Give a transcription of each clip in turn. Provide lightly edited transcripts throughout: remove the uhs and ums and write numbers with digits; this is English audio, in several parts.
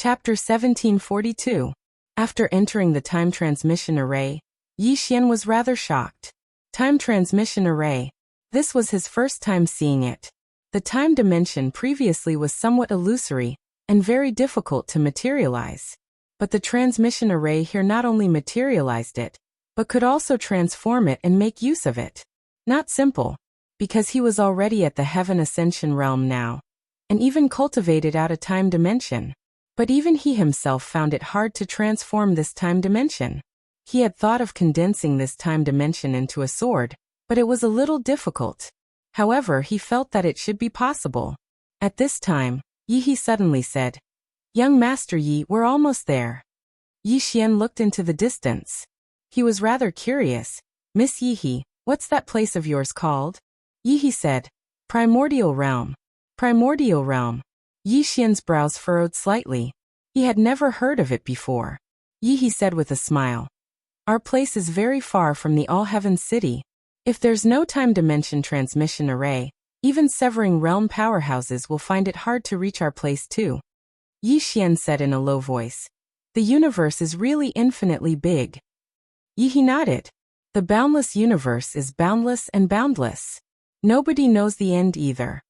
Chapter 1742. After entering the time transmission array, Yi Xian was rather shocked. Time transmission array. This was his first time seeing it. The time dimension previously was somewhat illusory and very difficult to materialize. But the transmission array here not only materialized it, but could also transform it and make use of it. Not simple, because he was already at the Heaven Ascension realm now, and even cultivated out a time dimension. But even he himself found it hard to transform this time dimension. He had thought of condensing this time dimension into a sword, but it was a little difficult. However, he felt that it should be possible. At this time, Yi suddenly said, "Young Master Yi, we're almost there." Yi Xian looked into the distance. He was rather curious. "Miss Yi, what's that place of yours called?" Yi said, "Primordial Realm." Primordial Realm. Yi Xian's brows furrowed slightly. He had never heard of it before. Yi said with a smile, "Our place is very far from the All-Heaven City. If there's no time dimension transmission array, even severing realm powerhouses will find it hard to reach our place too." Yi Xian said in a low voice, "The universe is really infinitely big." Yi nodded. "The boundless universe is boundless and boundless. Nobody knows the end either."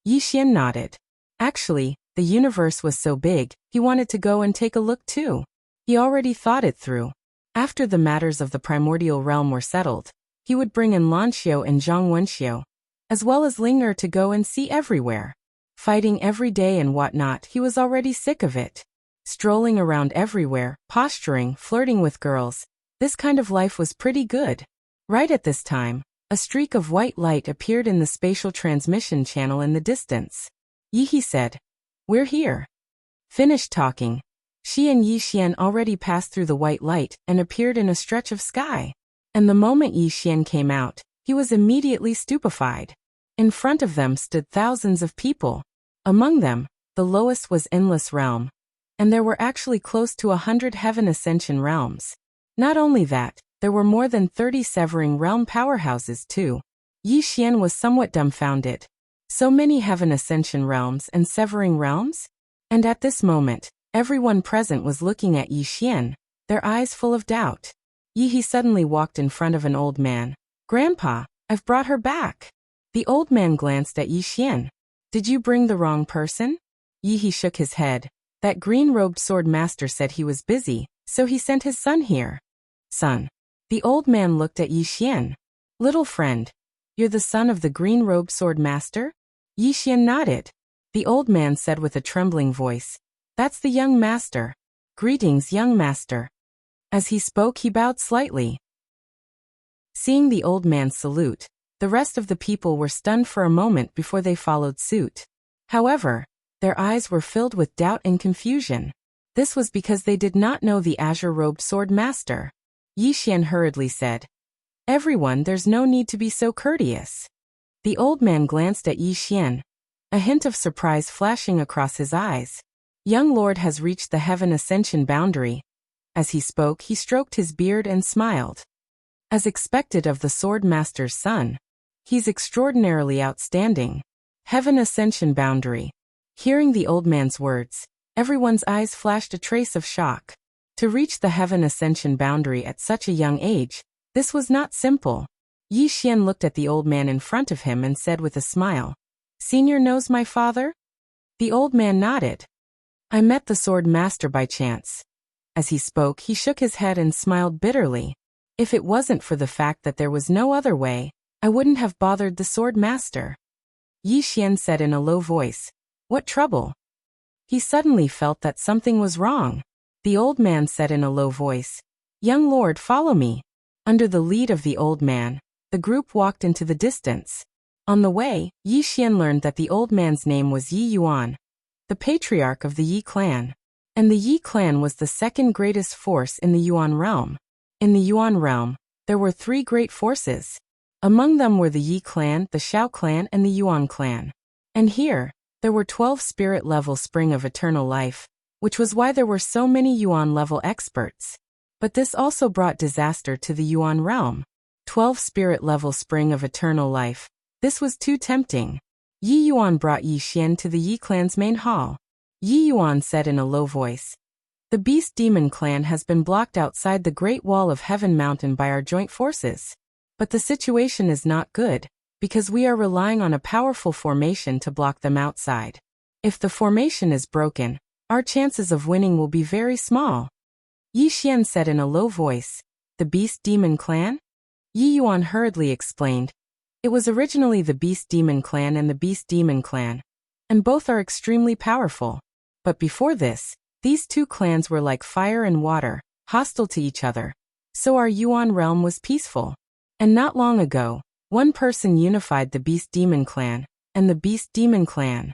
Yi Xian nodded. Actually, the universe was so big, he wanted to go and take a look too. He already thought it through. After the matters of the primordial realm were settled, he would bring in Lanxiu and Zhang Wenxiu, as well as Ling to go and see everywhere. Fighting every day and whatnot, he was already sick of it. Strolling around everywhere, posturing, flirting with girls, this kind of life was pretty good. Right at this time, a streak of white light appeared in the spatial transmission channel in the distance. Yi said, "We're here." Finished talking. She and Yi Xian already passed through the white light and appeared in a stretch of sky. And the moment Yi Xian came out, he was immediately stupefied. In front of them stood thousands of people. Among them, the lowest was Endless Realm. And there were actually close to 100 Heaven Ascension realms. Not only that, there were more than 30 severing realm powerhouses too. Yi Xian was somewhat dumbfounded. So many Heaven Ascension realms and severing realms? And at this moment, everyone present was looking at Yi Xian, their eyes full of doubt. Yi suddenly walked in front of an old man. "Grandpa, I've brought her back." The old man glanced at Yi Xian. "Did you bring the wrong person?" Yi shook his head. "That green-robed Swordmaster said he was busy, so he sent his son here." "Son." The old man looked at Yi Xian. "Little friend, you're the son of the green-robed Swordmaster?" Yi Xian nodded. The old man said with a trembling voice, "That's the young master. Greetings, young master." As he spoke, he bowed slightly. Seeing the old man's salute, the rest of the people were stunned for a moment before they followed suit. However, their eyes were filled with doubt and confusion. This was because they did not know the azure-robed Swordmaster. Yi Xian hurriedly said, "Everyone, there's no need to be so courteous." The old man glanced at Yi Xian, a hint of surprise flashing across his eyes. "Young lord has reached the Heaven Ascension boundary." As he spoke, he stroked his beard and smiled. As expected of the Swordmaster's son, he's extraordinarily outstanding. Heaven Ascension boundary. Hearing the old man's words, everyone's eyes flashed a trace of shock. To reach the Heaven Ascension boundary at such a young age, this was not simple. Yi Xian looked at the old man in front of him and said with a smile, "Senior knows my father?" The old man nodded. "I met the Swordmaster by chance." As he spoke, he shook his head and smiled bitterly. "If it wasn't for the fact that there was no other way, I wouldn't have bothered the Swordmaster." Yi Xian said in a low voice, "What trouble?" He suddenly felt that something was wrong. The old man said in a low voice, "Young lord, follow me." Under the lead of the old man, the group walked into the distance. On the way, Yi Xian learned that the old man's name was Yi Yuan, the patriarch of the Yi clan. And the Yi clan was the second greatest force in the Yuan realm. In the Yuan realm, there were 3 great forces. Among them were the Yi clan, the Shao clan, and the Yuan clan. And here, there were 12 spirit-level Spring of Eternal Life, which was why there were so many Yuan-level experts. But this also brought disaster to the Yuan realm. 12 spirit-level Spring of Eternal Life. This was too tempting. Yi Yuan brought Yi Xian to the Yi clan's main hall. Yi Yuan said in a low voice. The Beast Demon clan has been blocked outside the Great Wall of Heaven Mountain by our joint forces. But the situation is not good, because we are relying on a powerful formation to block them outside. If the formation is broken, our chances of winning will be very small. Yi Xian said in a low voice. The Beast Demon clan? Yi Yuan hurriedly explained. It was originally the Beast Demon clan and the Beast Demon clan, and both are extremely powerful. But before this, these two clans were like fire and water, hostile to each other. So our Yuan realm was peaceful. And not long ago, one person unified the Beast Demon clan and the Beast Demon clan.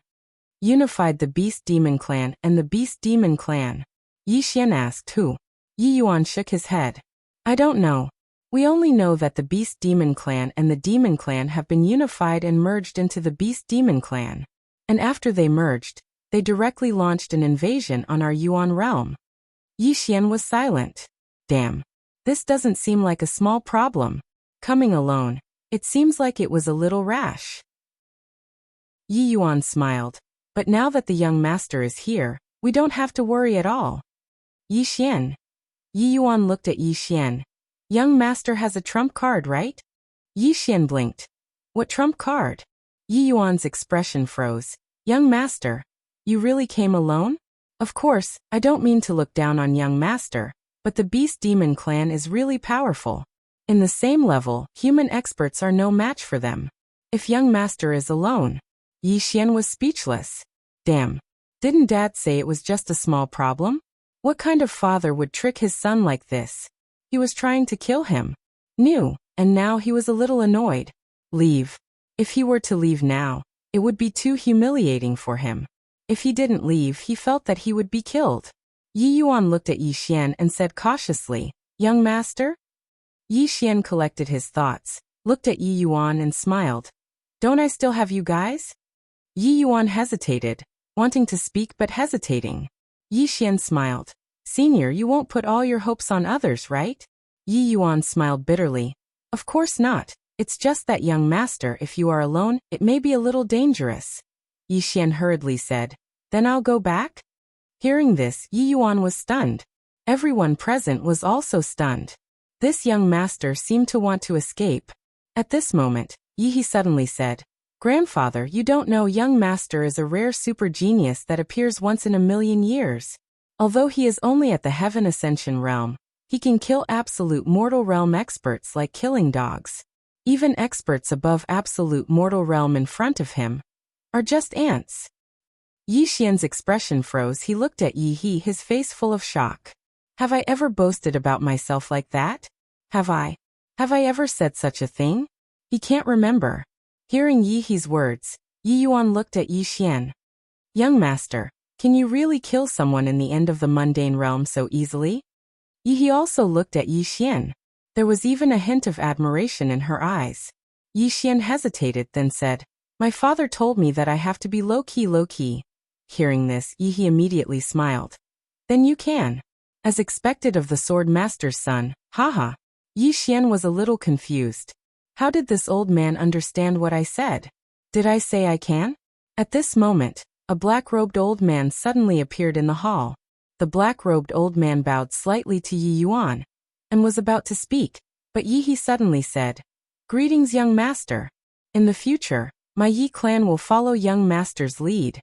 Unified the Beast Demon clan and the Beast Demon clan? Yi Xian asked. Who? Yi Yuan shook his head. I don't know. We only know that the Beast Demon clan and the Demon clan have been unified and merged into the Beast Demon clan. And after they merged, they directly launched an invasion on our Yuan realm. Yi Xian was silent. Damn. This doesn't seem like a small problem. Coming alone, it seems like it was a little rash. Yi Yuan smiled. But now that the young master is here, we don't have to worry at all. Yi Xian. Yi Yuan looked at Yi Xian. Young master has a trump card, right? Yi Xian blinked. What trump card? Yi Yuan's expression froze. Young master. You really came alone? Of course, I don't mean to look down on young master, but the Beast Demon clan is really powerful. In the same level, human experts are no match for them. If young master is alone. Yi Xian was speechless. Damn. Didn't Dad say it was just a small problem? What kind of father would trick his son like this? He was trying to kill him. Knew, and now he was a little annoyed. Leave. If he were to leave now, it would be too humiliating for him. If he didn't leave, he felt that he would be killed. Yi Yuan looked at Yi Xian and said cautiously, Young master? Yi Xian collected his thoughts, looked at Yi Yuan and smiled. Don't I still have you guys? Yi Yuan hesitated, wanting to speak but hesitating. Yi Xian smiled. Senior, you won't put all your hopes on others, right? Yi Yuan smiled bitterly. Of course not. It's just that young master, if you are alone, it may be a little dangerous. Yi Xian hurriedly said. Then I'll go back? Hearing this, Yi Yuan was stunned. Everyone present was also stunned. This young master seemed to want to escape. At this moment, Yi suddenly said, Grandfather, you don't know young master is a rare super genius that appears once in a million years. Although he is only at the Heaven Ascension realm, he can kill absolute mortal realm experts like killing dogs. Even experts above absolute mortal realm in front of him are just ants. Yi Xian's expression froze. He looked at Yi, his face full of shock. Have I ever boasted about myself like that? Have I ever said such a thing? He can't remember. Hearing Yi's words, Yi Yuan looked at Yi Xian. Young master, can you really kill someone in the end of the mundane realm so easily? Yi also looked at Yi Xian. There was even a hint of admiration in her eyes. Yi Xian hesitated, then said, My father told me that I have to be low-key. Hearing this, Yi immediately smiled. Then you can. As expected of the Swordmaster's son, haha. Yi Xian was a little confused. How did this old man understand what I said? Did I say I can? At this moment, a black-robed old man suddenly appeared in the hall. The black-robed old man bowed slightly to Yi Yuan, and was about to speak, but Yi suddenly said, Greetings, young master. In the future, my Yi clan will follow young master's lead.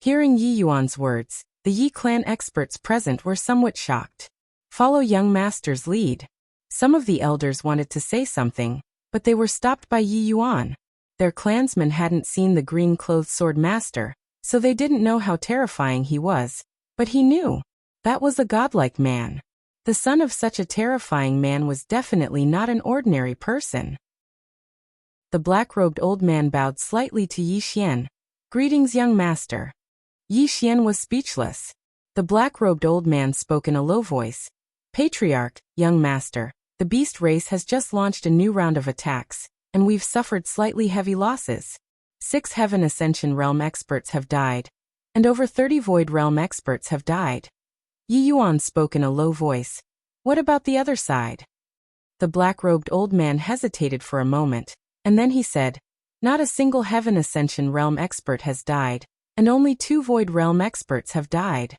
Hearing Yi Yuan's words, the Yi clan experts present were somewhat shocked. Follow young master's lead. Some of the elders wanted to say something, but they were stopped by Yi Yuan. Their clansmen hadn't seen the green-clothed Swordmaster, so they didn't know how terrifying he was, but he knew. That was a godlike man. The son of such a terrifying man was definitely not an ordinary person. The black-robed old man bowed slightly to Yi Xian. Greetings, young master. Yi Xian was speechless. The black-robed old man spoke in a low voice. Patriarch, young master, the beast race has just launched a new round of attacks, and we've suffered slightly heavy losses. 6 Heaven Ascension Realm experts have died, and over 30 Void Realm experts have died. Yi Yuan spoke in a low voice. What about the other side? The black-robed old man hesitated for a moment, and then he said, Not a single Heaven Ascension Realm expert has died, and only 2 Void Realm experts have died.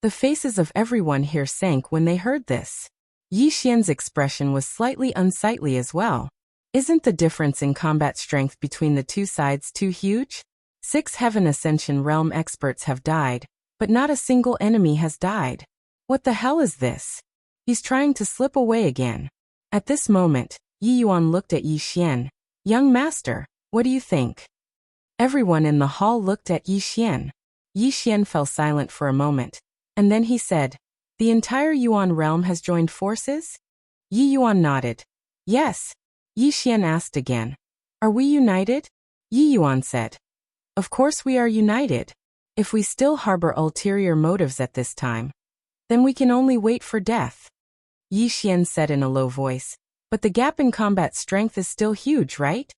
The faces of everyone here sank when they heard this. Yi Xian's expression was slightly unsightly as well. Isn't the difference in combat strength between the two sides too huge? 6 Heaven Ascension Realm experts have died, but not a single enemy has died. What the hell is this? He's trying to slip away again. At this moment, Yi Yuan looked at Yi Xian. Young master, what do you think? Everyone in the hall looked at Yi Xian. Yi Xian fell silent for a moment, and then he said, the entire Yuan realm has joined forces? Yi Yuan nodded. Yes. Yi Xian asked again. Are we united? Yi Yuan said. Of course we are united. If we still harbor ulterior motives at this time, then we can only wait for death. Yi Xian said in a low voice. But the gap in combat strength is still huge, right?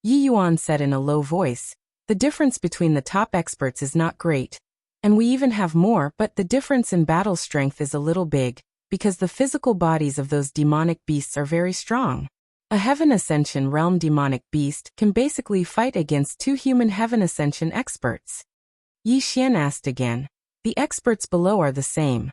Yi Yuan said in a low voice. The difference between the top experts is not great. And we even have more, but the difference in battle strength is a little big, because the physical bodies of those demonic beasts are very strong. A Heaven Ascension Realm demonic beast can basically fight against 2 human Heaven Ascension experts. Yi Xian asked again. The experts below are the same.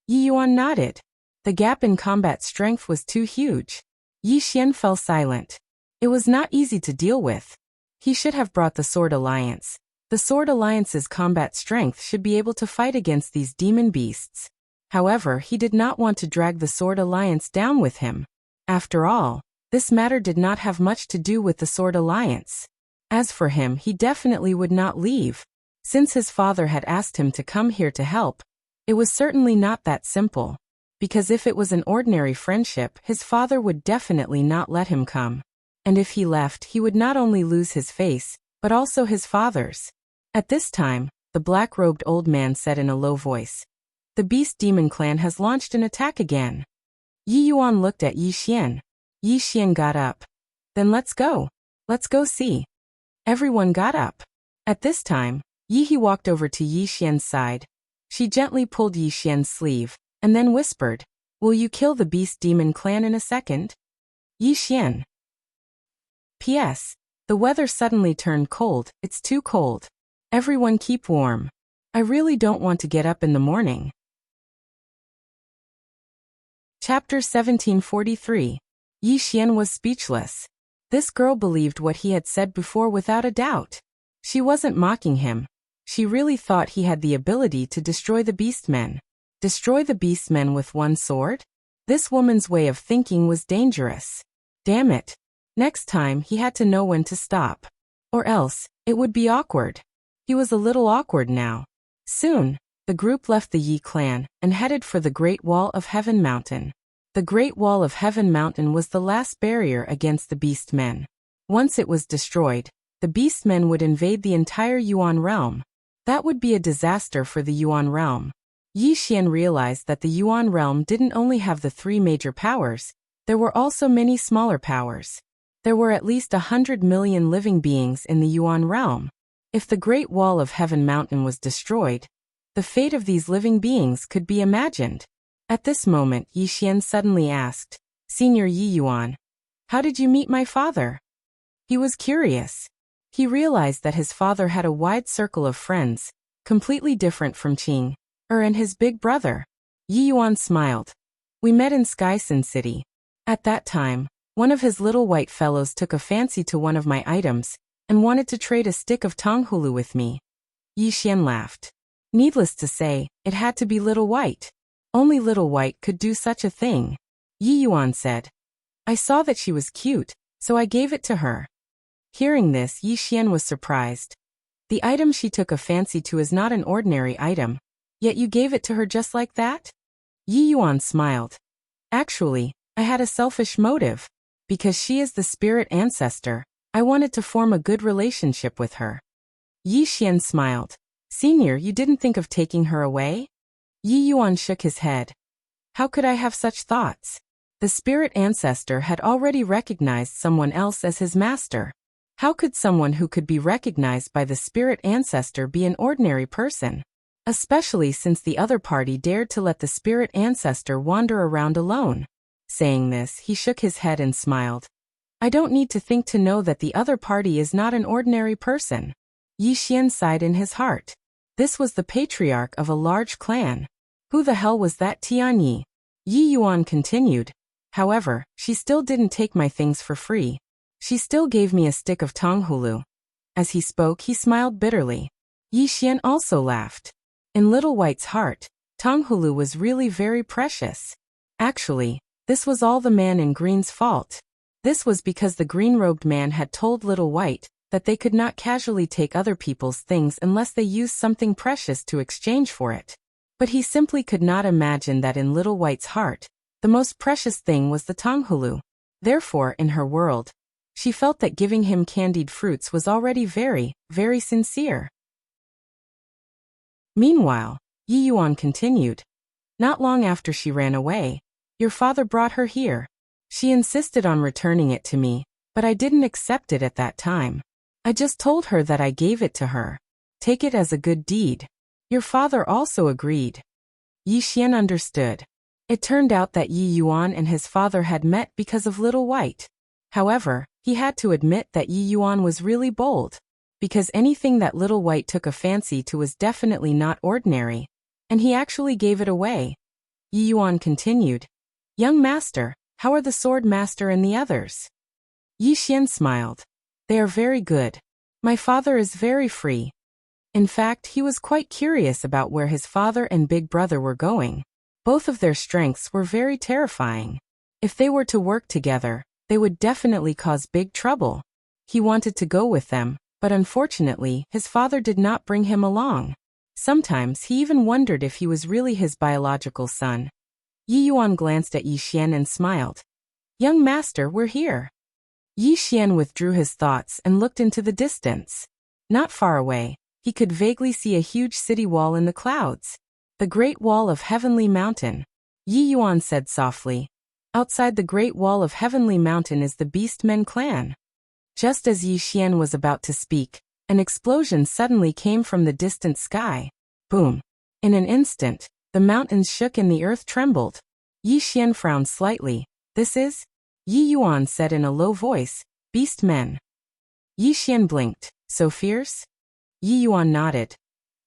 Yi Yuan nodded. The gap in combat strength was too huge. Yi Xian fell silent. It was not easy to deal with. He should have brought the Sword Alliance. The Sword Alliance's combat strength should be able to fight against these demon beasts. However, he did not want to drag the Sword Alliance down with him. After all, this matter did not have much to do with the Sword Alliance. As for him, he definitely would not leave. Since his father had asked him to come here to help, it was certainly not that simple. Because if it was an ordinary friendship, his father would definitely not let him come. And if he left, he would not only lose his face, but also his father's. At this time, the black-robed old man said in a low voice. The Beast Demon Clan has launched an attack again. Yi Yuan looked at Yi Xian. Yi Xian got up. Then let's go. Let's go see. Everyone got up. At this time, Yi He walked over to Yi Xian's side. She gently pulled Yi Xian's sleeve, and then whispered, Will you kill the Beast Demon Clan in a second? Yi Xian. P.S. The weather suddenly turned cold. It's too cold. Everyone keep warm. I really don't want to get up in the morning. Chapter 1743. Yi Xian was speechless. This girl believed what he had said before without a doubt. She wasn't mocking him. She really thought he had the ability to destroy the beastmen. Destroy the beastmen with one sword? This woman's way of thinking was dangerous. Damn it. Next time he had to know when to stop. Or else, it would be awkward. He was a little awkward now. Soon, the group left the Yi clan and headed for the Great Wall of Heaven Mountain. The Great Wall of Heaven Mountain was the last barrier against the beastmen. Once it was destroyed, the beastmen would invade the entire Yuan realm. That would be a disaster for the Yuan realm. Yi Xian realized that the Yuan realm didn't only have the 3 major powers, there were also many smaller powers. There were at least 100 million living beings in the Yuan realm. If the Great Wall of Heaven Mountain was destroyed, the fate of these living beings could be imagined. At this moment, Yi Xian suddenly asked, Senior Yi Yuan, how did you meet my father? He was curious. He realized that his father had a wide circle of friends, completely different from Qing, and his big brother. Yi Yuan smiled. We met in Skysun City. At that time, one of his little white fellows took a fancy to one of my items, and wanted to trade a stick of Tonghulu with me. Yi Xian laughed. Needless to say, it had to be Little White. Only Little White could do such a thing. Yi Yuan said. I saw that she was cute, so I gave it to her. Hearing this, Yi Xian was surprised. The item she took a fancy to is not an ordinary item, yet you gave it to her just like that? Yi Yuan smiled. Actually, I had a selfish motive. Because she is the spirit ancestor, I wanted to form a good relationship with her. Yi Xian smiled. Senior, you didn't think of taking her away? Yi Yuan shook his head. How could I have such thoughts? The spirit ancestor had already recognized someone else as his master. How could someone who could be recognized by the spirit ancestor be an ordinary person? Especially since the other party dared to let the spirit ancestor wander around alone. Saying this, he shook his head and smiled. I don't need to think to know that the other party is not an ordinary person. Yi Xian sighed in his heart. This was the patriarch of a large clan. Who the hell was that Tianyi? Yi Yuan continued. However, she still didn't take my things for free. She still gave me a stick of Tonghulu. As he spoke, he smiled bitterly. Yi Xian also laughed. In Little White's heart, Tonghulu was really very precious. Actually, this was all the man in green's fault. This was because the green-robed man had told Little White that they could not casually take other people's things unless they used something precious to exchange for it. But he simply could not imagine that in Little White's heart, the most precious thing was the Tonghulu. Therefore, in her world, she felt that giving him candied fruits was already very, very sincere. Meanwhile, Yi Yuan continued. Not long after she ran away, your father brought her here. She insisted on returning it to me, but I didn't accept it at that time. I just told her that I gave it to her. Take it as a good deed. Your father also agreed. Yi Xian understood. It turned out that Yi Yuan and his father had met because of Little White. However, he had to admit that Yi Yuan was really bold, because anything that Little White took a fancy to was definitely not ordinary, and he actually gave it away. Yi Yuan continued. Young master, how are the Swordmaster and the others? Yi Xian smiled. They are very good. My father is very free. In fact, he was quite curious about where his father and big brother were going. Both of their strengths were very terrifying. If they were to work together, they would definitely cause big trouble. He wanted to go with them, but unfortunately, his father did not bring him along. Sometimes he even wondered if he was really his biological son. Yi Yuan glanced at Yi Xian and smiled. Young master, we're here. Yi Xian withdrew his thoughts and looked into the distance. Not far away, he could vaguely see a huge city wall in the clouds. The Great Wall of Heavenly Mountain. Yi Yuan said softly. Outside the Great Wall of Heavenly Mountain is the Beastmen clan. Just as Yi Xian was about to speak, an explosion suddenly came from the distant sky. Boom. In an instant, the mountains shook and the earth trembled. Yi Xian frowned slightly. This is? Yi Yuan said in a low voice. Beastmen. Yi Xian blinked. So fierce? Yi Yuan nodded.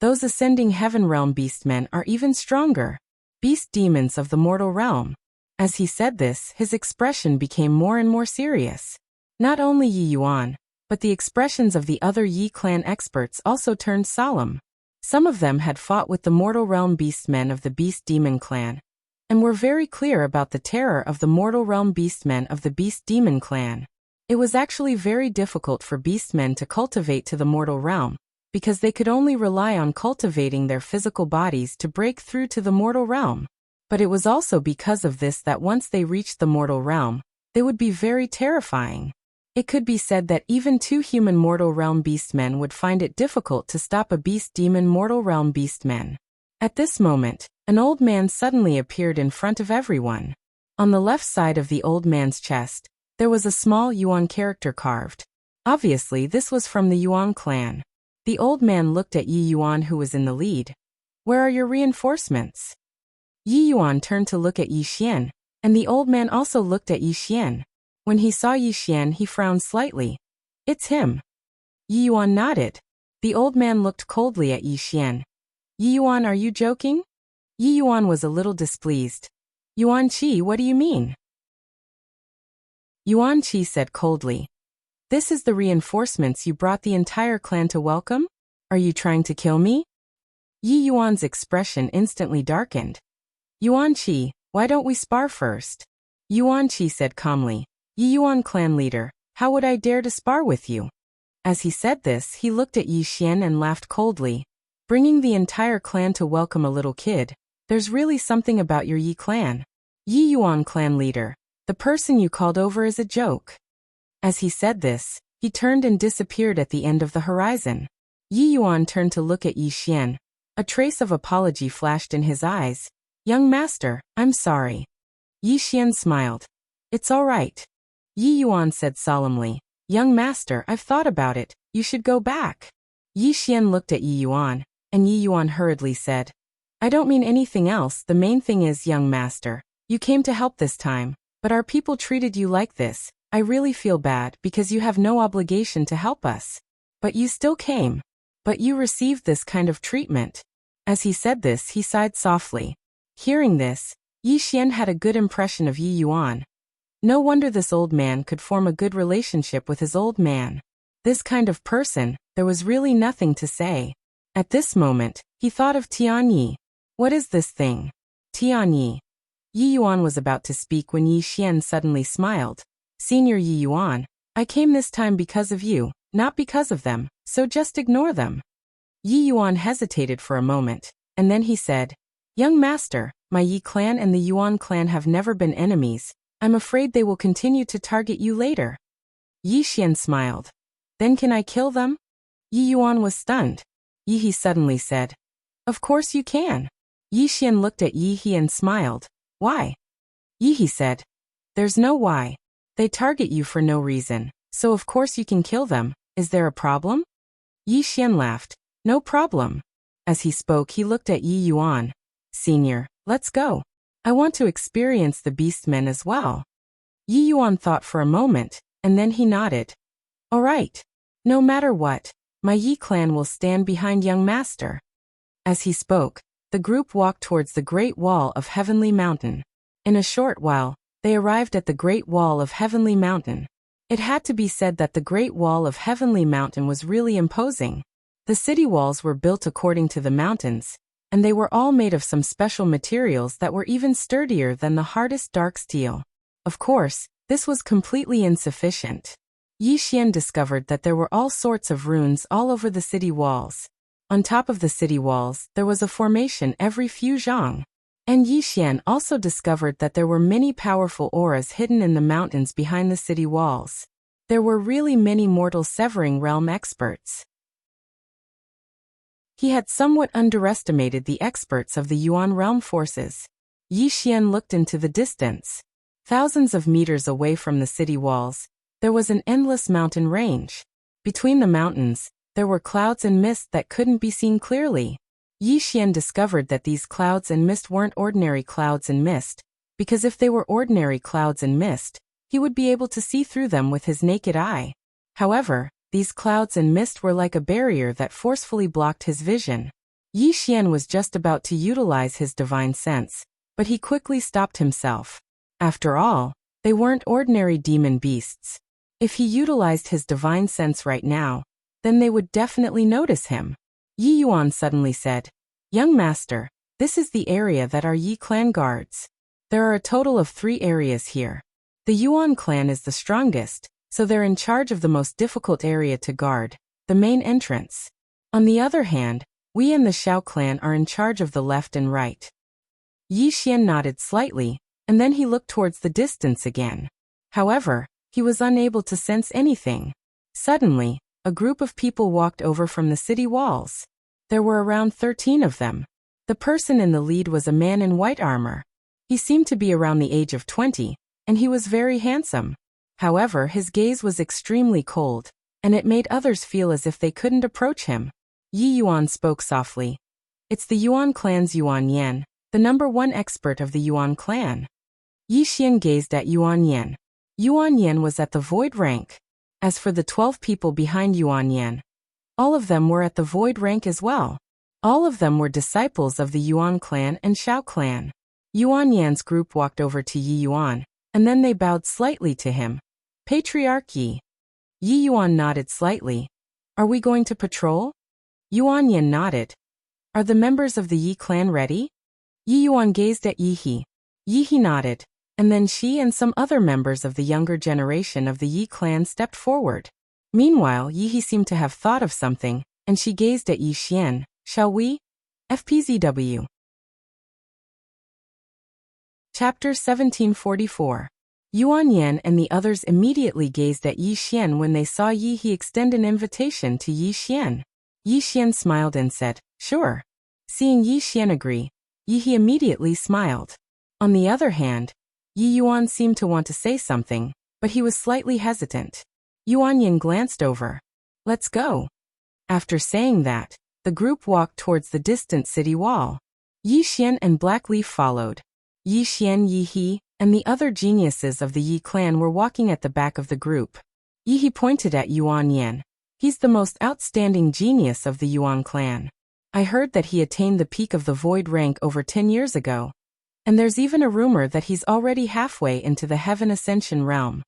Those ascending heaven realm beastmen are even stronger. Beast demons of the mortal realm. As he said this, his expression became more and more serious. Not only Yi Yuan, but the expressions of the other Yi clan experts also turned solemn. Some of them had fought with the mortal realm beastmen of the beast demon clan, and were very clear about the terror of the mortal realm beastmen of the beast demon clan. It was actually very difficult for beastmen to cultivate to the mortal realm, because they could only rely on cultivating their physical bodies to break through to the mortal realm. But it was also because of this that once they reached the mortal realm, they would be very terrifying. It could be said that even two human mortal realm beastmen would find it difficult to stop a beast demon mortal realm beastmen. At this moment, an old man suddenly appeared in front of everyone. On the left side of the old man's chest, there was a small Yuan character carved. Obviously, this was from the Yuan clan. The old man looked at Yi Yuan, who was in the lead. Where are your reinforcements? Yi Yuan turned to look at Yi Xian, and the old man also looked at Yi Xian. When he saw Yi Xian, he frowned slightly. It's him. Yi Yuan nodded. The old man looked coldly at Yi Xian. Yi Yuan, are you joking? Yi Yuan was a little displeased. Yuan Qi, what do you mean? Yuan Qi said coldly. This is the reinforcements you brought the entire clan to welcome? Are you trying to kill me? Yi Yuan's expression instantly darkened. Yuan Qi, why don't we spar first? Yuan Qi said calmly. Yi Yuan clan leader, how would I dare to spar with you? As he said this, he looked at Yi Xian and laughed coldly. Bringing the entire clan to welcome a little kid. There's really something about your Yi clan. Yi Yuan clan leader, the person you called over is a joke. As he said this, he turned and disappeared at the end of the horizon. Yi Yuan turned to look at Yi Xian. A trace of apology flashed in his eyes. Young master, I'm sorry. Yi Xian smiled. It's all right. Yi Yuan said solemnly. Young master, I've thought about it. You should go back. Yi Xian looked at Yi Yuan, and Yi Yuan hurriedly said. I don't mean anything else. The main thing is, young master, you came to help this time, but our people treated you like this. I really feel bad because you have no obligation to help us. But you still came. But you received this kind of treatment. As he said this, he sighed softly. Hearing this, Yi Xian had a good impression of Yi Yuan. No wonder this old man could form a good relationship with his old man. This kind of person, there was really nothing to say. At this moment, he thought of Tianyi. What is this thing? Tianyi. Yi Yuan was about to speak when Yi Xian suddenly smiled. Senior Yi Yuan, I came this time because of you, not because of them, so just ignore them. Yi Yuan hesitated for a moment, and then he said, Young master, my Yi clan and the Yuan clan have never been enemies. I'm afraid they will continue to target you later. Yi Xian smiled. Then can I kill them? Yi Yuan was stunned. Yi He suddenly said, Of course you can. Yi Xian looked at Yi He and smiled. Why? Yi He said, There's no why. They target you for no reason, so of course you can kill them. Is there a problem? Yi Xian laughed. No problem. As he spoke, he looked at Yi Yuan. Senior, let's go. I want to experience the beastmen as well. Yi Yuan thought for a moment, and then he nodded. All right. No matter what, my Yi clan will stand behind young master. As he spoke, the group walked towards the Great Wall of Heavenly Mountain. In a short while, they arrived at the Great Wall of Heavenly Mountain. It had to be said that the Great Wall of Heavenly Mountain was really imposing. The city walls were built according to the mountains, and they were all made of some special materials that were even sturdier than the hardest dark steel. Of course, this was completely insufficient. Yi Xian discovered that there were all sorts of runes all over the city walls. On top of the city walls, there was a formation every few zhang. And Yi Xian also discovered that there were many powerful auras hidden in the mountains behind the city walls. There were really many mortal severing realm experts. He had somewhat underestimated the experts of the Yuan realm forces. Yi Xian looked into the distance. Thousands of meters away from the city walls, there was an endless mountain range. Between the mountains, there were clouds and mist that couldn't be seen clearly. Yi Xian discovered that these clouds and mist weren't ordinary clouds and mist, because if they were ordinary clouds and mist, he would be able to see through them with his naked eye. However, these clouds and mist were like a barrier that forcefully blocked his vision. Yi Xian was just about to utilize his divine sense, but he quickly stopped himself. After all, they weren't ordinary demon beasts. If he utilized his divine sense right now, then they would definitely notice him. Yi Yuan suddenly said, Young master, this is the area that our Yi clan guards. There are a total of 3 areas here. The Yuan clan is the strongest, so they're in charge of the most difficult area to guard, the main entrance. On the other hand, we and the Xiao clan are in charge of the left and right. Yi Xian nodded slightly, and then he looked towards the distance again. However, he was unable to sense anything. Suddenly, a group of people walked over from the city walls. There were around 13 of them. The person in the lead was a man in white armor. He seemed to be around the age of 20, and he was very handsome. However, his gaze was extremely cold, and it made others feel as if they couldn't approach him. Yi Yuan spoke softly. It's the Yuan clan's Yuan Yan, the #1 expert of the Yuan clan. Yi Xian gazed at Yuan Yan. Yuan Yan was at the void rank. As for the 12 people behind Yuan Yan, all of them were at the void rank as well. All of them were disciples of the Yuan clan and Xiao clan. Yuan Yan's group walked over to Yi Yuan, and then they bowed slightly to him. Patriarchy. Yi Yuan nodded slightly. Are we going to patrol? Yuan Yan nodded. Are the members of the Yi clan ready? Yi Yuan gazed at Yi He. Yi He nodded, and then she and some other members of the younger generation of the Yi clan stepped forward. Meanwhile, Yi He seemed to have thought of something, and she gazed at Yi Xian. Shall we? FPZW. Chapter 1744. Yuan Yan and the others immediately gazed at Yi Xian when they saw Yi He extend an invitation to Yi Xian. Yi Xian smiled and said, Sure. Seeing Yi Xian agree, Yi He immediately smiled. On the other hand, Yi Yuan seemed to want to say something, but he was slightly hesitant. Yuan Yan glanced over. Let's go. After saying that, the group walked towards the distant city wall. Yi Xian and Black Leaf followed. Yi Xian, Yi He, and the other geniuses of the Yi clan were walking at the back of the group. Yi He pointed at Yuan Yan. He's the most outstanding genius of the Yuan clan. I heard that he attained the peak of the void rank over 10 years ago. And there's even a rumor that he's already halfway into the Heaven Ascension realm.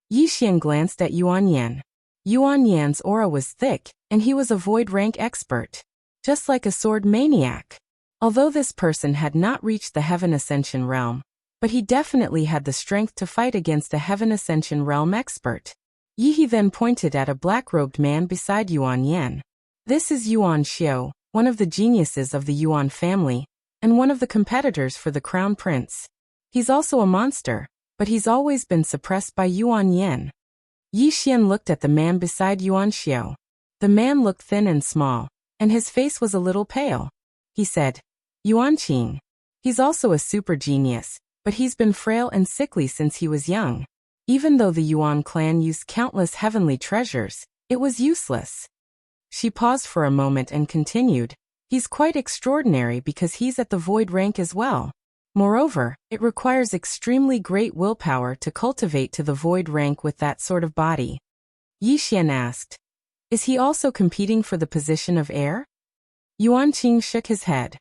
Yi Xian glanced at Yuan Yan. Yuan Yan's aura was thick, and he was a void rank expert. Just like a sword maniac. Although this person had not reached the Heaven Ascension realm, but he definitely had the strength to fight against a Heaven Ascension realm expert. Yi then pointed at a black-robed man beside Yuan Yan. This is Yuan Xiao, one of the geniuses of the Yuan family, and one of the competitors for the crown prince. He's also a monster, but he's always been suppressed by Yuan Yan. Yi Xian looked at the man beside Yuan Xiao. The man looked thin and small, and his face was a little pale. He said, Yuan Qing. He's also a super genius, but he's been frail and sickly since he was young. Even though the Yuan clan used countless heavenly treasures, it was useless. She paused for a moment and continued, he's quite extraordinary because he's at the void rank as well. Moreover, it requires extremely great willpower to cultivate to the void rank with that sort of body. Yi Xian asked, is he also competing for the position of heir? Yuan Qing shook his head.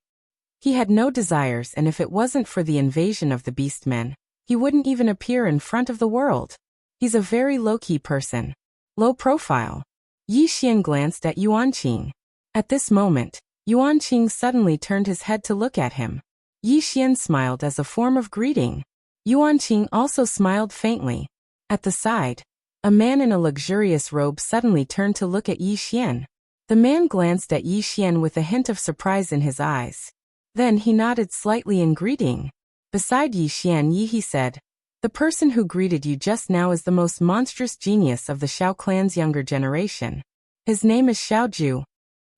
He had no desires, and if it wasn't for the invasion of the beastmen, he wouldn't even appear in front of the world. He's a very low-key person. Low profile. Yi Xian glanced at Yuan Qing. At this moment, Yuan Qing suddenly turned his head to look at him. Yi Xian smiled as a form of greeting. Yuan Qing also smiled faintly. At the side, a man in a luxurious robe suddenly turned to look at Yi Xian. The man glanced at Yi Xian with a hint of surprise in his eyes. Then he nodded slightly in greeting. Beside Yi Xian, Yi he said, the person who greeted you just now is the most monstrous genius of the Shao clan's younger generation. His name is Xiao Ju.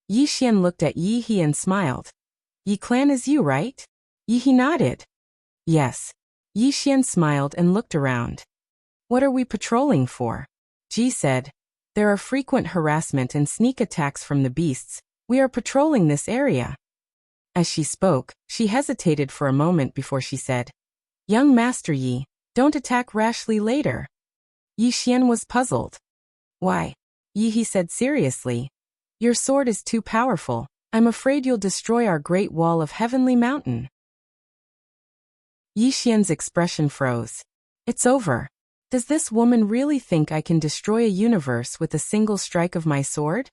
Yi Xian looked at Yi He and smiled. Yi clan is you, right? Yi He nodded. Yes. Yi Xian smiled and looked around. What are we patrolling for? Ji said. There are frequent harassment and sneak attacks from the beasts. We are patrolling this area. As she spoke, she hesitated for a moment before she said, Young Master Yi, don't attack rashly later. Yi Xian was puzzled. Why? Yi He said seriously. Your sword is too powerful. I'm afraid you'll destroy our great wall of heavenly mountain. Yi Xian's expression froze. It's over. Does this woman really think I can destroy a universe with a single strike of my sword?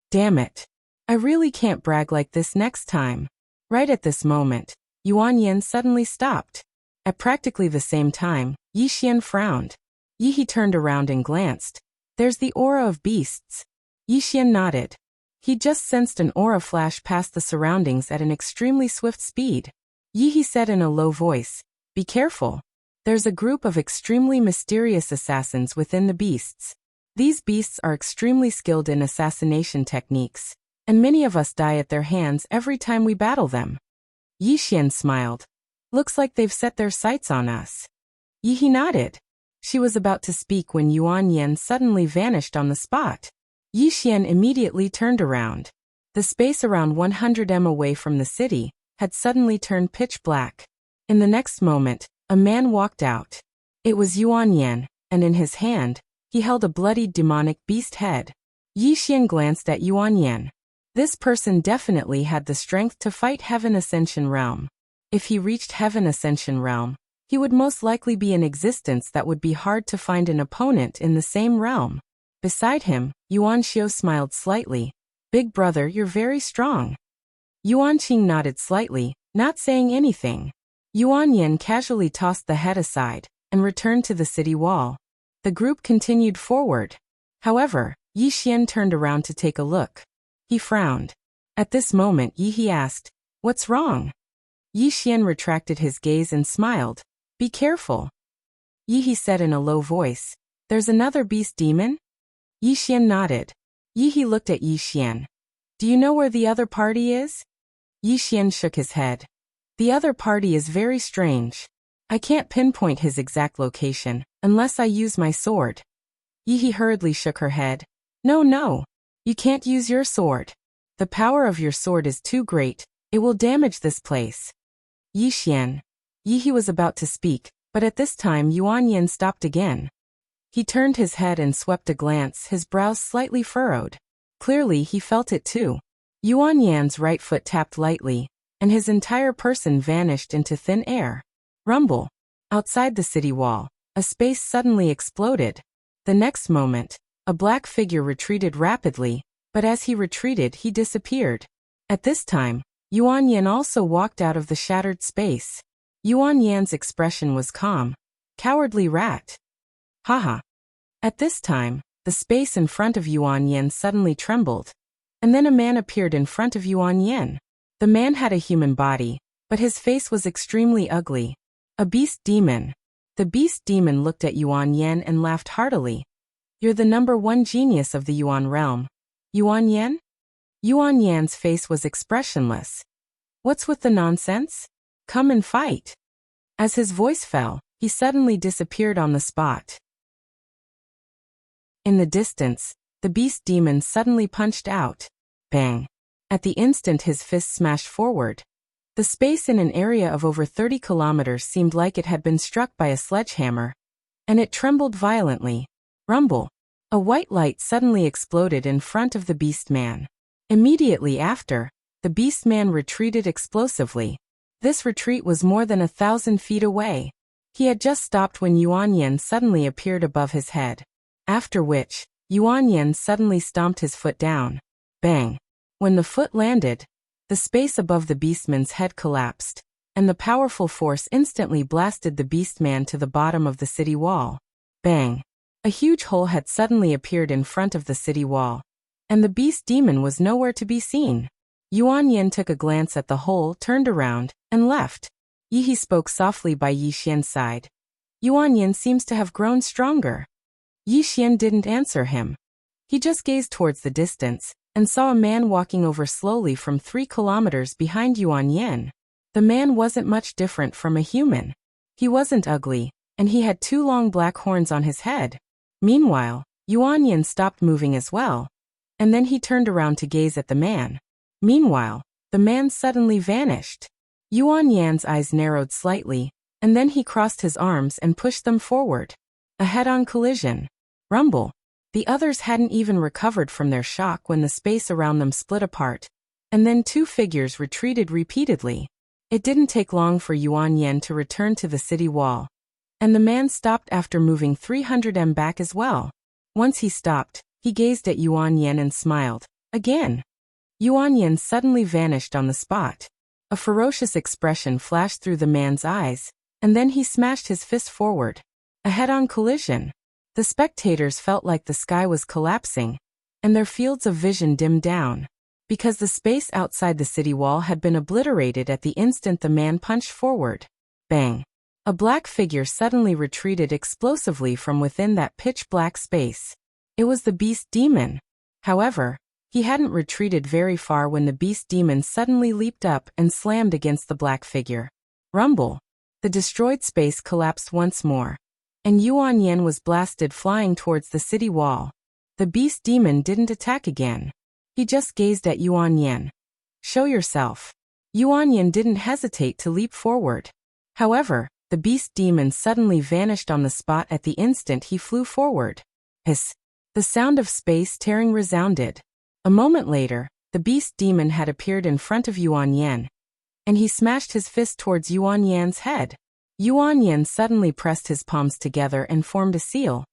Damn it. I really can't brag like this next time. Right at this moment, Yuan Yan suddenly stopped. At practically the same time, Yi Xian frowned. Yi He turned around and glanced. There's the aura of beasts. Yi Xian nodded. He just sensed an aura flash past the surroundings at an extremely swift speed. Yi He said in a low voice, Be careful. There's a group of extremely mysterious assassins within the beasts. These beasts are extremely skilled in assassination techniques, and many of us die at their hands every time we battle them. Yi Xian smiled. Looks like they've set their sights on us. Yi He nodded. She was about to speak when Yuan Yan suddenly vanished on the spot. Yi Xian immediately turned around. The space around 100 m away from the city had suddenly turned pitch black. In the next moment, a man walked out. It was Yuan Yan, and in his hand, he held a bloodied demonic beast head. Yi Xian glanced at Yuan Yan. This person definitely had the strength to fight Heaven Ascension Realm. If he reached Heaven Ascension Realm, he would most likely be in existence that would be hard to find an opponent in the same realm. Beside him, Yuan Xiao smiled slightly. Big brother, you're very strong. Yuan Qing nodded slightly, not saying anything. Yuan Yan casually tossed the head aside and returned to the city wall. The group continued forward. However, Yi Xian turned around to take a look. He frowned. At this moment, Yi He asked, What's wrong? Yi Xian retracted his gaze and smiled. Be careful. Yi He said in a low voice, There's another beast demon? Yi Xian nodded. Yi He looked at Yi Xian. Do you know where the other party is? Yi Xian shook his head. The other party is very strange. I can't pinpoint his exact location, unless I use my sword. Yi He hurriedly shook her head. No. You can't use your sword. The power of your sword is too great, it will damage this place. Yi Xian. Yi He was about to speak, but at this time Yuan Yan stopped again. He turned his head and swept a glance, his brows slightly furrowed. Clearly he felt it too. Yuan Yan's right foot tapped lightly, and his entire person vanished into thin air. Rumble. Outside the city wall, a space suddenly exploded. The next moment, a black figure retreated rapidly, but as he retreated he disappeared. At this time, Yuan Yan also walked out of the shattered space. Yuan Yan's expression was calm. Cowardly rat. Haha. At this time, the space in front of Yuan Yan suddenly trembled. And then a man appeared in front of Yuan Yan. The man had a human body, but his face was extremely ugly. A beast demon. The beast demon looked at Yuan Yan and laughed heartily. You're the #1 genius of the Yuan realm. Yuan Yan? Yuan Yan's face was expressionless. What's with the nonsense? Come and fight. As his voice fell, he suddenly disappeared on the spot. In the distance, the beast demon suddenly punched out. Bang. At the instant his fist smashed forward. The space in an area of over 30 kilometers seemed like it had been struck by a sledgehammer. And it trembled violently. Rumble. A white light suddenly exploded in front of the beast man. Immediately after, the beast man retreated explosively. This retreat was more than 1,000 feet away. He had just stopped when Yuan Yan suddenly appeared above his head. After which, Yuan Yan suddenly stomped his foot down. Bang. When the foot landed, the space above the beastman's head collapsed, and the powerful force instantly blasted the beastman to the bottom of the city wall. Bang. A huge hole had suddenly appeared in front of the city wall, and the beast demon was nowhere to be seen. Yuan Yan took a glance at the hole, turned around, and left. Yi spoke softly by Yi Xian's side. Yuan Yan seems to have grown stronger. Yi Xian didn't answer him. He just gazed towards the distance, and saw a man walking over slowly from 3 kilometers behind Yuan Yan. The man wasn't much different from a human. He wasn't ugly, and he had 2 long black horns on his head. Meanwhile, Yuan Yan stopped moving as well, and then he turned around to gaze at the man. Meanwhile, the man suddenly vanished. Yuan Yan's eyes narrowed slightly, and then he crossed his arms and pushed them forward. A head-on collision. Rumble. The others hadn't even recovered from their shock when the space around them split apart, and then 2 figures retreated repeatedly. It didn't take long for Yuan Yan to return to the city wall, and the man stopped after moving 300 m back as well. Once he stopped, he gazed at Yuan Yan and smiled. Again. Yuan Yan suddenly vanished on the spot. A ferocious expression flashed through the man's eyes, and then he smashed his fist forward. A head-on collision. The spectators felt like the sky was collapsing, and their fields of vision dimmed down, because the space outside the city wall had been obliterated at the instant the man punched forward. Bang. A black figure suddenly retreated explosively from within that pitch-black space. It was the beast demon. However, he hadn't retreated very far when the beast demon suddenly leaped up and slammed against the black figure. Rumble. The destroyed space collapsed once more, and Yuan Yan was blasted flying towards the city wall. The beast demon didn't attack again. He just gazed at Yuan Yan. Show yourself. Yuan Yan didn't hesitate to leap forward. However, the beast demon suddenly vanished on the spot at the instant he flew forward. Hiss. The sound of space tearing resounded. A moment later, the beast demon had appeared in front of Yuan Yan, and he smashed his fist towards Yuan Yan's head. Yuan Yan suddenly pressed his palms together and formed a seal,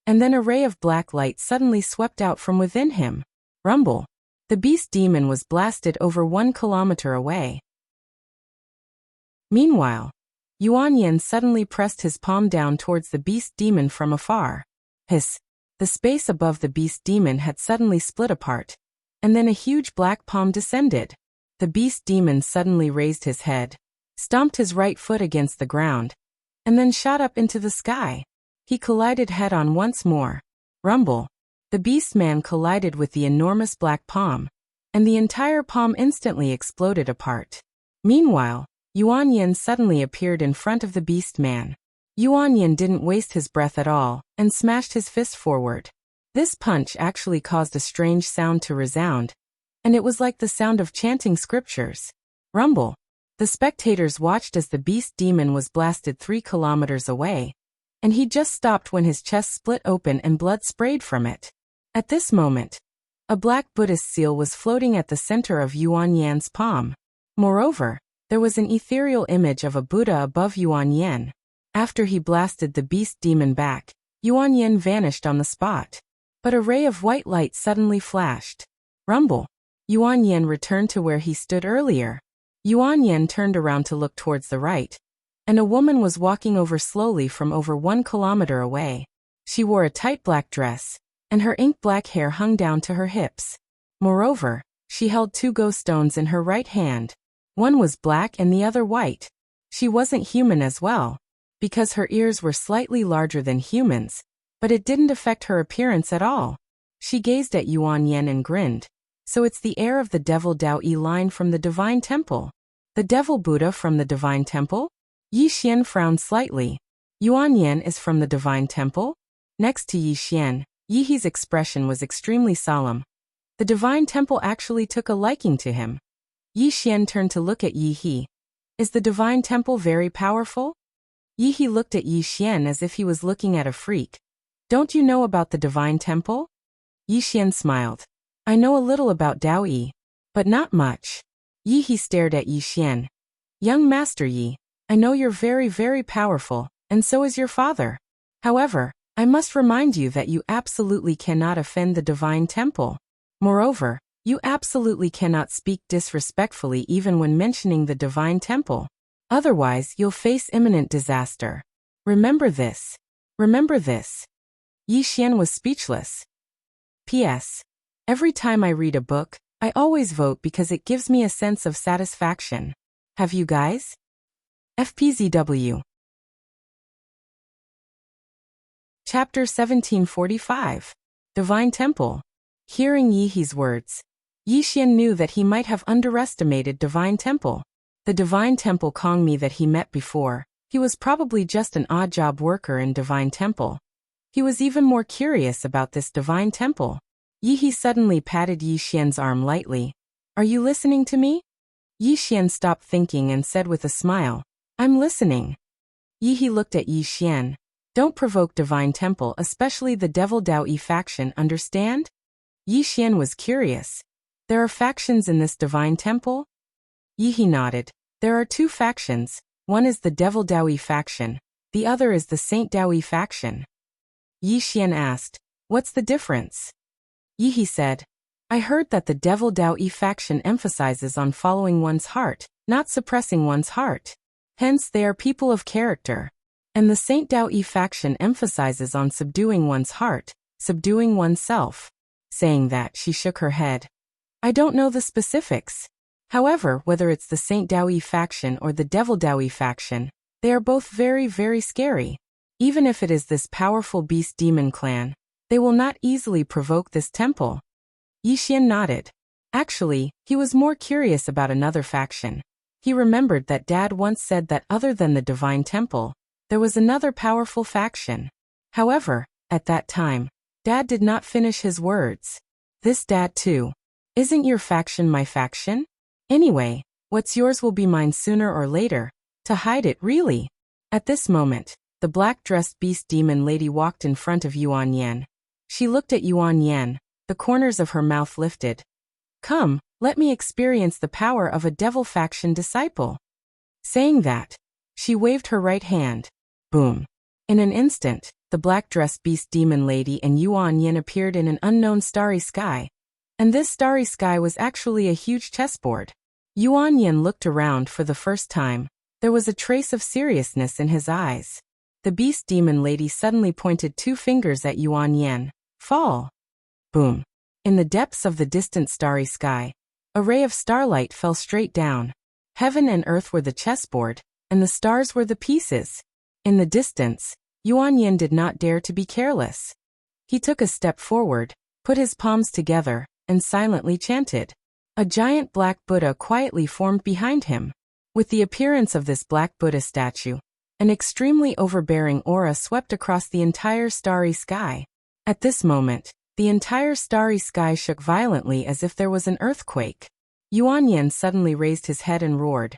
and then a ray of black light suddenly swept out from within him. Rumble. The beast demon was blasted over 1 kilometer away. Meanwhile, Yuan Yan suddenly pressed his palm down towards the beast demon from afar. Hiss. The space above the beast demon had suddenly split apart, and then a huge black palm descended. The beast demon suddenly raised his head, stomped his right foot against the ground, and then shot up into the sky. He collided head-on once more. Rumble. The beast man collided with the enormous black palm, and the entire palm instantly exploded apart. Meanwhile, Yuan Yan suddenly appeared in front of the beast man. Yuan Yan didn't waste his breath at all, and smashed his fist forward. This punch actually caused a strange sound to resound, and it was like the sound of chanting scriptures. Rumble. The spectators watched as the beast demon was blasted 3 kilometers away, and he just stopped when his chest split open and blood sprayed from it. At this moment, a black Buddhist seal was floating at the center of Yuan Yan's palm. Moreover, there was an ethereal image of a Buddha above Yuan Yan. After he blasted the beast demon back, Yuan Yan vanished on the spot. But a ray of white light suddenly flashed. Rumble. Yuan Yan returned to where he stood earlier. Yuan Yan turned around to look towards the right, and a woman was walking over slowly from over 1 kilometer away. She wore a tight black dress, and her ink-black hair hung down to her hips. Moreover, she held 2 ghost stones in her right hand. One was black and the other white. She wasn't human as well, because her ears were slightly larger than humans, but it didn't affect her appearance at all. She gazed at Yuan Yan and grinned. So it's the heir of the Devil Dao Yi line from the Divine Temple. The Devil Buddha from the Divine Temple? Yi Xian frowned slightly. Yuan Yan is from the Divine Temple? Next to Yi Xian, Yi He's expression was extremely solemn. The Divine Temple actually took a liking to him. Yi Xian turned to look at Yi He. Is the Divine Temple very powerful? Yi He looked at Yi Xian as if he was looking at a freak. Don't you know about the Divine Temple? Yi Xian smiled. I know a little about Dao Yi, but not much. Yi He stared at Yi Xian. Young Master Yi, I know you're very, very powerful, and so is your father. However, I must remind you that you absolutely cannot offend the Divine Temple. Moreover, you absolutely cannot speak disrespectfully even when mentioning the Divine Temple. Otherwise, you'll face imminent disaster. Remember this. Remember this. Yi Xian was speechless. P.S. Every time I read a book, I always vote because it gives me a sense of satisfaction. Have you guys? FPZW. Chapter 1745. Divine Temple. Hearing Yi He's words, Yi Xian knew that he might have underestimated Divine Temple. The Divine Temple Kong Mi that he met before, he was probably just an odd job worker in Divine Temple. He was even more curious about this Divine Temple. Yi He suddenly patted Yi Xian's arm lightly. Are you listening to me? Yi Xian stopped thinking and said with a smile, I'm listening. Yi He looked at Yi Xian. Don't provoke Divine Temple, especially the Devil Dao Yi faction, understand? Yi Xian was curious. There are factions in this Divine Temple? Yi He nodded. There are 2 factions. One is the Devil Dao Yi faction. The other is the Saint Dao Yi faction. Yi Xian asked, what's the difference? Yi He said, I heard that the Devil Dao Yi faction emphasizes on following one's heart, not suppressing one's heart. Hence they are people of character. And the Saint Dao Yi faction emphasizes on subduing one's heart, subduing oneself. Saying that, she shook her head. I don't know the specifics. However, whether it's the Saint Dao Yi faction or the Devil Dao Yi faction, they are both very, very scary. Even if it is this powerful beast demon clan, they will not easily provoke this temple. Yi Xian nodded. Actually, he was more curious about another faction. He remembered that Dad once said that other than the Divine Temple, there was another powerful faction. However, at that time, Dad did not finish his words. This Dad too. Isn't your faction my faction? Anyway, what's yours will be mine sooner or later. To hide it, really. At this moment, the black-dressed beast demon lady walked in front of Yuan Yan. She looked at Yuan Yan, the corners of her mouth lifted. Come, let me experience the power of a devil faction disciple. Saying that, she waved her right hand. Boom. In an instant, the black-dressed beast demon lady and Yuan Yan appeared in an unknown starry sky. And this starry sky was actually a huge chessboard. Yuan Yan looked around for the first time. There was a trace of seriousness in his eyes. The beast demon lady suddenly pointed 2 fingers at Yuan Yan. Fall. Boom. In the depths of the distant starry sky, a ray of starlight fell straight down. Heaven and earth were the chessboard, and the stars were the pieces. In the distance, Yuan Yan did not dare to be careless. He took a step forward, put his palms together, and silently chanted. A giant black Buddha quietly formed behind him. With the appearance of this black Buddha statue, an extremely overbearing aura swept across the entire starry sky. At this moment, the entire starry sky shook violently as if there was an earthquake. Yuan Yan suddenly raised his head and roared.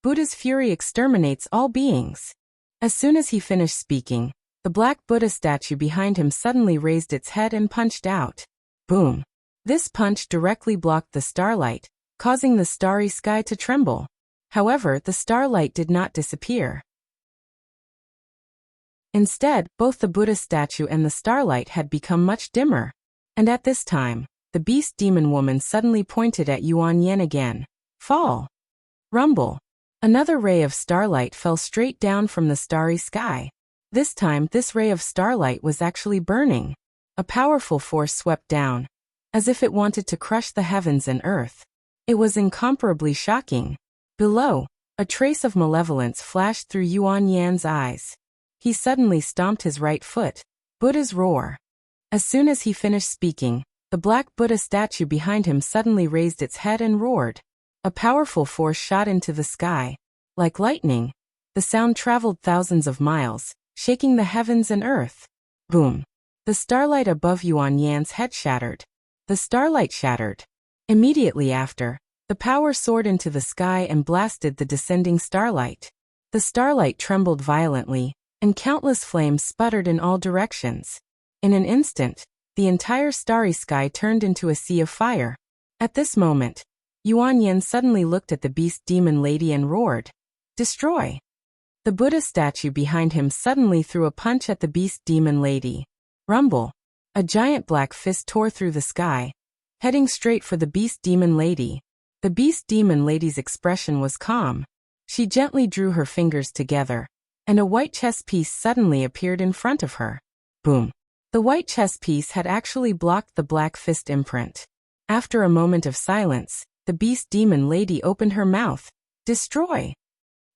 Buddha's fury exterminates all beings. As soon as he finished speaking, The black Buddha statue behind him suddenly raised its head and punched out. Boom! This punch directly blocked the starlight, causing the starry sky to tremble. However, the starlight did not disappear. Instead, both the Buddha statue and the starlight had become much dimmer. And at this time, the beast demon woman suddenly pointed at Yuan Yan again. Fall! Rumble! Another ray of starlight fell straight down from the starry sky. This time, this ray of starlight was actually burning. A powerful force swept down, as if it wanted to crush the heavens and earth. It was incomparably shocking. Below, a trace of malevolence flashed through Yuan Yan's eyes. He suddenly stomped his right foot. Buddha's roar. As soon as he finished speaking, the black Buddha statue behind him suddenly raised its head and roared. A powerful force shot into the sky. Like lightning, the sound traveled thousands of miles, shaking the heavens and earth. Boom! The starlight above Yuan Yan's head shattered. The starlight shattered. Immediately after, the power soared into the sky and blasted the descending starlight. The starlight trembled violently, and countless flames sputtered in all directions. In an instant, the entire starry sky turned into a sea of fire. At this moment, Yuan Yan suddenly looked at the beast demon lady and roared, "Destroy!" The Buddha statue behind him suddenly threw a punch at the beast demon lady. Rumble! A giant black fist tore through the sky, heading straight for the beast demon lady. The beast demon lady's expression was calm. She gently drew her fingers together, and a white chess piece suddenly appeared in front of her. Boom! The white chess piece had actually blocked the black fist imprint. After a moment of silence, the beast demon lady opened her mouth. Destroy!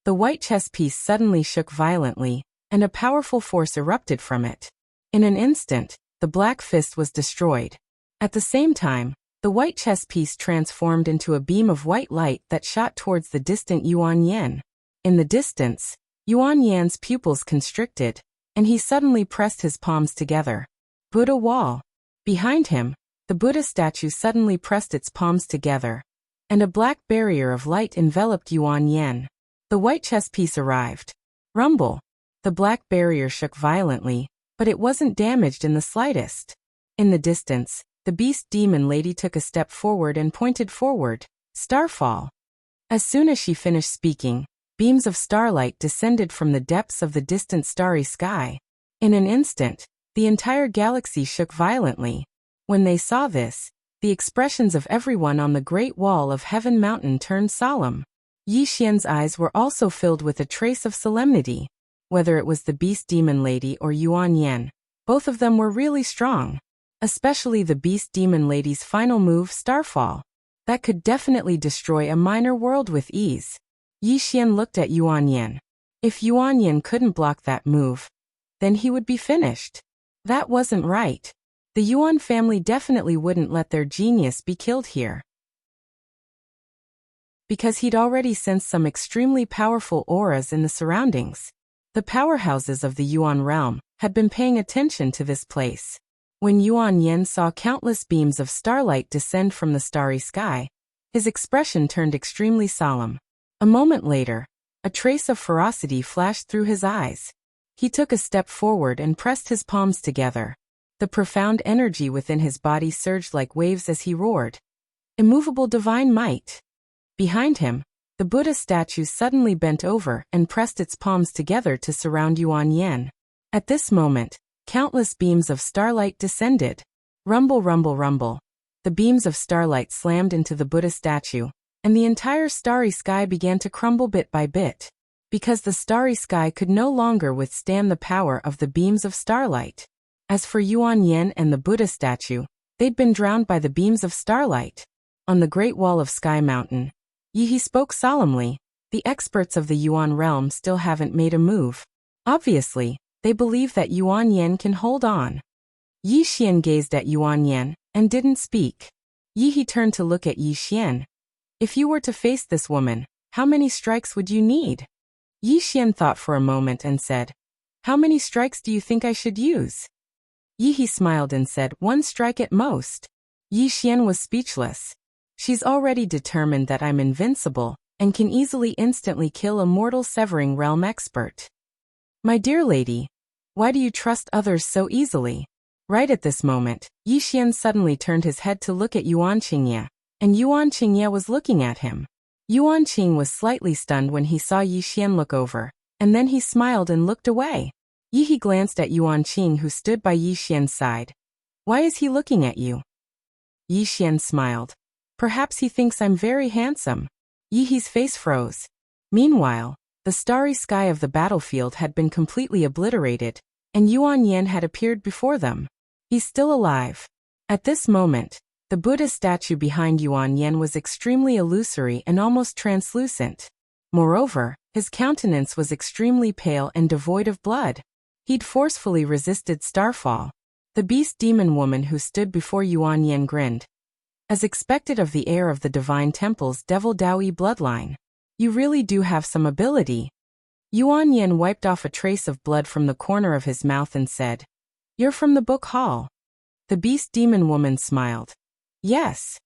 The white chess piece suddenly shook violently, and a powerful force erupted from it. In an instant, the black fist was destroyed. At the same time, the white chess piece transformed into a beam of white light that shot towards the distant Yuan Yan. In the distance, Yuan Yan's pupils constricted, and he suddenly pressed his palms together. Buddha wall. Behind him, the Buddha statue suddenly pressed its palms together, and a black barrier of light enveloped Yuan Yan. The white chess piece arrived. Rumble! The black barrier shook violently, but it wasn't damaged in the slightest. In the distance, the beast demon lady took a step forward and pointed forward. Starfall! As soon as she finished speaking, beams of starlight descended from the depths of the distant starry sky. In an instant, the entire galaxy shook violently. When they saw this, the expressions of everyone on the Great Wall of Heaven Mountain turned solemn. Yi Xian's eyes were also filled with a trace of solemnity. Whether it was the beast demon lady or Yuan Yan, both of them were really strong. Especially the beast demon lady's final move, Starfall. That could definitely destroy a minor world with ease. Yi Xian looked at Yuan Yan. If Yuan Yan couldn't block that move, then he would be finished. That wasn't right. The Yuan family definitely wouldn't let their genius be killed here. Because he'd already sensed some extremely powerful auras in the surroundings. The powerhouses of the Yuan realm had been paying attention to this place. When Yuan Yan saw countless beams of starlight descend from the starry sky, his expression turned extremely solemn. A moment later, a trace of ferocity flashed through his eyes. He took a step forward and pressed his palms together. The profound energy within his body surged like waves as he roared. Immovable divine might. Behind him, the Buddha statue suddenly bent over and pressed its palms together to surround Yuan Yan. At this moment, countless beams of starlight descended. Rumble, rumble, rumble. The beams of starlight slammed into the Buddha statue, and the entire starry sky began to crumble bit by bit. Because the starry sky could no longer withstand the power of the beams of starlight. As for Yuan Yan and the Buddha statue, they'd been drowned by the beams of starlight. On the Great Wall of Sky Mountain, Yi spoke solemnly. The experts of the Yuan realm still haven't made a move. Obviously, they believe that Yuan Yan can hold on. Yi Xian gazed at Yuan Yan and didn't speak. Yi turned to look at Yi Xian. If you were to face this woman, how many strikes would you need? Yi Xian thought for a moment and said, "How many strikes do you think I should use?" Yi smiled and said, "1 strike at most." Yi Xian was speechless. She's already determined that I'm invincible and can easily instantly kill a mortal severing realm expert. My dear lady, Why do you trust others so easily? Right at this moment, Yi Xian suddenly turned his head to look at Yuan Qingye, and Yuan Qingye was looking at him. Yuan Qing was slightly stunned when he saw Yi Xian look over, and then he smiled and looked away. Yi glanced at Yuan Qing, who stood by Yi Xian's side. Why is he looking at you? Yi Xian smiled. Perhaps he thinks I'm very handsome. Yi's face froze. Meanwhile, the starry sky of the battlefield had been completely obliterated, and Yuan Yan had appeared before them. He's still alive. At this moment, the Buddha statue behind Yuan Yan was extremely illusory and almost translucent. Moreover, his countenance was extremely pale and devoid of blood. He'd forcefully resisted Starfall. The beast demon woman who stood before Yuan Yan grinned. As expected of the heir of the Divine Temple's Devil Daoyi bloodline, you really do have some ability. Yuan Yan wiped off a trace of blood from the corner of his mouth and said, You're from the book hall. The beast demon woman smiled. Yes.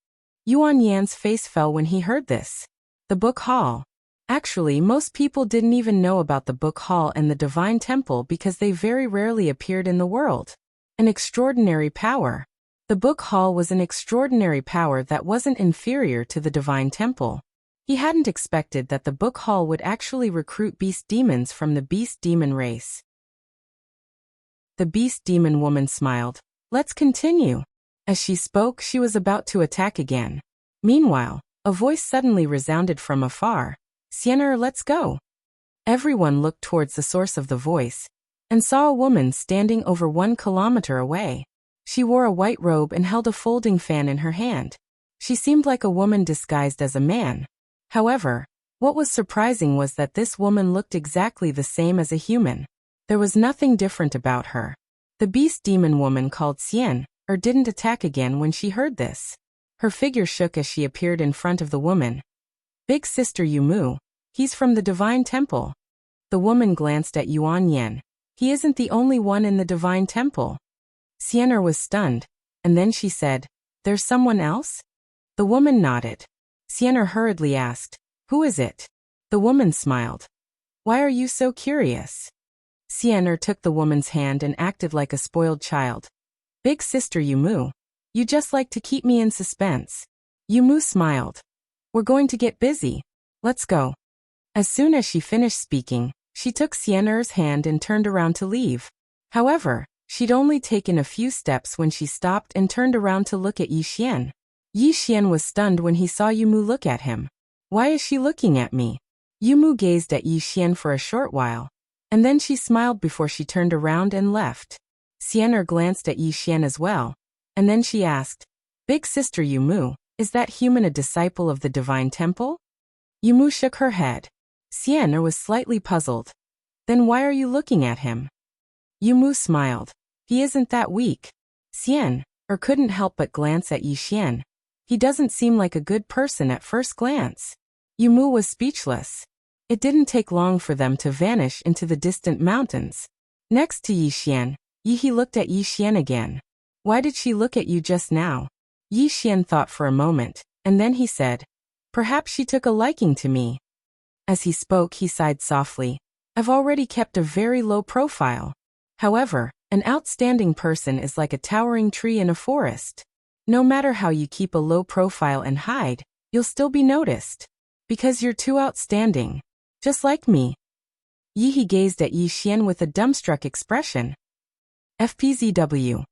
Yuan Yan's face fell when he heard this. The book hall. Actually, most people didn't even know about the book hall and the Divine Temple because they very rarely appeared in the world. An extraordinary power. The book hall was an extraordinary power that wasn't inferior to the Divine Temple. He hadn't expected that the book hall would actually recruit beast demons from the beast demon race. The beast demon woman smiled. Let's continue. As she spoke, she was about to attack again. Meanwhile, a voice suddenly resounded from afar. Xianer, let's go. Everyone looked towards the source of the voice, and saw a woman standing over 1 kilometer away. She wore a white robe and held a folding fan in her hand. She seemed like a woman disguised as a man. However, what was surprising was that this woman looked exactly the same as a human. There was nothing different about her. The beast demon woman called Xian, or didn't attack again when she heard this. Her figure shook as she appeared in front of the woman. Big sister Yumu, he's from the Divine Temple. The woman glanced at Yuan Yan. He isn't the only one in the Divine Temple. Xianer was stunned, and then she said, There's someone else? The woman nodded. Xianer hurriedly asked, Who is it? The woman smiled. Why are you so curious? Xianer took the woman's hand and acted like a spoiled child. Big sister Yumu, you just like to keep me in suspense. Yumu smiled. We're going to get busy. Let's go. As soon as she finished speaking, she took Xianer's hand and turned around to leave. However, she'd only taken a few steps when she stopped and turned around to look at Yi Xian. Yi Xian was stunned when he saw Yumu look at him. Why is she looking at me? Yumu gazed at Yi Xian for a short while, and then she smiled before she turned around and left. Xianer glanced at Yi Xian as well, and then she asked, Big sister Yumu, is that human a disciple of the Divine Temple? Yumu shook her head. Xianer was slightly puzzled. Then why are you looking at him? Yumu smiled. He isn't that weak. Xian, or couldn't help but glance at Yi Xian. He doesn't seem like a good person at first glance. Yumu was speechless. It didn't take long for them to vanish into the distant mountains. Next to Yi Xian, Yi looked at Yi Xian again. Why did she look at you just now? Yi Xian thought for a moment, and then he said, Perhaps she took a liking to me. As he spoke, he sighed softly. I've already kept a very low profile. However, an outstanding person is like a towering tree in a forest. No matter how you keep a low profile and hide, you'll still be noticed. Because you're too outstanding. Just like me. Yi gazed at Yi Xian with a dumbstruck expression. FPZW.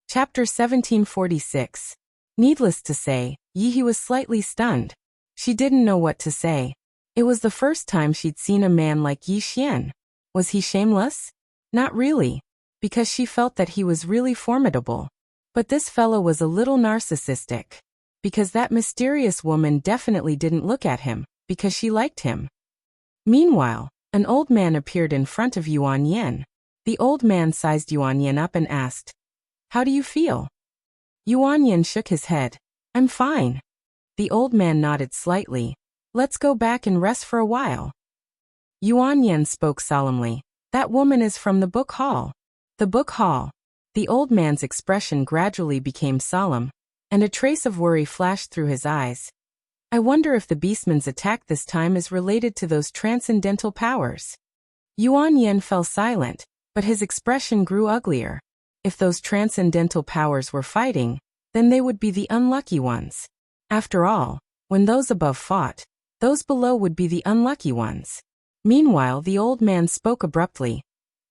Chapter 1746. Needless to say, Yi was slightly stunned. She didn't know what to say. It was the first time she'd seen a man like Yi Xian. Was he shameless? Not really, because she felt that he was really formidable. But this fellow was a little narcissistic. Because that mysterious woman definitely didn't look at him, because she liked him. Meanwhile, an old man appeared in front of Yuan Yan. The old man sized Yuan Yan up and asked, How do you feel? Yuan Yan shook his head. I'm fine. The old man nodded slightly. Let's go back and rest for a while. Yuan Yan spoke solemnly. That woman is from the book hall. The book hall. The old man's expression gradually became solemn, and a trace of worry flashed through his eyes. I wonder if the beastman's attack this time is related to those transcendental powers. Yuan Yen fell silent, but his expression grew uglier. If those transcendental powers were fighting, then they would be the unlucky ones. After all, when those above fought, those below would be the unlucky ones. Meanwhile, the old man spoke abruptly.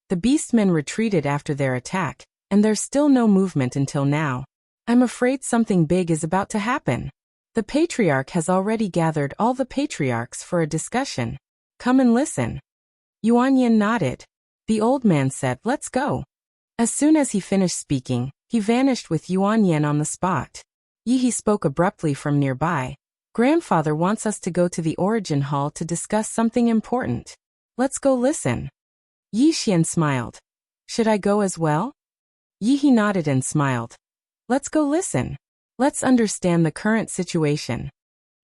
The beastmen retreated after their attack, and there's still no movement until now. I'm afraid something big is about to happen. The patriarch has already gathered all the patriarchs for a discussion. Come and listen. Yuan Yin nodded. The old man said, "Let's go." As soon as he finished speaking, he vanished with Yuan Yin on the spot. Yi spoke abruptly from nearby. Grandfather wants us to go to the Origin Hall to discuss something important. Let's go listen. Yi Xian smiled. Should I go as well? Yi nodded and smiled. Let's go listen. Let's understand the current situation.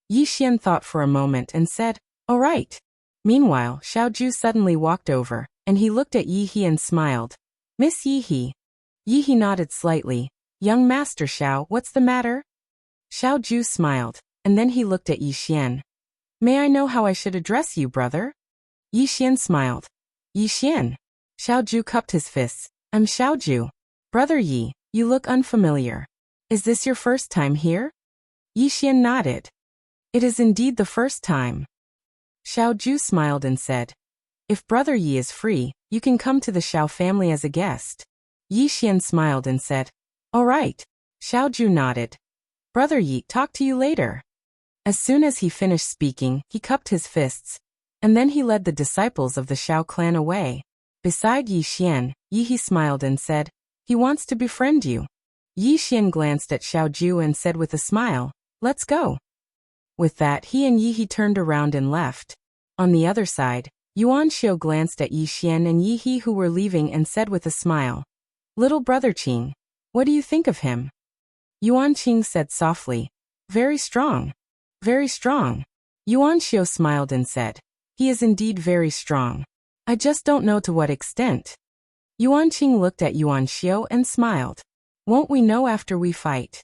Yi Xian thought for a moment and said, all right. Meanwhile, Xiaoju suddenly walked over, and he looked at Yi and smiled. Miss Yi. Yi nodded slightly. Young Master Xiao, what's the matter? Xiaoju smiled, and then he looked at Yi Xian. May I know how I should address you, brother? Yi Xian smiled. Yi Xian. Xiaoju cupped his fists. I'm Xiaoju. Brother Yi, you look unfamiliar. Is this your first time here? Yi Xian nodded. It is indeed the first time. Xiaoju smiled and said, if Brother Yi is free, you can come to the Xiao family as a guest. Yi Xian smiled and said, all right. Xiaoju nodded. Brother Yi, talk to you later. As soon as he finished speaking, he cupped his fists, and then he led the disciples of the Xiao clan away. Beside Yi Xian, Yi smiled and said, he wants to befriend you. Yi Xian glanced at Xiaoju and said with a smile, let's go. With that, he and Yi turned around and left. On the other side, Yuan Xiu glanced at Yi Xian and Yi who were leaving and said with a smile, little brother Qing, what do you think of him? Yuan Qing said softly, very strong. Very strong. Yuan Xiu smiled and said, he is indeed very strong. I just don't know to what extent. Yuan Qing looked at Yuan Xiu and smiled. Won't we know after we fight?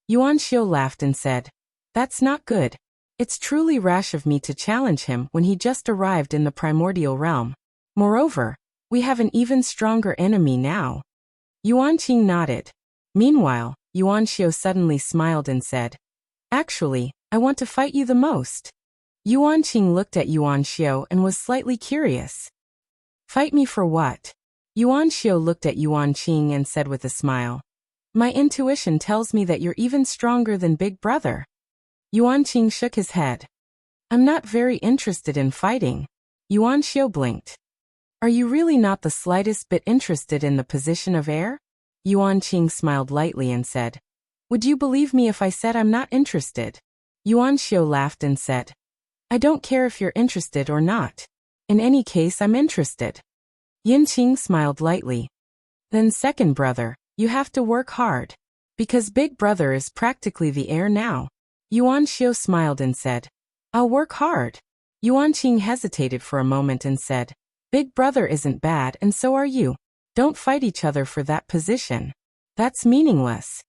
Yuan Xiu laughed and said, that's not good. It's truly rash of me to challenge him when he just arrived in the primordial realm. Moreover, we have an even stronger enemy now. Yuan Qing nodded. Meanwhile, Yuan Xiu suddenly smiled and said, actually, I want to fight you the most. Yuan Qing looked at Yuan Xiu and was slightly curious. Fight me for what? Yuan Xiu looked at Yuan Qing and said with a smile, my intuition tells me that you're even stronger than Big Brother. Yuan Qing shook his head. I'm not very interested in fighting. Yuan Xiu blinked. Are you really not the slightest bit interested in the position of heir? Yuan Qing smiled lightly and said, would you believe me if I said I'm not interested? Yuan Xiu laughed and said, I don't care if you're interested or not. In any case, I'm interested. Yin Qing smiled lightly. Then second brother, you have to work hard. Because Big Brother is practically the heir now. Yuan Xiu smiled and said, I'll work hard. Yuan Qing hesitated for a moment and said, Big Brother isn't bad and so are you. Don't fight each other for that position. That's meaningless.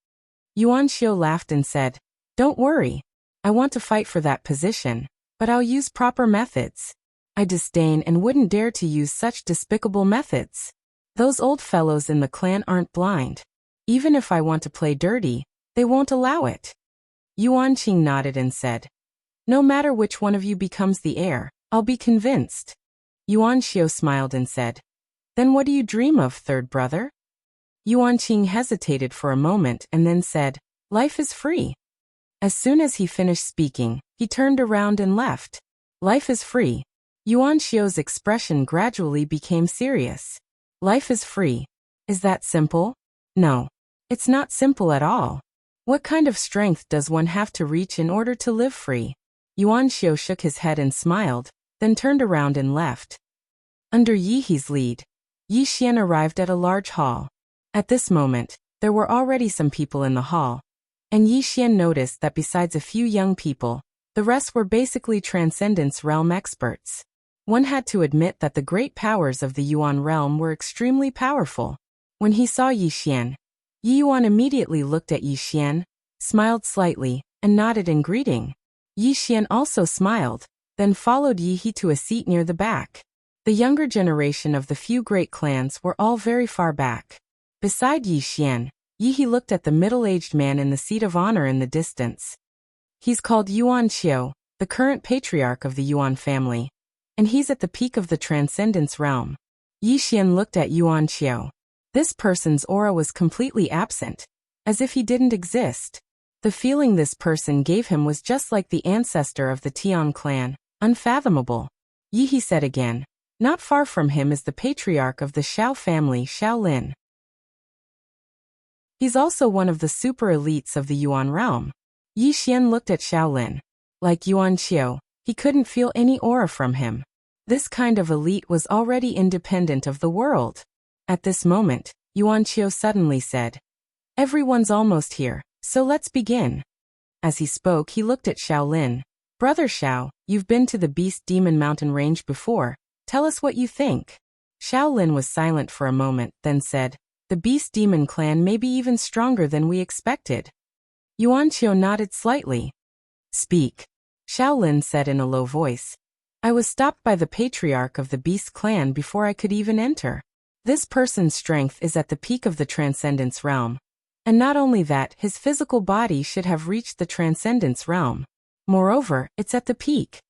Yuan Xiu laughed and said, don't worry. I want to fight for that position, but I'll use proper methods. I disdain and wouldn't dare to use such despicable methods. Those old fellows in the clan aren't blind. Even if I want to play dirty, they won't allow it. Yuan Qing nodded and said, no matter which one of you becomes the heir, I'll be convinced. Yuan Xiu smiled and said, then what do you dream of, third brother? Yuan Qing hesitated for a moment and then said, life is free. As soon as he finished speaking, he turned around and left. Life is free. Yuan Xiu's expression gradually became serious. Life is free. Is that simple? No. It's not simple at all. What kind of strength does one have to reach in order to live free? Yuan Xiu shook his head and smiled, then turned around and left. Under Yi's lead, Yi Xian arrived at a large hall. At this moment, there were already some people in the hall, and Yi Xian noticed that besides a few young people, the rest were basically Transcendence Realm experts. One had to admit that the great powers of the Yuan realm were extremely powerful. When he saw Yi Xian, Yi Yuan immediately looked at Yi Xian, smiled slightly, and nodded in greeting. Yi Xian also smiled, then followed Yi He to a seat near the back. The younger generation of the few great clans were all very far back. Beside Yi Xian, Yi He looked at the middle-aged man in the seat of honor in the distance. He's called Yuan Qiu, the current patriarch of the Yuan family, and he's at the peak of the Transcendence realm. Yi Xian looked at Yuan Qiu. This person's aura was completely absent, as if he didn't exist. The feeling this person gave him was just like the ancestor of the Tian clan, unfathomable. Yi He said again. Not far from him is the patriarch of the Xiao family, Xiao Lin. He's also one of the super elites of the Yuan realm. Yi Xian looked at Xiao Lin. Like Yuan Qiu, he couldn't feel any aura from him. This kind of elite was already independent of the world. At this moment, Yuan Qiu suddenly said, "Everyone's almost here, so let's begin." As he spoke, he looked at Xiao Lin. "Brother Xiao, you've been to the Beast Demon Mountain range before. Tell us what you think." Xiao Lin was silent for a moment, then said, "The Beast Demon clan may be even stronger than we expected." Yuan Qiu nodded slightly. "Speak," Xiao Lin said in a low voice. "I was stopped by the patriarch of the Beast clan before I could even enter. This person's strength is at the peak of the Transcendence realm. And not only that, his physical body should have reached the Transcendence realm. Moreover, it's at the peak.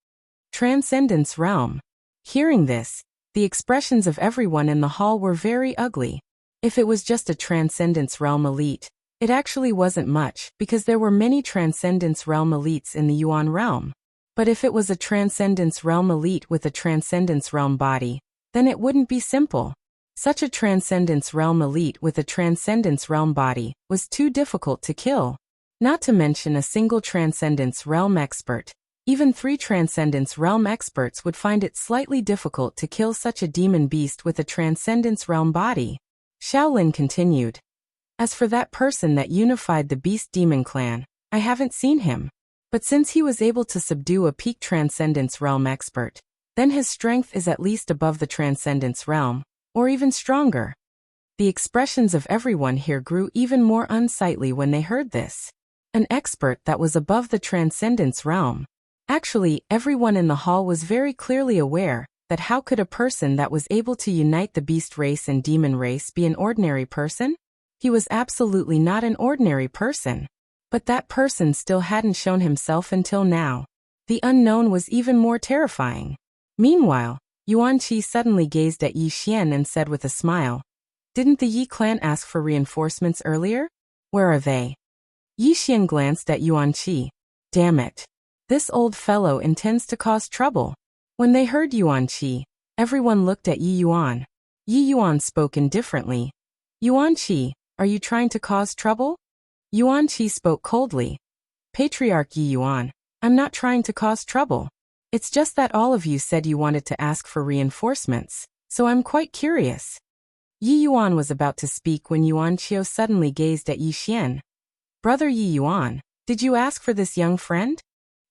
Transcendence realm." Hearing this, the expressions of everyone in the hall were very ugly. If it was just a Transcendence realm elite, it actually wasn't much, because there were many Transcendence realm elites in the Yuan realm. But if it was a Transcendence realm elite with a Transcendence realm body, then it wouldn't be simple. Such a Transcendence realm elite with a Transcendence realm body was too difficult to kill. Not to mention a single Transcendence realm expert. Even 3 Transcendence realm experts would find it slightly difficult to kill such a demon beast with a Transcendence realm body. Xiao Lin continued. "As for that person that unified the Beast Demon clan, I haven't seen him. But since he was able to subdue a peak Transcendence realm expert, then his strength is at least above the Transcendence realm, or even stronger." The expressions of everyone here grew even more unsightly when they heard this. An expert that was above the Transcendence realm. Actually, everyone in the hall was very clearly aware that how could a person that was able to unite the beast race and demon race be an ordinary person? He was absolutely not an ordinary person. But that person still hadn't shown himself until now. The unknown was even more terrifying. Meanwhile, Yuan Qi suddenly gazed at Yi Xian and said with a smile, "Didn't the Yi clan ask for reinforcements earlier? Where are they?" Yi Xian glanced at Yuan Qi. "Damn it. This old fellow intends to cause trouble." When they heard Yuan Qi, everyone looked at Yi Yuan. Yi Yuan spoke indifferently. "Yuan Qi, are you trying to cause trouble?" Yuan Qi spoke coldly. "Patriarch Yi Yuan, I'm not trying to cause trouble. It's just that all of you said you wanted to ask for reinforcements, so I'm quite curious." Yi Yuan was about to speak when Yuan Qiu suddenly gazed at Yi Xian. "Brother Yi Yuan, did you ask for this young friend?"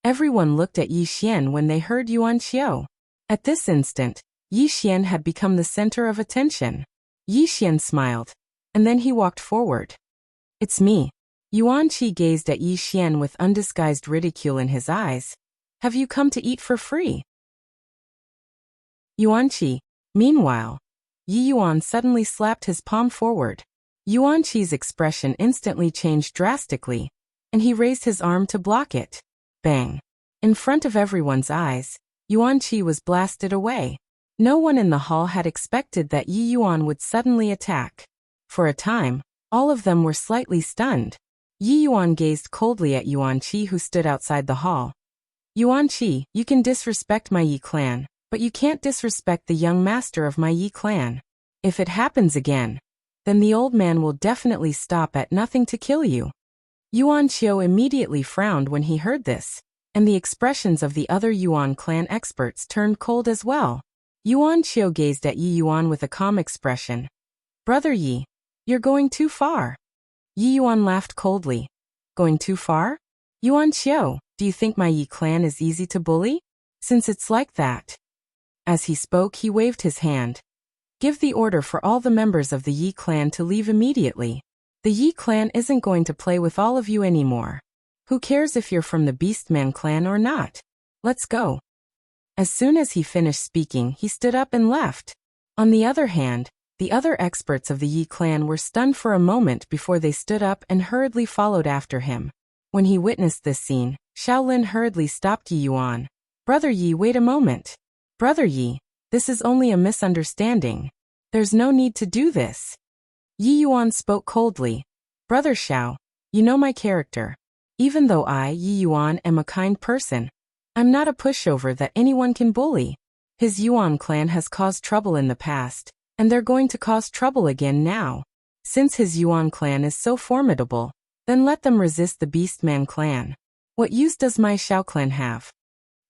Everyone looked at Yi Xian when they heard Yuan Qiu. At this instant, Yi Xian had become the center of attention. Yi Xian smiled, and then he walked forward. "It's me." Yuan Qi gazed at Yi Xian with undisguised ridicule in his eyes. "Have you come to eat for free?" Yuan Qi. Meanwhile, Yi Yuan suddenly slapped his palm forward. Yuan Qi's expression instantly changed drastically, and he raised his arm to block it. Bang! In front of everyone's eyes, Yuan Qi was blasted away. No one in the hall had expected that Yi Yuan would suddenly attack. For a time, all of them were slightly stunned. Yi Yuan gazed coldly at Yuan Qi, who stood outside the hall. "Yuan Qi, you can disrespect my Yi clan, but you can't disrespect the young master of my Yi clan. If it happens again, then the old man will definitely stop at nothing to kill you." Yuan Qiu immediately frowned when he heard this, and the expressions of the other Yuan clan experts turned cold as well. Yuan Qiu gazed at Yi Yuan with a calm expression. "Brother Yi, you're going too far." Yi Yuan laughed coldly. "Going too far? Yuan Qiu, do you think my Yi clan is easy to bully? Since it's like that." As he spoke, he waved his hand. "Give the order for all the members of the Yi clan to leave immediately. The Yi clan isn't going to play with all of you anymore." Who cares if you're from the Beastman clan or not? Let's go. As soon as he finished speaking, he stood up and left. On the other hand, the other experts of the Yi clan were stunned for a moment before they stood up and hurriedly followed after him. When he witnessed this scene, Shaolin hurriedly stopped Yi Yuan. Brother Yi, wait a moment. Brother Yi, this is only a misunderstanding. There's no need to do this. Yi Yuan spoke coldly. Brother Xiao, you know my character. Even though I, Yi Yuan, am a kind person, I'm not a pushover that anyone can bully. His Yuan clan has caused trouble in the past, and they're going to cause trouble again now. Since his Yuan clan is so formidable, then let them resist the Beastman clan. What use does my Xiao clan have?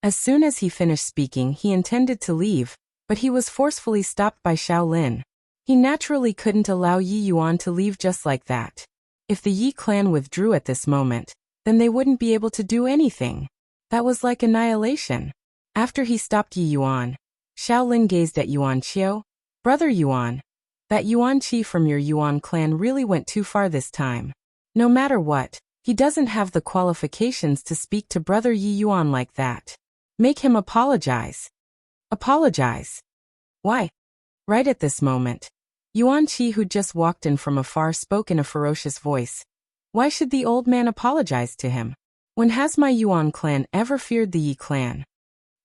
As soon as he finished speaking, he intended to leave, but he was forcefully stopped by Shaolin. He naturally couldn't allow Yi Yuan to leave just like that. If the Yi clan withdrew at this moment, then they wouldn't be able to do anything. That was like annihilation. After he stopped Yi Yuan, Shaolin gazed at Yuan Qiu. Brother Yuan, that Yuan Qi from your Yuan clan really went too far this time. No matter what, he doesn't have the qualifications to speak to Brother Yi Yuan like that. Make him apologize. Apologize? Why? Right at this moment, Yuan Qi, who just walked in from afar, spoke in a ferocious voice. Why should the old man apologize to him? When has my Yuan clan ever feared the Yi clan?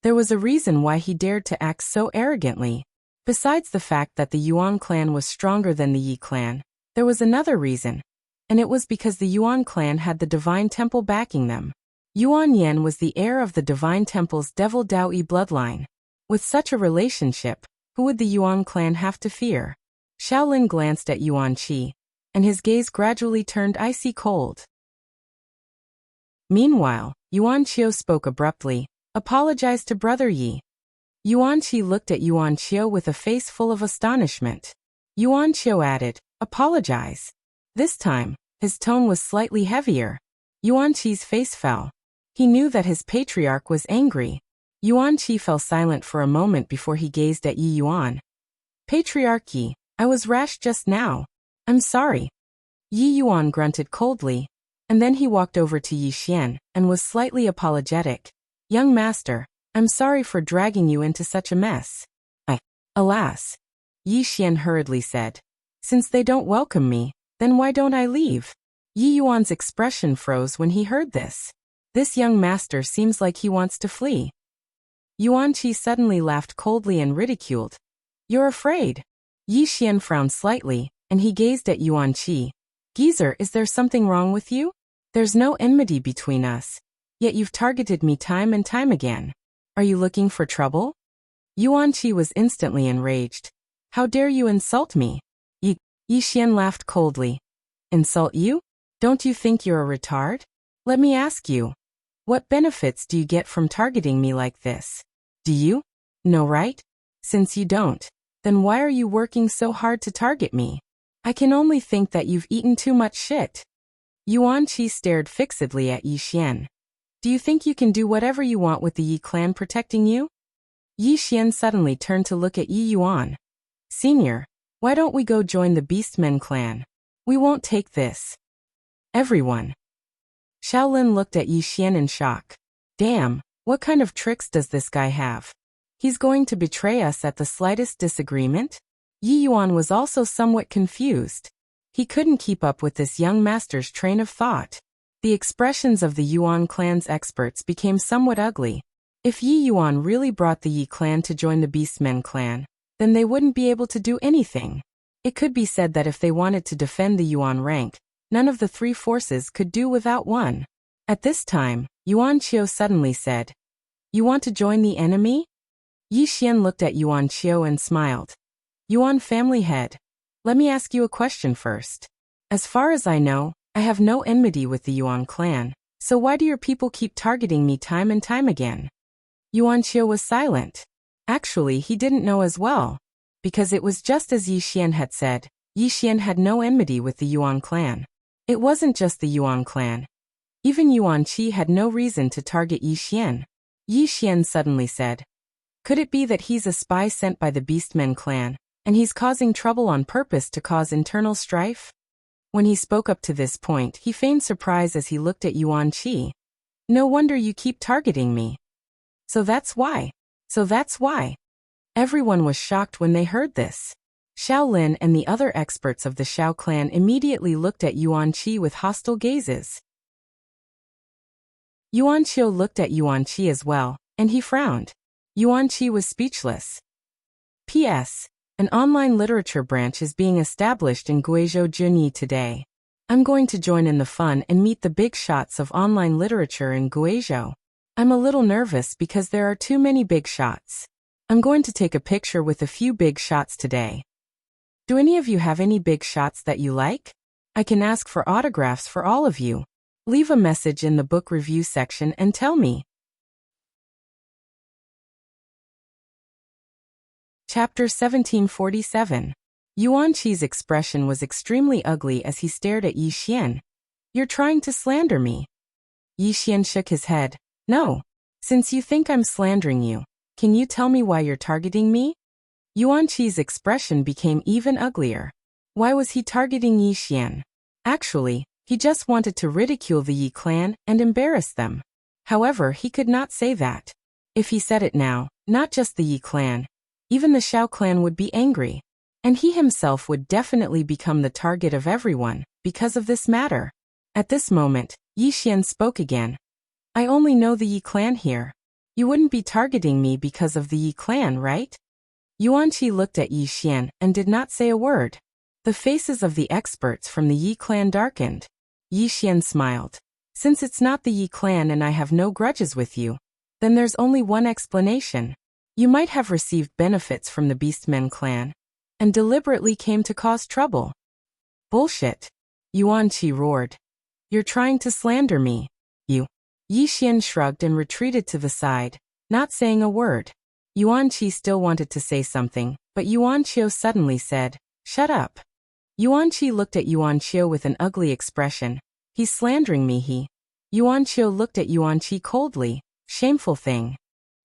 There was a reason why he dared to act so arrogantly. Besides the fact that the Yuan clan was stronger than the Yi clan, there was another reason, and it was because the Yuan clan had the Divine Temple backing them. Yuan Yan was the heir of the Divine Temple's Devil Dao Yi bloodline. With such a relationship, who would the Yuan clan have to fear? Shaolin glanced at Yuan Qi, and his gaze gradually turned icy cold. Meanwhile, Yuan Qiu spoke abruptly. Apologize to Brother Yi. Yuan Qi looked at Yuan Qiu with a face full of astonishment. Yuan Qiu added, apologize. This time, his tone was slightly heavier. Yuan Qi's face fell. He knew that his patriarch was angry. Yuan Qi fell silent for a moment before he gazed at Yi Yuan. Patriarch Yi, I was rash just now. I'm sorry. Yi Yuan grunted coldly, and then he walked over to Yi Xian and was slightly apologetic. Young master, I'm sorry for dragging you into such a mess. Alas, Yi Xian hurriedly said. Since they don't welcome me, then why don't I leave? Yi Yuan's expression froze when he heard this. This young master seems like he wants to flee. Yuan Qi suddenly laughed coldly and ridiculed. You're afraid? Yi Xian frowned slightly, and he gazed at Yuan Qi. Geezer, is there something wrong with you? There's no enmity between us. Yet you've targeted me time and time again. Are you looking for trouble? Yuan Qi was instantly enraged. How dare you insult me? Yi Xian laughed coldly. Insult you? Don't you think you're a retard? Let me ask you. What benefits do you get from targeting me like this? Do you? No, right? Since you don't, then why are you working so hard to target me? I can only think that you've eaten too much shit. Yuan Qi stared fixedly at Yi Xian. Do you think you can do whatever you want with the Yi clan protecting you? Yi Xian suddenly turned to look at Yi Yuan. Senior, why don't we go join the Beastmen clan? We won't take this. Everyone. Shaolin looked at Yi Xian in shock. Damn, what kind of tricks does this guy have? He's going to betray us at the slightest disagreement? Yi Yuan was also somewhat confused. He couldn't keep up with this young master's train of thought. The expressions of the Yuan clan's experts became somewhat ugly. If Yi Yuan really brought the Yi clan to join the Beastmen clan, then they wouldn't be able to do anything. It could be said that if they wanted to defend the Yuan rank, none of the three forces could do without one. At this time, Yuan Qiu suddenly said, You want to join the enemy? Yi Xian looked at Yuan Qiu and smiled. Yuan family head, let me ask you a question first. As far as I know, I have no enmity with the Yuan clan, so why do your people keep targeting me time and time again? Yuan Qiu was silent. Actually, he didn't know as well. Because it was just as Yi Xian had said, Yi Xian had no enmity with the Yuan clan. It wasn't just the Yuan clan. Even Yuan Qi had no reason to target Yi Xian. Yi Xian suddenly said, Could it be that he's a spy sent by the Beastmen clan, and he's causing trouble on purpose to cause internal strife? When he spoke up to this point, he feigned surprise as he looked at Yuan Qi. No wonder you keep targeting me. So that's why. So that's why. Everyone was shocked when they heard this. Shaolin and the other experts of the Shao clan immediately looked at Yuan Qi with hostile gazes. Yuan Qiu looked at Yuan Qi as well, and he frowned. Yuan Qi was speechless. P.S. An online literature branch is being established in Guizhou Junyi today. I'm going to join in the fun and meet the big shots of online literature in Guizhou. I'm a little nervous because there are too many big shots. I'm going to take a picture with a few big shots today. Do any of you have any big shots that you like? I can ask for autographs for all of you. Leave a message in the book review section and tell me. Chapter 1747. Yuan Qi's expression was extremely ugly as he stared at Yi Xian. You're trying to slander me. Yi Xian shook his head. No. Since you think I'm slandering you, can you tell me why you're targeting me? Yuan Qi's expression became even uglier. Why was he targeting Yi Xian? Actually, he just wanted to ridicule the Yi clan and embarrass them. However, he could not say that. If he said it now, not just the Yi clan, even the Shao clan would be angry. And he himself would definitely become the target of everyone because of this matter. At this moment, Yi Xian spoke again. I only know the Yi clan here. You wouldn't be targeting me because of the Yi clan, right? Yuan Qi looked at Yi Xian and did not say a word. The faces of the experts from the Yi clan darkened. Yi Xian smiled. Since it's not the Yi clan and I have no grudges with you, then there's only one explanation. You might have received benefits from the Beastmen clan and deliberately came to cause trouble. Bullshit. Yuan Qi roared. You're trying to slander me. You. Yi Xian shrugged and retreated to the side, not saying a word. Yuan Qi still wanted to say something, but Yuan Qiu suddenly said, Shut up. Yuan Qi looked at Yuan Qiu with an ugly expression. He's slandering me, he. Yuan Qiu looked at Yuan Qi coldly. Shameful thing.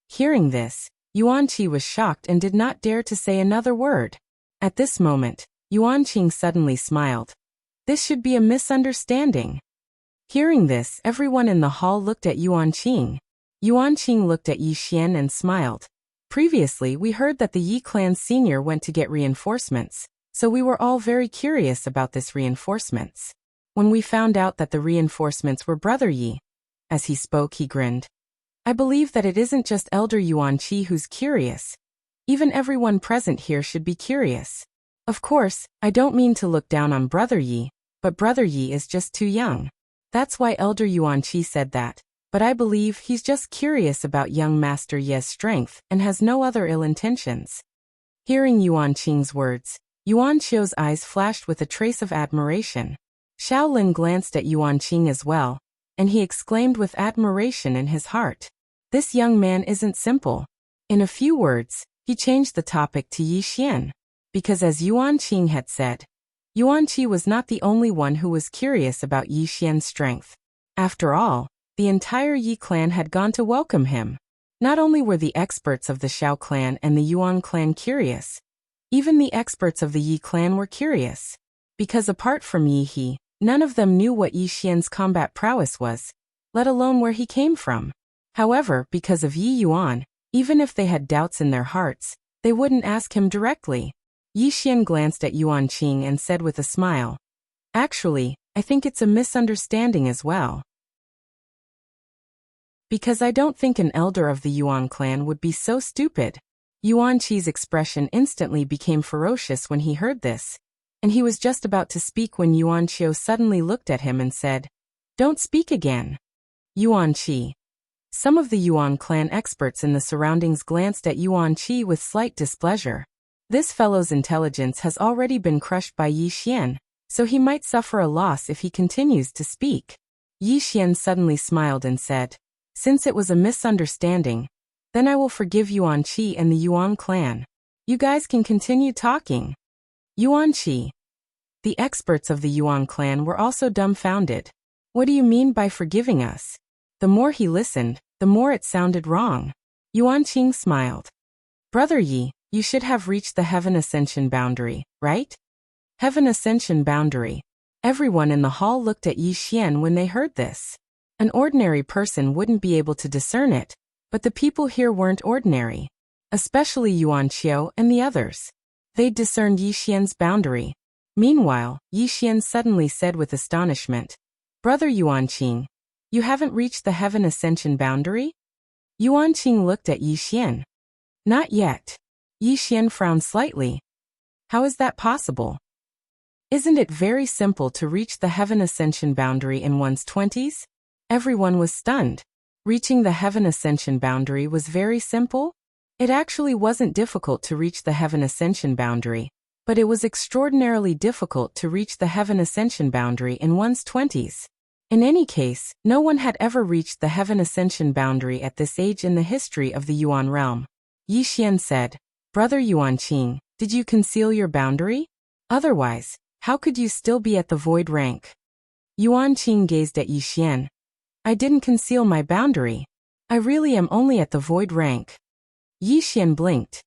Hearing this, Yuan Qi was shocked and did not dare to say another word. At this moment, Yuan Qing suddenly smiled. This should be a misunderstanding. Hearing this, everyone in the hall looked at Yuan Qing. Yuan Qing looked at Yi Xian and smiled. Previously, we heard that the Yi clan senior went to get reinforcements, so we were all very curious about this reinforcements. When we found out that the reinforcements were Brother Yi. As he spoke, he grinned. I believe that it isn't just Elder Yuan Qi who's curious. Even everyone present here should be curious. Of course, I don't mean to look down on Brother Yi, but Brother Yi is just too young. That's why Elder Yuan Qi said that, but I believe he's just curious about young Master Ye's strength and has no other ill intentions. Hearing Yuan Qing's words, Yuan Qiu's eyes flashed with a trace of admiration. Shaolin glanced at Yuan Qing as well, and he exclaimed with admiration in his heart. This young man isn't simple. In a few words, he changed the topic to Yi Xian. Because as Yuan Qing had said, Yuan Qi was not the only one who was curious about Yi Xian's strength. After all, the entire Yi clan had gone to welcome him. Not only were the experts of the Shao clan and the Yuan clan curious, even the experts of the Yi clan were curious. Because apart from Yi He, none of them knew what Yi Xian's combat prowess was, let alone where he came from. However, because of Yi Yuan, even if they had doubts in their hearts, they wouldn't ask him directly. Yi Xian glanced at Yuan Qing and said with a smile, Actually, I think it's a misunderstanding as well. Because I don't think an elder of the Yuan clan would be so stupid. Yuan Qi's expression instantly became ferocious when he heard this, and he was just about to speak when Yuan Qiu suddenly looked at him and said, Don't speak again. Yuan Qi. Some of the Yuan clan experts in the surroundings glanced at Yuan Qi with slight displeasure. This fellow's intelligence has already been crushed by Yi Xian, so he might suffer a loss if he continues to speak. Yi Xian suddenly smiled and said, Since it was a misunderstanding, then I will forgive Yuan Qi and the Yuan clan. You guys can continue talking. Yuan Qi. The experts of the Yuan clan were also dumbfounded. What do you mean by forgiving us? The more he listened, the more it sounded wrong. Yuan Qing smiled. Brother Yi, you should have reached the Heaven Ascension boundary, right? Heaven Ascension boundary. Everyone in the hall looked at Yi Xian when they heard this. An ordinary person wouldn't be able to discern it, but the people here weren't ordinary. Especially Yuan Qiu and the others. They discerned Yi Xian's boundary. Meanwhile, Yi Xian suddenly said with astonishment, "Brother Yuanqing, you haven't reached the heaven ascension boundary?" Yuanqing looked at Yi Xian. "Not yet." Yi Xian frowned slightly. "How is that possible? Isn't it very simple to reach the heaven ascension boundary in one's 20s? Everyone was stunned. Reaching the heaven ascension boundary was very simple? It actually wasn't difficult to reach the heaven ascension boundary, but it was extraordinarily difficult to reach the heaven ascension boundary in one's 20s. In any case, no one had ever reached the heaven ascension boundary at this age in the history of the Yuan realm. Yi Xian said, "Brother Yuanqing, did you conceal your boundary? Otherwise, how could you still be at the void rank?" Yuanqing gazed at Yi Xian. "I didn't conceal my boundary. I really am only at the void rank." Yi Xian blinked.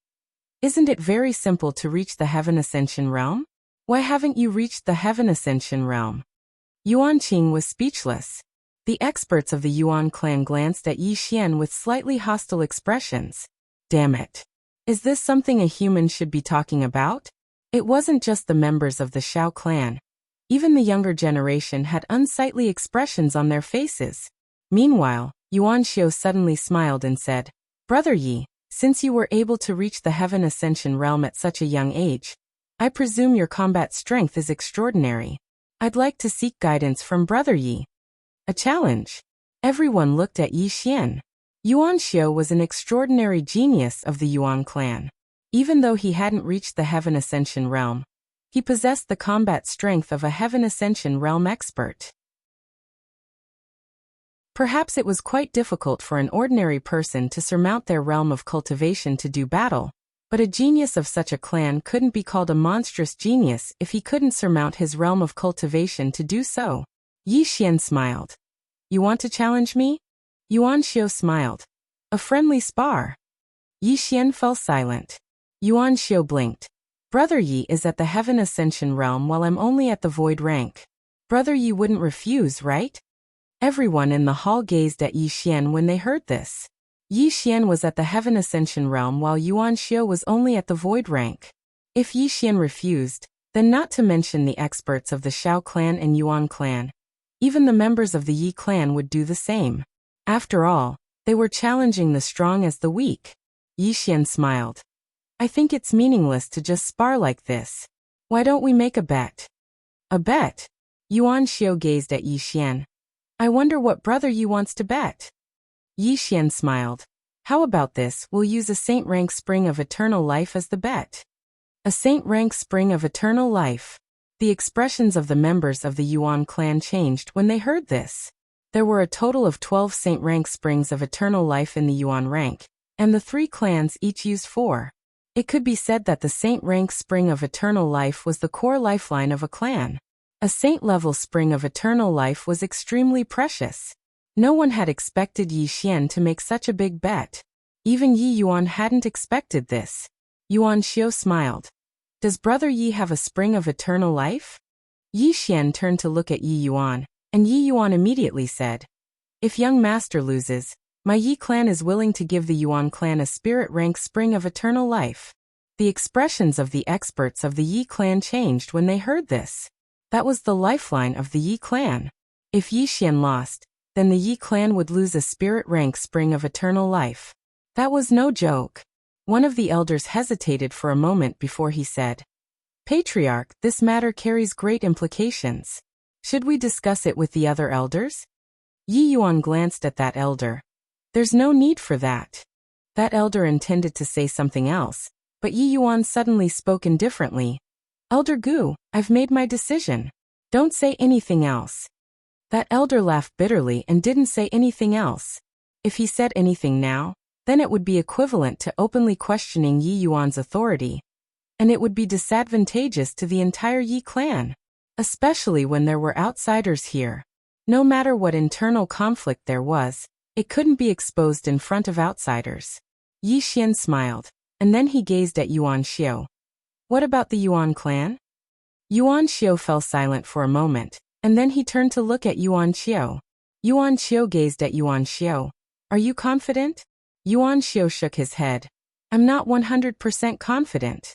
"Isn't it very simple to reach the heaven ascension realm? Why haven't you reached the heaven ascension realm?" Yuanqing was speechless. The experts of the Yuan clan glanced at Yi Xian with slightly hostile expressions. Damn it. Is this something a human should be talking about? It wasn't just the members of the Shao clan. Even the younger generation had unsightly expressions on their faces. Meanwhile, Yuan Xiu suddenly smiled and said, "Brother Yi, since you were able to reach the heaven ascension realm at such a young age, I presume your combat strength is extraordinary. I'd like to seek guidance from Brother Yi." A challenge. Everyone looked at Yi Xian. Yuan Xiu was an extraordinary genius of the Yuan clan. Even though he hadn't reached the heaven ascension realm, he possessed the combat strength of a heaven ascension realm expert. Perhaps it was quite difficult for an ordinary person to surmount their realm of cultivation to do battle, but a genius of such a clan couldn't be called a monstrous genius if he couldn't surmount his realm of cultivation to do so. Yi Xian smiled. "You want to challenge me?" Yuan Xiu smiled. "A friendly spar." Yi Xian fell silent. Yuan Xiu blinked. "Brother Yi is at the heaven ascension realm while I'm only at the void rank. Brother Yi wouldn't refuse, right?" Everyone in the hall gazed at Yi Xian when they heard this. Yi Xian was at the heaven ascension realm while Yuan Xiu was only at the void rank. If Yi Xian refused, then not to mention the experts of the Shao clan and Yuan clan, even the members of the Yi clan would do the same. After all, they were challenging the strong as the weak. Yi Xian smiled. "I think it's meaningless to just spar like this. Why don't we make a bet?" "A bet?" Yuan Xiu gazed at Yi Xian. "I wonder what Brother Yi wants to bet." Yi Xian smiled. "How about this? We'll use a saint rank spring of eternal life as the bet." A saint rank spring of eternal life. The expressions of the members of the Yuan clan changed when they heard this. There were a total of 12 saint rank springs of eternal life in the Yuan rank, and the 3 clans each used 4. It could be said that the saint rank spring of eternal life was the core lifeline of a clan. A saint level spring of eternal life was extremely precious. No one had expected Yi Xian to make such a big bet. Even Yi Yuan hadn't expected this. Yuan Xiu smiled. "Does Brother Yi have a spring of eternal life?" Yi Xian turned to look at Yi Yuan, and Yi Yuan immediately said, "If young master loses, my Yi clan is willing to give the Yuan clan a spirit rank spring of eternal life." The expressions of the experts of the Yi clan changed when they heard this. That was the lifeline of the Yi clan. If Yi Xian lost, then the Yi clan would lose a spirit rank spring of eternal life. That was no joke. One of the elders hesitated for a moment before he said, "Patriarch, this matter carries great implications. Should we discuss it with the other elders?" Yi Yuan glanced at that elder. "There's no need for that." That elder intended to say something else, but Yi Yuan suddenly spoke indifferently. "Elder Gu, I've made my decision. Don't say anything else." That elder laughed bitterly and didn't say anything else. If he said anything now, then it would be equivalent to openly questioning Yi Yuan's authority, and it would be disadvantageous to the entire Yi clan, especially when there were outsiders here. No matter what internal conflict there was, it couldn't be exposed in front of outsiders. Yi Xian smiled, and then he gazed at Yuan Xiu. "What about the Yuan clan?" Yuan Xiao fell silent for a moment, and then he turned to look at Yuan Xiao. Yuan Xiao gazed at Yuan Xiao. Are you confident? Yuan Xiao shook his head. I'm not 100% confident.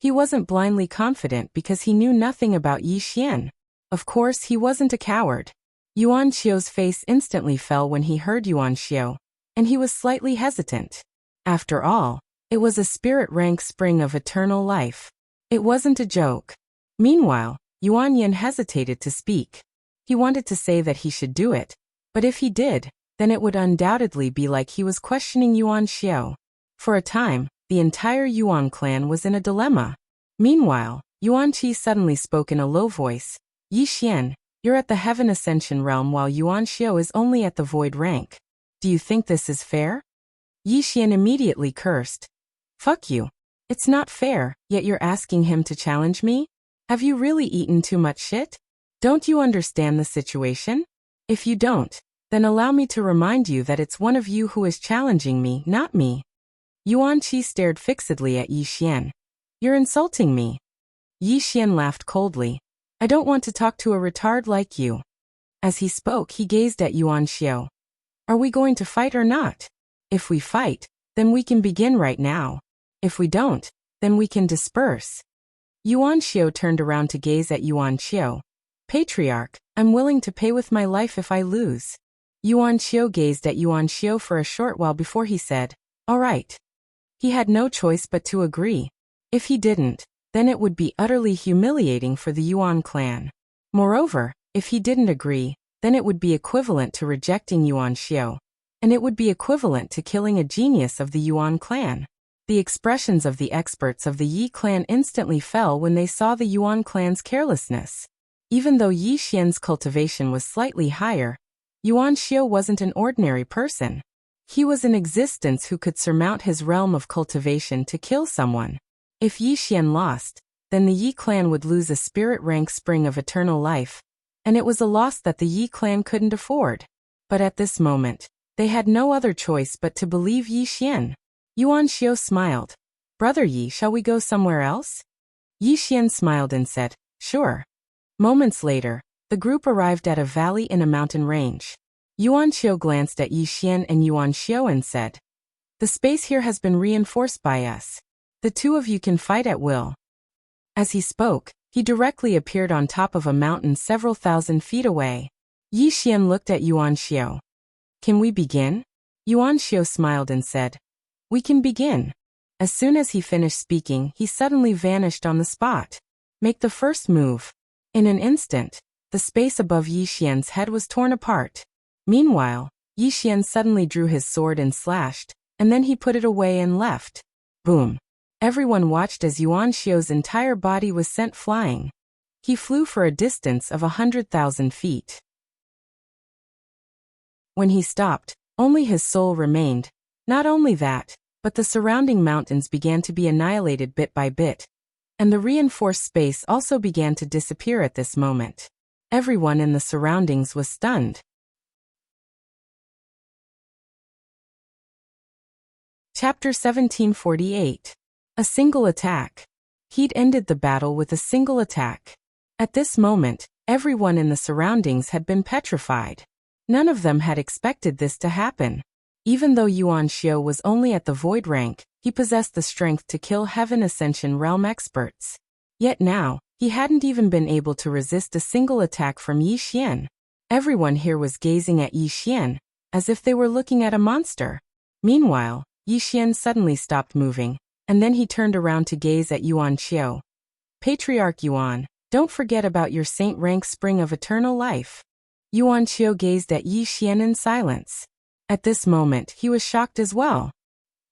He wasn't blindly confident because he knew nothing about Yi Xian. Of course, he wasn't a coward. Yuan Xiao's face instantly fell when he heard Yuan Xiao, and he was slightly hesitant. After all, it was a spirit rank spring of eternal life. It wasn't a joke. Meanwhile, Yuan Yin hesitated to speak. He wanted to say that he should do it, but if he did, then it would undoubtedly be like he was questioning Yuan Xiao. For a time, the entire Yuan clan was in a dilemma. Meanwhile, Yuan Qi suddenly spoke in a low voice. Yi Xian, you're at the Heaven Ascension realm while Yuan Xiao is only at the Void rank. Do you think this is fair? Yi Xian immediately cursed. Fuck you. It's not fair, yet you're asking him to challenge me? Have you really eaten too much shit? Don't you understand the situation? If you don't, then allow me to remind you that it's one of you who is challenging me, not me. Yuan Qi stared fixedly at Yi Xian. You're insulting me. Yi Xian laughed coldly. I don't want to talk to a retard like you. As he spoke, he gazed at Yuan Xiao. Are we going to fight or not? If we fight, then we can begin right now. If we don't, then we can disperse. Yuan Xiao turned around to gaze at Yuan Xiao. Patriarch, I'm willing to pay with my life if I lose. Yuan Xiao gazed at Yuan Xiao for a short while before he said, all right. He had no choice but to agree. If he didn't, then it would be utterly humiliating for the Yuan clan. Moreover, if he didn't agree, then it would be equivalent to rejecting Yuan Xiao. And it would be equivalent to killing a genius of the Yuan clan. The expressions of the experts of the Yi clan instantly fell when they saw the Yuan clan's carelessness. Even though Yi Xian's cultivation was slightly higher, Yuan Xiao wasn't an ordinary person. He was an existence who could surmount his realm of cultivation to kill someone. If Yi Xian lost, then the Yi clan would lose a spirit rank spring of eternal life, and it was a loss that the Yi clan couldn't afford. But at this moment, they had no other choice but to believe Yi Xian. Yuan Xiao smiled. Brother Yi, shall we go somewhere else? Yi Xian smiled and said, sure. Moments later, the group arrived at a valley in a mountain range. Yuan Xiao glanced at Yi Xian and Yuan Xiao and said, the space here has been reinforced by us. The two of you can fight at will. As he spoke, he directly appeared on top of a mountain several thousand feet away. Yi Xian looked at Yuan Xiao. Can we begin? Yuan Xiao smiled and said, we can begin. As soon as he finished speaking, he suddenly vanished on the spot. Make the first move. In an instant, the space above Yi Xian's head was torn apart. Meanwhile, Yi Xian suddenly drew his sword and slashed, and then he put it away and left. Boom. Everyone watched as Yuan Xiao's entire body was sent flying. He flew for a distance of 100,000 feet. When he stopped, only his soul remained. Not only that, but the surrounding mountains began to be annihilated bit by bit, and the reinforced space also began to disappear at this moment. Everyone in the surroundings was stunned. Chapter 1748. A single attack. He'd ended the battle with a single attack. At this moment, everyone in the surroundings had been petrified. None of them had expected this to happen. Even though Yuan Xiao was only at the void rank, he possessed the strength to kill Heaven Ascension realm experts. Yet now, he hadn't even been able to resist a single attack from Yi Xian. Everyone here was gazing at Yi Xian, as if they were looking at a monster. Meanwhile, Yi Xian suddenly stopped moving, and then he turned around to gaze at Yuan Xiao. Patriarch Yuan, don't forget about your saint rank spring of eternal life. Yuan Xiao gazed at Yi Xian in silence. At this moment, he was shocked as well.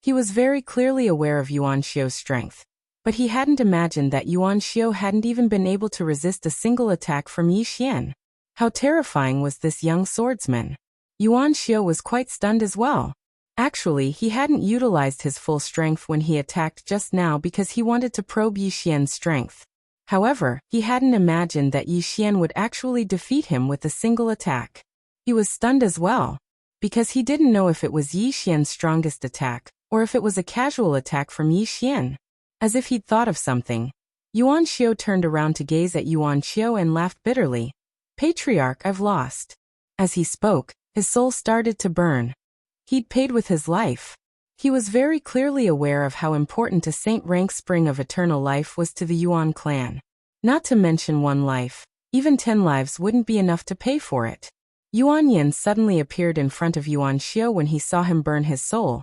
He was very clearly aware of Yuan Xiao's strength, but he hadn't imagined that Yuan Xiao hadn't even been able to resist a single attack from Yi Xian. How terrifying was this young swordsman? Yuan Xiao was quite stunned as well. Actually, he hadn't utilized his full strength when he attacked just now because he wanted to probe Yi Xian's strength. However, he hadn't imagined that Yi Xian would actually defeat him with a single attack. He was stunned as well, because he didn't know if it was Yi Xian's strongest attack, or if it was a casual attack from Yi Xian. As if he'd thought of something, Yuan Xiao turned around to gaze at Yuan Xiao and laughed bitterly. Patriarch, I've lost. As he spoke, his soul started to burn. He'd paid with his life. He was very clearly aware of how important a saint-rank spring of eternal life was to the Yuan clan. Not to mention one life, even 10 lives wouldn't be enough to pay for it. Yuan Yin suddenly appeared in front of Yuan Xiao when he saw him burn his soul,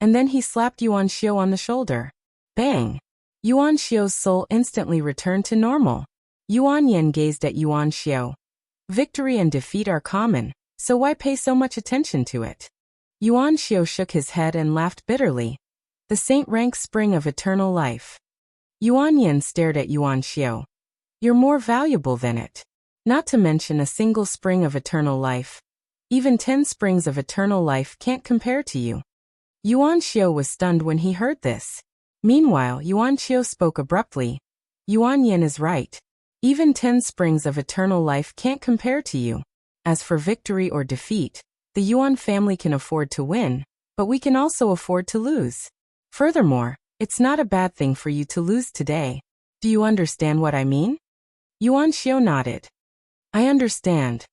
and then he slapped Yuan Xiao on the shoulder. Bang! Yuan Xiao's soul instantly returned to normal. Yuan Yin gazed at Yuan Xiao. Victory and defeat are common, so why pay so much attention to it? Yuan Xiao shook his head and laughed bitterly. The saint-rank spring of eternal life. Yuan Yin stared at Yuan Xiao. You're more valuable than it. Not to mention a single spring of eternal life. Even 10 springs of eternal life can't compare to you. Yuan Xiao was stunned when he heard this. Meanwhile, Yuan Xiao spoke abruptly. Yuan Yin is right. Even 10 springs of eternal life can't compare to you. As for victory or defeat, the Yuan family can afford to win, but we can also afford to lose. Furthermore, it's not a bad thing for you to lose today. Do you understand what I mean? Yuan Xiao nodded. I understand.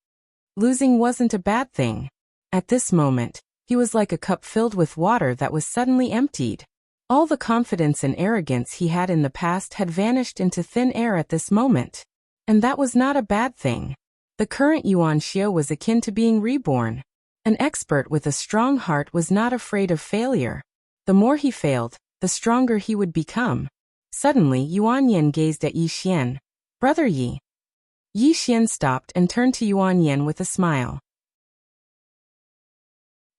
Losing wasn't a bad thing. At this moment, he was like a cup filled with water that was suddenly emptied. All the confidence and arrogance he had in the past had vanished into thin air at this moment. And that was not a bad thing. The current Yuan Xiao was akin to being reborn. An expert with a strong heart was not afraid of failure. The more he failed, the stronger he would become. Suddenly, Yuan Yin gazed at Yi Xian. Brother Yi. Yi Xian stopped and turned to Yuan Yin with a smile.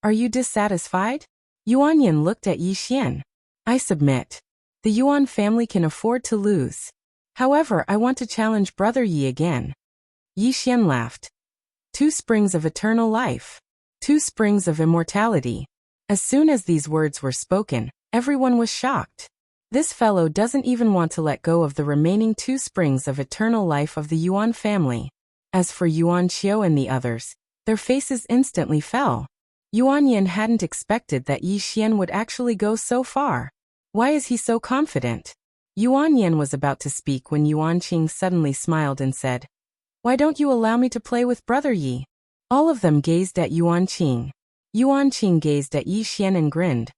Are you dissatisfied? Yuan Yin looked at Yi Xian. I submit. The Yuan family can afford to lose. However, I want to challenge Brother Yi again. Yi Xian laughed. 2 springs of eternal life. 2 springs of immortality. As soon as these words were spoken, everyone was shocked. This fellow doesn't even want to let go of the remaining 2 springs of eternal life of the Yuan family. As for Yuan Xiao and the others, their faces instantly fell. Yuan Yin hadn't expected that Yi Xian would actually go so far. Why is he so confident? Yuan Yin was about to speak when Yuan Qing suddenly smiled and said, Why don't you allow me to play with Brother Yi? All of them gazed at Yuan Qing. Yuan Qing gazed at Yi Xian and grinned.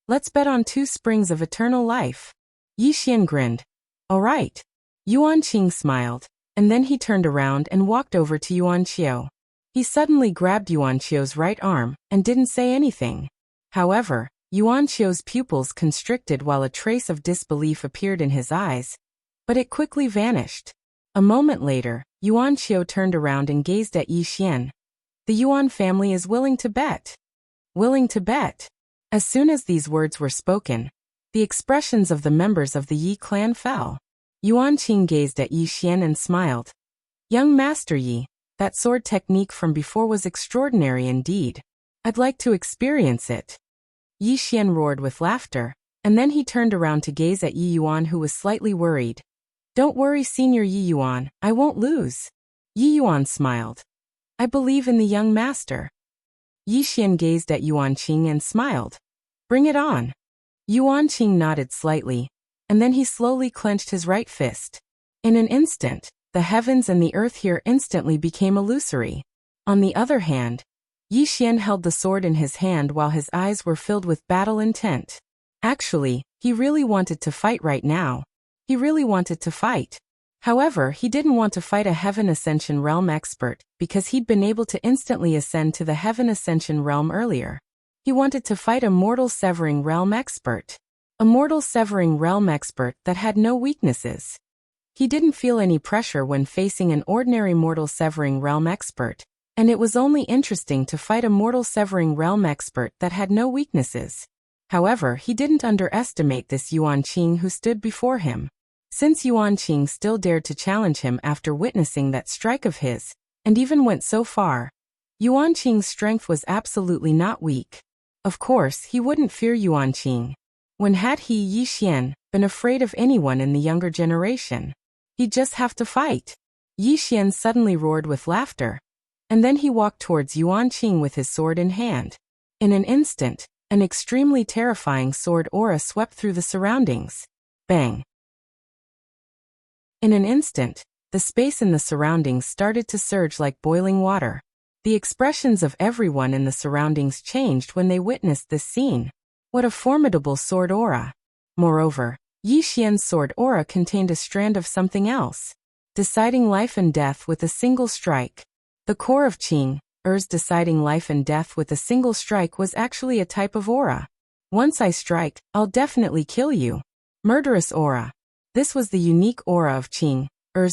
Let's bet on 2 springs of eternal life. Yi Xian grinned. All right. Yuan Qing smiled, and then he turned around and walked over to Yuan Xiao. He suddenly grabbed Yuan Xiao's right arm and didn't say anything. However, Yuan Xiao's pupils constricted while a trace of disbelief appeared in his eyes, but it quickly vanished. A moment later, Yuan Xiao turned around and gazed at Yi Xian. The Yuan family is willing to bet. Willing to bet. As soon as these words were spoken, the expressions of the members of the Yi clan fell. Yuan Qing gazed at Yi Xian and smiled. Young Master Yi, that sword technique from before was extraordinary indeed. I'd like to experience it. Yi Xian roared with laughter, and then he turned around to gaze at Yi Yuan, who was slightly worried. Don't worry, Senior Yi Yuan, I won't lose. Yi Yuan smiled. I believe in the young master. Yi Xian gazed at Yuan Qing and smiled. Bring it on. Yuan Qing nodded slightly, and then he slowly clenched his right fist. In an instant, the heavens and the earth here instantly became illusory. On the other hand, Yi Xian held the sword in his hand while his eyes were filled with battle intent. Actually, he really wanted to fight right now. He really wanted to fight. However, he didn't want to fight a Heaven Ascension Realm expert because he'd been able to instantly ascend to the Heaven Ascension Realm earlier. He wanted to fight a Mortal Severing Realm expert. A Mortal Severing Realm expert that had no weaknesses. He didn't feel any pressure when facing an ordinary Mortal Severing Realm expert, and it was only interesting to fight a Mortal Severing Realm expert that had no weaknesses. However, he didn't underestimate this Yuan Qing who stood before him. Since Yuan Qing still dared to challenge him after witnessing that strike of his, and even went so far, Yuan Qing's strength was absolutely not weak. Of course, he wouldn't fear Yuan Qing. When had he, Yi Xian, been afraid of anyone in the younger generation? He'd just have to fight. Yi Xian suddenly roared with laughter, and then he walked towards Yuan Qing with his sword in hand. In an instant, an extremely terrifying sword aura swept through the surroundings. Bang! In an instant, the space in the surroundings started to surge like boiling water. The expressions of everyone in the surroundings changed when they witnessed this scene. What a formidable sword aura! Moreover, Yi Xian's sword aura contained a strand of something else, deciding life and death with a single strike. The core of Qing, deciding life and death with a single strike was actually a type of aura. Once I strike, I'll definitely kill you. Murderous aura. This was the unique aura of Qing,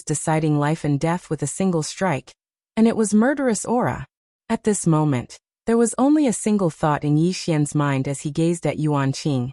deciding life and death with a single strike, and it was murderous aura. At this moment, there was only a single thought in Yi Xian's mind as he gazed at Yuan Qing,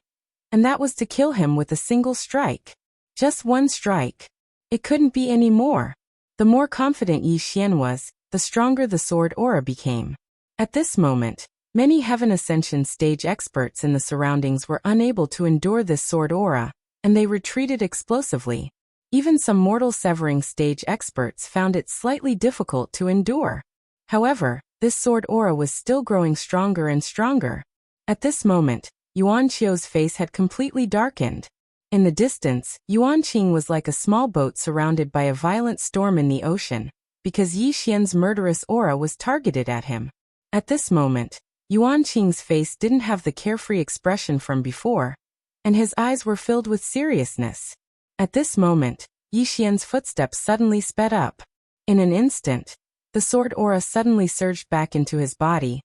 and that was to kill him with a single strike. Just one strike. It couldn't be any more. The more confident Yi Xian was, the stronger the sword aura became. At this moment, many Heaven Ascension stage experts in the surroundings were unable to endure this sword aura, and they retreated explosively. Even some mortal severing stage experts found it slightly difficult to endure. However, this sword aura was still growing stronger and stronger. At this moment, Yuan Qiu's face had completely darkened. In the distance, Yuan Qing was like a small boat surrounded by a violent storm in the ocean, because Yi Xian's murderous aura was targeted at him. At this moment, Yuan Qing's face didn't have the carefree expression from before, and his eyes were filled with seriousness. At this moment, Yi Xian's footsteps suddenly sped up. In an instant, the sword aura suddenly surged back into his body,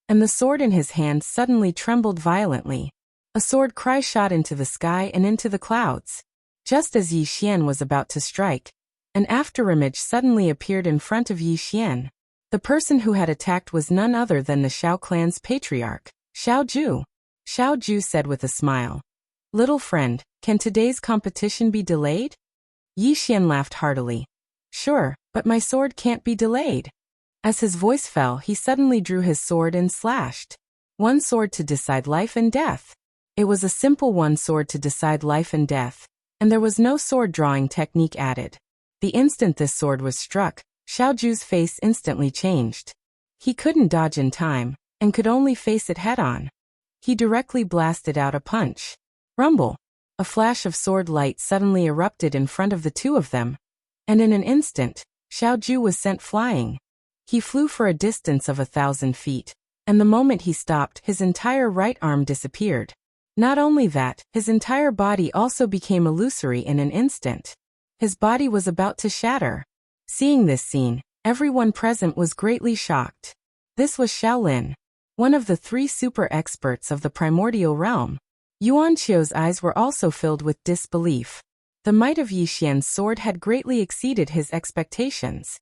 and the sword in his hand suddenly trembled violently. A sword cry shot into the sky and into the clouds. Just as Yi Xian was about to strike, an afterimage suddenly appeared in front of Yi Xian. The person who had attacked was none other than the Shao clan's patriarch, Xiao Ju. Xiao Ju said with a smile, "Little friend, can today's competition be delayed?" Yi Xian laughed heartily. "Sure, but my sword can't be delayed." As his voice fell, he suddenly drew his sword and slashed. One sword to decide life and death. It was a simple one sword to decide life and death, and there was no sword drawing technique added. The instant this sword was struck, Xiao Ju's face instantly changed. He couldn't dodge in time, and could only face it head-on. He directly blasted out a punch. Rumble! A flash of sword light suddenly erupted in front of the two of them, and in an instant, Xiao Ju was sent flying. He flew for a distance of 1,000 feet, and the moment he stopped, his entire right arm disappeared. Not only that, his entire body also became illusory in an instant. His body was about to shatter. Seeing this scene, everyone present was greatly shocked. This was Shaolin, one of the 3 super experts of the primordial realm. Yuan Qiu's eyes were also filled with disbelief. The might of Yi Xian's sword had greatly exceeded his expectations.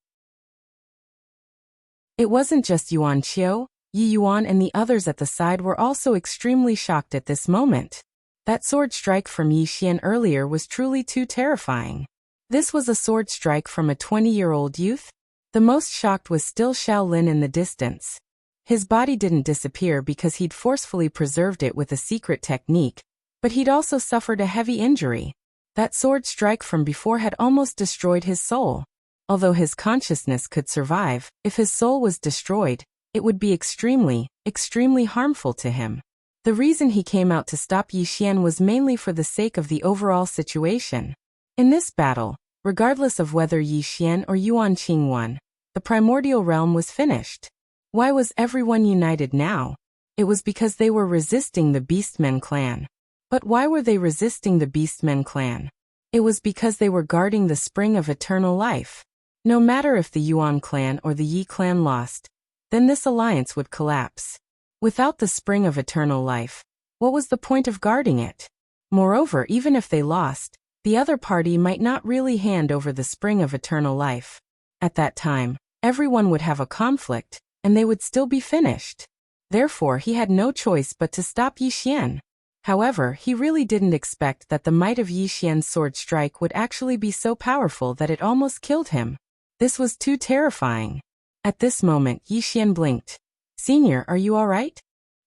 It wasn't just Yuan Qiu, Yi Yuan and the others at the side were also extremely shocked at this moment. That sword strike from Yi Xian earlier was truly too terrifying. This was a sword strike from a 20-year-old youth? The most shocked was still Shaolin in the distance. His body didn't disappear because he'd forcefully preserved it with a secret technique, but he'd also suffered a heavy injury. That sword strike from before had almost destroyed his soul. Although his consciousness could survive, if his soul was destroyed, it would be extremely, extremely harmful to him. The reason he came out to stop Yi Xian was mainly for the sake of the overall situation. In this battle, regardless of whether Yi Xian or Yuan Qing won, the primordial realm was finished. Why was everyone united now? It was because they were resisting the Beastmen clan. But why were they resisting the Beastmen clan? It was because they were guarding the spring of eternal life. No matter if the Yuan clan or the Yi clan lost, then this alliance would collapse. Without the spring of eternal life, what was the point of guarding it? Moreover, even if they lost, the other party might not really hand over the spring of eternal life. At that time, everyone would have a conflict, and they would still be finished. Therefore, he had no choice but to stop Yi Xian. However, he really didn't expect that the might of Yi Xian's sword strike would actually be so powerful that it almost killed him. This was too terrifying. At this moment, Yi Xian blinked. "Senior, are you all right?"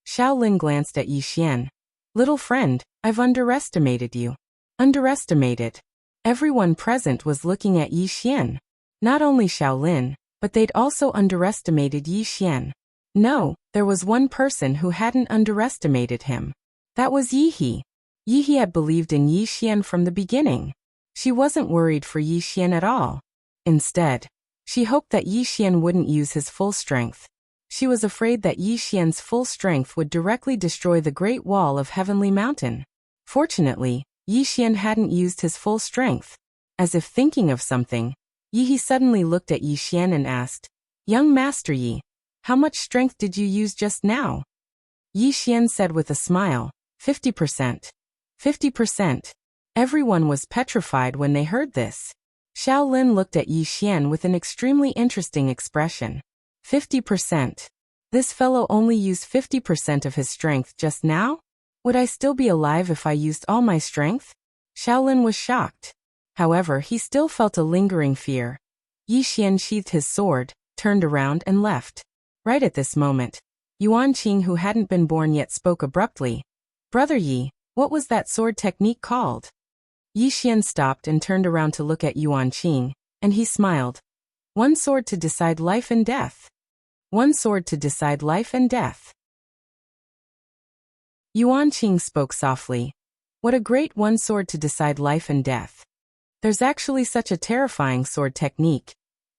Shaolin glanced at Yi Xian. "Little friend, I've underestimated you." Underestimated. Everyone present was looking at Yi Xian. Not only Shaolin, but they'd also underestimated Yi Xian. No, there was one person who hadn't underestimated him. That was Yi He. Yi He had believed in Yi Xian from the beginning. She wasn't worried for Yi Xian at all. Instead, she hoped that Yi Xian wouldn't use his full strength. She was afraid that Yi Xian's full strength would directly destroy the Great Wall of Heavenly Mountain. Fortunately, Yi Xian hadn't used his full strength. As if thinking of something, Yi suddenly looked at Yi Xian and asked, "Young Master Yi, how much strength did you use just now?" Yi Xian said with a smile, 50%. 50%. Everyone was petrified when they heard this. Xiao Lin looked at Yi Xian with an extremely interesting expression. 50%. This fellow only used 50% of his strength just now? Would I still be alive if I used all my strength? Xiao Lin was shocked. However, he still felt a lingering fear. Yi Xian sheathed his sword, turned around and left. Right at this moment, Yuan Qing, who hadn't been born yet, spoke abruptly. "Brother Yi, what was that sword technique called?" Yi Xian stopped and turned around to look at Yuan Qing, and he smiled. "One sword to decide life and death. One sword to decide life and death." Yuan Qing spoke softly. "What a great one sword to decide life and death. There's actually such a terrifying sword technique."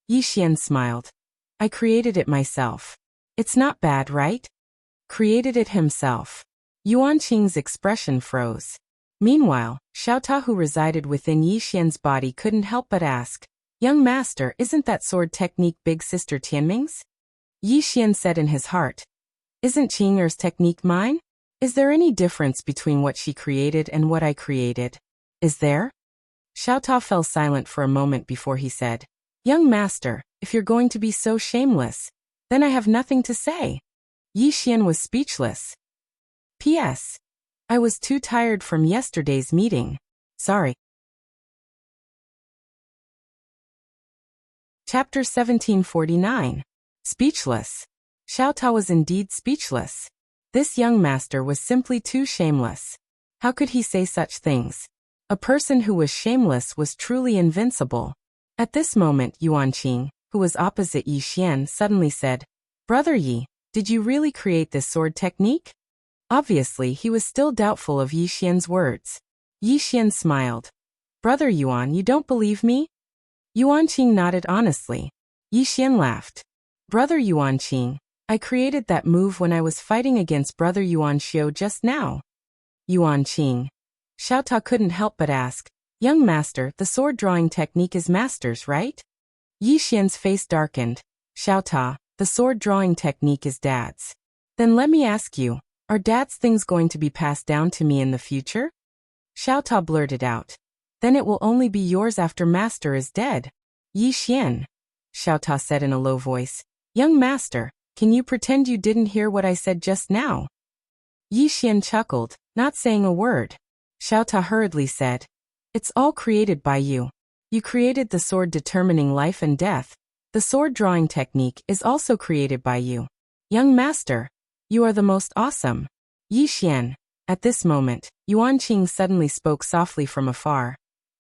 Yi Xian smiled. "I created it myself. It's not bad, right?" Created it himself. Yuan Qing's expression froze. Meanwhile, Xiaota, who resided within Yi Xian's body, couldn't help but ask, "Young master, isn't that sword technique big sister Tianming's?" Yi Xian said in his heart, "Isn't Qing'er's technique mine? Is there any difference between what she created and what I created? Is there?" Xiaota fell silent for a moment before he said, "Young master, if you're going to be so shameless, then I have nothing to say." Yi Xian was speechless. P.S. I was too tired from yesterday's meeting. Sorry. Chapter 1749. Speechless. Xiaota was indeed speechless. This young master was simply too shameless. How could he say such things? A person who was shameless was truly invincible. At this moment, Yuan Qing, who was opposite Yi Xian, suddenly said, "Brother Yi, did you really create this sword technique?" Obviously, he was still doubtful of Yi Xian's words. Yi Xian smiled. "Brother Yuan, you don't believe me?" Yuan Qing nodded honestly. Yi Xian laughed. "Brother Yuan Qing, I created that move when I was fighting against Brother Yuan Xiu just now." Yuan Qing. Xiaota couldn't help but ask, "Young master, the sword drawing technique is master's, right?" Yi Xian's face darkened. "Xiaota, the sword drawing technique is dad's." "Then let me ask you, are dad's things going to be passed down to me in the future?" Xiaota blurted out. "Then it will only be yours after master is dead." "Yi Xian," Xiaota said in a low voice, "Young master, can you pretend you didn't hear what I said just now?" Yi Xian chuckled, not saying a word. Xiaota hurriedly said, "It's all created by you. You created the sword determining life and death. The sword drawing technique is also created by you. Young master, you are the most awesome." Yi Xian. At this moment, Yuan Qing suddenly spoke softly from afar.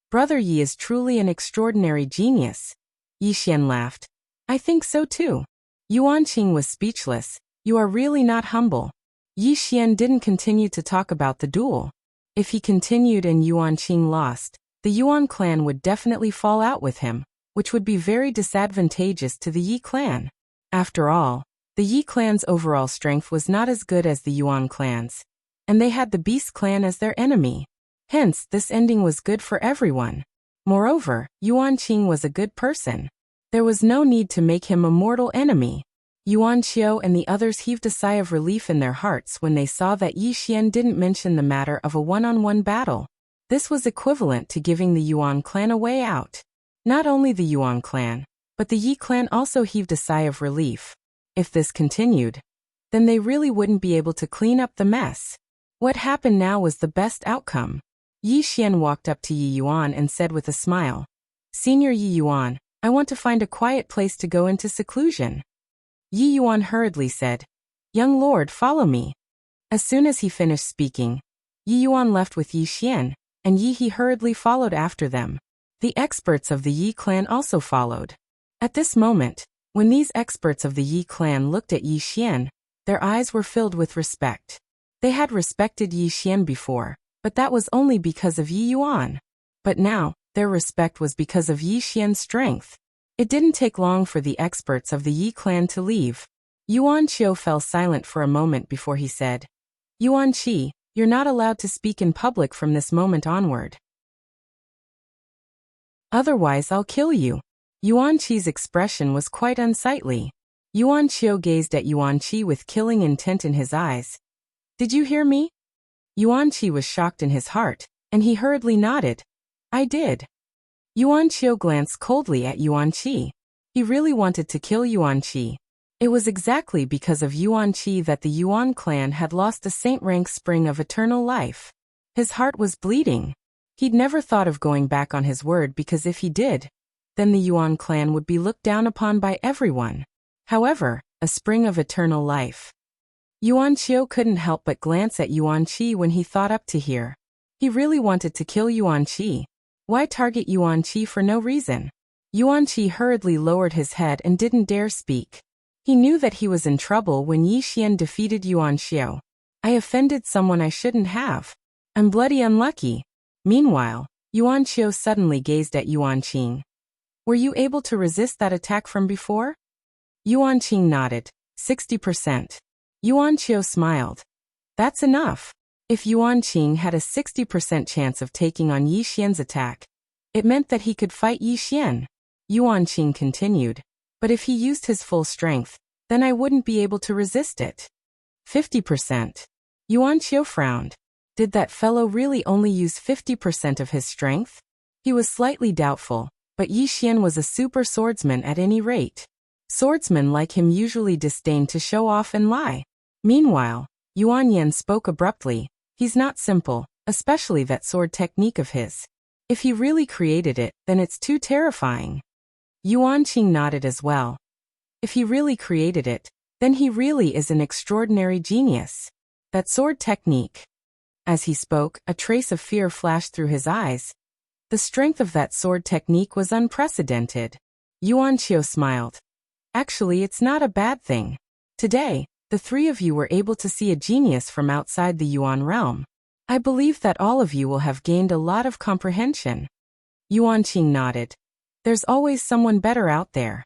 "Brother Yi is truly an extraordinary genius." Yi Xian laughed. "I think so too." Yuan Qing was speechless. "You are really not humble." Yi Xian didn't continue to talk about the duel. If he continued and Yuan Qing lost, the Yuan clan would definitely fall out with him, which would be very disadvantageous to the Yi clan. After all, the Yi clan's overall strength was not as good as the Yuan clan's, and they had the Beast clan as their enemy. Hence, this ending was good for everyone. Moreover, Yuan Qing was a good person. There was no need to make him a mortal enemy. Yuan Qiu and the others heaved a sigh of relief in their hearts when they saw that Yi Xian didn't mention the matter of a one-on-one battle. This was equivalent to giving the Yuan clan a way out. Not only the Yuan clan, but the Yi clan also heaved a sigh of relief. If this continued, then they really wouldn't be able to clean up the mess. What happened now was the best outcome. Yi Xian walked up to Yi Yuan and said with a smile, "Senior Yi Yuan, I want to find a quiet place to go into seclusion." Yi Yuan hurriedly said, "Young lord, follow me." As soon as he finished speaking, Yi Yuan left with Yi Xian, and Yi He hurriedly followed after them. The experts of the Yi clan also followed. At this moment, when these experts of the Yi clan looked at Yi Xian, their eyes were filled with respect. They had respected Yi Xian before, but that was only because of Yi Yuan. But now, Their respect was because of Yi Xian's strength. It didn't take long for the experts of the Yi clan to leave. Yuan Qiu fell silent for a moment before he said, "Yuan Qi, you're not allowed to speak in public from this moment onward. Otherwise I'll kill you." Yuan Qi's expression was quite unsightly. Yuan Qiu gazed at Yuan Qi with killing intent in his eyes. "Did you hear me?" Yuan Qi was shocked in his heart, and he hurriedly nodded. "I did." Yuan Qiu glanced coldly at Yuan Qi. He really wanted to kill Yuan Qi. It was exactly because of Yuan Qi that the Yuan clan had lost a saint-rank spring of eternal life. His heart was bleeding. He'd never thought of going back on his word because if he did, then the Yuan clan would be looked down upon by everyone. However, a spring of eternal life. Yuan Qiu couldn't help but glance at Yuan Qi when he thought up to here. He really wanted to kill Yuan Qi. Why target Yuan Qi for no reason? Yuan Qi hurriedly lowered his head and didn't dare speak. He knew that he was in trouble when Yi Xian defeated Yuan Qiu. "I offended someone I shouldn't have. I'm bloody unlucky." Meanwhile, Yuan Qiu suddenly gazed at Yuan Qing. "Were you able to resist that attack from before?" Yuan Qing nodded. 60%. Yuan Qiu smiled. "That's enough." If Yuan Qing had a 60% chance of taking on Yi Xian's attack, it meant that he could fight Yi Xian. Yuan Qing continued. "But if he used his full strength, then I wouldn't be able to resist it." 50%. Yuan Qiu frowned. Did that fellow really only use 50% of his strength? He was slightly doubtful, but Yi Xian was a super swordsman at any rate. Swordsmen like him usually disdain to show off and lie. Meanwhile, Yuan Yan spoke abruptly. "He's not simple, especially that sword technique of his. If he really created it, then it's too terrifying." Yuan Qing nodded as well. "If he really created it, then he really is an extraordinary genius. That sword technique." As he spoke, a trace of fear flashed through his eyes. The strength of that sword technique was unprecedented. Yuan Qiu smiled. "Actually, it's not a bad thing. Today, the three of you were able to see a genius from outside the Yuan realm. I believe that all of you will have gained a lot of comprehension." Yuan Qing nodded. "There's always someone better out there."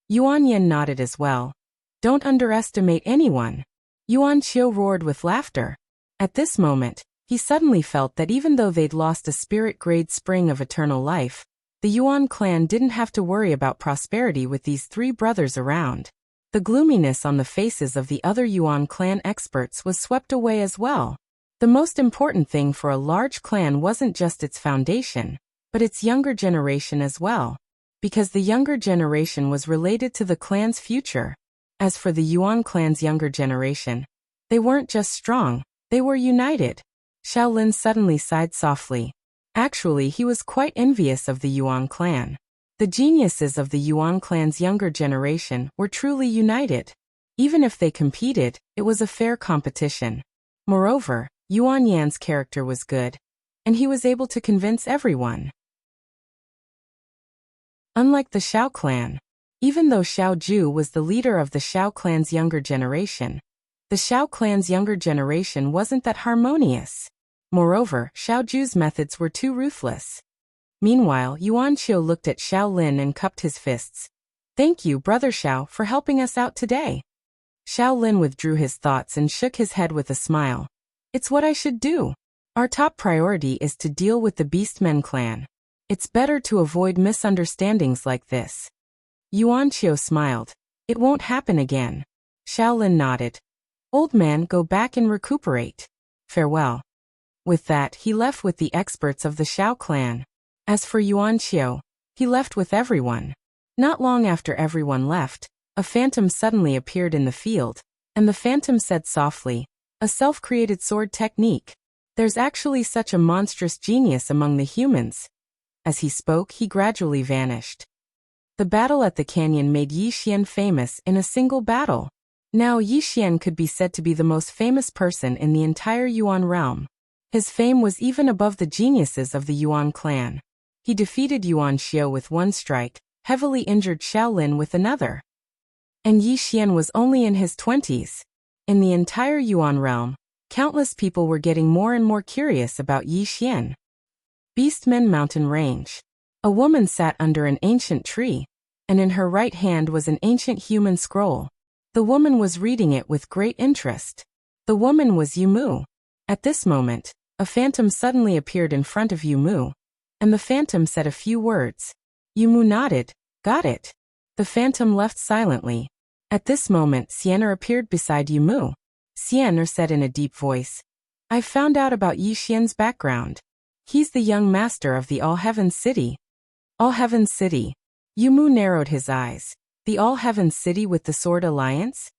Yuan Yan nodded as well. "Don't underestimate anyone." Yuan Qiu roared with laughter. At this moment, he suddenly felt that even though they'd lost a spirit-grade spring of eternal life, the Yuan clan didn't have to worry about prosperity with these three brothers around. The gloominess on the faces of the other Yuan clan experts was swept away as well. The most important thing for a large clan wasn't just its foundation, but its younger generation as well, because the younger generation was related to the clan's future. As for the Yuan clan's younger generation, they weren't just strong, they were united. Shaolin suddenly sighed softly. Actually, he was quite envious of the Yuan clan. The geniuses of the Yuan clan's younger generation were truly united. Even if they competed, it was a fair competition. Moreover, Yuan Yan's character was good, and he was able to convince everyone. Unlike the Xiao clan, even though Xiao Ju was the leader of the Xiao clan's younger generation, the Xiao clan's younger generation wasn't that harmonious. Moreover, Xiao Ju's methods were too ruthless. Meanwhile, Yuan Qiu looked at Xiao Lin and cupped his fists. "Thank you, Brother Xiao, for helping us out today." Xiao Lin withdrew his thoughts and shook his head with a smile. "It's what I should do. Our top priority is to deal with the Beastmen clan. It's better to avoid misunderstandings like this." Yuan Qiu smiled. "It won't happen again." Xiao Lin nodded. "Old man, go back and recuperate. Farewell." With that, he left with the experts of the Xiao clan. As for Yuan Qiu, he left with everyone. Not long after everyone left, a phantom suddenly appeared in the field, and the phantom said softly, "A self-created sword technique. There's actually such a monstrous genius among the humans." As he spoke, he gradually vanished. The battle at the canyon made Yi Xian famous in a single battle. Now Yi Xian could be said to be the most famous person in the entire Yuan realm. His fame was even above the geniuses of the Yuan clan. He defeated Yuan Xiu with one strike, heavily injured Shaolin with another. And Yi Xian was only in his 20s. In the entire Yuan realm, countless people were getting more and more curious about Yi Xian. Beastmen Mountain Range. A woman sat under an ancient tree, and in her right hand was an ancient human scroll. The woman was reading it with great interest. The woman was Yumu. At this moment, a phantom suddenly appeared in front of Yumu, and the phantom said a few words. Yumu nodded. Got it. The phantom left silently. At this moment, Xian'er appeared beside Yumu. Xian'er said in a deep voice, "I've found out about Yi Xian's background. He's the young master of the All Heavens City." All Heavens City. Yumu narrowed his eyes. The All Heavens City with the Sword Alliance?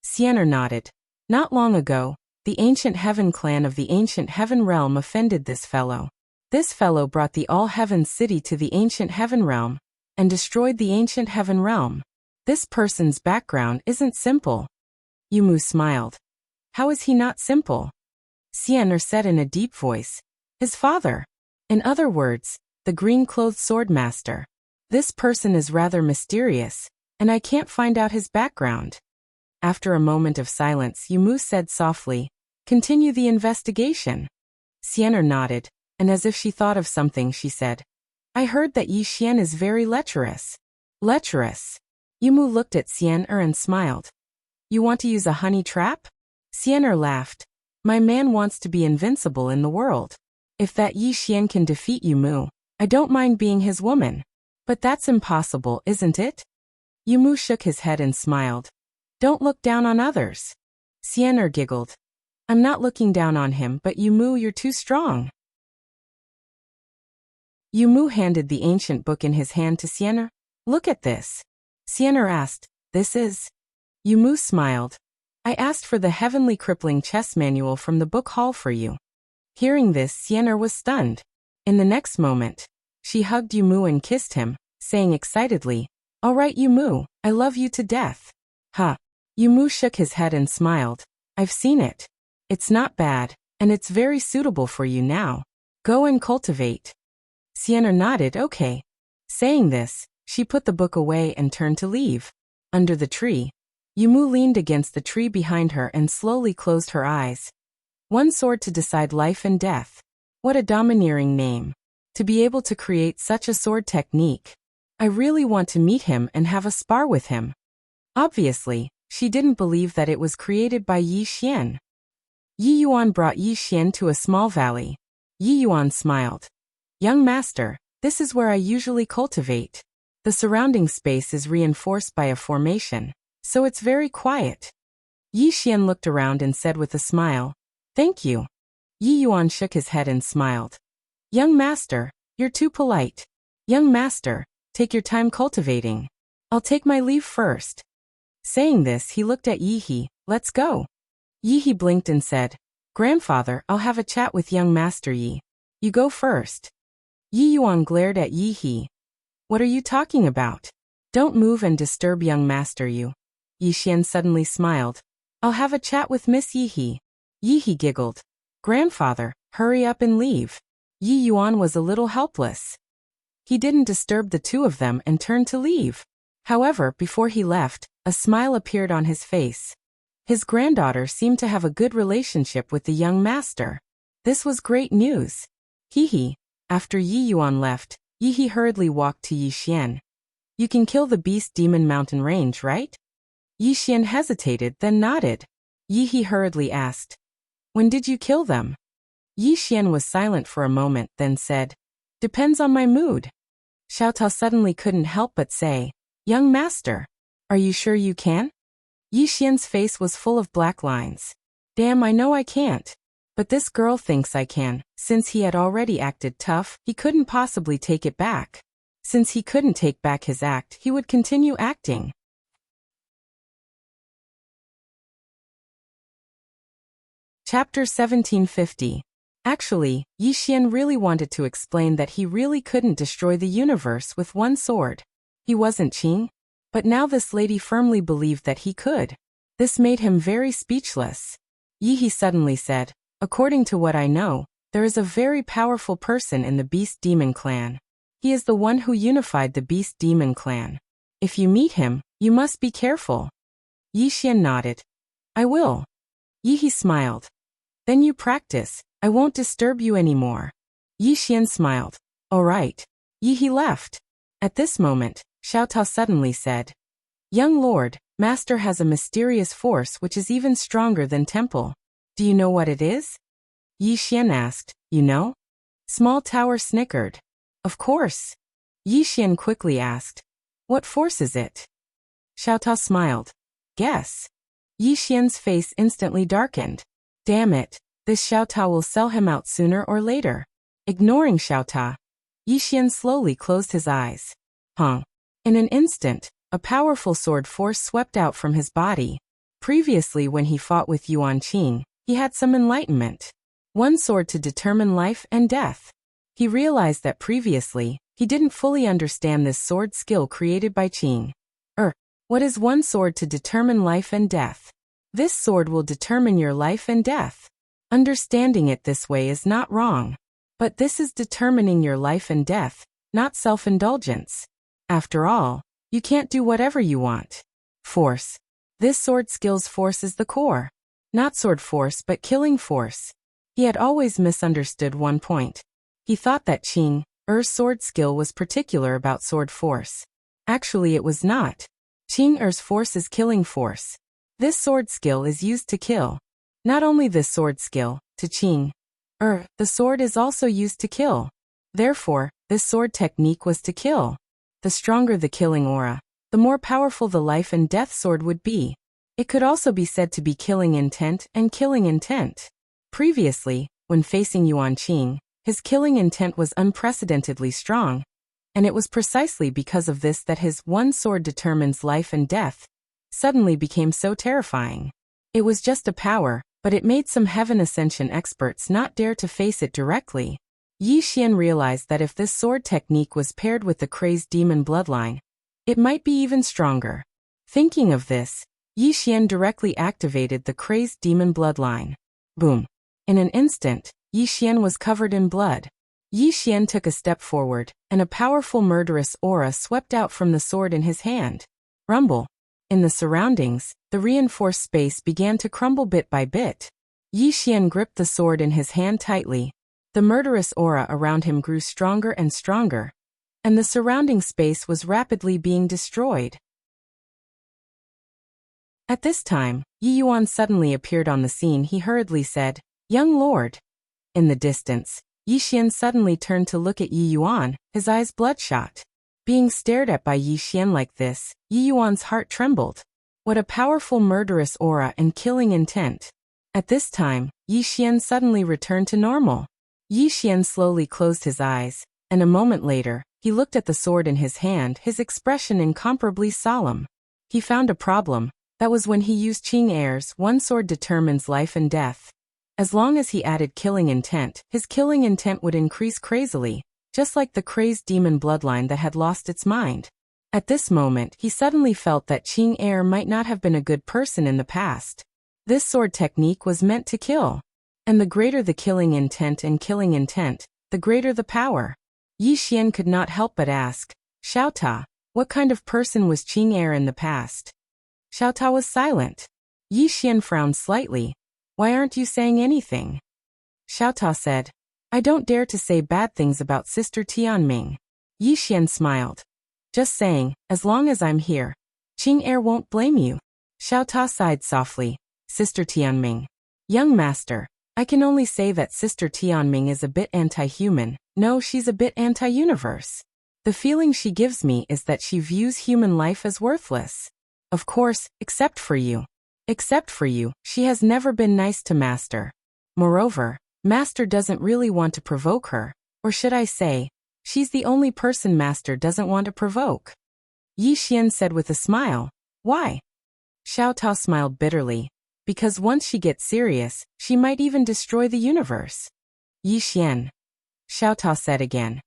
Xian'er nodded. Not long ago, the Ancient Heaven clan of the Ancient Heaven realm offended this fellow. This fellow brought the All Heavens City to the Ancient Heaven realm, and destroyed the Ancient Heaven realm. This person's background isn't simple. Yumu smiled. How is he not simple? Xian'er said in a deep voice. His father. In other words, the green-clothed Swordmaster. This person is rather mysterious, and I can't find out his background. After a moment of silence, Yumu said softly, "Continue the investigation." Xian'er nodded, and as if she thought of something, she said, "I heard that Yi Xian is very lecherous." Lecherous. Yumu looked at Xian'er and smiled. "You want to use a honey trap?" Xian'er laughed. "My man wants to be invincible in the world. If that Yi Xian can defeat Yumu, I don't mind being his woman. But that's impossible, isn't it?" Yumu shook his head and smiled. "Don't look down on others." Xian'er giggled. "I'm not looking down on him, but Yumu, you're too strong." Yumu handed the ancient book in his hand to Xian'er. "Look at this." Xian'er asked, "This is?" Yumu smiled. "I asked for the Heavenly Crippling Chess Manual from the book hall for you." Hearing this, Xian'er was stunned. In the next moment, she hugged Yumu and kissed him, saying excitedly, "All right, Yumu, I love you to death." "Huh." Yumu shook his head and smiled. "I've seen it. It's not bad, and it's very suitable for you now. Go and cultivate." Xian'er nodded, "Okay." Saying this, she put the book away and turned to leave. Under the tree, Yumu leaned against the tree behind her and slowly closed her eyes. One sword to decide life and death. What a domineering name. To be able to create such a sword technique. I really want to meet him and have a spar with him. Obviously, she didn't believe that it was created by Yi Xian. Yi Yuan brought Yi Xian to a small valley. Yi Yuan smiled. "Young master, this is where I usually cultivate. The surrounding space is reinforced by a formation, so it's very quiet." Yi Xian looked around and said with a smile, "Thank you." Yi Yuan shook his head and smiled. "Young master, you're too polite. Young master, take your time cultivating. I'll take my leave first." Saying this, he looked at Yi He. "Let's go." Yi He blinked and said, "Grandfather, I'll have a chat with young master Yi. You go first." Yi Yuan glared at Yi He. "What are you talking about? Don't move and disturb young master Yi." Yi Xian suddenly smiled. "I'll have a chat with Miss Yi He." Yi He giggled. "Grandfather, hurry up and leave." Yi Yuan was a little helpless. He didn't disturb the two of them and turned to leave. However, before he left, a smile appeared on his face. His granddaughter seemed to have a good relationship with the young master. This was great news. He. After Yi Yuan left, Yi He hurriedly walked to Yi Xian. "You can kill the beast demon mountain range, right?" Yi Xian hesitated, then nodded. Yi He hurriedly asked, "When did you kill them?" Yi Xian was silent for a moment, then said, "Depends on my mood." Xiao Tao suddenly couldn't help but say, "Young master, are you sure you can?" Yi Xian's face was full of black lines. "Damn, I know I can't. But this girl thinks I can." Since he had already acted tough, he couldn't possibly take it back. Since he couldn't take back his act, he would continue acting. Chapter 1750. Actually, Yi Xian really wanted to explain that he really couldn't destroy the universe with one sword. He wasn't Qing. But now this lady firmly believed that he could. This made him very speechless. Yi He suddenly said, "According to what I know, there is a very powerful person in the Beast Demon clan. He is the one who unified the Beast Demon clan. If you meet him, you must be careful." Yi Xian nodded. "I will." Yi He smiled. "Then you practice. I won't disturb you anymore." Yi Xian smiled. All right. Yi he left. At this moment, Xiao Ta suddenly said, Young lord, master has a mysterious force which is even stronger than temple. Do you know what it is? Yi Xian asked. You know? Small Tower snickered. Of course. Yi Xian quickly asked. What force is it? Xiao Ta smiled. Guess. Yi Xian's face instantly darkened. Damn it, this Xiao Ta will sell him out sooner or later. Ignoring Xiao Ta, Yi Xian slowly closed his eyes. In an instant, a powerful sword force swept out from his body. Previously when he fought with Yuan Qing, he had some enlightenment. One sword to determine life and death. He realized that previously, he didn't fully understand this sword skill created by Qing. What is one sword to determine life and death? This sword will determine your life and death. Understanding it this way is not wrong. But this is determining your life and death, not self-indulgence. After all, you can't do whatever you want. Force. This sword skill's force is the core. Not sword force but killing force. He had always misunderstood one point. He thought that Qing-er's sword skill was particular about sword force. Actually it was not. Qing-er's force is killing force. This sword skill is used to kill. Not only this sword skill, to Qing-er, the sword is also used to kill. Therefore, this sword technique was to kill. The stronger the killing aura, the more powerful the life and death sword would be. It could also be said to be killing intent and killing intent. Previously, when facing Yuan Qing, his killing intent was unprecedentedly strong. And it was precisely because of this that his one sword determines life and death suddenly became so terrifying. It was just a power, but it made some heaven ascension experts not dare to face it directly. Yi Xian realized that if this sword technique was paired with the crazed demon bloodline, it might be even stronger. Thinking of this, Yi Xian directly activated the crazed demon bloodline. Boom. In an instant, Yi Xian was covered in blood. Yi Xian took a step forward, and a powerful murderous aura swept out from the sword in his hand. Rumble. In the surroundings, the reinforced space began to crumble bit by bit. Yi Xian gripped the sword in his hand tightly. The murderous aura around him grew stronger and stronger, and the surrounding space was rapidly being destroyed. At this time, Yi Yuan suddenly appeared on the scene. He hurriedly said, Young lord. In the distance, Yi Xian suddenly turned to look at Yi Yuan, his eyes bloodshot. Being stared at by Yi Xian like this, Yi Yuan's heart trembled. What a powerful murderous aura and killing intent. At this time, Yi Xian suddenly returned to normal. Yi Xian slowly closed his eyes, and a moment later, he looked at the sword in his hand, his expression incomparably solemn. He found a problem. That was when he used Qing-er's one sword determines life and death. As long as he added killing intent, his killing intent would increase crazily, just like the crazed demon bloodline that had lost its mind. At this moment, he suddenly felt that Qing-er might not have been a good person in the past. This sword technique was meant to kill. And the greater the killing intent, the greater the power. Yi Xian could not help but ask, Xiao Ta, what kind of person was Qing-er in the past? Xiao Ta was silent. Yi Xian frowned slightly. Why aren't you saying anything? Xiao Ta said, I don't dare to say bad things about Sister Tianming. Yi Xian smiled. Just saying, as long as I'm here, Qing-er won't blame you. Xiao Ta sighed softly. Sister Tianming. Young master, I can only say that Sister Tianming is a bit anti-human. No, she's a bit anti-universe. The feeling she gives me is that she views human life as worthless. Of course, except for you. Except for you, she has never been nice to Master. Moreover, Master doesn't really want to provoke her, or should I say, she's the only person Master doesn't want to provoke. Yi Xian said with a smile. Why? Xiao Ta smiled bitterly. Because once she gets serious, she might even destroy the universe. Yi Xian. Xiao Ta said again.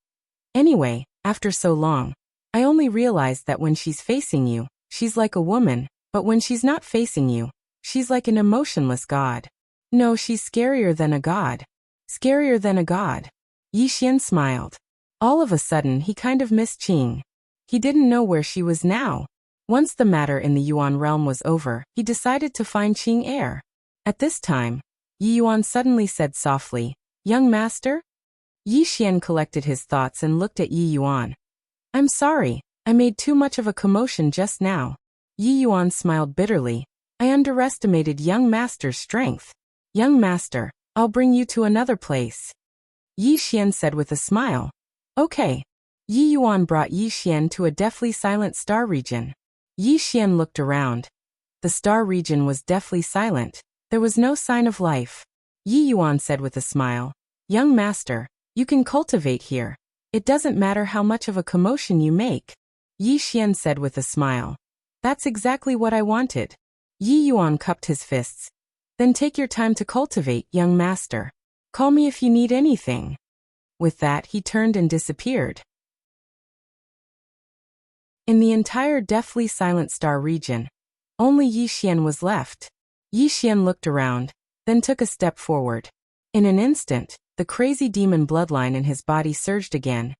Anyway, after so long, I only realized that when she's facing you, she's like a woman. But when she's not facing you, she's like an emotionless god. No, she's scarier than a god. Scarier than a god. Yi Xian smiled. All of a sudden he kind of missed Qing. He didn't know where she was now. Once the matter in the Yuan realm was over, he decided to find Qing-er. At this time, Yi Yuan suddenly said softly, Young master? Yi Xian collected his thoughts and looked at Yi Yuan. I'm sorry, I made too much of a commotion just now. Yi Yuan smiled bitterly. I underestimated young master's strength. Young master, I'll bring you to another place. Yi Xian said with a smile. Okay. Yi Yuan brought Yi Xian to a deathly silent star region. Yi Xian looked around. The star region was deathly silent. There was no sign of life. Yi Yuan said with a smile. Young master, you can cultivate here. It doesn't matter how much of a commotion you make. Yi Xian said with a smile. That's exactly what I wanted. Yi Yuan cupped his fists. Then take your time to cultivate, young master. Call me if you need anything. With that, he turned and disappeared. In the entire deathly silent star region, only Yi Xian was left. Yi Xian looked around, then took a step forward. In an instant, the crazy demon bloodline in his body surged again.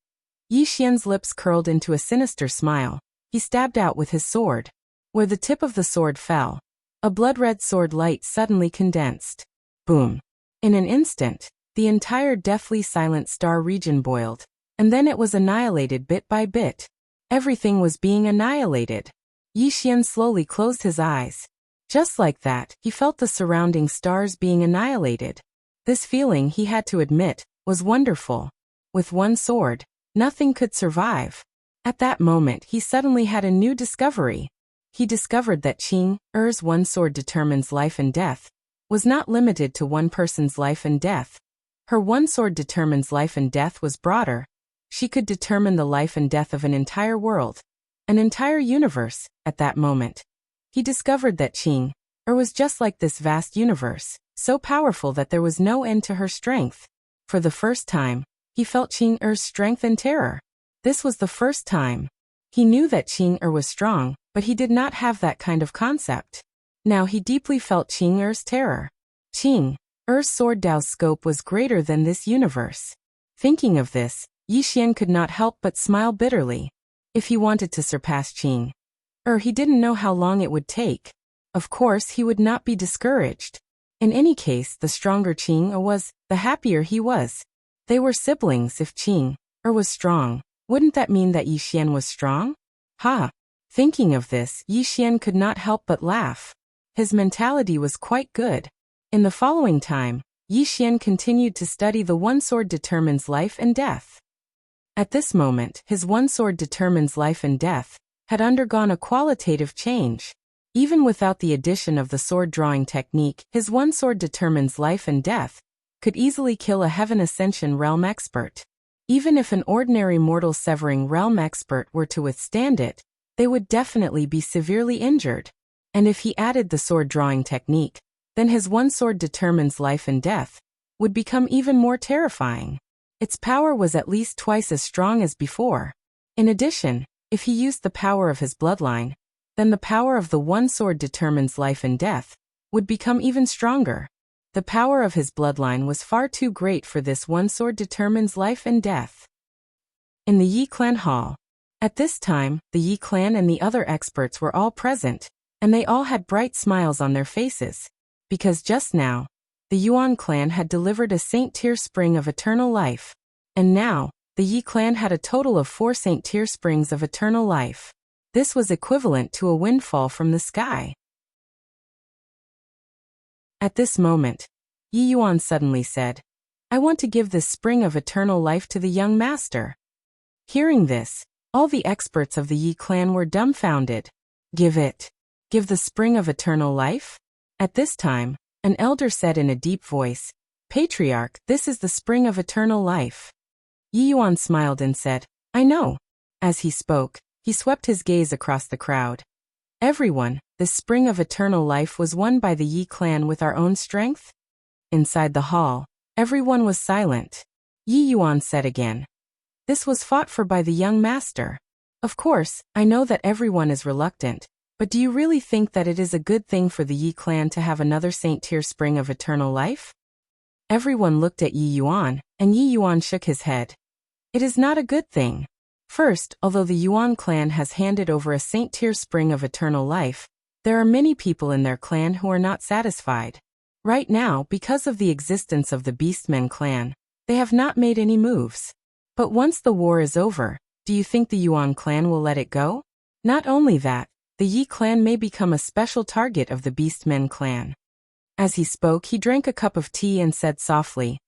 Yi Xian's lips curled into a sinister smile. He stabbed out with his sword. Where the tip of the sword fell, a blood-red sword light suddenly condensed. Boom. In an instant, the entire deathly silent star region boiled, and then it was annihilated bit by bit. Everything was being annihilated. Yi Xian slowly closed his eyes. Just like that, he felt the surrounding stars being annihilated. This feeling, he had to admit, was wonderful. With one sword, nothing could survive. At that moment, he suddenly had a new discovery. He discovered that Qing Er's one sword determines life and death was not limited to one person's life and death. Her one sword determines life and death was broader. She could determine the life and death of an entire world, an entire universe. At that moment, he discovered that Qing Er was just like this vast universe, so powerful that there was no end to her strength. For the first time, he felt Qing Er's strength and terror. This was the first time. He knew that Qing Er was strong, but he did not have that kind of concept. Now he deeply felt Qing Er's terror. Qing Er's sword Dao's scope was greater than this universe. Thinking of this, Yi Xian could not help but smile bitterly. If he wanted to surpass Qing Er, he didn't know how long it would take. Of course, he would not be discouraged. In any case, the stronger Qing Er was, the happier he was. They were siblings. If Qing Er was strong, wouldn't that mean that Yi Xian was strong? Ha! Thinking of this, Yi Xian could not help but laugh. His mentality was quite good. In the following time, Yi Xian continued to study the one sword determines life and death. At this moment, his one sword determines life and death had undergone a qualitative change. Even without the addition of the sword drawing technique, his one sword determines life and death could easily kill a Heaven Ascension realm expert. Even if an ordinary mortal severing realm expert were to withstand it, they would definitely be severely injured. And if he added the sword drawing technique, then his one sword determines life and death would become even more terrifying. Its power was at least twice as strong as before. In addition, if he used the power of his bloodline, then the power of the one sword determines life and death would become even stronger. The power of his bloodline was far too great for this one sword determines life and death. In the Yi clan hall. At this time, the Yi clan and the other experts were all present, and they all had bright smiles on their faces. Because just now, the Yuan clan had delivered a Saint Tier Spring of Eternal Life. And now, the Yi clan had a total of 4 Saint Tier Springs of Eternal Life. This was equivalent to a windfall from the sky. At this moment, Yi Yuan suddenly said, I want to give this Spring of Eternal Life to the young master. Hearing this, all the experts of the Yi clan were dumbfounded. Give it. Give the Spring of Eternal Life? At this time, an elder said in a deep voice, Patriarch, this is the Spring of Eternal Life. Yi Yuan smiled and said, I know. As he spoke, he swept his gaze across the crowd. Everyone, this Spring of Eternal Life was won by the Yi clan with our own strength? Inside the hall, everyone was silent. Yi Yuan said again, This was fought for by the young master. Of course, I know that everyone is reluctant, but do you really think that it is a good thing for the Yi clan to have another Saint Tier Spring of Eternal Life? Everyone looked at Yi Yuan, and Yi Yuan shook his head. It is not a good thing. First, although the Yuan clan has handed over a Saint Tier Spring of Eternal Life, there are many people in their clan who are not satisfied. Right now, because of the existence of the Beastmen clan, They have not made any moves. But once the war is over, do you think the Yuan clan will let it go? Not only that, the Yi clan may become a special target of the Beastmen clan. As he spoke, he drank a cup of tea and said softly,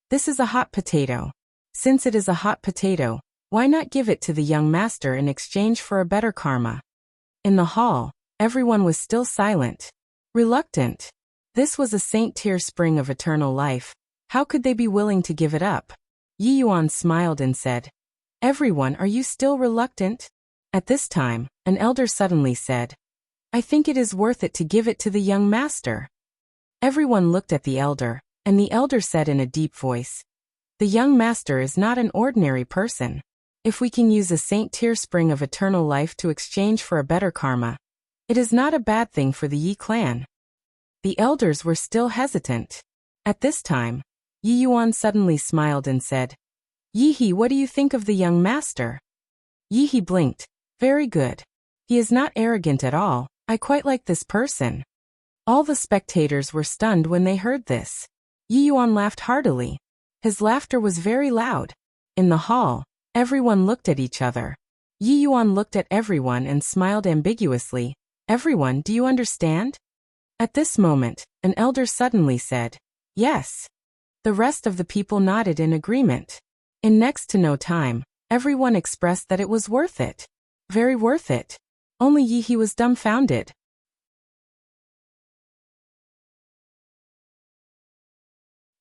"This is a hot potato. Since it is a hot potato, why not give it to the young master in exchange for a better karma?" In the hall, everyone was still silent. Reluctant. This was a Saint-tier spring of eternal life. How could they be willing to give it up? Yi Yuan smiled and said, "Everyone, are you still reluctant?" At this time, an elder suddenly said, "I think it is worth it to give it to the young master." Everyone looked at the elder, and the elder said in a deep voice, "The young master is not an ordinary person. If we can use a Saint-tier spring of eternal life to exchange for a better karma, it is not a bad thing for the Yi clan." The elders were still hesitant. At this time, Yi Yuan suddenly smiled and said, "Yi He, what do you think of the young master?" Yi He blinked. "Very good. He is not arrogant at all. I quite like this person." All the spectators were stunned when they heard this. Yi Yuan laughed heartily. His laughter was very loud. In the hall, everyone looked at each other. Yi Yuan looked at everyone and smiled ambiguously. "Everyone, do you understand?" At this moment, an elder suddenly said, "Yes." The rest of the people nodded in agreement. In next to no time, everyone expressed that it was worth it. Very worth it. Only Yi He was dumbfounded.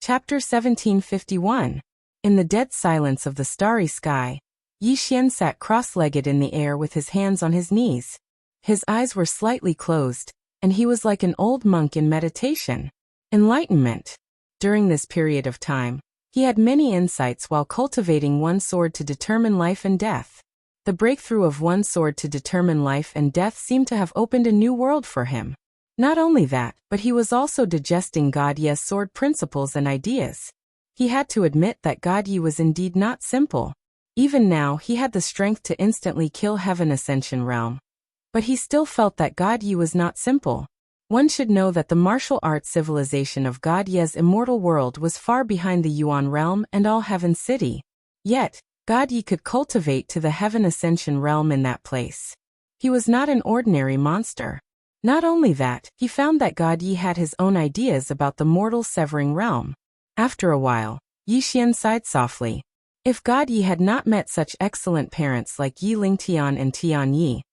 Chapter 1751. In the dead silence of the starry sky, Yi Xian sat cross-legged in the air with his hands on his knees. His eyes were slightly closed, and he was like an old monk in meditation. Enlightenment. During this period of time, he had many insights while cultivating one sword to determine life and death. The breakthrough of one sword to determine life and death seemed to have opened a new world for him. Not only that, but he was also digesting God Ye's sword principles and ideas. He had to admit that God Ye was indeed not simple. Even now he had the strength to instantly kill Heaven Ascension Realm. But he still felt that God Ye was not simple. One should know that the martial arts civilization of God Ye's immortal world was far behind the Yuan realm and all Heaven City. Yet, God Ye could cultivate to the Heaven Ascension realm in that place. He was not an ordinary monster. Not only that, he found that God Ye had his own ideas about the mortal severing realm. After a while, Yi Xian sighed softly. If God Ye had not met such excellent parents like Yi Lingtian and Tian Yi,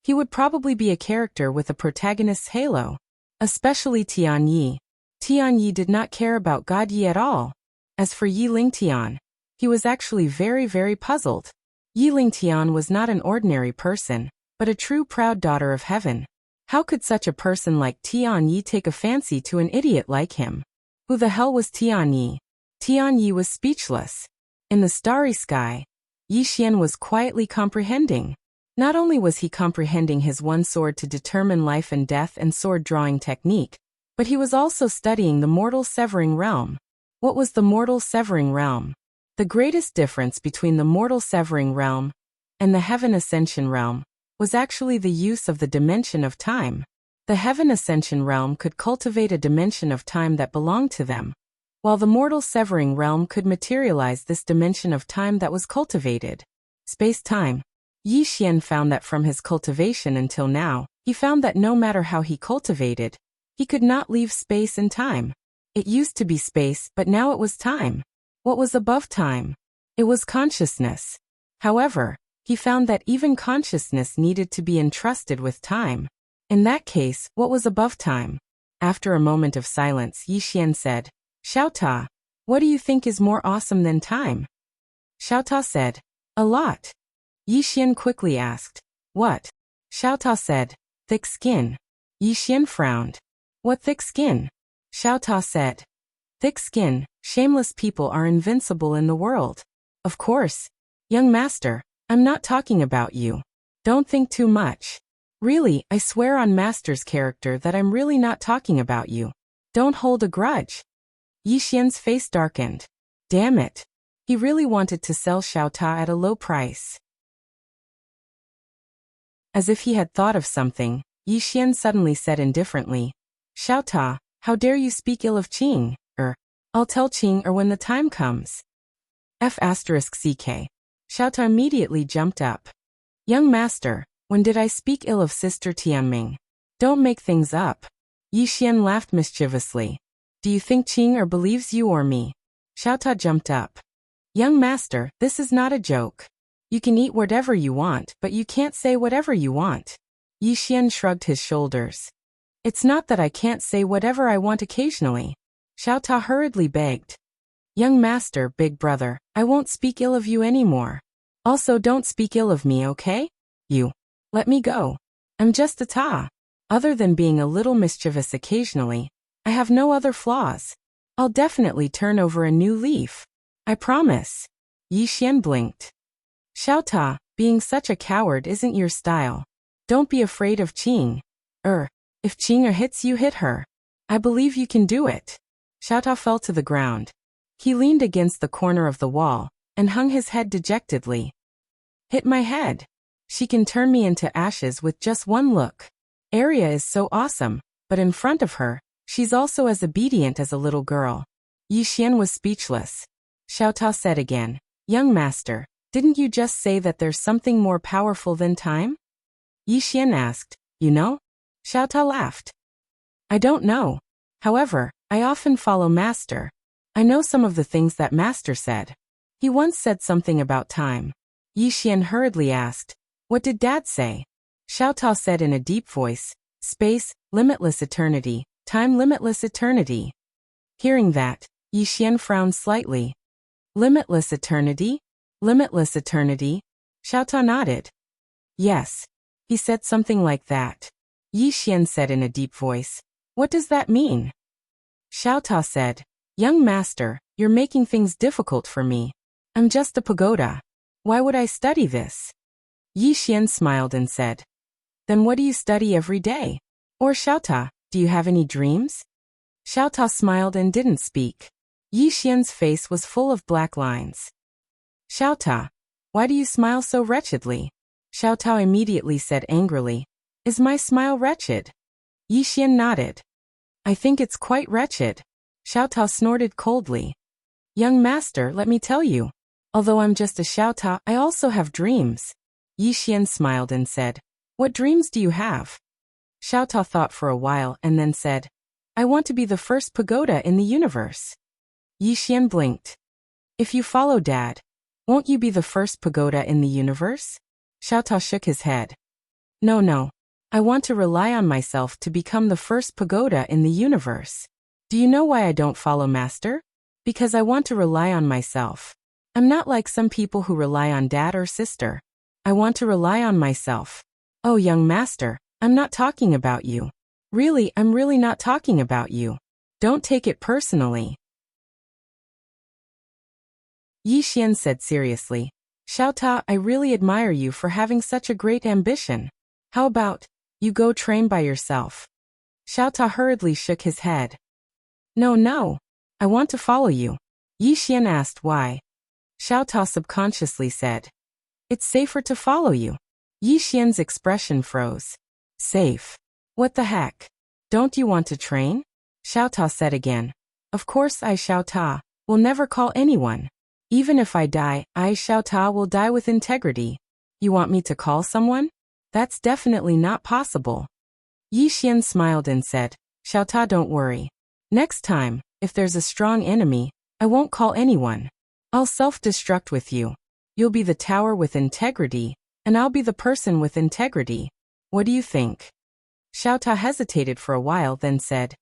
he would probably be a character with a protagonist's halo. Especially Tian Yi. Tian Yi did not care about God Ye at all. As for Yi Lingtian, he was actually very puzzled. Yi Lingtian was not an ordinary person, but a true proud daughter of heaven. How could such a person like Tian Yi take a fancy to an idiot like him? Who the hell was Tian Yi? Tian Yi was speechless. In the starry sky, Yi Xian was quietly comprehending. Not only was he comprehending his one sword to determine life and death and sword drawing technique, but he was also studying the mortal severing realm. What was the mortal severing realm? The greatest difference between the mortal severing realm and the Heaven Ascension realm was actually the use of the dimension of time. The Heaven Ascension realm could cultivate a dimension of time that belonged to them, while the mortal severing realm could materialize this dimension of time that was cultivated. Space-time. Yi Xian found that from his cultivation until now, he found that no matter how he cultivated, he could not leave space and time. It used to be space, but now it was time. What was above time? It was consciousness. However, he found that even consciousness needed to be entrusted with time. In that case, what was above time? After a moment of silence, Yi Xian said, "Xiao Ta, what do you think is more awesome than time?" Xiao Ta said, "A lot." Yi Xian quickly asked, "What?" Xiao Ta said, "Thick skin." Yi Xian frowned. "What thick skin?" Xiao Ta said, "Thick skin, shameless people are invincible in the world." "Of course. Young master, I'm not talking about you. Don't think too much. Really, I swear on master's character that I'm really not talking about you. Don't hold a grudge." Yi Xian's face darkened. Damn it. He really wanted to sell Xiao Ta at a low price. As if he had thought of something, Yi Xian suddenly said indifferently, "Xiao Ta, how dare you speak ill of Qing? I'll tell Qing when the time comes." F***ck. Xiao Ta immediately jumped up. Young master, when did I speak ill of Sister Tianming? Don't make things up. Yi Xian laughed mischievously. Do you think Qing believes you or me? Xiao Ta jumped up. Young master, this is not a joke. You can eat whatever you want, but you can't say whatever you want. Yi Xian shrugged his shoulders. It's not that I can't say whatever I want occasionally. Xiao Ta hurriedly begged. Young master, big brother, I won't speak ill of you anymore. Also don't speak ill of me, okay? You. Let me go. I'm just a Ta. Other than being a little mischievous occasionally, I have no other flaws. I'll definitely turn over a new leaf. I promise. Yi Xian blinked. Xiao Ta, being such a coward isn't your style. Don't be afraid of Qing. If Qing hits you, hit her. I believe you can do it. Xiao Ta fell to the ground. He leaned against the corner of the wall and hung his head dejectedly. Hit my head. She can turn me into ashes with just one look. Arya is so awesome, but in front of her, she's also as obedient as a little girl. Yi Xian was speechless. Xiao Ta said again, Young master, didn't you just say that there's something more powerful than time? Yi Xian asked, you know? Xiao Ta laughed. I don't know. However, I often follow master. I know some of the things that master said. He once said something about time. Yi Xian hurriedly asked, what did dad say? Xiao Ta said in a deep voice, space, limitless eternity, time, limitless eternity. Hearing that, Yi Xian frowned slightly. Limitless eternity? Limitless eternity? Xiao Ta nodded. Yes. He said something like that. Yi Xian said in a deep voice, what does that mean? Xiao Ta said, Young master, you're making things difficult for me. I'm just a pagoda. Why would I study this? Yi Xian smiled and said, then what do you study every day? Or Xiao Ta, do you have any dreams? Xiao Ta smiled and didn't speak. Yi Xian's face was full of black lines. Xiao Ta, why do you smile so wretchedly? Xiao Ta immediately said angrily, is my smile wretched? Yi Xian nodded. I think it's quite wretched. Xiao Ta snorted coldly. Young master, let me tell you. Although I'm just a Xiao Ta, I also have dreams. Yi Xian smiled and said, what dreams do you have? Xiao Ta thought for a while and then said, I want to be the first pagoda in the universe. Yi Xian blinked. If you follow dad, won't you be the first pagoda in the universe? Xiao Ta shook his head. No. I want to rely on myself to become the first pagoda in the universe. Do you know why I don't follow master? Because I want to rely on myself. I'm not like some people who rely on dad or sister. I want to rely on myself. Oh, young master, I'm not talking about you. Really, I'm really not talking about you. Don't take it personally. Yi Xian said seriously, Xiao Ta, I really admire you for having such a great ambition. How about, you go train by yourself? Xiao Ta hurriedly shook his head. No. I want to follow you. Yi Xian asked why. Xiao Ta subconsciously said, it's safer to follow you. Yi Xian's expression froze. Safe. What the heck? Don't you want to train? Xiao Ta said again. Of course I, Xiao Ta, will never call anyone. Even if I die, I, Xiao Ta, will die with integrity. You want me to call someone? That's definitely not possible. Yi Xian smiled and said, Xiao Ta, don't worry. Next time, if there's a strong enemy, I won't call anyone. I'll self-destruct with you. You'll be the tower with integrity, and I'll be the person with integrity. What do you think? Xiao Ta hesitated for a while, then said,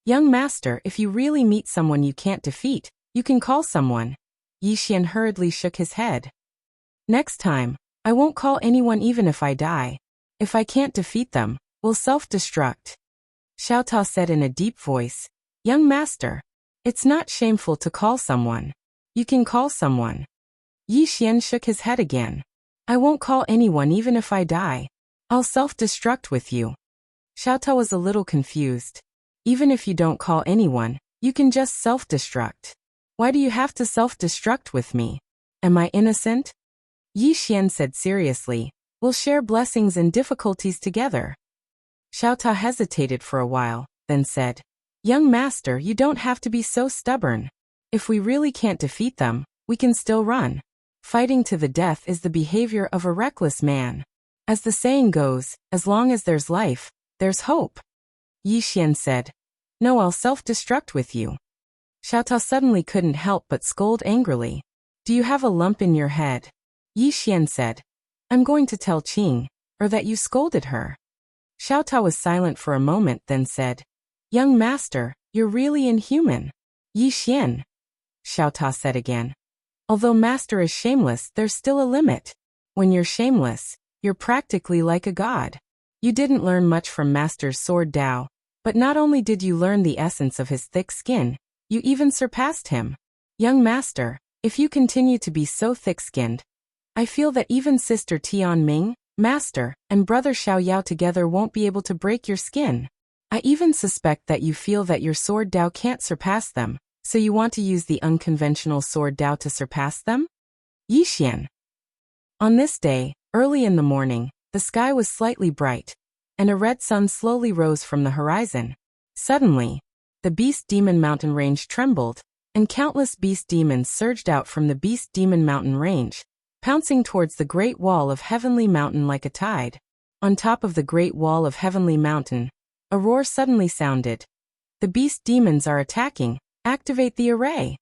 Young master, if you really meet someone you can't defeat, you can call someone. Yi Xian hurriedly shook his head. Next time, I won't call anyone even if I die. If I can't defeat them, we'll self-destruct. Xiao Ta said in a deep voice, Young master, it's not shameful to call someone. You can call someone. Yi Xian shook his head again. I won't call anyone even if I die. I'll self-destruct with you. Xiao Ta was a little confused. Even if you don't call anyone, you can just self-destruct. Why do you have to self-destruct with me? Am I innocent? Yi Xian said seriously, we'll share blessings and difficulties together. Xiao Ta hesitated for a while, then said, Young master, you don't have to be so stubborn. If we really can't defeat them, we can still run. Fighting to the death is the behavior of a reckless man. As the saying goes, as long as there's life, there's hope. Yi Xian said, no, I'll self-destruct with you. Xiao Tao suddenly couldn't help but scold angrily. Do you have a lump in your head? Yi Xian said, I'm going to tell Qing, or that you scolded her. Xiao Tao was silent for a moment, then said, young master, you're really inhuman. Yi Xian, Xiao Tao said again. Although master is shameless, there's still a limit. When you're shameless, you're practically like a god. You didn't learn much from master's sword Dao, but not only did you learn the essence of his thick skin, you even surpassed him. Young master, if you continue to be so thick-skinned, I feel that even sister Tian Ming, master, and brother Xiao Yao together won't be able to break your skin. I even suspect that you feel that your sword Dao can't surpass them, so you want to use the unconventional sword Dao to surpass them? Yi Xian. On this day, early in the morning, the sky was slightly bright, and a red sun slowly rose from the horizon. Suddenly, the Beast Demon Mountain range trembled, and countless beast demons surged out from the Beast Demon Mountain range, pouncing towards the Great Wall of Heavenly Mountain like a tide. On top of the Great Wall of Heavenly Mountain, a roar suddenly sounded. The beast demons are attacking. Activate the array.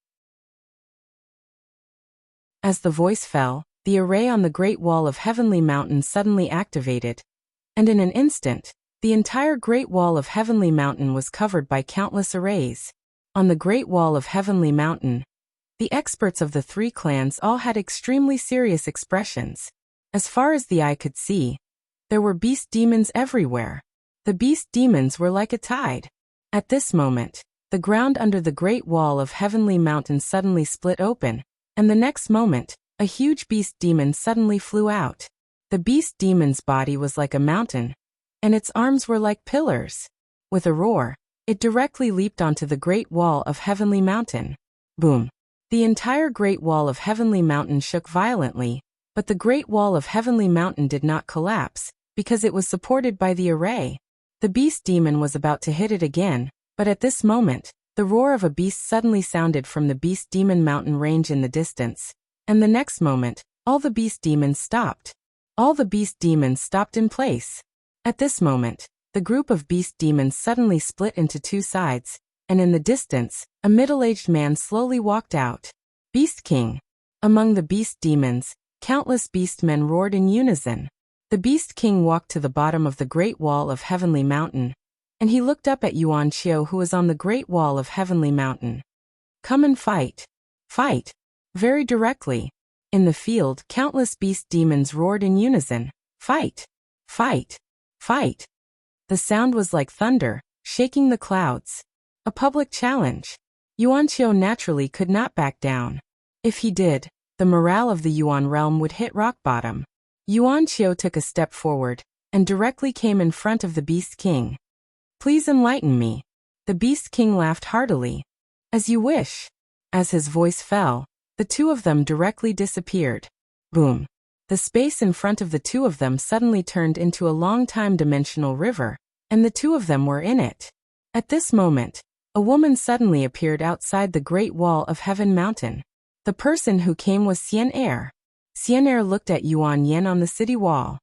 As the voice fell, the array on the Great Wall of Heavenly Mountain suddenly activated, and in an instant, the entire Great Wall of Heavenly Mountain was covered by countless arrays. On the Great Wall of Heavenly Mountain, the experts of the three clans all had extremely serious expressions. As far as the eye could see, there were beast demons everywhere. The beast demons were like a tide. At this moment, the ground under the Great Wall of Heavenly Mountain suddenly split open, and the next moment, a huge beast demon suddenly flew out. The beast demon's body was like a mountain, and its arms were like pillars. With a roar, it directly leaped onto the Great Wall of Heavenly Mountain. Boom! The entire Great Wall of Heavenly Mountain shook violently, but the Great Wall of Heavenly Mountain did not collapse, because it was supported by the array. The beast demon was about to hit it again, but at this moment, the roar of a beast suddenly sounded from the Beast Demon Mountain range in the distance, and the next moment, all the beast demons stopped. All the beast demons stopped in place. At this moment, the group of beast demons suddenly split into two sides, and in the distance, a middle-aged man slowly walked out. Beast King. Among the beast demons, countless beast men roared in unison. The Beast King walked to the bottom of the Great Wall of Heavenly Mountain, and he looked up at Yuan Qiu, who was on the Great Wall of Heavenly Mountain. Come and fight. Fight. Very directly. In the field, countless beast demons roared in unison. Fight. Fight. Fight. The sound was like thunder, shaking the clouds. A public challenge. Yuan Qiu naturally could not back down. If he did, the morale of the Yuan realm would hit rock bottom. Yuan Qiu took a step forward, and directly came in front of the Beast King. Please enlighten me. The Beast King laughed heartily. As you wish. As his voice fell, the two of them directly disappeared. Boom. The space in front of the two of them suddenly turned into a long-time-dimensional river, and the two of them were in it. At this moment, a woman suddenly appeared outside the Great Wall of Heaven Mountain. The person who came was Xian Er. Xian Er looked at Yuan Yen on the city wall.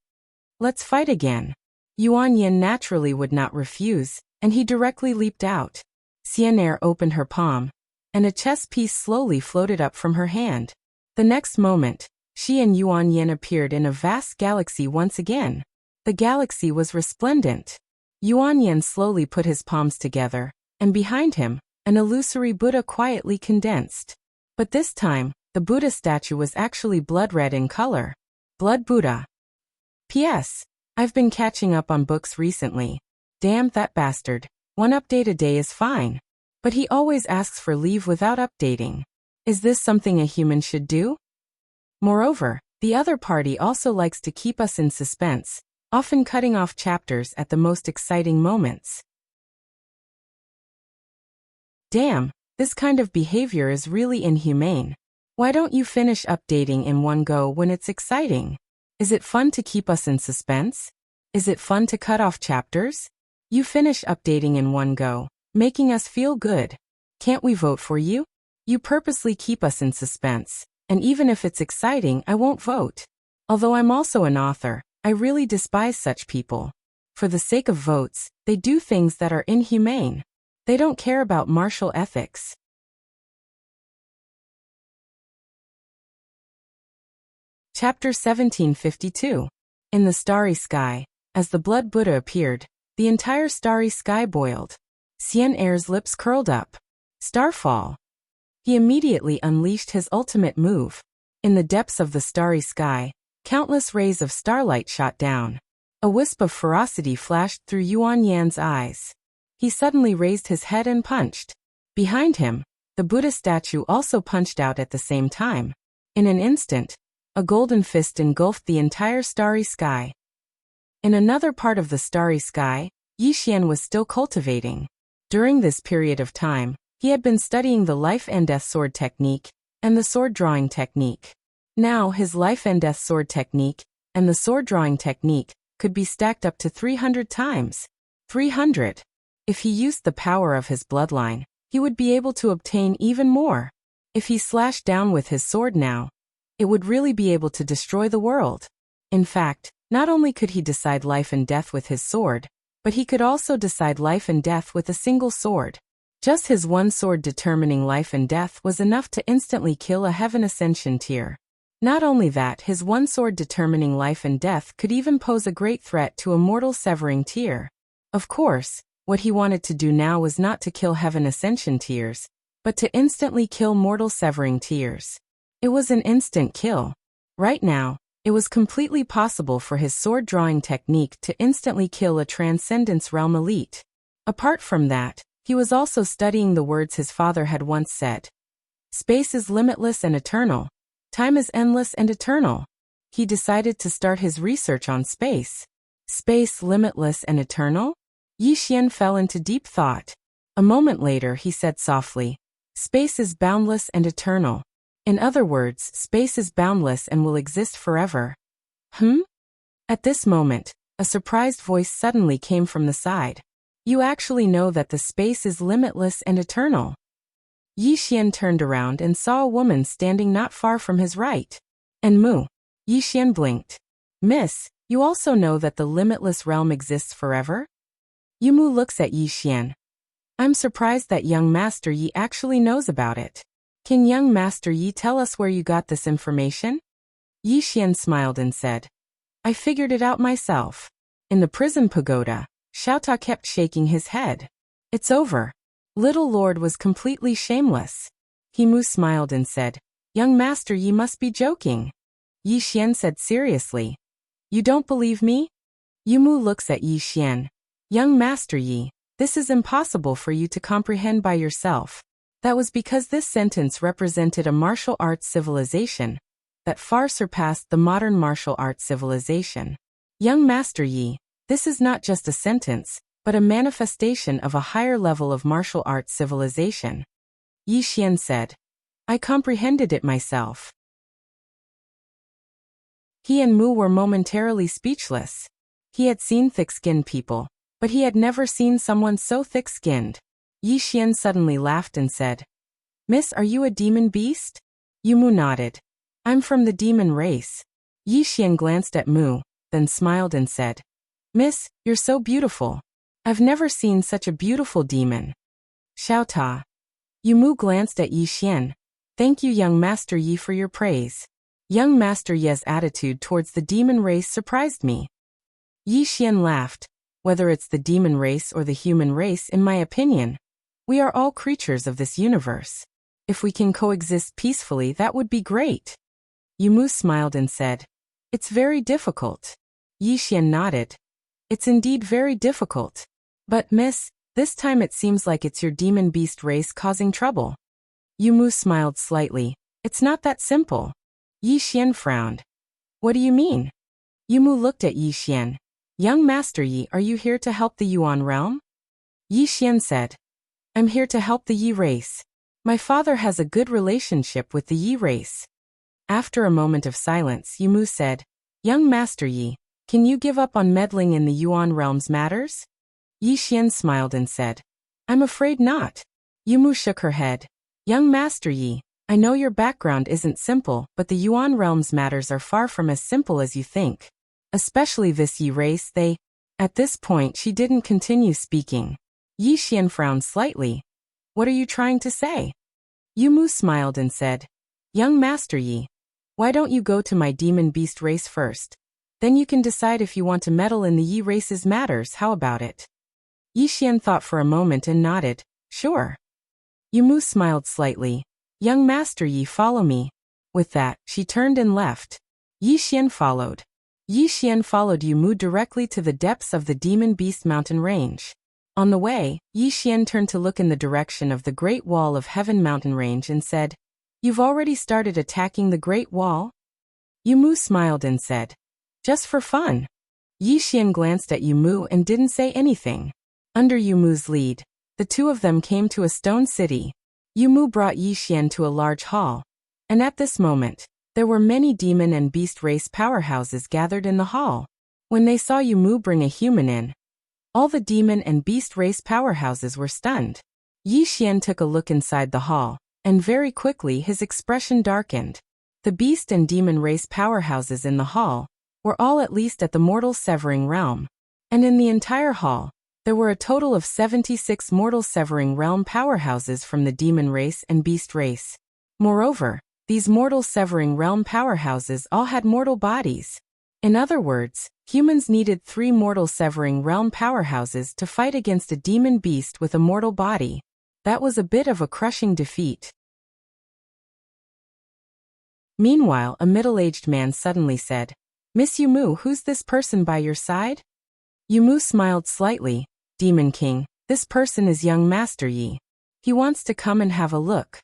Let's fight again. Yuan Yen naturally would not refuse, and he directly leaped out. Xian Er opened her palm, and a chess piece slowly floated up from her hand. The next moment, she and Yuan Yen appeared in a vast galaxy once again. The galaxy was resplendent. Yuan Yen slowly put his palms together, and behind him, an illusory Buddha quietly condensed. But this time, the Buddha statue was actually blood-red in color. Blood Buddha. P.S. I've been catching up on books recently. Damn that bastard. One update a day is fine. But he always asks for leave without updating. Is this something a human should do? Moreover, the other party also likes to keep us in suspense, often cutting off chapters at the most exciting moments. Damn, this kind of behavior is really inhumane. Why don't you finish updating in one go when it's exciting? Is it fun to keep us in suspense? Is it fun to cut off chapters? You finish updating in one go, making us feel good. Can't we vote for you? You purposely keep us in suspense. And even if it's exciting, I won't vote. Although I'm also an author, I really despise such people. For the sake of votes, they do things that are inhumane. They don't care about martial ethics. Chapter 1752. In the starry sky, as the blood Buddha appeared, the entire starry sky boiled. Xian Er's lips curled up. Starfall. He immediately unleashed his ultimate move. In the depths of the starry sky, countless rays of starlight shot down. A wisp of ferocity flashed through Yuan Yan's eyes. He suddenly raised his head and punched. Behind him, the Buddha statue also punched out at the same time. In an instant, a golden fist engulfed the entire starry sky. In another part of the starry sky, Yixian was still cultivating. During this period of time, he had been studying the life and death sword technique and the sword drawing technique. Now his life and death sword technique and the sword drawing technique could be stacked up to 300 times. 300. If he used the power of his bloodline, he would be able to obtain even more. If he slashed down with his sword now, it would really be able to destroy the world. In fact, not only could he decide life and death with his sword, but he could also decide life and death with a single sword. Just his one sword determining life and death was enough to instantly kill a Heaven Ascension tier. Not only that, his one sword determining life and death could even pose a great threat to a mortal severing tier. Of course, what he wanted to do now was not to kill Heaven Ascension tiers, but to instantly kill mortal severing tiers. It was an instant kill. Right now, it was completely possible for his sword drawing technique to instantly kill a Transcendence Realm elite. Apart from that, he was also studying the words his father had once said. Space is limitless and eternal. Time is endless and eternal. He decided to start his research on space. Space limitless and eternal? Yixian fell into deep thought. A moment later he said softly, space is boundless and eternal. In other words, space is boundless and will exist forever. At this moment, a surprised voice suddenly came from the side. You actually know that the space is limitless and eternal. Yixian turned around and saw a woman standing not far from his right. And Mu. Yixian blinked. Miss, you also know that the limitless realm exists forever? Yumu looks at Yixian. I'm surprised that young Master Yi actually knows about it. Can young Master Yi tell us where you got this information? Yixian smiled and said, I figured it out myself. In the prison pagoda, Xiaota kept shaking his head. It's over. Little Lord was completely shameless. Himu smiled and said, Young Master Yi must be joking. Yixian said seriously, You don't believe me? Yumu looks at Yixian. Young Master Yi, this is impossible for you to comprehend by yourself. That was because this sentence represented a martial arts civilization that far surpassed the modern martial arts civilization. Young Master Yi, this is not just a sentence, but a manifestation of a higher level of martial arts civilization. Yixian said, I comprehended it myself. He and Mu were momentarily speechless. He had seen thick-skinned people, but he had never seen someone so thick-skinned. Yixian suddenly laughed and said, Miss, are you a demon beast? Yumu nodded. I'm from the demon race. Yixian glanced at Mu, then smiled and said, Miss, you're so beautiful. I've never seen such a beautiful demon. Xiaota. Yumu glanced at Yixian. Thank you, young Master Yi, for your praise. Young Master Yi's attitude towards the demon race surprised me. Yixian laughed. Whether it's the demon race or the human race, in my opinion, we are all creatures of this universe. If we can coexist peacefully, that would be great. Yumu smiled and said, It's very difficult. Yixian nodded. It's indeed very difficult. But miss, this time it seems like it's your demon beast race causing trouble. Yumu smiled slightly. It's not that simple. Yixian frowned. What do you mean? Yumu looked at Yixian. Young Master Yi, are you here to help the Yuan realm? Yixian said, I'm here to help the Yi race. My father has a good relationship with the Yi race. After a moment of silence, Yumu said, Young Master Yi, can you give up on meddling in the Yuan realm's matters? Yixian smiled and said, I'm afraid not. Yumu shook her head. Young Master Yi, I know your background isn't simple, but the Yuan realm's matters are far from as simple as you think. Especially this Yi race, they... At this point she didn't continue speaking. Yi Xian frowned slightly. What are you trying to say? Yu Mu smiled and said, Young Master Yi, why don't you go to my demon beast race first? Then you can decide if you want to meddle in the Yi race's matters. How about it? Yi Xian thought for a moment and nodded. Sure. Yu Mu smiled slightly. Young Master Yi, follow me. With that, she turned and left. Yi Xian followed. Yi Xian followed Yu Mu directly to the depths of the Demon Beast mountain range. On the way, Yi Xian turned to look in the direction of the Great Wall of Heaven mountain range and said, You've already started attacking the Great Wall? Yu Mu smiled and said, Just for fun. Yi Xian glanced at Yu Mu and didn't say anything. Under Yu Mu's lead, the two of them came to a stone city. Yu Mu brought Yi Xian to a large hall, and at this moment, there were many demon and beast race powerhouses gathered in the hall. When they saw Yu Mu bring a human in, all the demon and beast race powerhouses were stunned. Yi Xian took a look inside the hall, and very quickly his expression darkened. The beast and demon race powerhouses in the hall were all at least at the mortal severing realm, and in the entire hall, there were a total of 76 mortal severing realm powerhouses from the demon race and beast race. Moreover, these mortal severing realm powerhouses all had mortal bodies. In other words, humans needed 3 mortal severing realm powerhouses to fight against a demon beast with a mortal body. That was a bit of a crushing defeat. Meanwhile, a middle-aged man suddenly said, Miss Yu Mu, who's this person by your side? Yu Mu smiled slightly. Demon King, this person is young Master Yi. He wants to come and have a look.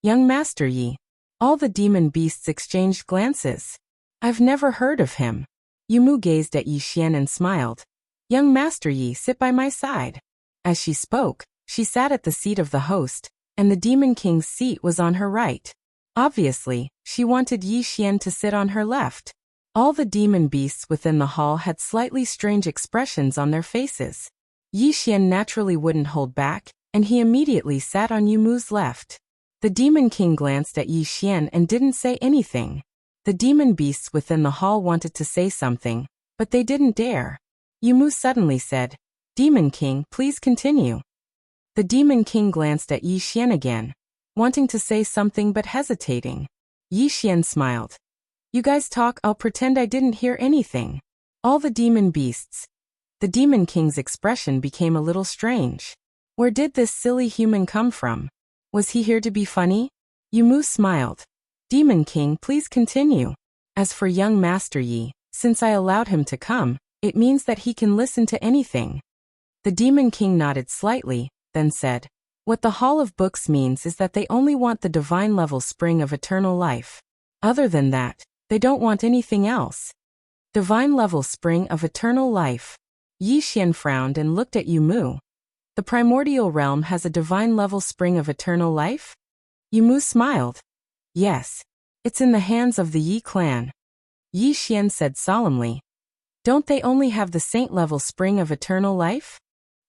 Young Master Yi. All the demon beasts exchanged glances. I've never heard of him. Yu Mu gazed at Yi Xian and smiled. Young Master Yi, sit by my side. As she spoke, she sat at the seat of the host, and the Demon King's seat was on her right. Obviously, she wanted Yi Xian to sit on her left. All the demon beasts within the hall had slightly strange expressions on their faces. Yi Xian naturally wouldn't hold back, and he immediately sat on Yu Mu's left. The Demon King glanced at Yi Xian and didn't say anything. The demon beasts within the hall wanted to say something, but they didn't dare. Yu Mu suddenly said, Demon King, please continue. The Demon King glanced at Yi Xian again, wanting to say something but hesitating. Yi Xian smiled. You guys talk, I'll pretend I didn't hear anything. All the demon beasts. The Demon King's expression became a little strange. Where did this silly human come from? Was he here to be funny? Yu Mu smiled. Demon King, please continue. As for young Master Yi, since I allowed him to come, it means that he can listen to anything. The Demon King nodded slightly, then said, What the Hall of Books means is that they only want the divine level spring of eternal life. Other than that, they don't want anything else. Divine level spring of eternal life. Yi Xian frowned and looked at Yu Mu. The primordial realm has a divine level spring of eternal life? Yu Mu smiled. Yes. It's in the hands of the Yi clan. Yi Xian said solemnly. Don't they only have the saint level spring of eternal life?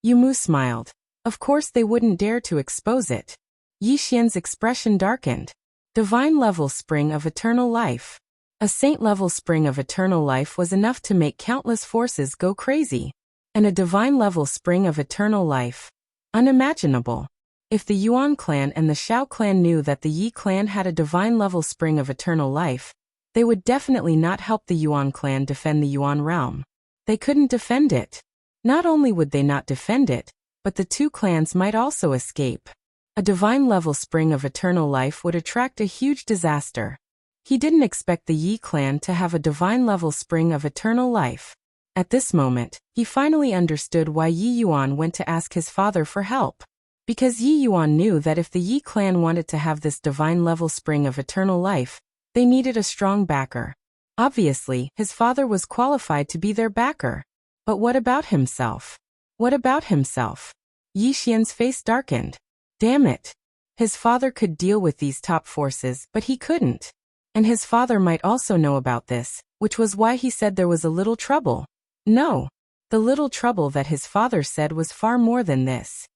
Yu Mu smiled. Of course they wouldn't dare to expose it. Yi Xian's expression darkened. Divine level spring of eternal life. A saint level spring of eternal life was enough to make countless forces go crazy. And a divine level spring of eternal life. Unimaginable. If the Yuan clan and the Shao clan knew that the Yi clan had a divine level spring of eternal life, they would definitely not help the Yuan clan defend the Yuan realm. They couldn't defend it. Not only would they not defend it, but the two clans might also escape. A divine level spring of eternal life would attract a huge disaster. He didn't expect the Yi clan to have a divine level spring of eternal life. At this moment, he finally understood why Yi Yuan went to ask his father for help. Because Yi Yuan knew that if the Yi clan wanted to have this divine level spring of eternal life, they needed a strong backer. Obviously, his father was qualified to be their backer. But what about himself? What about himself? Yi Xian's face darkened. Damn it. His father could deal with these top forces, but he couldn't. And his father might also know about this, which was why he said there was a little trouble. No. The little trouble that his father said was far more than this.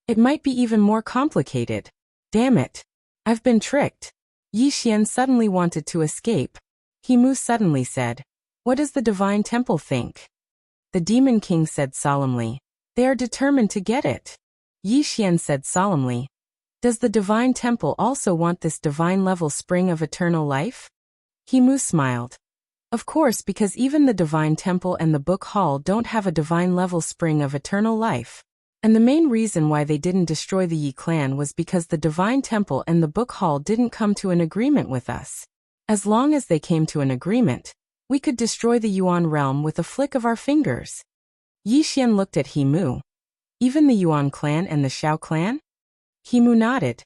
It might be even more complicated. Damn it. I've been tricked. Yi Xian suddenly wanted to escape. He Mu suddenly said, "What does the Divine Temple think?" The Demon King said solemnly, "They are determined to get it." Yi Xian said solemnly, "Does the Divine Temple also want this divine level spring of eternal life?" He Mu smiled. "Of course, because even the Divine Temple and the Book Hall don't have a divine level spring of eternal life. And the main reason why they didn't destroy the Yi clan was because the Divine Temple and the Book Hall didn't come to an agreement with us. As long as they came to an agreement, we could destroy the Yuan realm with a flick of our fingers." Yi Xian looked at He Mu. "Even the Yuan clan and the Xiao clan?" He Mu nodded.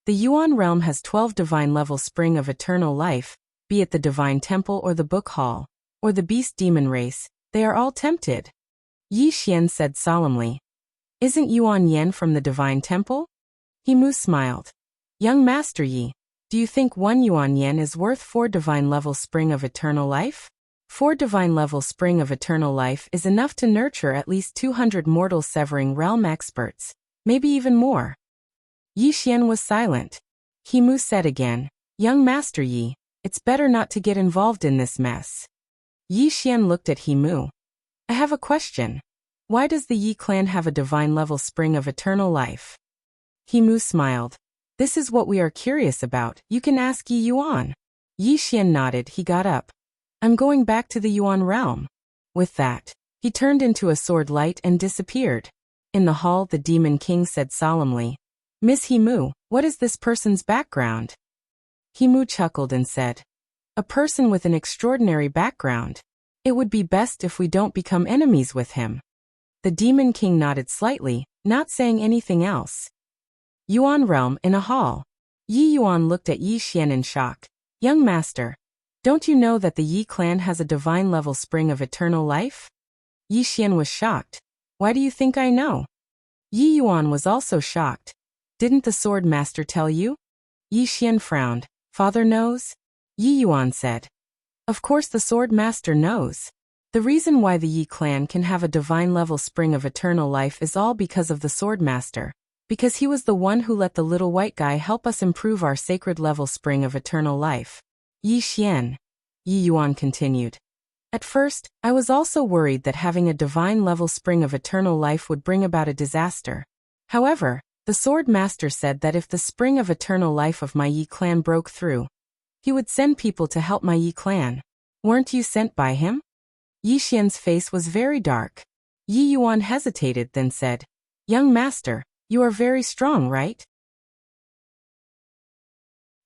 "The Yuan realm has 12 divine level spring of eternal life, be it the Divine Temple or the Book Hall, or the Beast Demon race, they are all tempted." Yi Xian said solemnly, "Isn't Yuan Yen from the Divine Temple?" He Mu smiled. "Young Master Yi, do you think 1 Yuan Yen is worth 4 divine level spring of eternal life? 4 divine level spring of eternal life is enough to nurture at least 200 mortal severing realm experts, maybe even more." Yi Xian was silent. He Mu said again, "Young Master Yi, it's better not to get involved in this mess." Yi Xian looked at He Mu. "I have a question. Why does the Yi clan have a divine level spring of eternal life?" He Mu smiled. "This is what we are curious about. You can ask Yi Yuan." Yi Xian nodded. He got up. "I'm going back to the Yuan realm." With that, he turned into a sword light and disappeared. In the hall, the Demon King said solemnly, "Miss He Mu, what is this person's background?" He Mu chuckled and said, "A person with an extraordinary background. It would be best if we don't become enemies with him." The Demon King nodded slightly, not saying anything else. Yuan realm in a hall. Yi Yuan looked at Yi Xian in shock. "Young Master, don't you know that the Yi clan has a divine level spring of eternal life?" Yi Xian was shocked. "Why do you think I know?" Yi Yuan was also shocked. "Didn't the Swordmaster tell you?" Yi Xian frowned. "Father knows?" Yi Yuan said, "Of course the Swordmaster knows. The reason why the Yi clan can have a divine level spring of eternal life is all because of the Swordmaster, because he was the one who let the little white guy help us improve our sacred level spring of eternal life." Yi Xian, Yi Yuan continued. "At first, I was also worried that having a divine level spring of eternal life would bring about a disaster. However, the Swordmaster said that if the spring of eternal life of my Yi clan broke through, he would send people to help my Yi clan. Weren't you sent by him?" Yi Xian's face was very dark. Yi Yuan hesitated, then said, "Young Master, you are very strong, right?"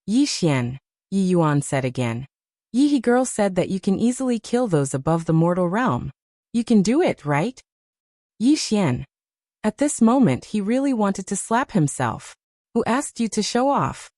Yi Xian, Yi Yuan said again. "Yi He girl said that you can easily kill those above the mortal realm. You can do it, right?" Yi Xian. At this moment he really wanted to slap himself. "Who asked you to show off?"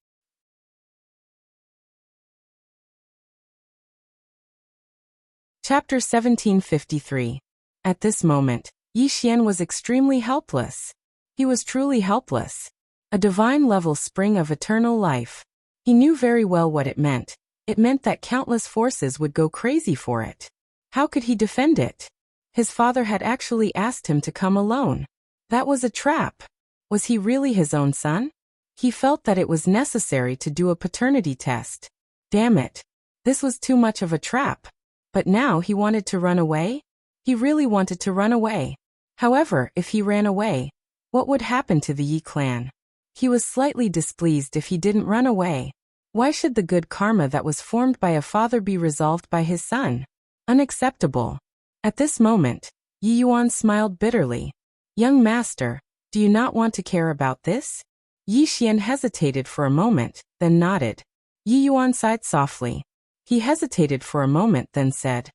Chapter 1753. At this moment, Yi Xian was extremely helpless. He was truly helpless. A divine level spring of eternal life. He knew very well what it meant. It meant that countless forces would go crazy for it. How could he defend it? His father had actually asked him to come alone. That was a trap. Was he really his own son? He felt that it was necessary to do a paternity test. Damn it. This was too much of a trap. But now he wanted to run away? He really wanted to run away. However, if he ran away, what would happen to the Yi clan? He was slightly displeased if he didn't run away. Why should the good karma that was formed by a father be resolved by his son? Unacceptable. At this moment, Yi Yuan smiled bitterly. "Young Master, do you not want to care about this?" Yi Xian hesitated for a moment, then nodded. Yi Yuan sighed softly. He hesitated for a moment, then said,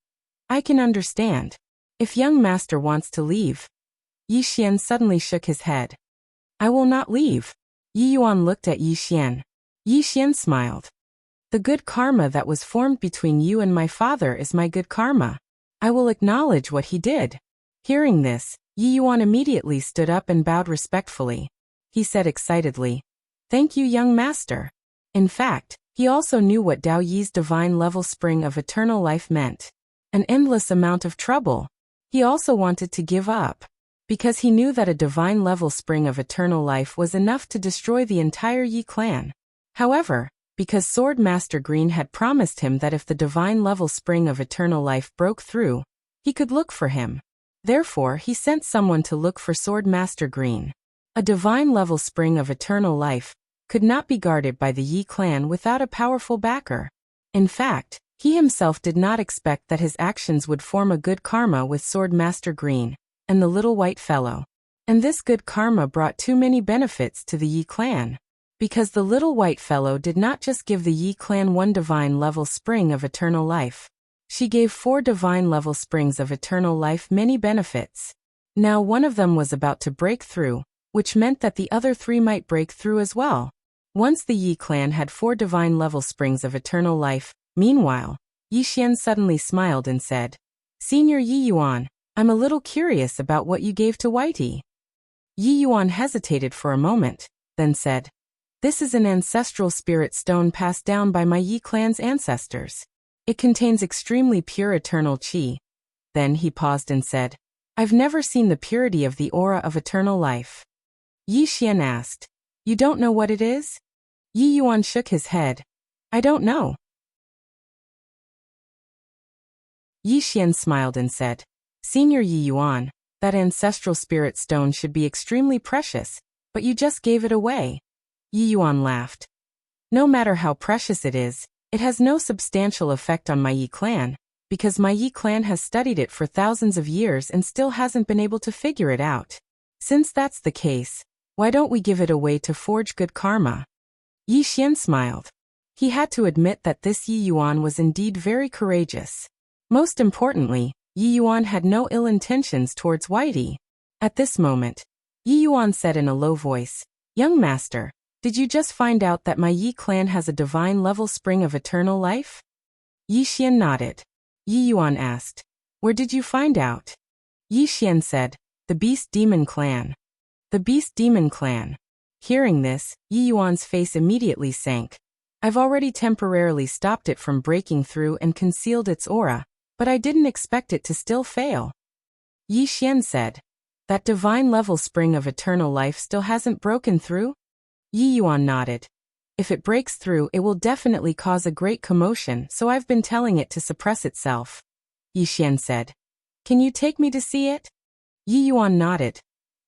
"I can understand. If young master wants to leave." Yi Xian suddenly shook his head. "I will not leave." Yi Yuan looked at Yi Xian. Yi Xian smiled. "The good karma that was formed between you and my father is my good karma. I will acknowledge what he did." Hearing this, Yi Yuan immediately stood up and bowed respectfully. He said excitedly, "Thank you, young master." In fact, he also knew what Dao Yi's divine level spring of eternal life meant. An endless amount of trouble. He also wanted to give up. because he knew that a divine-level spring of eternal life was enough to destroy the entire Yi clan. However, because Swordmaster Green had promised him that if the divine-level spring of eternal life broke through, he could look for him. Therefore, he sent someone to look for Swordmaster Green. A divine-level spring of eternal life could not be guarded by the Yi clan without a powerful backer. In fact, he himself did not expect that his actions would form a good karma with Swordmaster Green and the little white fellow. And this good karma brought too many benefits to the Yi clan. Because the little white fellow did not just give the Yi clan one divine-level spring of eternal life. She gave 4 divine-level springs of eternal life many benefits. Now one of them was about to break through, which meant that the other 3 might break through as well. Once the Yi clan had 4 divine-level springs of eternal life, meanwhile, Yi Xian suddenly smiled and said, "Senior Yi Yuan, I'm a little curious about what you gave to Whitey." Yi Yuan hesitated for a moment, then said, "This is an ancestral spirit stone passed down by my Yi clan's ancestors. It contains extremely pure eternal qi." Then he paused and said, "I've never seen the purity of the aura of eternal life." Yi Xian asked, "You don't know what it is?" Yi Yuan shook his head. "I don't know." Yi Xian smiled and said, "Senior Yi Yuan, that ancestral spirit stone should be extremely precious, but you just gave it away." Yi Yuan laughed. "No matter how precious it is, it has no substantial effect on my Yi clan, because my Yi clan has studied it for thousands of years and still hasn't been able to figure it out. Since that's the case, why don't we give it away to forge good karma?" Yi Xian smiled. He had to admit that this Yi Yuan was indeed very courageous. Most importantly, Yi Yuan had no ill intentions towards Whitey. At this moment, Yi Yuan said in a low voice, "Young master, did you just find out that my Yi clan has a divine-level spring of eternal life?" Yi Xian nodded. Yi Yuan asked, "Where did you find out?" Yi Xian said, "The Beast Demon Clan." The Beast Demon Clan. Hearing this, Yi Yuan's face immediately sank. "I've already temporarily stopped it from breaking through and concealed its aura, but I didn't expect it to still fail." Yi Xian said, "That divine-level spring of eternal life still hasn't broken through?" Yi Yuan nodded. "If it breaks through, it will definitely cause a great commotion, so I've been telling it to suppress itself." Yi Xian said, "Can you take me to see it?" Yi Yuan nodded.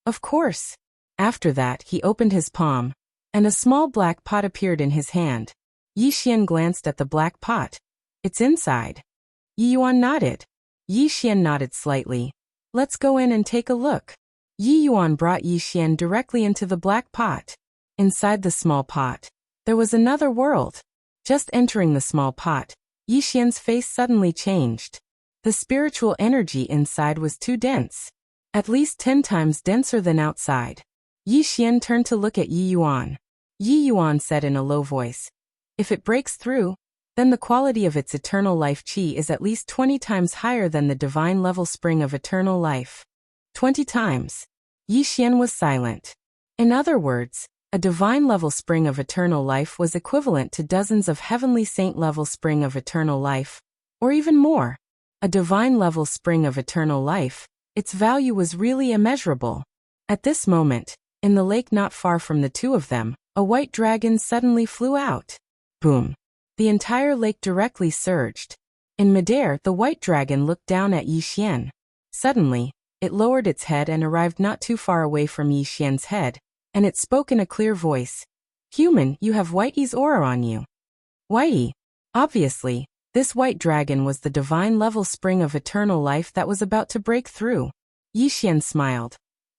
"Of course." After that, he opened his palm, and a small black pot appeared in his hand. Yi Xian glanced at the black pot. "It's inside." Yi Yuan nodded. Yi Xian nodded slightly. "Let's go in and take a look." Yi Yuan brought Yi Xian directly into the black pot. Inside the small pot, there was another world. Just entering the small pot, Yi Xian's face suddenly changed. The spiritual energy inside was too dense. At least 10 times denser than outside. Yi Xian turned to look at Yi Yuan. Yi Yuan said in a low voice, "If it breaks through, then the quality of its eternal life qi is at least 20 times higher than the divine-level spring of eternal life." 20 times. Yi Xian was silent. In other words, a divine-level spring of eternal life was equivalent to dozens of heavenly saint-level spring of eternal life, or even more. A divine-level spring of eternal life, its value was really immeasurable. At this moment, in the lake not far from the two of them, a white dragon suddenly flew out. Boom. The entire lake directly surged. In midair, the white dragon looked down at Yi Xian. Suddenly, it lowered its head and arrived not too far away from Yi Xian's head, and it spoke in a clear voice. "Human, you have Whitey's aura on you." Whitey. Obviously, this white dragon was the divine-level spring of eternal life that was about to break through. Yi Xian smiled.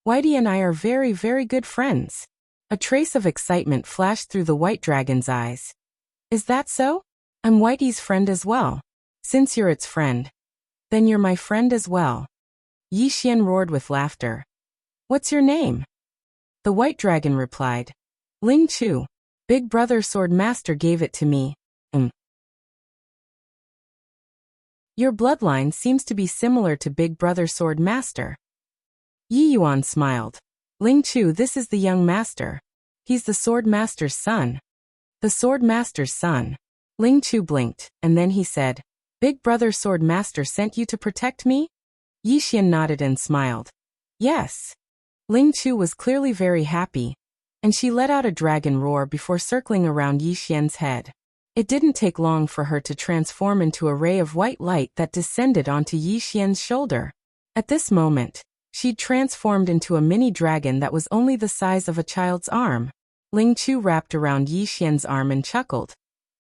"Whitey and I are very, very good friends." A trace of excitement flashed through the white dragon's eyes. "Is that so? I'm Whitey's friend as well." "Since you're its friend, then you're my friend as well." Yi Xian roared with laughter. "What's your name?" The white dragon replied, "Ling Chu. Big brother Swordmaster gave it to me." "Your bloodline seems to be similar to Big brother Swordmaster." Yi Yuan smiled. "Ling Chu, this is the young master. He's the Swordmaster's son." "The Swordmaster's son." Ling Chu blinked, and then he said, "Big brother Swordmaster sent you to protect me?" Yi Xian nodded and smiled. Yes. Ling Chu was clearly very happy, and she let out a dragon roar before circling around Yi Xian's head. It didn't take long for her to transform into a ray of white light that descended onto Yi Xian's shoulder. At this moment, she'd transformed into a mini dragon that was only the size of a child's arm. Ling Chu wrapped around Yi Xian's arm and chuckled.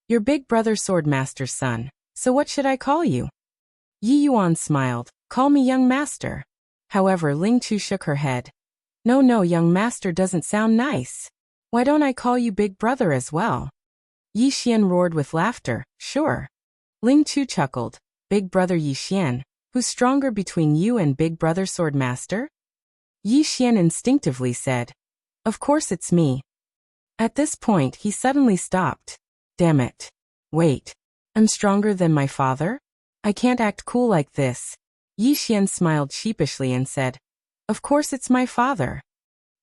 Your big brother Swordmaster's son, so what should I call you? Yi Yuan smiled. Call me young master. However, Ling Chu shook her head. No, young master doesn't sound nice. Why don't I call you big brother as well? Yi Xian roared with laughter. Sure. Ling Chu chuckled. Big brother Yi Xian, who's stronger between you and big brother Swordmaster? Yi Xian instinctively said. Of course it's me. At this point he suddenly stopped. Damn it. Wait. I'm stronger than my father? I can't act cool like this. Yi Xian smiled sheepishly and said, Of course it's my father.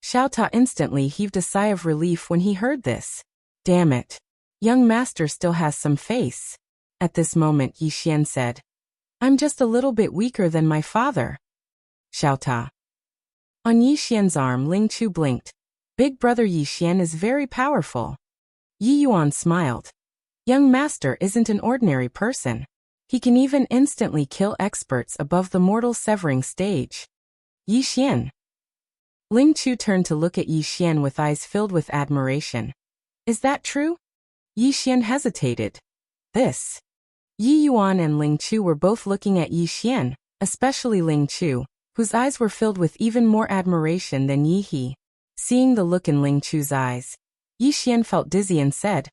Xiao Ta instantly heaved a sigh of relief when he heard this. Damn it. Young master still has some face. At this moment Yi Xian said, I'm just a little bit weaker than my father. Xiao Ta. On Yi Xian's arm Ling Chu blinked. Big brother Yi Xian is very powerful. Yi Yuan smiled. Young master isn't an ordinary person. He can even instantly kill experts above the mortal severing stage. Yi Xian. Ling Chu turned to look at Yi Xian with eyes filled with admiration. Is that true? Yi Xian hesitated. This. Yi Yuan and Ling Chu were both looking at Yi Xian, especially Ling Chu, whose eyes were filled with even more admiration than Yi He. Seeing the look in Ling Chu's eyes, Yi Xian felt dizzy and said,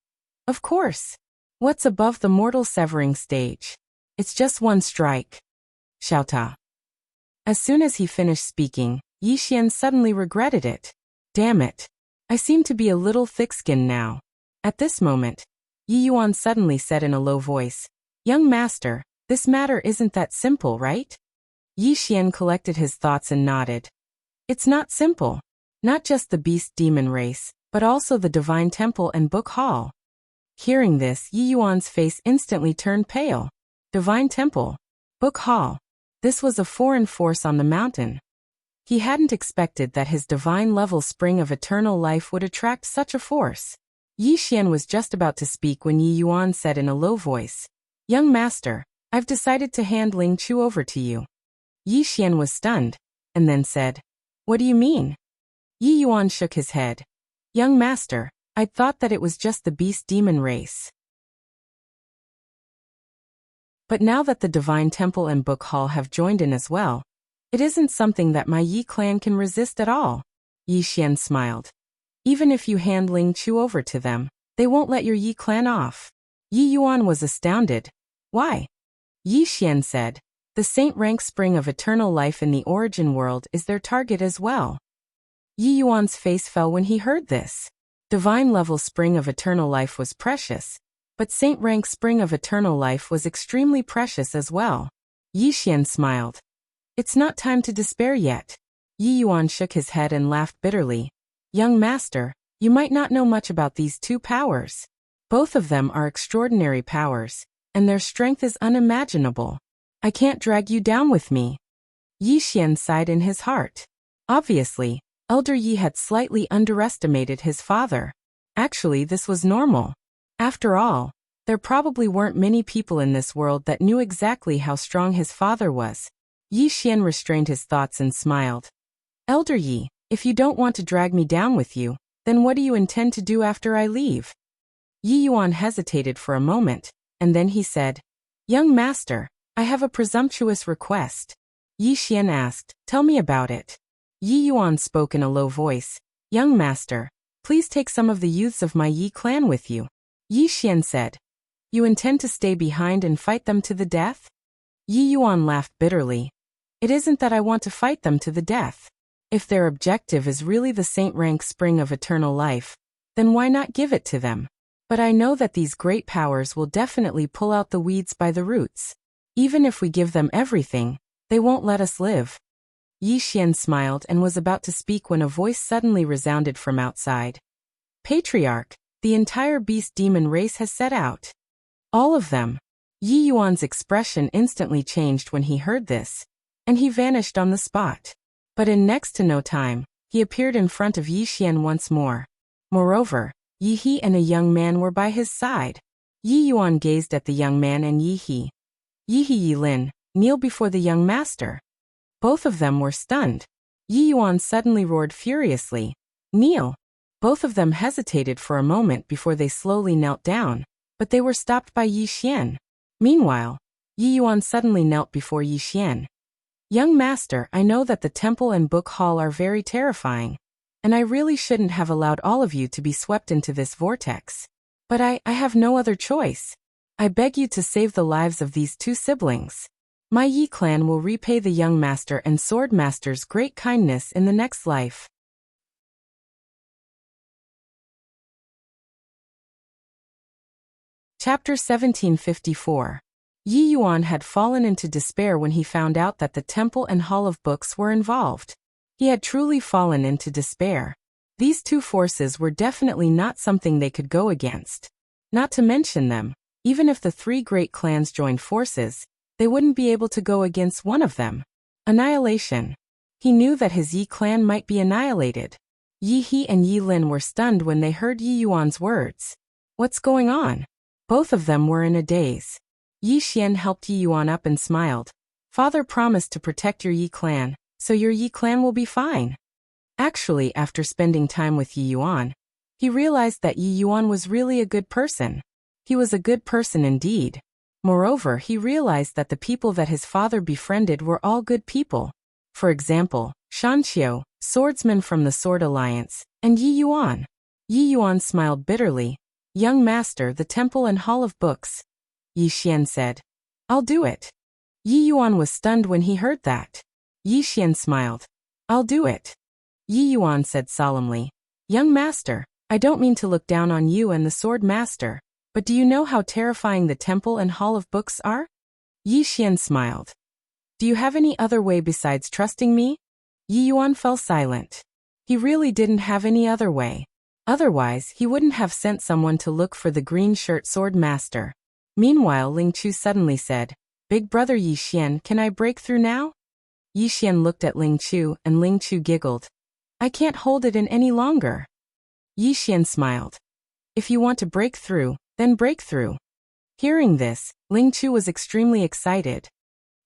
Of course. What's above the mortal severing stage? It's just one strike. Xiao Ta. As soon as he finished speaking, Yi Xian suddenly regretted it. Damn it. I seem to be a little thick-skinned now. At this moment, Yi Yuan suddenly said in a low voice, Young master, this matter isn't that simple, right? Yi Xian collected his thoughts and nodded. It's not simple. Not just the beast demon race, but also the divine temple and book hall. Hearing this, Yi Yuan's face instantly turned pale. Divine temple. Book hall. This was a foreign force on the mountain. He hadn't expected that his divine-level spring of eternal life would attract such a force. Yi Xian was just about to speak when Yi Yuan said in a low voice, Young master, I've decided to hand Ling Chu over to you. Yi Xian was stunned, and then said, What do you mean? Yi Yuan shook his head. Young master, I'd thought that it was just the beast demon race. But now that the Divine Temple and Book Hall have joined in as well, it isn't something that my Yi clan can resist at all. Yi Xian smiled. Even if you hand Ling Chu over to them, they won't let your Yi clan off. Yi Yuan was astounded. Why? Yi Xian said, the Saint Rank Spring of Eternal Life in the Origin World is their target as well. Yi Yuan's face fell when he heard this. Divine level Spring of Eternal Life was precious, but Saint Rank Spring of Eternal Life was extremely precious as well. Yi Xian smiled. It's not time to despair yet. Yi Yuan shook his head and laughed bitterly. Young master, you might not know much about these two powers. Both of them are extraordinary powers, and their strength is unimaginable. I can't drag you down with me. Yi Xian sighed in his heart. Obviously, Elder Yi had slightly underestimated his father. Actually, this was normal. After all, there probably weren't many people in this world that knew exactly how strong his father was. Yi Xian restrained his thoughts and smiled. Elder Yi, if you don't want to drag me down with you, then what do you intend to do after I leave? Yi Yuan hesitated for a moment, and then he said, Young master, I have a presumptuous request. Yi Xian asked, Tell me about it. Yi Yuan spoke in a low voice. Young master, please take some of the youths of my Yi clan with you. Yi Xian said, You intend to stay behind and fight them to the death? Yi Yuan laughed bitterly. It isn't that I want to fight them to the death. If their objective is really the Saint Rank Spring of Eternal Life, then why not give it to them? But I know that these great powers will definitely pull out the weeds by the roots. Even if we give them everything, they won't let us live. Yi Xian smiled and was about to speak when a voice suddenly resounded from outside. Patriarch, the entire beast demon race has set out. All of them. Yi Yuan's expression instantly changed when he heard this, and he vanished on the spot. But in next to no time, he appeared in front of Yi Xian once more. Moreover, Yi He and a young man were by his side. Yi Yuan gazed at the young man and Yi He. Yi Lin, kneel before the young master. Both of them were stunned. Yi Yuan suddenly roared furiously, kneel. Both of them hesitated for a moment before they slowly knelt down, but they were stopped by Yi Xian. Meanwhile, Yi Yuan suddenly knelt before Yi Xian. Young master, I know that the temple and book hall are very terrifying, and I really shouldn't have allowed all of you to be swept into this vortex. But I have no other choice. I beg you to save the lives of these two siblings. My Yi clan will repay the young master and Swordmaster's great kindness in the next life. Chapter 1754. Yi Yuan had fallen into despair when he found out that the temple and hall of books were involved. He had truly fallen into despair. These two forces were definitely not something they could go against. Not to mention them, even if the three great clans joined forces, they wouldn't be able to go against one of them. Annihilation. He knew that his Yi clan might be annihilated. Yi He and Yi Lin were stunned when they heard Yi Yuan's words. What's going on? Both of them were in a daze. Yi Xian helped Yi Yuan up and smiled. Father promised to protect your Yi clan, so your Yi clan will be fine. Actually, after spending time with Yi Yuan, he realized that Yi Yuan was really a good person. He was a good person indeed. Moreover, he realized that the people that his father befriended were all good people. For example, Shanqiu, swordsman from the Sword Alliance, and Yi Yuan. Yi Yuan smiled bitterly. Young master, the temple and hall of books. Yi Xian said. I'll do it. Yi Yuan was stunned when he heard that. Yi Xian smiled. I'll do it. Yi Yuan said solemnly. Young master, I don't mean to look down on you and the Swordmaster, but do you know how terrifying the temple and hall of books are? Yi Xian smiled. Do you have any other way besides trusting me? Yi Yuan fell silent. He really didn't have any other way. Otherwise, he wouldn't have sent someone to look for the green shirt Swordmaster. Meanwhile, Ling Chu suddenly said, Big brother Yi Xian, can I break through now? Yi Xian looked at Ling Chu and Ling Chu giggled. I can't hold it in any longer. Yi Xian smiled. If you want to break through, then break through. Hearing this, Ling Chu was extremely excited.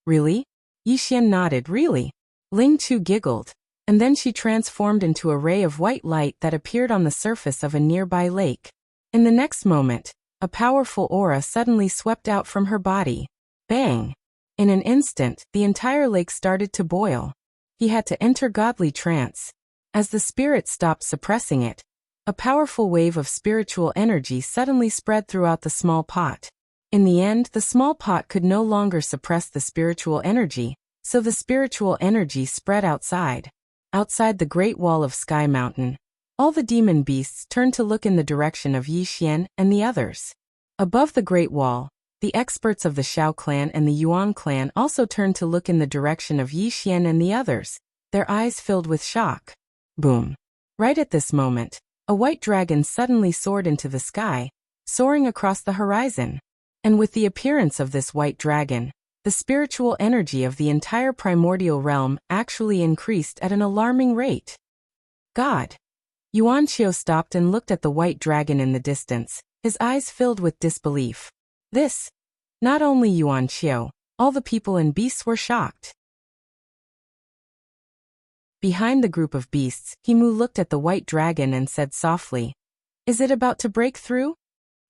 Really? Yi Xian nodded. Really? Ling Chu giggled, and then she transformed into a ray of white light that appeared on the surface of a nearby lake. In the next moment, a powerful aura suddenly swept out from her body. Bang! In an instant, the entire lake started to boil. He had to enter godly trance. As the spirit stopped suppressing it, a powerful wave of spiritual energy suddenly spread throughout the small pot. In the end, the small pot could no longer suppress the spiritual energy, so the spiritual energy spread outside. Outside the Great Wall of Sky Mountain, all the demon beasts turned to look in the direction of Yi Xian and the others. Above the Great Wall, the experts of the Xiao clan and the Yuan clan also turned to look in the direction of Yi Xian and the others, their eyes filled with shock. Boom! Right at this moment, a white dragon suddenly soared into the sky, soaring across the horizon. And with the appearance of this white dragon, the spiritual energy of the entire primordial realm actually increased at an alarming rate. God! Yuan Qiu stopped and looked at the white dragon in the distance, his eyes filled with disbelief. This! Not only Yuan Qiu, all the people and beasts were shocked. Behind the group of beasts, Himu looked at the white dragon and said softly, Is it about to break through?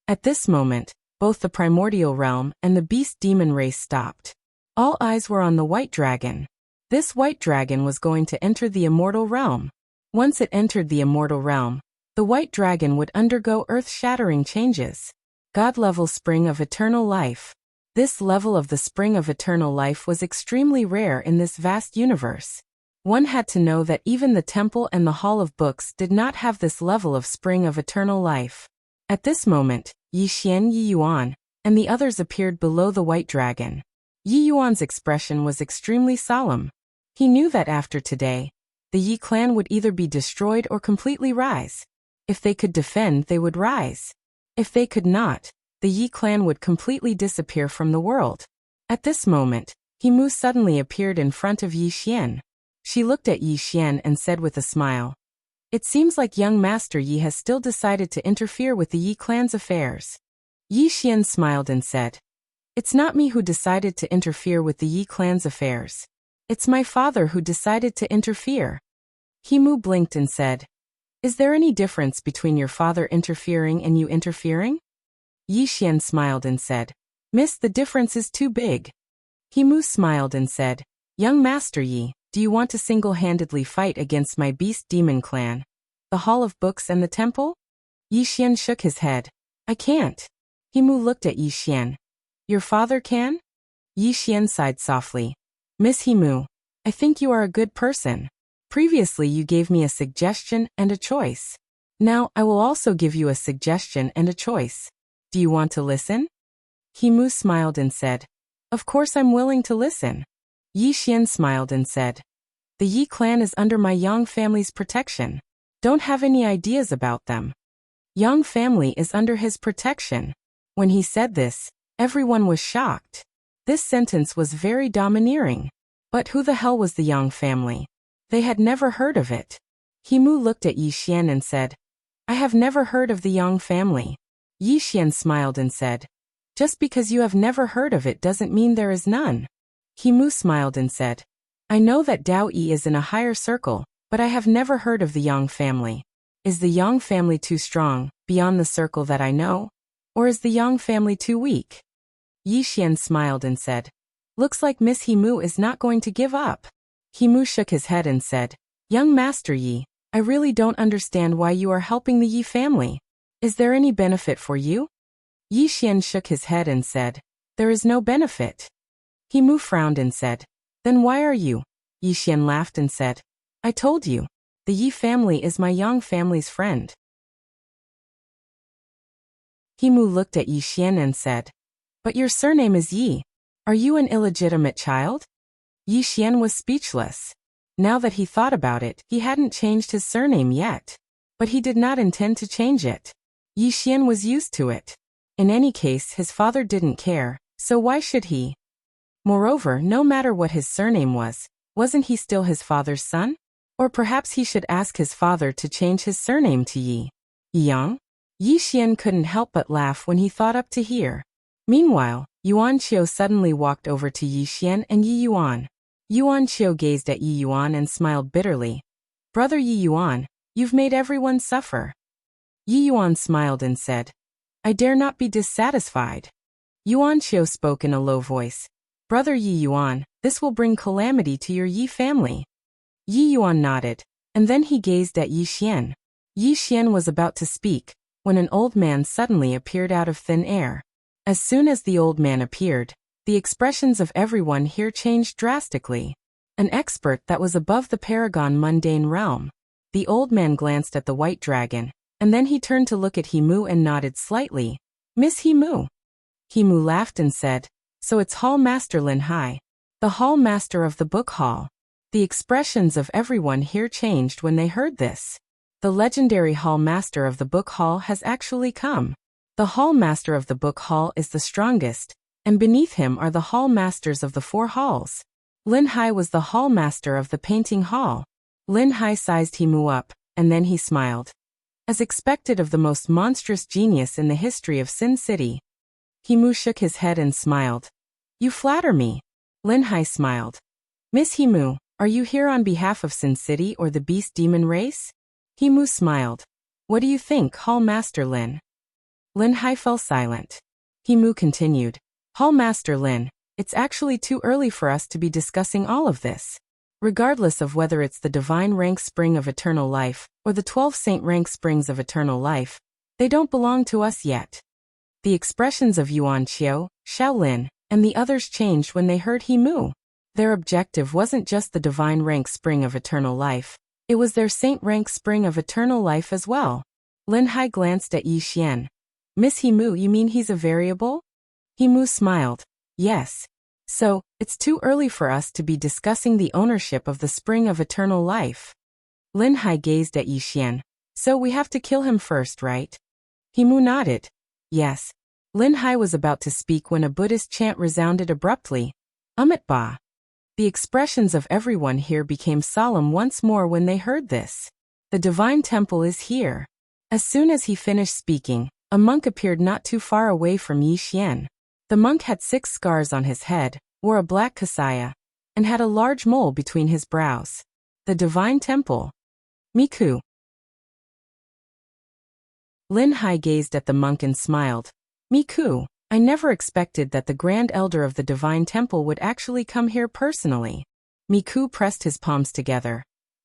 At this moment, both the primordial realm and the beast demon race stopped. All eyes were on the white dragon. This white dragon was going to enter the immortal realm. Once it entered the immortal realm, the white dragon would undergo earth-shattering changes. God-level spring of eternal life. This level of the spring of eternal life was extremely rare in this vast universe. One had to know that even the temple and the hall of books did not have this level of spring of eternal life. At this moment, Yi Xian, Yi Yuan, and the others appeared below the white dragon. Yi Yuan's expression was extremely solemn. He knew that after today, the Yi clan would either be destroyed or completely rise. If they could defend, they would rise. If they could not, the Yi clan would completely disappear from the world. At this moment, Himu suddenly appeared in front of Yi Xian. She looked at Yi Xian and said with a smile, "It seems like young Master Yi has still decided to interfere with the Yi clan's affairs." Yi Xian smiled and said, "It's not me who decided to interfere with the Yi clan's affairs. It's my father who decided to interfere." He Mu blinked and said, "Is there any difference between your father interfering and you interfering?" Yi Xian smiled and said, "Miss, the difference is too big." He Mu smiled and said, "Young Master Yi, do you want to single-handedly fight against my beast demon clan, the Hall of Books and the temple?" Yi Xian shook his head. "I can't." He Mu looked at Yi Xian. "Your father can?" Yi Xian sighed softly. "Miss He Mu, I think you are a good person. Previously you gave me a suggestion and a choice. Now I will also give you a suggestion and a choice. Do you want to listen?" He Mu smiled and said, "Of course I'm willing to listen." Yi Xian smiled and said, "The Yi clan is under my Yang family's protection. Don't have any ideas about them. Yang family is under his protection." When he said this, everyone was shocked. This sentence was very domineering. But who the hell was the Yang family? They had never heard of it. He Mu looked at Yi Xian and said, "I have never heard of the Yang family." Yi Xian smiled and said, "Just because you have never heard of it doesn't mean there is none." He Mu smiled and said, "I know that Dao Yi is in a higher circle, but I have never heard of the Yang family. Is the Yang family too strong, beyond the circle that I know? Or is the Yang family too weak?" Yi Xian smiled and said, "Looks like Miss He Mu is not going to give up." He Mu shook his head and said, "Young Master Yi, I really don't understand why you are helping the Yi family. Is there any benefit for you?" Yi Xian shook his head and said, "There is no benefit." He Mu frowned and said, "Then why are you?" Yi Xian laughed and said, "I told you. The Yi family is my Yang family's friend." He Mu looked at Yi Xian and said, "But your surname is Yi. Are you an illegitimate child?" Yi Xian was speechless. Now that he thought about it, he hadn't changed his surname yet. But he did not intend to change it. Yi Xian was used to it. In any case, his father didn't care, so why should he? Moreover, no matter what his surname was, wasn't he still his father's son? Or perhaps he should ask his father to change his surname to Yi. Yang? Yi Xian couldn't help but laugh when he thought up to here. Meanwhile, Yuan Qiu suddenly walked over to Yi Xian and Yi Yuan. Yuan Qiu gazed at Yi Yuan and smiled bitterly. "Brother Yi Yuan, you've made everyone suffer." Yi Yuan smiled and said, "I dare not be dissatisfied." Yuan Qiu spoke in a low voice. "Brother Yi Yuan, this will bring calamity to your Yi family." Yi Yuan nodded, and then he gazed at Yi Xian. Yi Xian was about to speak, when an old man suddenly appeared out of thin air. As soon as the old man appeared, the expressions of everyone here changed drastically. An expert that was above the paragon mundane realm. The old man glanced at the white dragon, and then he turned to look at He Mu and nodded slightly. "Miss He Mu." He Mu laughed and said, "So it's Hall Master Lin Hai, the Hall Master of the Book Hall." The expressions of everyone here changed when they heard this. The legendary Hall Master of the Book Hall has actually come. The Hall Master of the Book Hall is the strongest, and beneath him are the Hall Masters of the 4 halls. Lin Hai was the Hall Master of the Painting Hall. Lin Hai sized He Mu up, and then he smiled. As expected of the most monstrous genius in the history of Sin City. He Mu shook his head and smiled. "You flatter me." Lin Hai smiled. "Miss He Mu, are you here on behalf of Sin City or the Beast Demon race?" He Mu smiled. "What do you think, Hall Master Lin?" Lin Hai fell silent. He Mu continued. "Hall Master Lin, it's actually too early for us to be discussing all of this. Regardless of whether it's the divine rank spring of eternal life, or the 12 saint rank springs of eternal life, they don't belong to us yet." The expressions of Yuan Qiu, Shaolin, and the others changed when they heard He Mu. Their objective wasn't just the divine rank spring of eternal life, it was their saint rank spring of eternal life as well. Lin Hai glanced at Yi Xian. "Miss He Mu, you mean he's a variable?" He Mu smiled. "Yes. So, it's too early for us to be discussing the ownership of the spring of eternal life." Lin Hai gazed at Yi Xian. "So we have to kill him first, right?" He Mu nodded. "Yes." Lin Hai was about to speak when a Buddhist chant resounded abruptly. Ba. The expressions of everyone here became solemn once more when they heard this. The divine temple is here. As soon as he finished speaking, a monk appeared not too far away from Yi Xian. The monk had 6 scars on his head, wore a black kasaya, and had a large mole between his brows. The divine temple. Miku. Lin Hai gazed at the monk and smiled. Miku, I never expected that the Grand Elder of the Divine Temple would actually come here personally. Miku pressed his palms together.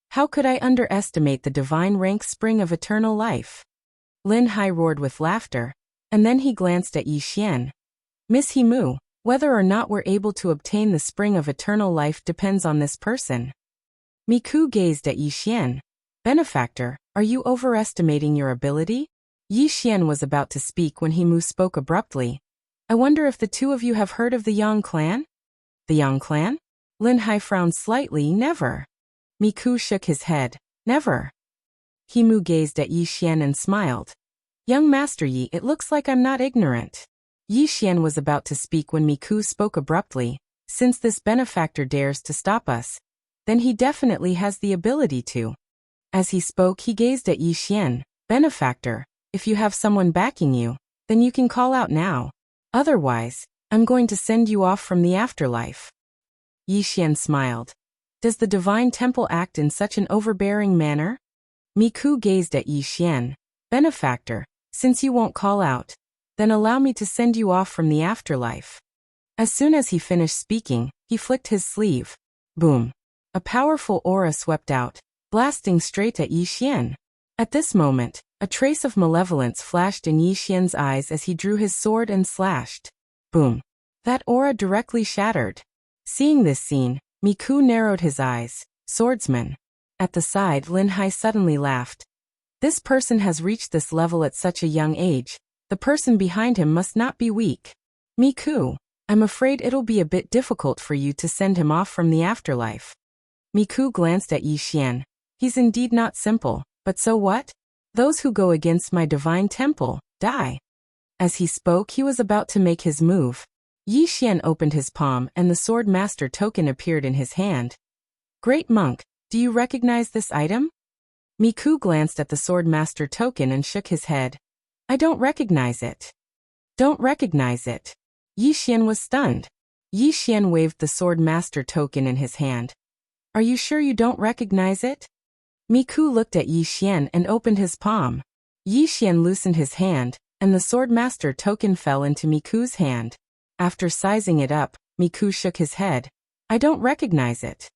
How could I underestimate the divine rank spring of eternal life? Lin Hai roared with laughter, and then he glanced at Yi Xian. Miss Himu, whether or not we're able to obtain the spring of eternal life depends on this person. Miku gazed at Yi Xian. Benefactor, are you overestimating your ability? Yi Xian was about to speak when Himu spoke abruptly. I wonder if the two of you have heard of the Yang clan? The Yang clan? Lin Hai frowned slightly. Never. Miku shook his head. Never. Himu gazed at Yi Xian and smiled. Young Master Yi, it looks like I'm not ignorant. Yi Xian was about to speak when Miku spoke abruptly. Since this benefactor dares to stop us, then he definitely has the ability to. As he spoke, he gazed at Yi Xian. Benefactor, if you have someone backing you, then you can call out now. Otherwise, I'm going to send you off from the afterlife. Yi Xian smiled. Does the divine temple act in such an overbearing manner? Miku gazed at Yi Xian. Benefactor, since you won't call out, then allow me to send you off from the afterlife. As soon as he finished speaking, he flicked his sleeve. Boom. A powerful aura swept out, blasting straight at Yi Xian. At this moment, a trace of malevolence flashed in Yi Xian's eyes as he drew his sword and slashed. Boom. That aura directly shattered. Seeing this scene, Miku narrowed his eyes. Swordsman. At the side, Lin Hai suddenly laughed. This person has reached this level at such a young age. The person behind him must not be weak. Miku, I'm afraid it'll be a bit difficult for you to send him off from the afterlife. Miku glanced at Yi Xian. He's indeed not simple, but so what? Those who go against my divine temple, die. As he spoke, he was about to make his move. Yi Xian opened his palm and the Swordmaster token appeared in his hand. Great monk, do you recognize this item? Miku glanced at the Swordmaster token and shook his head. I don't recognize it. Don't recognize it. Yi Xian was stunned. Yi Xian waved the Swordmaster token in his hand. Are you sure you don't recognize it? Miku looked at Yi Xian and opened his palm. Yi Xian loosened his hand, and the Swordmaster token fell into Miku's hand. After sizing it up, Miku shook his head. I don't recognize it.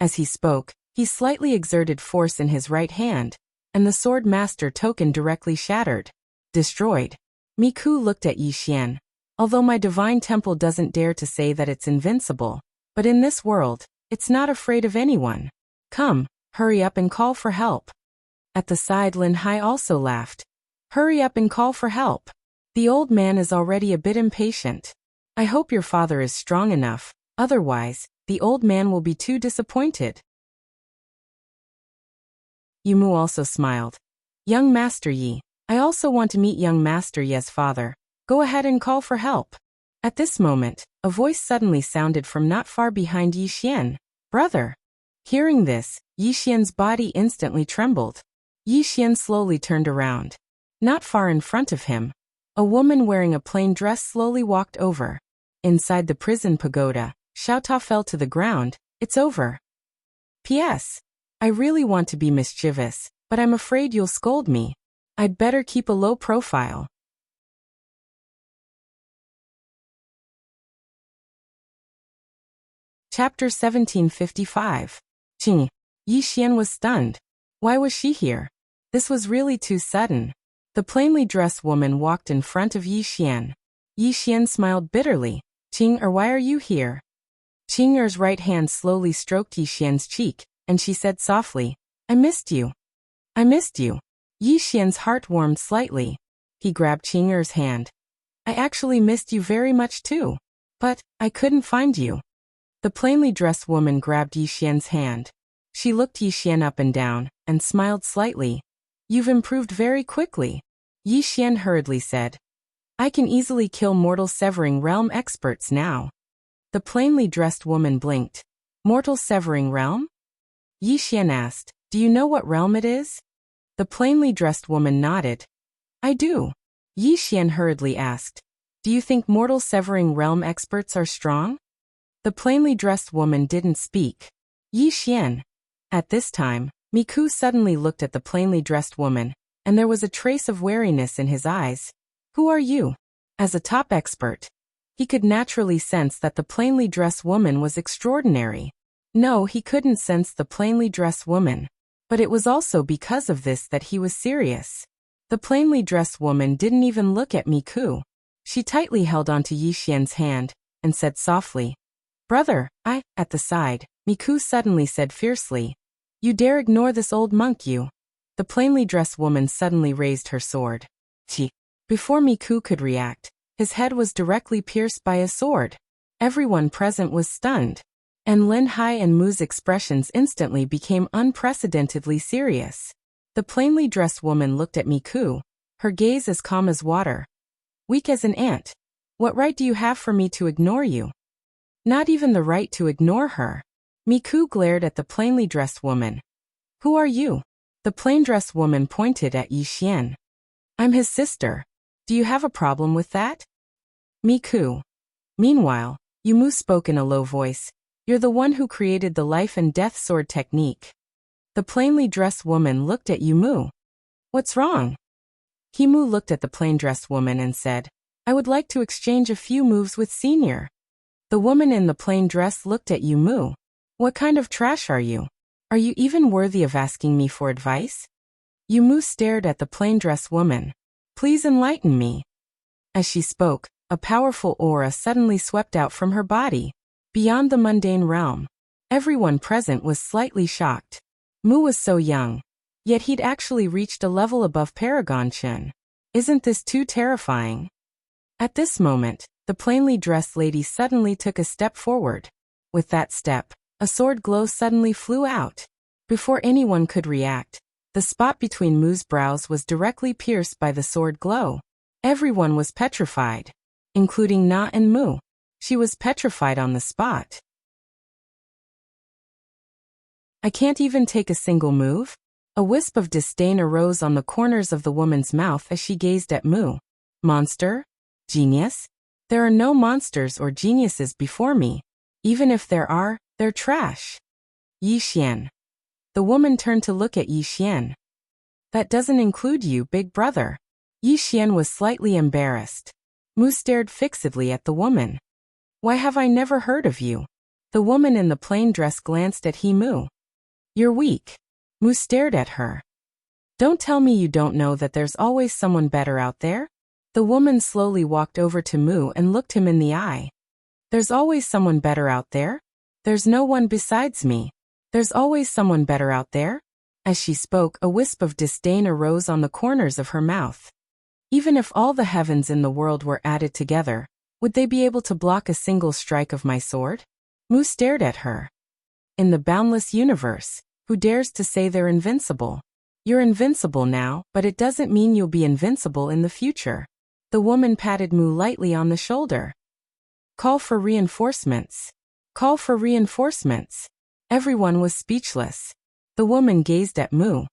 As he spoke, he slightly exerted force in his right hand, and the Swordmaster token directly shattered. Destroyed. Miku looked at Yi Xian. Although my divine temple doesn't dare to say that it's invincible, but in this world, it's not afraid of anyone. Come, hurry up and call for help. At the side, Lin Hai also laughed. Hurry up and call for help. The old man is already a bit impatient. I hope your father is strong enough, otherwise, the old man will be too disappointed. Yumu also smiled. Young Master Yi, I also want to meet young Master Ye's father. Go ahead and call for help. At this moment, a voice suddenly sounded from not far behind Yi Xian. Brother. Hearing this, Yi Xian's body instantly trembled. Yi Xian slowly turned around. Not far in front of him, a woman wearing a plain dress slowly walked over. Inside the prison pagoda, Xiaotao fell to the ground. It's over. P.S. I really want to be mischievous, but I'm afraid you'll scold me. I'd better keep a low profile. Chapter 1755. Qing. Yi Xian was stunned. Why was she here? This was really too sudden. The plainly dressed woman walked in front of Yi Xian. Yi Xian smiled bitterly. Qing, why are you here? Qing's right hand slowly stroked Yi Xian's cheek, and she said softly, I missed you. I missed you. Yi Xian's heart warmed slightly. He grabbed Qing's hand. I actually missed you very much too. But, I couldn't find you. The plainly dressed woman grabbed Yi Xian's hand. She looked Yi Xian up and down, and smiled slightly. You've improved very quickly. Yi Xian hurriedly said. I can easily kill mortal severing realm experts now. The plainly dressed woman blinked. Mortal severing realm? Yi Xian asked. Do you know what realm it is? The plainly dressed woman nodded. I do. Yi Xian hurriedly asked. Do you think mortal severing realm experts are strong? The plainly dressed woman didn't speak. Yi Xian. At this time, Miku suddenly looked at the plainly dressed woman, and there was a trace of wariness in his eyes. Who are you? As a top expert, he could naturally sense that the plainly dressed woman was extraordinary. No, he couldn't sense the plainly dressed woman, but it was also because of this that he was serious. The plainly dressed woman didn't even look at Miku. She tightly held onto Yi Xian's hand and said softly, Brother, at the side, Miku suddenly said fiercely, You dare ignore this old monk, you. The plainly dressed woman suddenly raised her sword. Before Miku could react, his head was directly pierced by a sword. Everyone present was stunned, and Lin Hai and Mu's expressions instantly became unprecedentedly serious. The plainly dressed woman looked at Miku, her gaze as calm as water. Weak as an ant. What right do you have for me to ignore you? Not even the right to ignore her. Miku glared at the plainly dressed woman. Who are you? The plain-dressed woman pointed at Yi Xian. I'm his sister. Do you have a problem with that? Miku. Meanwhile, Mu spoke in a low voice. You're the one who created the life and death sword technique. The plainly dressed woman looked at Mu. What's wrong? Mu looked at the plain-dressed woman and said, I would like to exchange a few moves with Senior. The woman in the plain dress looked at Mu. What kind of trash are you? Are you even worthy of asking me for advice? Mu stared at the plain-dressed woman. Please enlighten me. As she spoke, a powerful aura suddenly swept out from her body. Beyond the mundane realm, everyone present was slightly shocked. Mu was so young, yet he'd actually reached a level above Paragon Chen. Isn't this too terrifying? At this moment, the plainly dressed lady suddenly took a step forward. With that step, a sword glow suddenly flew out. Before anyone could react, the spot between Mu's brows was directly pierced by the sword glow. Everyone was petrified, including Na and Mu. She was petrified on the spot. I can't even take a single move? A wisp of disdain arose on the corners of the woman's mouth as she gazed at Mu. Monster? Genius? There are no monsters or geniuses before me. Even if there are, they're trash. Yi Xian. The woman turned to look at Yi Xian. That doesn't include you, big brother. Yi Xian was slightly embarrassed. Mu stared fixedly at the woman. Why have I never heard of you? The woman in the plain dress glanced at Mu. You're weak. Mu stared at her. Don't tell me you don't know that there's always someone better out there? The woman slowly walked over to Mu and looked him in the eye. There's always someone better out there? There's no one besides me. There's always someone better out there? As she spoke, a wisp of disdain arose on the corners of her mouth. Even if all the heavens in the world were added together, would they be able to block a single strike of my sword? Mu stared at her. In the boundless universe, who dares to say they're invincible? You're invincible now, but it doesn't mean you'll be invincible in the future. The woman patted Mu lightly on the shoulder. Call for reinforcements. Call for reinforcements. Everyone was speechless. The woman gazed at Mu.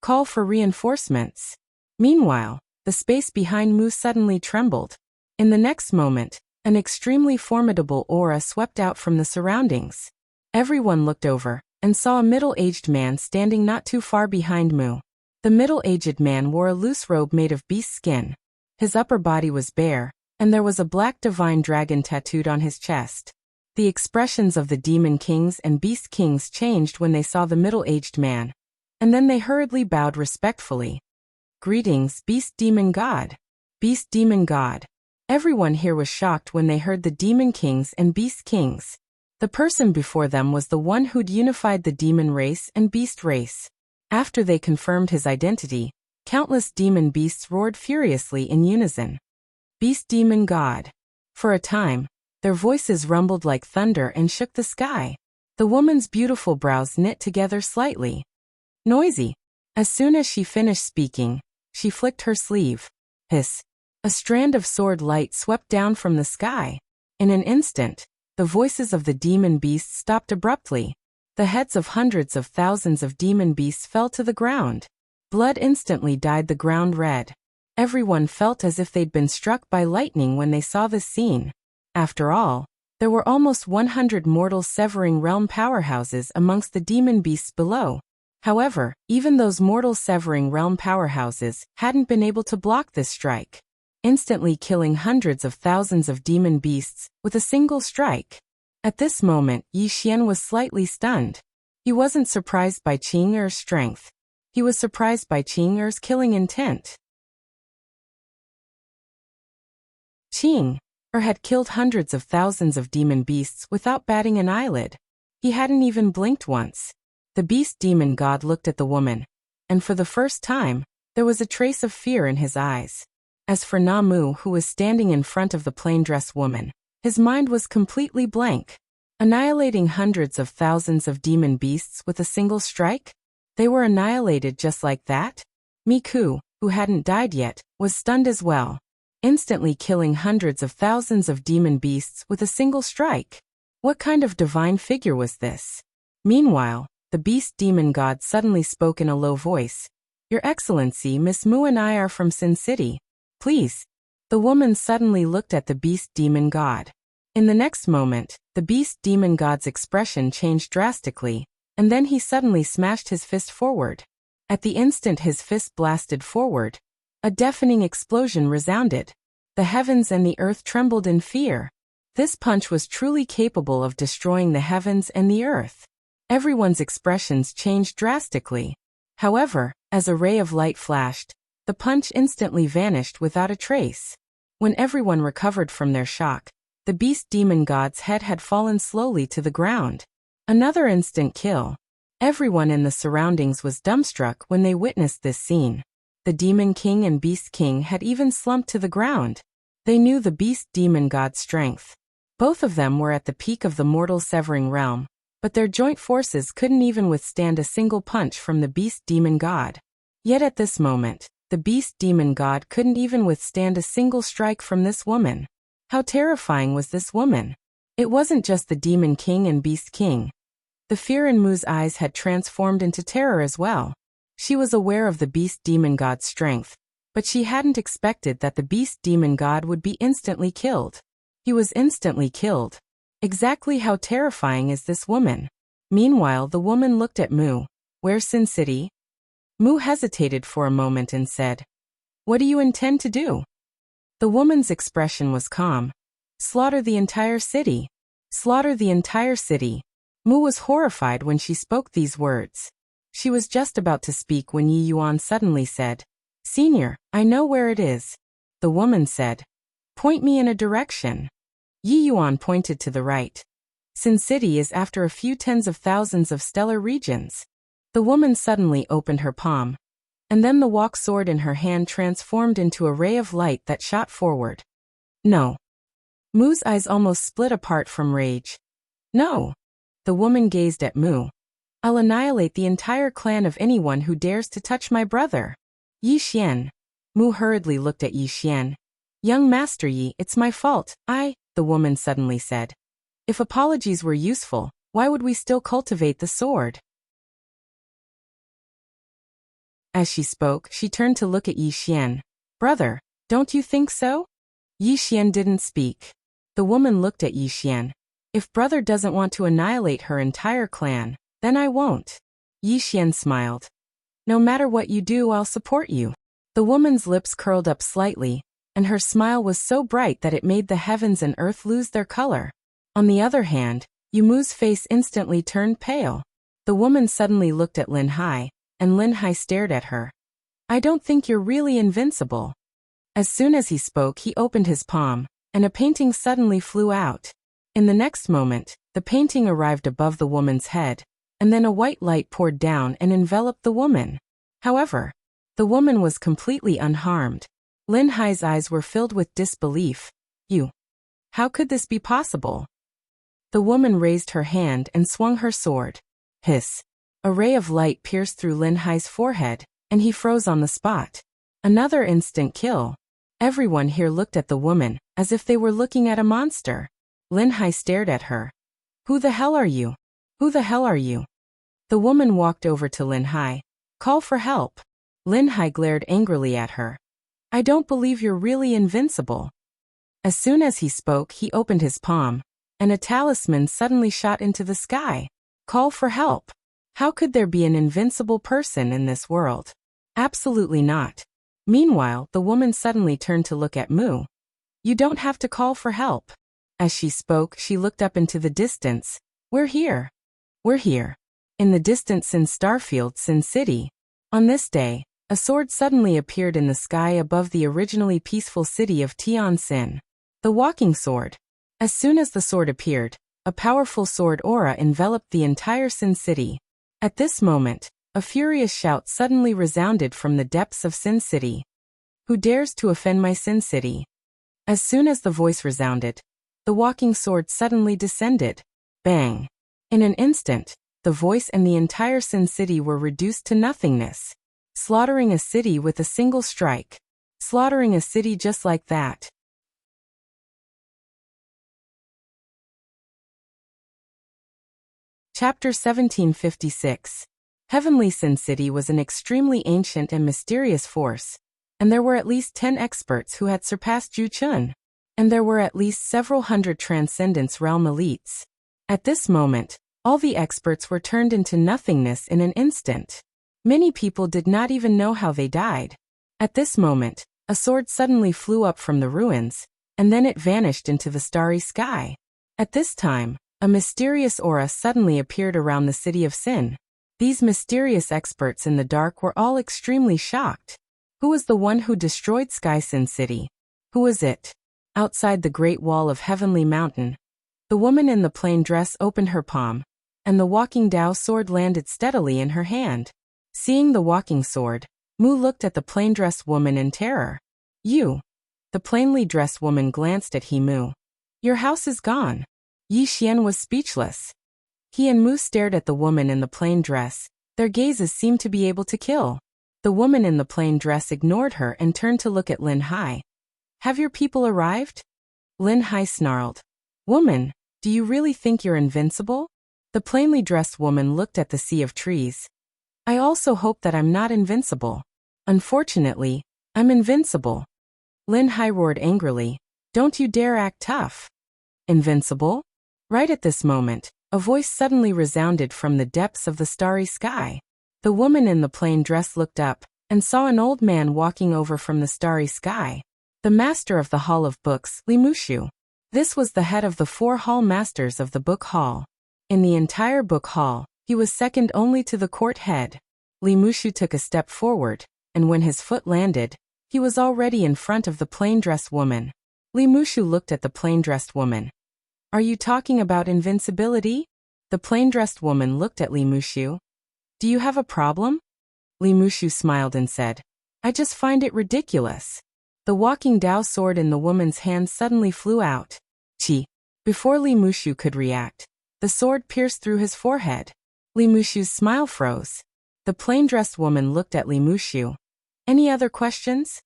Call for reinforcements. Meanwhile, the space behind Mu suddenly trembled. In the next moment, an extremely formidable aura swept out from the surroundings. Everyone looked over and saw a middle-aged man standing not too far behind Mu. The middle-aged man wore a loose robe made of beast skin. His upper body was bare, and there was a black divine dragon tattooed on his chest. The expressions of the demon kings and beast kings changed when they saw the middle-aged man, and then they hurriedly bowed respectfully. Greetings, beast demon god. Beast demon god. Everyone here was shocked when they heard the demon kings and beast kings. The person before them was the one who'd unified the demon race and beast race. After they confirmed his identity, countless demon beasts roared furiously in unison. Beast demon god. For a time, their voices rumbled like thunder and shook the sky. The woman's beautiful brows knit together slightly. Noisy. As soon as she finished speaking, she flicked her sleeve. Hiss. A strand of sword light swept down from the sky. In an instant, The voices of the demon beasts stopped abruptly. The heads of hundreds of thousands of demon beasts fell to the ground. Blood instantly dyed the ground red. Everyone felt as if they'd been struck by lightning when they saw this scene. After all, there were almost 100 mortal severing realm powerhouses amongst the demon beasts below. However, even those mortal severing realm powerhouses hadn't been able to block this strike, instantly killing hundreds of thousands of demon beasts with a single strike. At this moment, Yi Xian was slightly stunned. He wasn't surprised by Qing Er's strength. He was surprised by Qing Er's killing intent. Qing Er had killed hundreds of thousands of demon beasts without batting an eyelid. He hadn't even blinked once. The beast demon god looked at the woman, and for the first time, there was a trace of fear in his eyes. As for Na Mu, who was standing in front of the plain-dressed woman, his mind was completely blank. Annihilating hundreds of thousands of demon beasts with a single strike? They were annihilated just like that? Miku, who hadn't died yet, was stunned as well, instantly killing hundreds of thousands of demon beasts with a single strike. What kind of divine figure was this? Meanwhile, the beast demon god suddenly spoke in a low voice. Your Excellency, Miss Mu and I are from Sin City. Please. The woman suddenly looked at the beast demon god. In the next moment, the beast demon god's expression changed drastically, and then he suddenly smashed his fist forward. At the instant his fist blasted forward, a deafening explosion resounded. The heavens and the earth trembled in fear. This punch was truly capable of destroying the heavens and the earth. Everyone's expressions changed drastically. However, as a ray of light flashed, the punch instantly vanished without a trace. When everyone recovered from their shock, the beast demon god's head had fallen slowly to the ground. Another instant kill. Everyone in the surroundings was dumbstruck when they witnessed this scene. The demon king and beast king had even slumped to the ground. They knew the beast demon god's strength. Both of them were at the peak of the mortal severing realm, but their joint forces couldn't even withstand a single punch from the beast demon god. Yet at this moment, the beast demon god couldn't even withstand a single strike from this woman. How terrifying was this woman? It wasn't just the demon king and beast king. The fear in Mu's eyes had transformed into terror as well. She was aware of the beast demon god's strength, but she hadn't expected that the beast demon god would be instantly killed. He was instantly killed. Exactly how terrifying is this woman? Meanwhile, the woman looked at Mu. Where's Sin City? Mu hesitated for a moment and said, What do you intend to do? The woman's expression was calm. Slaughter the entire city. Slaughter the entire city. Mu was horrified when she spoke these words. She was just about to speak when Yi Yuan suddenly said, Senior, I know where it is. The woman said, Point me in a direction. Yi Yuan pointed to the right. Sin City is after a few tens of thousands of stellar regions. The woman suddenly opened her palm, and then the walk sword in her hand transformed into a ray of light that shot forward. No. Mu's eyes almost split apart from rage. No. The woman gazed at Mu. I'll annihilate the entire clan of anyone who dares to touch my brother. Yi Xian. Mu hurriedly looked at Yi Xian. Young Master Yi, it's my fault. The woman suddenly said. If apologies were useful, why would we still cultivate the sword? As she spoke, she turned to look at Yi Xian. Brother, don't you think so? Yi Xian didn't speak. The woman looked at Yi Xian. If brother doesn't want to annihilate her entire clan, then I won't. Yi Xian smiled. No matter what you do, I'll support you. The woman's lips curled up slightly, and her smile was so bright that it made the heavens and earth lose their color. On the other hand, Yu Mu's face instantly turned pale. The woman suddenly looked at Lin Hai, and Lin Hai stared at her. I don't think you're really invincible. As soon as he spoke, he opened his palm, and a painting suddenly flew out. In the next moment, the painting arrived above the woman's head, and then a white light poured down and enveloped the woman. However, the woman was completely unharmed. Lin Hai's eyes were filled with disbelief. How could this be possible? The woman raised her hand and swung her sword. Hiss. A ray of light pierced through Lin Hai's forehead, and he froze on the spot. Another instant kill. Everyone here looked at the woman, as if they were looking at a monster. Lin Hai stared at her. Who the hell are you? Who the hell are you? The woman walked over to Lin Hai. Call for help. Lin Hai glared angrily at her. I don't believe you're really invincible. As soon as he spoke, he opened his palm, and a talisman suddenly shot into the sky. Call for help. How could there be an invincible person in this world? Absolutely not. Meanwhile, the woman suddenly turned to look at Mu. You don't have to call for help. As she spoke, she looked up into the distance. We're here. We're here. In the distant Sin starfield, Sin City. On this day, a sword suddenly appeared in the sky above the originally peaceful city of Tian Sin. The walking sword. As soon as the sword appeared, a powerful sword aura enveloped the entire Sin City. At this moment, a furious shout suddenly resounded from the depths of Sin City. Who dares to offend my Sin City? As soon as the voice resounded, the walking sword suddenly descended. Bang! In an instant, the voice and the entire Sin City were reduced to nothingness. Slaughtering a city with a single strike. Slaughtering a city just like that. Chapter 1756. Heavenly Sin City was an extremely ancient and mysterious force, and there were at least 10 experts who had surpassed Ju Chun. And there were at least several hundred Transcendence Realm elites. At this moment, all the experts were turned into nothingness in an instant. Many people did not even know how they died. At this moment, a sword suddenly flew up from the ruins, and then it vanished into the starry sky. At this time, a mysterious aura suddenly appeared around the city of Sin. These mysterious experts in the dark were all extremely shocked. Who was the one who destroyed Sky Sin City? Who was it? Outside the Great Wall of Heavenly Mountain, the woman in the plain dress opened her palm, and the walking Dao sword landed steadily in her hand. Seeing the walking sword, Mu looked at the plain dress woman in terror. You. The plainly dressed woman glanced at Mu. Your house is gone. Yi Xian was speechless. He and Mu stared at the woman in the plain dress. Their gazes seemed to be able to kill. The woman in the plain dress ignored her and turned to look at Lin Hai. Have your people arrived? Lin Hai snarled. Woman, do you really think you're invincible? The plainly dressed woman looked at the sea of trees. I also hope that I'm not invincible. Unfortunately, I'm invincible. Lin Hai roared angrily. Don't you dare act tough. Invincible? Right at this moment, a voice suddenly resounded from the depths of the starry sky. The woman in the plain dress looked up and saw an old man walking over from the starry sky. The master of the Hall of Books, Li Mushu. This was the head of the 4 hall masters of the book hall. In the entire book hall, he was second only to the court head. Li Mushu took a step forward, and when his foot landed, he was already in front of the plain-dressed woman. Li Mushu looked at the plain-dressed woman. Are you talking about invincibility? The plain-dressed woman looked at Li Mushu. Do you have a problem? Li Mushu smiled and said, I just find it ridiculous. The walking Dao sword in the woman's hand suddenly flew out. Chi. Before Li Mushu could react, the sword pierced through his forehead. Li Mushu's smile froze. The plain-dressed woman looked at Li Mushu. Any other questions?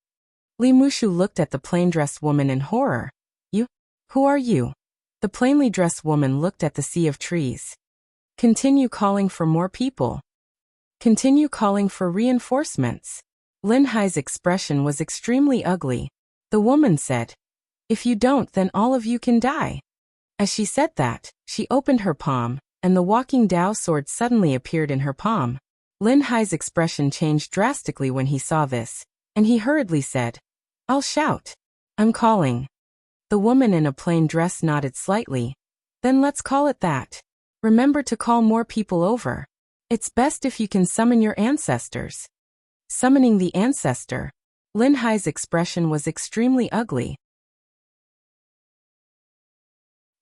Li Mushu looked at the plain-dressed woman in horror. You? Who are you? The plainly dressed woman looked at the sea of trees. Continue calling for more people. Continue calling for reinforcements. Lin Hai's expression was extremely ugly. The woman said, If you don't, then all of you can die. As she said that, she opened her palm, and the walking Dao sword suddenly appeared in her palm. Lin Hai's expression changed drastically when he saw this, and he hurriedly said, I'll shout. I'm calling. The woman in a plain dress nodded slightly. Then let's call it that. Remember to call more people over. It's best if you can summon your ancestors. Summoning the ancestor. Lin Hai's expression was extremely ugly.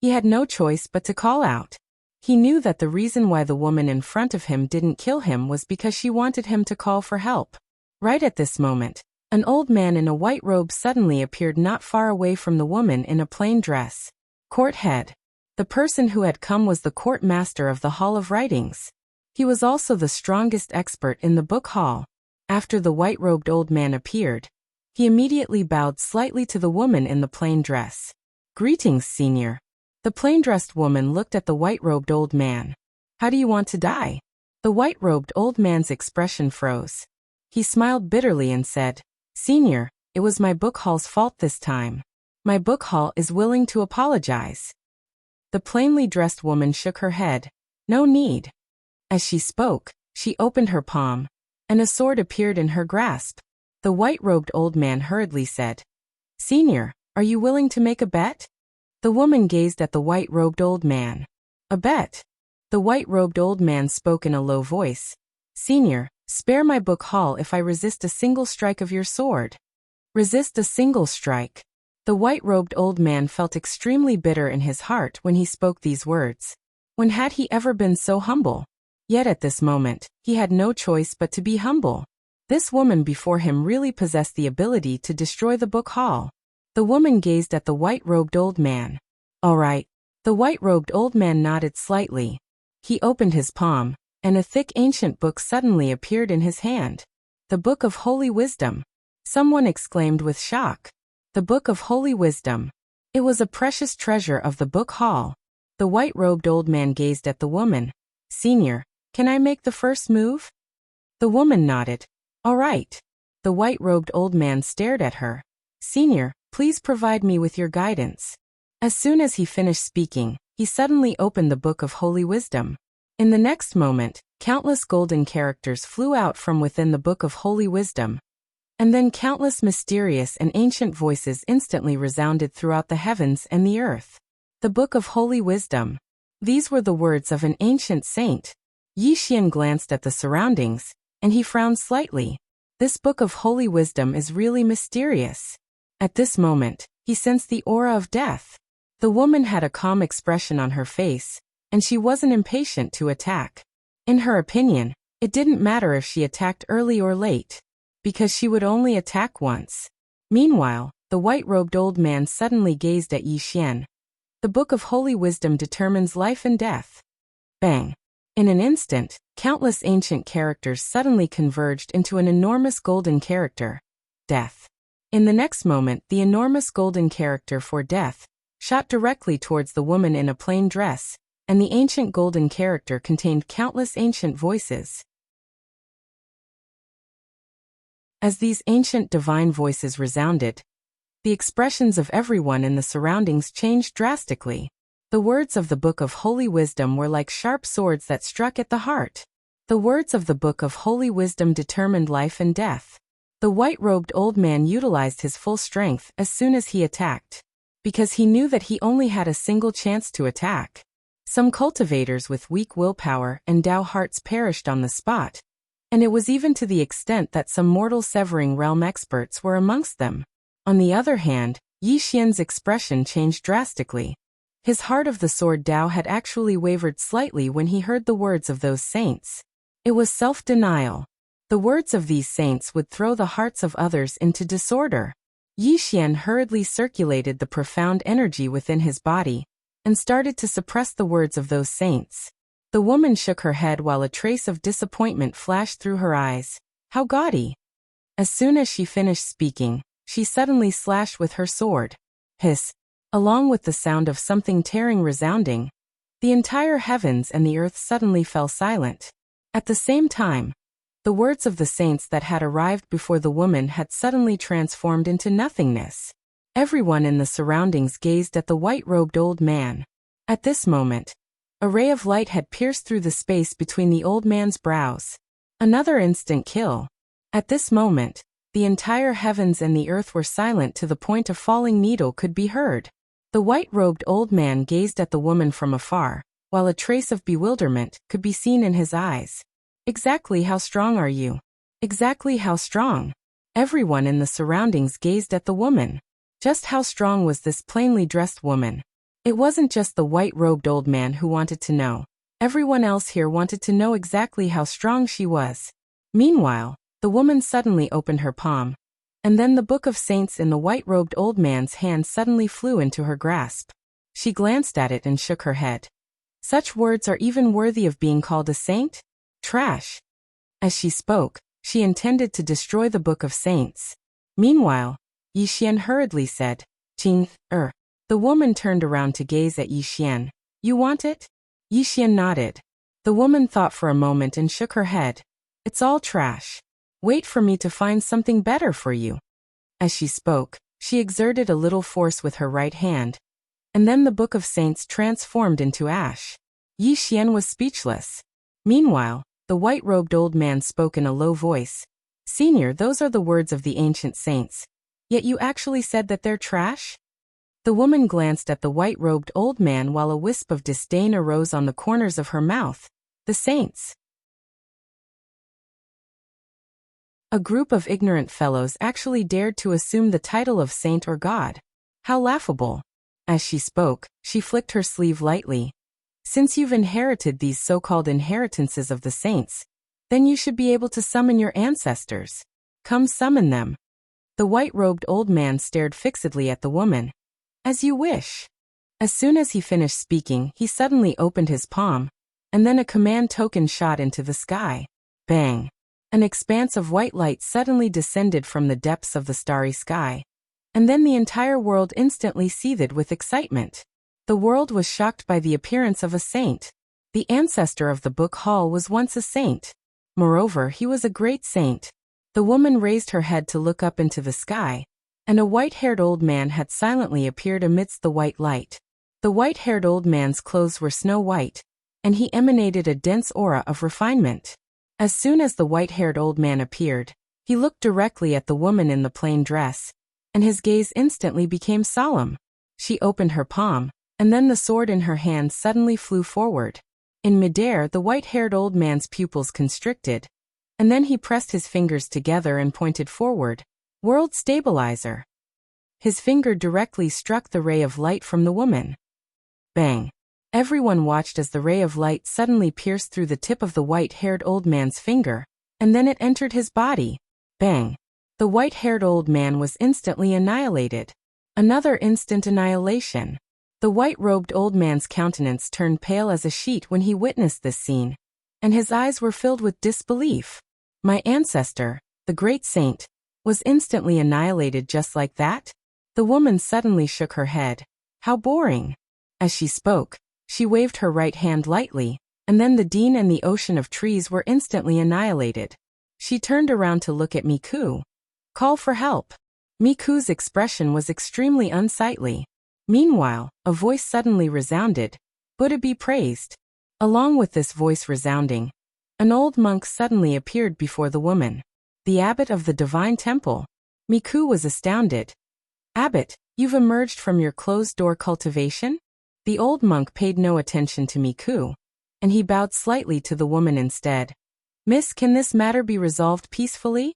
He had no choice but to call out. He knew that the reason why the woman in front of him didn't kill him was because she wanted him to call for help. Right at this moment, an old man in a white robe suddenly appeared not far away from the woman in a plain dress. Court head. The person who had come was the court master of the Hall of Writings. He was also the strongest expert in the book hall. After the white-robed old man appeared, he immediately bowed slightly to the woman in the plain dress. Greetings, senior. The plain-dressed woman looked at the white-robed old man. How do you want to die? The white-robed old man's expression froze. He smiled bitterly and said, Senior, it was my book haul's fault this time. My book haul is willing to apologize. The plainly dressed woman shook her head. No need. As she spoke, she opened her palm, and a sword appeared in her grasp. The white-robed old man hurriedly said, Senior, are you willing to make a bet? The woman gazed at the white-robed old man. A bet? The white-robed old man spoke in a low voice. Senior, spare my book haul if I resist a single strike of your sword. Resist a single strike. The white-robed old man felt extremely bitter in his heart when he spoke these words. When had he ever been so humble? Yet at this moment, he had no choice but to be humble. This woman before him really possessed the ability to destroy the book haul. The woman gazed at the white-robed old man. All right. The white-robed old man nodded slightly. He opened his palm, and a thick ancient book suddenly appeared in his hand. The Book of Holy Wisdom. Someone exclaimed with shock. The Book of Holy Wisdom. It was a precious treasure of the book haul. The white-robed old man gazed at the woman. Senior, can I make the first move? The woman nodded. All right. The white-robed old man stared at her. Senior, please provide me with your guidance. As soon as he finished speaking, he suddenly opened the Book of Holy Wisdom. In the next moment, countless golden characters flew out from within the Book of Holy Wisdom. And then countless mysterious and ancient voices instantly resounded throughout the heavens and the earth. The Book of Holy Wisdom. These were the words of an ancient saint. Yi Xian glanced at the surroundings, and he frowned slightly. This Book of Holy Wisdom is really mysterious. At this moment, he sensed the aura of death. The woman had a calm expression on her face, and she wasn't impatient to attack. In her opinion, it didn't matter if she attacked early or late, because she would only attack once. Meanwhile, the white-robed old man suddenly gazed at Yi Xian. The Book of Holy Wisdom determines life and death. Bang! In an instant, countless ancient characters suddenly converged into an enormous golden character. Death. In the next moment, the enormous golden character for death shot directly towards the woman in a plain dress, and the ancient golden character contained countless ancient voices. As these ancient divine voices resounded, the expressions of everyone in the surroundings changed drastically. The words of the Book of Holy Wisdom were like sharp swords that struck at the heart. The words of the Book of Holy Wisdom determined life and death. The white-robed old man utilized his full strength as soon as he attacked, because he knew that he only had a single chance to attack. Some cultivators with weak willpower and Tao hearts perished on the spot, and it was even to the extent that some mortal severing realm experts were amongst them. On the other hand, Yi Xian's expression changed drastically. His heart of the sword Tao had actually wavered slightly when he heard the words of those saints. It was self-denial. The words of these saints would throw the hearts of others into disorder. Yi Xian hurriedly circulated the profound energy within his body, and started to suppress the words of those saints. The woman shook her head while a trace of disappointment flashed through her eyes. How gaudy! As soon as she finished speaking, she suddenly slashed with her sword. Hiss! Along with the sound of something tearing resounding, the entire heavens and the earth suddenly fell silent. At the same time, the words of the saints that had arrived before the woman had suddenly transformed into nothingness. Everyone in the surroundings gazed at the white-robed old man. At this moment, a ray of light had pierced through the space between the old man's brows. Another instant kill. At this moment, the entire heavens and the earth were silent to the point a falling needle could be heard. The white-robed old man gazed at the woman from afar, while a trace of bewilderment could be seen in his eyes. Exactly how strong are you? Exactly how strong? Everyone in the surroundings gazed at the woman. Just how strong was this plainly dressed woman? It wasn't just the white-robed old man who wanted to know. Everyone else here wanted to know exactly how strong she was. Meanwhile, the woman suddenly opened her palm, and then the Book of Saints in the white-robed old man's hand suddenly flew into her grasp. She glanced at it and shook her head. Such words are even worthy of being called a saint? Trash. As she spoke, she intended to destroy the Book of Saints. Meanwhile, Yi Xian hurriedly said, Jing, The woman turned around to gaze at Yi Xian. You want it? Yi Xian nodded. The woman thought for a moment and shook her head. It's all trash. Wait for me to find something better for you. As she spoke, she exerted a little force with her right hand, and then the Book of Saints transformed into ash. Yi Xian was speechless. Meanwhile, the white-robed old man spoke in a low voice. Senior, those are the words of the ancient saints. Yet you actually said that they're trash? The woman glanced at the white-robed old man while a wisp of disdain arose on the corners of her mouth. The saints. A group of ignorant fellows actually dared to assume the title of saint or god. How laughable. As she spoke, she flicked her sleeve lightly. Since you've inherited these so-called inheritances of the saints, then you should be able to summon your ancestors. Come summon them. The white-robed old man stared fixedly at the woman. As you wish. As soon as he finished speaking, he suddenly opened his palm, and then a command token shot into the sky. Bang! An expanse of white light suddenly descended from the depths of the starry sky, and then the entire world instantly seethed with excitement. The world was shocked by the appearance of a saint. The ancestor of the book hall was once a saint. Moreover, he was a great saint. The woman raised her head to look up into the sky, and a white-haired old man had silently appeared amidst the white light. The white-haired old man's clothes were snow-white, and he emanated a dense aura of refinement. As soon as the white-haired old man appeared, he looked directly at the woman in the plain dress, and his gaze instantly became solemn. She opened her palm, and then the sword in her hand suddenly flew forward. In midair, the white-haired old man's pupils constricted, and then he pressed his fingers together and pointed forward. World Stabilizer. His finger directly struck the ray of light from the woman. Bang! Everyone watched as the ray of light suddenly pierced through the tip of the white-haired old man's finger, and then it entered his body. Bang! The white-haired old man was instantly annihilated. Another instant annihilation. The white-robed old man's countenance turned pale as a sheet when he witnessed this scene, and his eyes were filled with disbelief. My ancestor, the great saint, was instantly annihilated just like that? The woman suddenly shook her head. How boring. As she spoke, she waved her right hand lightly, and then the dean and the ocean of trees were instantly annihilated. She turned around to look at Miku. Call for help. Miku's expression was extremely unsightly. Meanwhile, a voice suddenly resounded. Buddha be praised. Along with this voice resounding, an old monk suddenly appeared before the woman. The abbot of the divine temple. Miku was astounded. Abbot, you've emerged from your closed-door cultivation? The old monk paid no attention to Miku, and he bowed slightly to the woman instead. Miss, can this matter be resolved peacefully?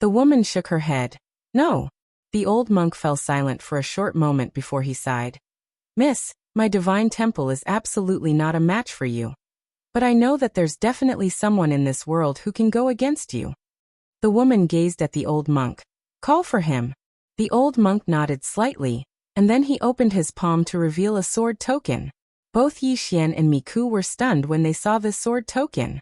The woman shook her head. No. The old monk fell silent for a short moment before he sighed. Miss, my divine temple is absolutely not a match for you. But I know that there's definitely someone in this world who can go against you. The woman gazed at the old monk. Call for him. The old monk nodded slightly, and then he opened his palm to reveal a sword token. Both Yi Xian and Miku were stunned when they saw this sword token.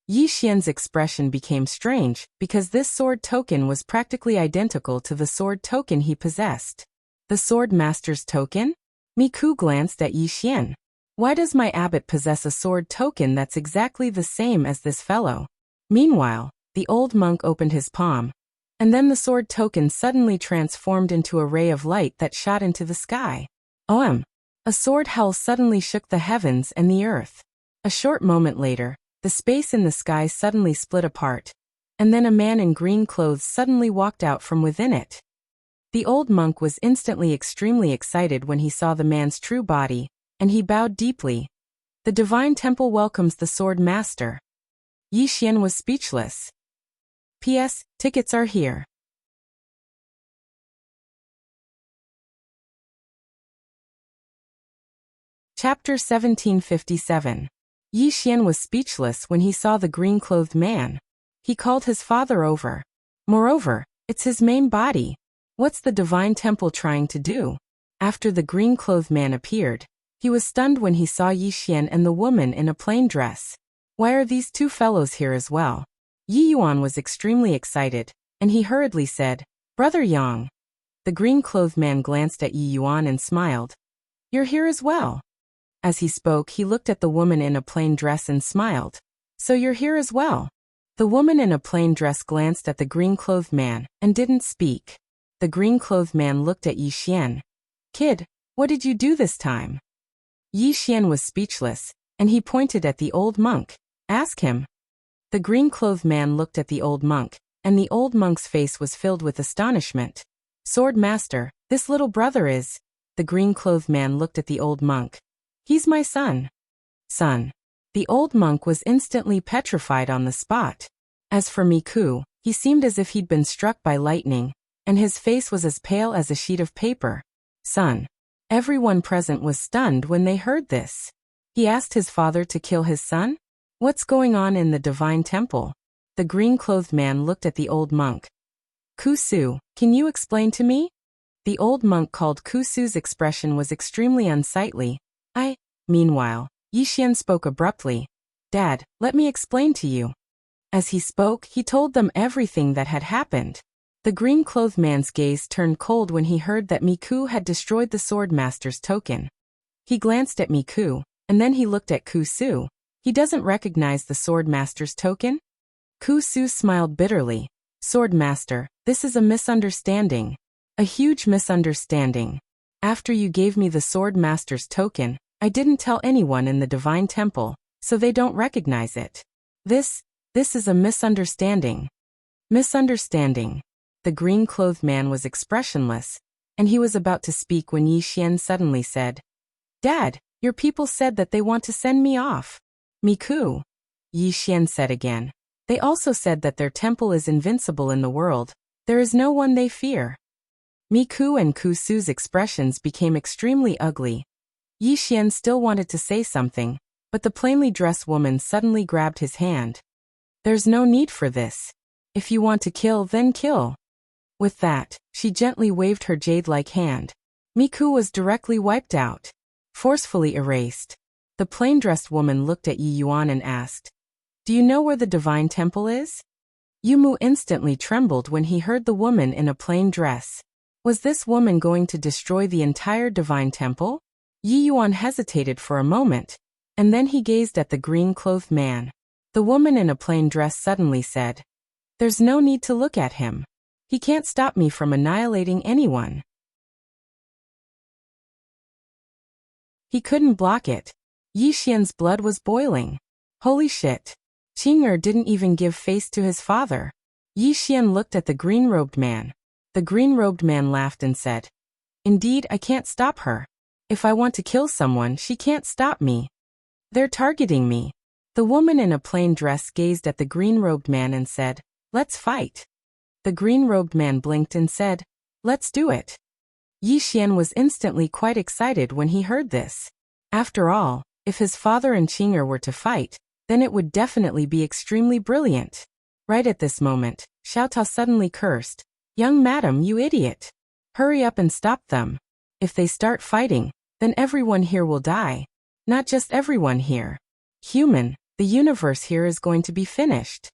Yi Xian's expression became strange, because this sword token was practically identical to the sword token he possessed. The Swordmaster's token? Miku glanced at Yi Xian. Why does my abbot possess a sword token that's exactly the same as this fellow? Meanwhile, the old monk opened his palm, and then the sword token suddenly transformed into a ray of light that shot into the sky. OM! A sword howl suddenly shook the heavens and the earth. A short moment later, the space in the sky suddenly split apart, and then a man in green clothes suddenly walked out from within it. The old monk was instantly extremely excited when he saw the man's true body, and he bowed deeply. The divine temple welcomes the Swordmaster. Yi Xian was speechless. P.S. Tickets are here. Chapter 1757. Yi Xian was speechless when he saw the green-clothed man. He called his father over. Moreover, it's his main body. What's the divine temple trying to do? After the green-clothed man appeared, he was stunned when he saw Yi Xian and the woman in a plain dress. Why are these two fellows here as well? Yi Yuan was extremely excited, and he hurriedly said, Brother Yang. The green-clothed man glanced at Yi Yuan and smiled. You're here as well. As he spoke, he looked at the woman in a plain dress and smiled. So you're here as well. The woman in a plain dress glanced at the green-clothed man and didn't speak. The green-clothed man looked at Yi Xian. Kid, what did you do this time? Yi Xian was speechless, and he pointed at the old monk. Ask him. The green-clothed man looked at the old monk, and the old monk's face was filled with astonishment. Swordmaster, this little brother is... The green-clothed man looked at the old monk. He's my son. Son. The old monk was instantly petrified on the spot. As for Miku, he seemed as if he'd been struck by lightning, and his face was as pale as a sheet of paper. Son. Everyone present was stunned when they heard this. He asked his father to kill his son? What's going on in the divine temple? The green-clothed man looked at the old monk. Kusu, can you explain to me? The old monk called Kusu's expression was extremely unsightly. Meanwhile, Yi Xian spoke abruptly. Dad, let me explain to you. As he spoke, he told them everything that had happened. The green-clothed man's gaze turned cold when he heard that Miku had destroyed the Swordmaster's token. He glanced at Miku, and then he looked at Kusu. He doesn't recognize the Swordmaster's token? Kusu smiled bitterly. Swordmaster, this is a misunderstanding. A huge misunderstanding. After you gave me the Swordmaster's token, I didn't tell anyone in the Divine Temple, so they don't recognize it. This is a misunderstanding. Misunderstanding. The green-clothed man was expressionless, and he was about to speak when Yi Xian suddenly said, Dad, your people said that they want to send me off. Miku. Yi Xian said again. They also said that their temple is invincible in the world. There is no one they fear. Miku and Kusu's expressions became extremely ugly. Yi Xian still wanted to say something, but the plainly dressed woman suddenly grabbed his hand. There's no need for this. If you want to kill, then kill. With that, she gently waved her jade-like hand. Miku was directly wiped out. Forcefully erased. The plain-dressed woman looked at Yi Yuan and asked, Do you know where the Divine Temple is? Yumu instantly trembled when he heard the woman in a plain dress. Was this woman going to destroy the entire Divine Temple? Yi Yuan hesitated for a moment, and then he gazed at the green-clothed man. The woman in a plain dress suddenly said, There's no need to look at him. He can't stop me from annihilating anyone. He couldn't block it. Yi Xian's blood was boiling. Holy shit. Qing'er didn't even give face to his father. Yi Xian looked at the green-robed man. The green-robed man laughed and said, Indeed, I can't stop her. If I want to kill someone, she can't stop me. They're targeting me. The woman in a plain dress gazed at the green-robed man and said, Let's fight. The green-robed man blinked and said, Let's do it. Yi Xian was instantly quite excited when he heard this. After all, if his father and Qing'er were to fight, then it would definitely be extremely brilliant. Right at this moment, Xiaota suddenly cursed, Young madam, you idiot. Hurry up and stop them. If they start fighting, then everyone here will die. Not just everyone here. Human, the universe here is going to be finished.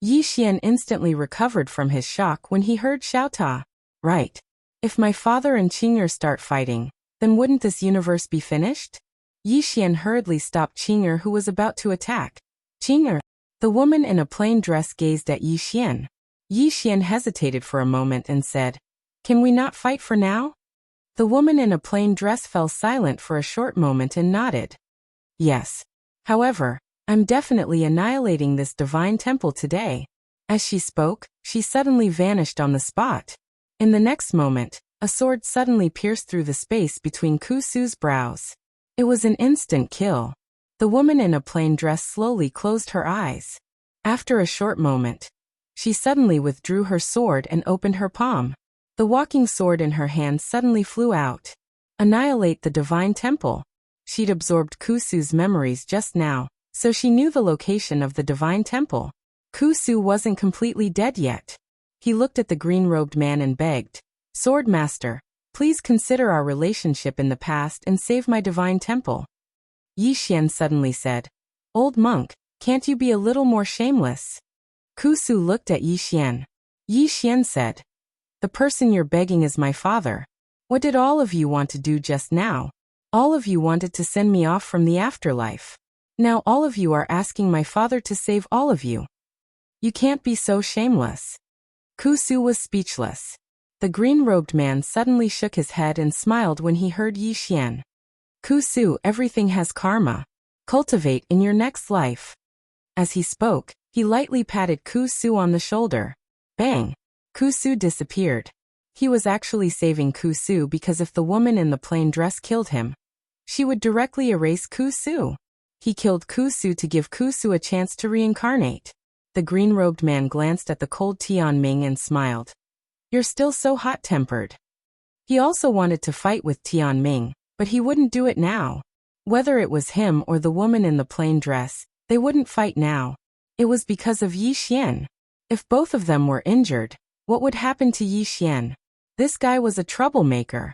Yi Xian instantly recovered from his shock when he heard Xiaota. Right. If my father and Qing'er start fighting, then wouldn't this universe be finished? Yi Xian hurriedly stopped Qing'er, who was about to attack. Qing'er. The woman in a plain dress gazed at Yi Xian. Yi Xian hesitated for a moment and said, Can we not fight for now? The woman in a plain dress fell silent for a short moment and nodded. Yes. However, I'm definitely annihilating this divine temple today. As she spoke, she suddenly vanished on the spot. In the next moment, a sword suddenly pierced through the space between Kusu's brows. It was an instant kill. The woman in a plain dress slowly closed her eyes. After a short moment, she suddenly withdrew her sword and opened her palm. The walking sword in her hand suddenly flew out. Annihilate the divine temple. She'd absorbed Kusu's memories just now, so she knew the location of the divine temple. Kusu wasn't completely dead yet. He looked at the green-robed man and begged, Swordmaster, please consider our relationship in the past and save my divine temple. Yi Xian suddenly said, Old monk, can't you be a little more shameless? Kusu looked at Yi Xian. Yi Xian said, The person you're begging is my father. What did all of you want to do just now? All of you wanted to send me off from the afterlife. Now all of you are asking my father to save all of you. You can't be so shameless. Kusu was speechless. The green-robed man suddenly shook his head and smiled when he heard Yi Xian. Kusu, everything has karma. Cultivate in your next life. As he spoke, he lightly patted Kusu on the shoulder. Bang! Kusu disappeared. He was actually saving Kusu because if the woman in the plain dress killed him, she would directly erase Kusu. He killed Kusu to give Kusu a chance to reincarnate. The green-robed man glanced at the cold Tianming and smiled. You're still so hot-tempered. He also wanted to fight with Tianming, but he wouldn't do it now. Whether it was him or the woman in the plain dress, they wouldn't fight now. It was because of Yi Xian. If both of them were injured, what would happen to Yi Xian? This guy was a troublemaker.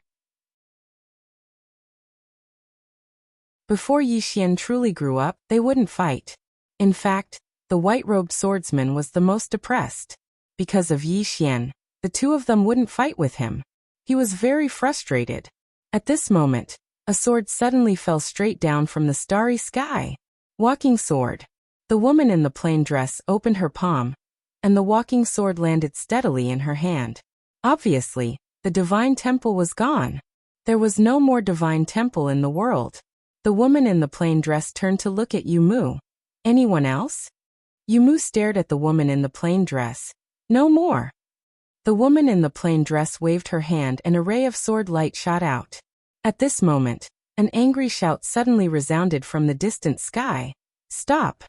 Before Yi Xian truly grew up, they wouldn't fight. In fact, the white-robed swordsman was the most depressed. Because of Yi Xian, the two of them wouldn't fight with him. He was very frustrated. At this moment, a sword suddenly fell straight down from the starry sky. Walking sword. The woman in the plain dress opened her palm, and the walking sword landed steadily in her hand. Obviously, the divine temple was gone. There was no more divine temple in the world. The woman in the plain dress turned to look at Yumu. Anyone else? Yumu stared at the woman in the plain dress. No more. The woman in the plain dress waved her hand and a ray of sword light shot out. At this moment, an angry shout suddenly resounded from the distant sky. Stop!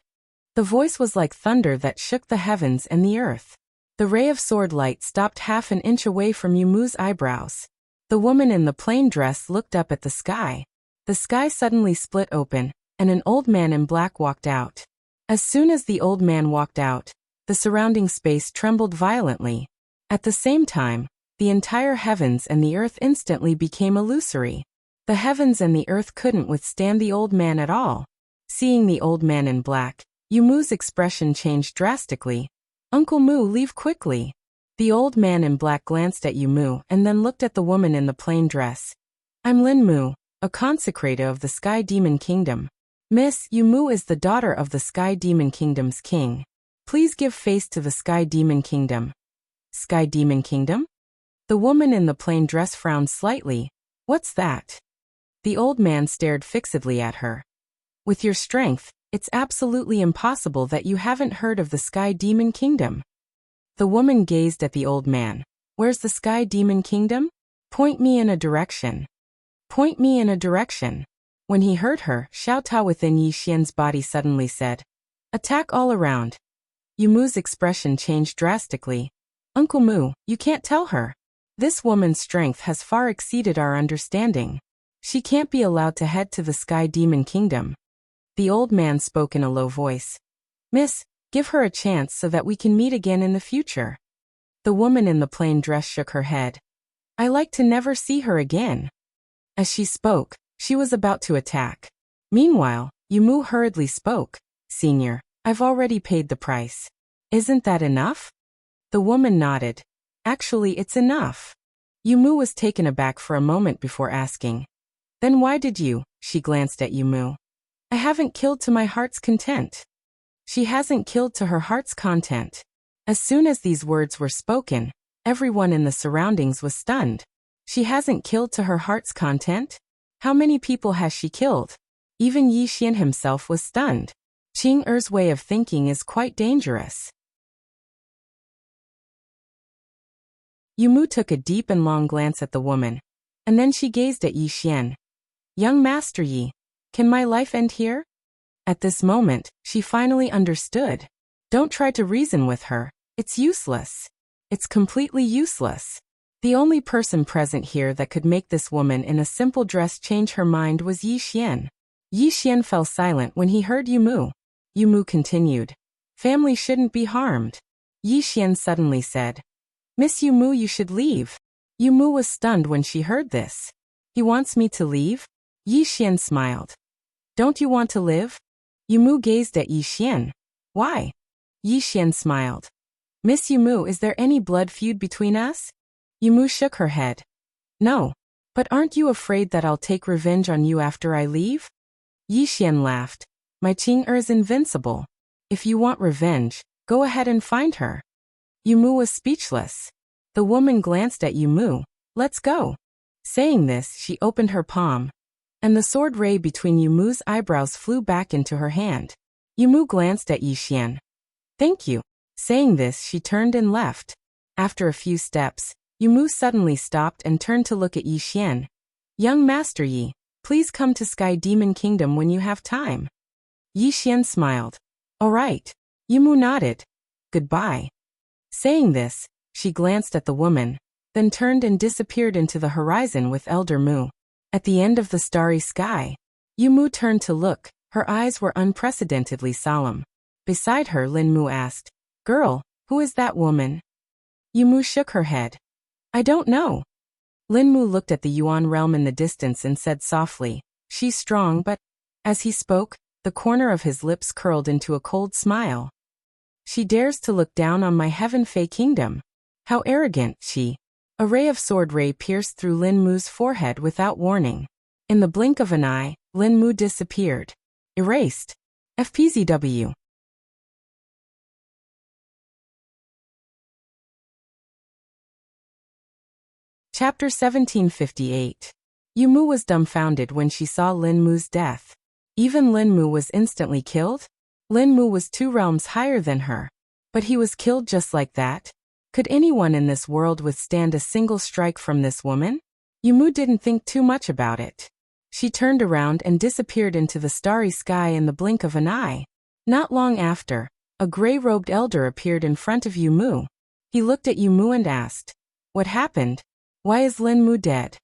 The voice was like thunder that shook the heavens and the earth. The ray of sword light stopped half an inch away from Yumu's eyebrows. The woman in the plain dress looked up at the sky. The sky suddenly split open, and an old man in black walked out. As soon as the old man walked out, the surrounding space trembled violently. At the same time, the entire heavens and the earth instantly became illusory. The heavens and the earth couldn't withstand the old man at all. Seeing the old man in black, Yumu's expression changed drastically. Uncle Mu, leave quickly. The old man in black glanced at Yumu and then looked at the woman in the plain dress. I'm Lin Mu, a consecrator of the Sky Demon Kingdom. Miss, Yumu is the daughter of the Sky Demon Kingdom's king. Please give face to the Sky Demon Kingdom. Sky Demon Kingdom? The woman in the plain dress frowned slightly. What's that? The old man stared fixedly at her. With your strength, it's absolutely impossible that you haven't heard of the Sky Demon Kingdom. The woman gazed at the old man. Where's the Sky Demon Kingdom? Point me in a direction. Point me in a direction. When he heard her, Xiao Tao within Yi Xian's body suddenly said, Attack all around. Yumu's expression changed drastically. Uncle Mu, you can't tell her. This woman's strength has far exceeded our understanding. She can't be allowed to head to the Sky Demon Kingdom. The old man spoke in a low voice. Miss, give her a chance so that we can meet again in the future. The woman in the plain dress shook her head. I like to never see her again. As she spoke, she was about to attack. Meanwhile, Yumu hurriedly spoke. Senior, I've already paid the price. Isn't that enough? The woman nodded. Actually, it's enough. Yumu was taken aback for a moment before asking. Then why did you? She glanced at Yumu. I haven't killed to my heart's content. She hasn't killed to her heart's content. As soon as these words were spoken, everyone in the surroundings was stunned. She hasn't killed to her heart's content? How many people has she killed? Even Yi Xian himself was stunned. Qing Er's way of thinking is quite dangerous. Yumu took a deep and long glance at the woman, and then she gazed at Yi Xian. Young Master Yi, can my life end here? At this moment, she finally understood. Don't try to reason with her. It's useless. It's completely useless. The only person present here that could make this woman in a simple dress change her mind was Yi Xian. Yi Xian fell silent when he heard Yumu. Yumu continued. Family shouldn't be harmed. Yi Xian suddenly said. Miss Yumu, you should leave. Yumu was stunned when she heard this. He wants me to leave? Yi Xian smiled. Don't you want to live? Yumu gazed at Yi Xian. Why? Yi Xian smiled. Miss Yumu, is there any blood feud between us? Yumu shook her head. No. But aren't you afraid that I'll take revenge on you after I leave? Yixian laughed. My Qing is invincible. If you want revenge, go ahead and find her. Yumu was speechless. The woman glanced at Yumu. Let's go. Saying this, she opened her palm, and the sword ray between Yumu's eyebrows flew back into her hand. Yumu glanced at Yixian. Thank you. Saying this, she turned and left. After a few steps, Yumu suddenly stopped and turned to look at Yixian. Young Master Yi, please come to Sky Demon Kingdom when you have time. Yixian smiled. All right. Yumu nodded. Goodbye. Saying this, she glanced at the woman, then turned and disappeared into the horizon with Elder Mu. At the end of the starry sky, Yumu turned to look. Her eyes were unprecedentedly solemn. Beside her, Lin Mu asked, Girl, who is that woman? Yumu shook her head. I don't know. Lin Mu looked at the Yuan realm in the distance and said softly, She's strong, but... As he spoke, the corner of his lips curled into a cold smile. She dares to look down on my Heaven Fey kingdom. How arrogant, she. A ray of sword ray pierced through Lin Mu's forehead without warning. In the blink of an eye, Lin Mu disappeared. Erased. FPZW. Chapter 1758. Yumu was dumbfounded when she saw Lin Mu's death. Even Lin Mu was instantly killed? Lin Mu was 2 realms higher than her. But he was killed just like that? Could anyone in this world withstand a single strike from this woman? Yumu didn't think too much about it. She turned around and disappeared into the starry sky in the blink of an eye. Not long after, a gray-robed elder appeared in front of Yumu. He looked at Yumu and asked, What happened? Why is Lin Mu dead?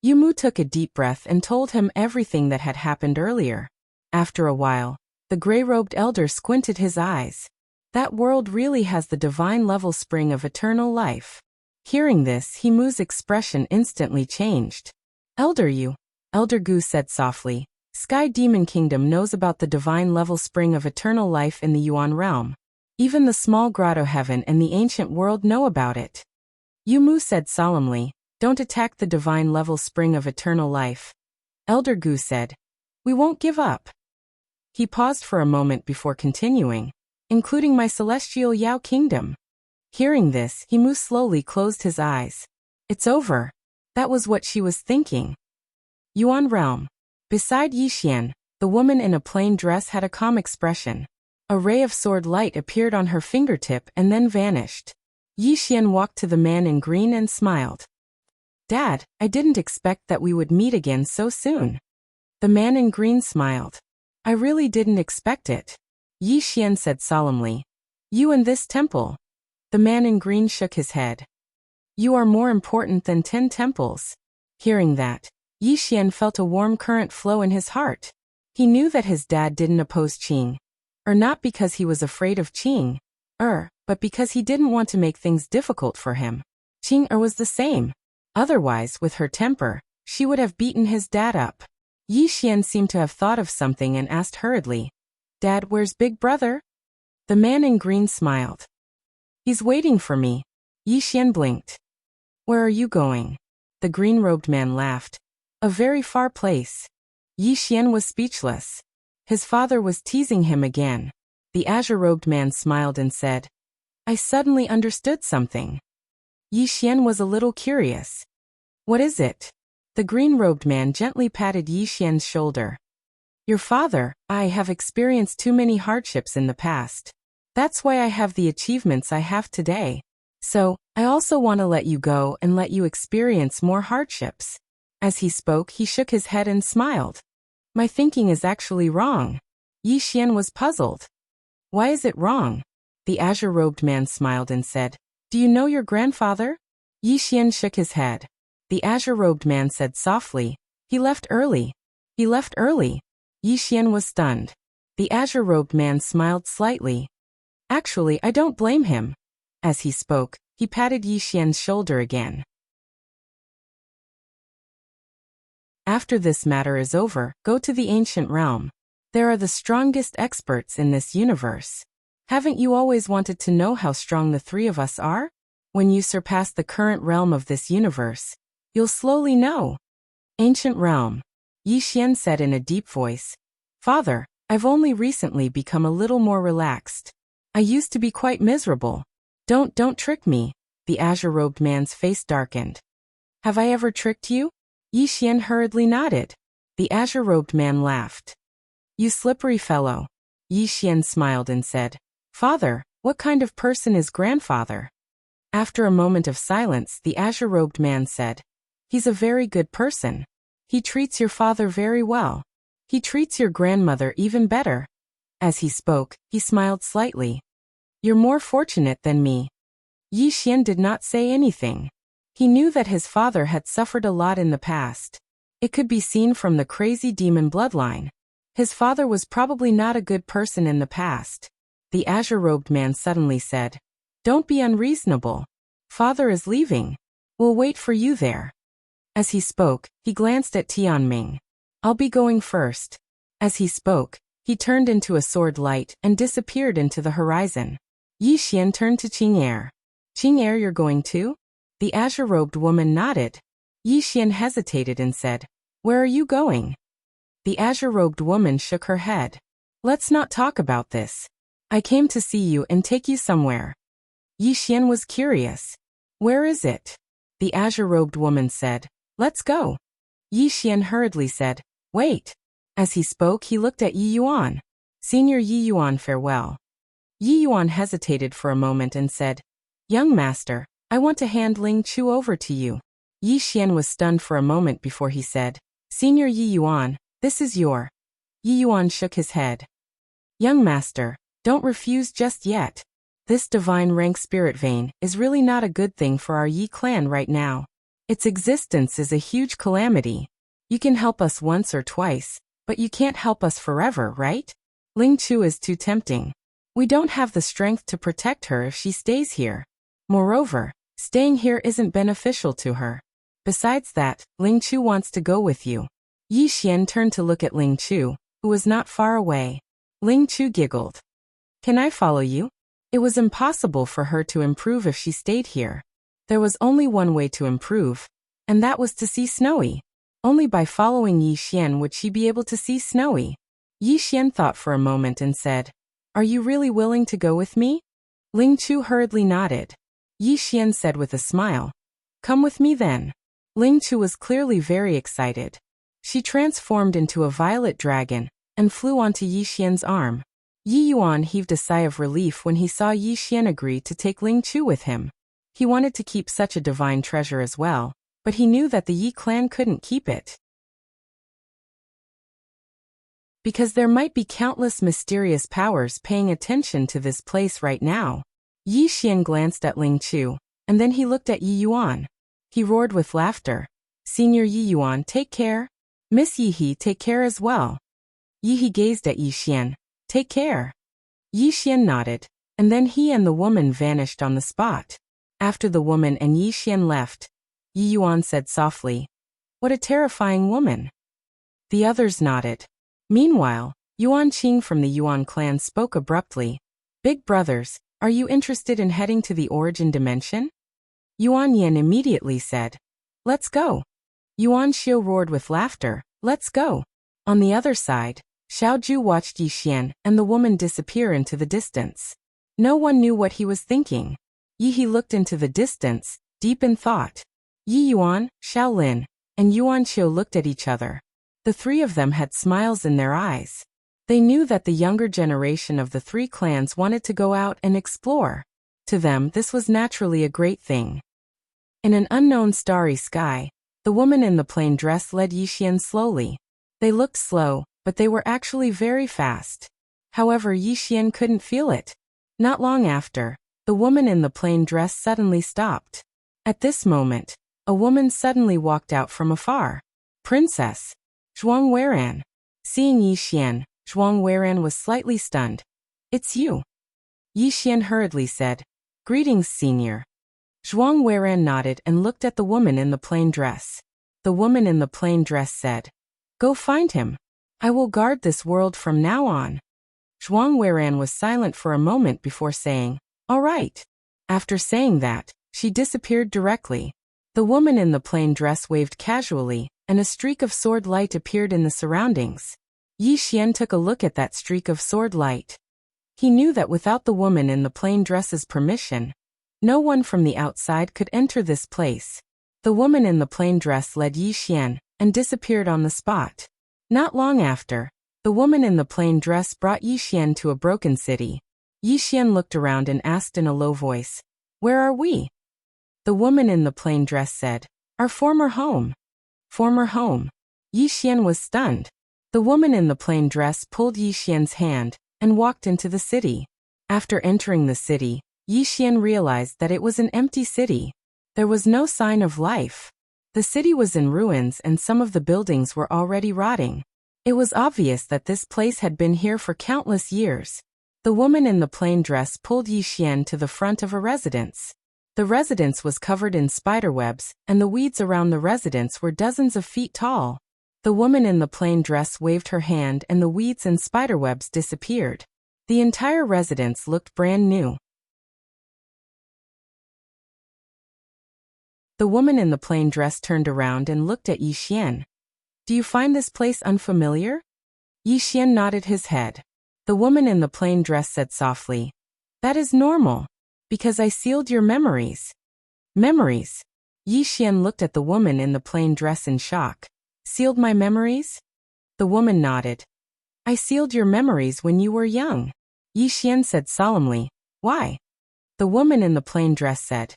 Yumu took a deep breath and told him everything that had happened earlier. After a while, the gray-robed elder squinted his eyes. That world really has the divine level spring of eternal life. Hearing this, Yumu's expression instantly changed. Elder Gu said softly, Sky Demon Kingdom knows about the divine level spring of eternal life in the Yuan realm. Even the small grotto heaven and the ancient world know about it. Yumu said solemnly, Don't attack the divine level spring of eternal life. Elder Gu said, We won't give up. He paused for a moment before continuing, Including my celestial Yao Kingdom. Hearing this, Yumu slowly closed his eyes. It's over. That was what she was thinking. Yuan realm. Beside Yixian, the woman in a plain dress had a calm expression. A ray of sword light appeared on her fingertip and then vanished. Yixian walked to the man in green and smiled. Dad, I didn't expect that we would meet again so soon. The man in green smiled. I really didn't expect it. Yixian said solemnly. You and this temple. The man in green shook his head. You are more important than 10 temples. Hearing that, Yixian felt a warm current flow in his heart. He knew that his dad didn't oppose Qing. Not because he was afraid of Qing. But because he didn't want to make things difficult for him. Qing was the same. Otherwise, with her temper, she would have beaten his dad up. Yixian seemed to have thought of something and asked hurriedly, Dad, where's Big Brother? The man in green smiled. He's waiting for me. Yixian blinked. Where are you going? The green-robed man laughed. A very far place. Yixian was speechless. His father was teasing him again. The azure-robed man smiled and said, I suddenly understood something. Yixian was a little curious. What is it? The green-robed man gently patted Yixian's shoulder. Your father, I have experienced too many hardships in the past. That's why I have the achievements I have today. So, I also want to let you go and let you experience more hardships. As he spoke, he shook his head and smiled. My thinking is actually wrong. Yixian was puzzled. Why is it wrong? The azure-robed man smiled and said, Do you know your grandfather? Yixian shook his head. The azure-robed man said softly, He left early. He left early. Yixian was stunned. The azure-robed man smiled slightly. Actually, I don't blame him. As he spoke, he patted Yixian's shoulder again. After this matter is over, go to the ancient realm. There are the strongest experts in this universe. Haven't you always wanted to know how strong the 3 of us are? When you surpass the current realm of this universe, you'll slowly know. Ancient realm. Yi Xian said in a deep voice. Father, I've only recently become a little more relaxed. I used to be quite miserable. Don't trick me. The azure-robed man's face darkened. Have I ever tricked you? Yi Xian hurriedly nodded. The azure-robed man laughed. You slippery fellow. Yi Xian smiled and said, Father, what kind of person is grandfather? After a moment of silence, the azure-robed man said, He's a very good person. He treats your father very well. He treats your grandmother even better. As he spoke, he smiled slightly. You're more fortunate than me. Yi Xian did not say anything. He knew that his father had suffered a lot in the past. It could be seen from the crazy demon bloodline. His father was probably not a good person in the past. The azure-robed man suddenly said, Don't be unreasonable. Father is leaving. We'll wait for you there. As he spoke, he glanced at Tianming. I'll be going first. As he spoke, he turned into a sword light and disappeared into the horizon. Yi Xian turned to Qing'er. Qing'er, you're going too? The azure-robed woman nodded. Yi Xian hesitated and said, Where are you going? The azure-robed woman shook her head. Let's not talk about this. I came to see you and take you somewhere. Yi Xian was curious. Where is it? The azure-robed woman said, Let's go. Yi Xian hurriedly said, Wait. As he spoke, he looked at Yi Yuan. Senior Yi Yuan, farewell. Yi Yuan hesitated for a moment and said, Young master, I want to hand Ling Chu over to you. Yi Xian was stunned for a moment before he said, Senior Yi Yuan, this is your. Yi Yuan shook his head. Young master, don't refuse just yet. This divine rank spirit vein is really not a good thing for our Yi clan right now. Its existence is a huge calamity. You can help us once or twice, but you can't help us forever, right? Ling Chu is too tempting. We don't have the strength to protect her if she stays here. Moreover, staying here isn't beneficial to her. Besides that, Ling Chu wants to go with you. Yi Xian turned to look at Ling Chu, who was not far away. Ling Chu giggled. Can I follow you? It was impossible for her to improve if she stayed here. There was only one way to improve, and that was to see Snowy. Only by following Yi Xian would she be able to see Snowy. Yi Xian thought for a moment and said, Are you really willing to go with me? Ling Chu hurriedly nodded. Yi Xian said with a smile, Come with me then. Ling Chu was clearly very excited. She transformed into a violet dragon and flew onto Yi Xian's arm. Yi Yuan heaved a sigh of relief when he saw Yi Xian agree to take Ling Chu with him. He wanted to keep such a divine treasure as well, but he knew that the Yi clan couldn't keep it. Because there might be countless mysterious powers paying attention to this place right now. Yi Xian glanced at Ling Chu, and then he looked at Yi Yuan. He roared with laughter. Senior Yi Yuan, take care. Miss Yi He, take care as well. Yi He gazed at Yi Xian. Take care. Yi Xian nodded, and then he and the woman vanished on the spot. After the woman and Yi Xian left, Yi Yuan said softly, What a terrifying woman. The others nodded. Meanwhile, Yuan Qing from the Yuan clan spoke abruptly. Big brothers, are you interested in heading to the origin dimension? Yuan Yin immediately said, Let's go. Yuan Xiu roared with laughter, Let's go. On the other side, Xiao Ju watched Yi Xian and the woman disappear into the distance. No one knew what he was thinking. Yi He looked into the distance, deep in thought. Yi Yuan, Xiao Lin, and Yuan Qiu looked at each other. The three of them had smiles in their eyes. They knew that the younger generation of the three clans wanted to go out and explore. To them, this was naturally a great thing. In an unknown starry sky, the woman in the plain dress led Yi Xian slowly. They looked slow, but they were actually very fast. However, Yi Xian couldn't feel it. Not long after, the woman in the plain dress suddenly stopped. At this moment, a woman suddenly walked out from afar. Princess Zhuang Weiran. Seeing Yi Xian, Zhuang Weiran was slightly stunned. It's you. Yi Xian hurriedly said, Greetings, senior. Zhuang Weiran nodded and looked at the woman in the plain dress. The woman in the plain dress said, Go find him. I will guard this world from now on. Zhuang Weiran was silent for a moment before saying, All right. After saying that, She disappeared directly. The woman in the plain dress waved casually, and a streak of sword light appeared in the surroundings. Yi Xian took a look at that streak of sword light. He knew that without the woman in the plain dress's permission, no one from the outside could enter this place. The woman in the plain dress led Yi Xian and disappeared on the spot. Not long after, the woman in the plain dress brought Yi Xian to a broken city. Yi Xian looked around and asked in a low voice, "Where are we?" The woman in the plain dress said, "Our former home." Former home. Yi Xian was stunned. The woman in the plain dress pulled Yi Xian's hand and walked into the city. After entering the city, Yi Xian realized that it was an empty city. There was no sign of life. The city was in ruins and some of the buildings were already rotting. It was obvious that this place had been here for countless years. The woman in the plain dress pulled Yi Xian to the front of a residence. The residence was covered in spiderwebs, and the weeds around the residence were dozens of feet tall. The woman in the plain dress waved her hand and the weeds and spiderwebs disappeared. The entire residence looked brand new. The woman in the plain dress turned around and looked at Yi Xian. "Do you find this place unfamiliar?" Yi Xian nodded his head. The woman in the plain dress said softly, "That is normal, because I sealed your memories." Memories? Yi Xian looked at the woman in the plain dress in shock. "Sealed my memories?" The woman nodded. "I sealed your memories when you were young." Yi Xian said solemnly, "Why?" The woman in the plain dress said,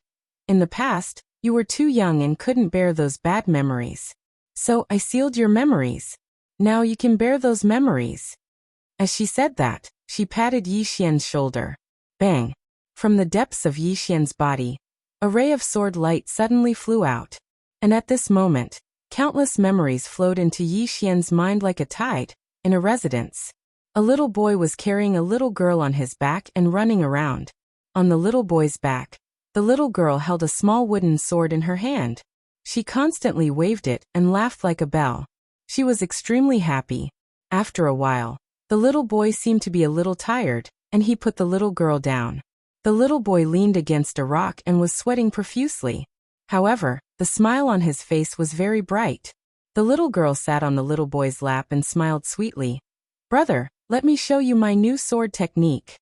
"In the past, you were too young and couldn't bear those bad memories. So I sealed your memories. Now you can bear those memories." As she said that, she patted Yi Xian's shoulder. Bang! From the depths of Yi Xian's body, a ray of sword light suddenly flew out. And at this moment, countless memories flowed into Yi Xian's mind like a tide. In a residence, a little boy was carrying a little girl on his back and running around. On the little boy's back, the little girl held a small wooden sword in her hand. She constantly waved it and laughed like a bell. She was extremely happy. After a while, the little boy seemed to be a little tired, and he put the little girl down. The little boy leaned against a rock and was sweating profusely. However, the smile on his face was very bright. The little girl sat on the little boy's lap and smiled sweetly. "Brother, let me show you my new sword technique."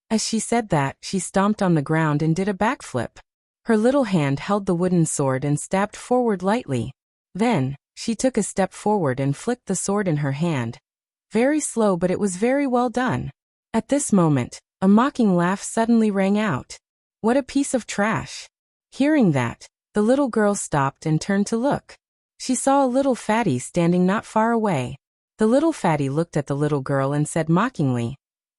As she said that, she stomped on the ground and did a backflip. Her little hand held the wooden sword and stabbed forward lightly. Then, she took a step forward and flicked the sword in her hand. Very slow, but it was very well done. At this moment, a mocking laugh suddenly rang out. "What a piece of trash." Hearing that, the little girl stopped and turned to look. She saw a little fatty standing not far away. The little fatty looked at the little girl and said mockingly,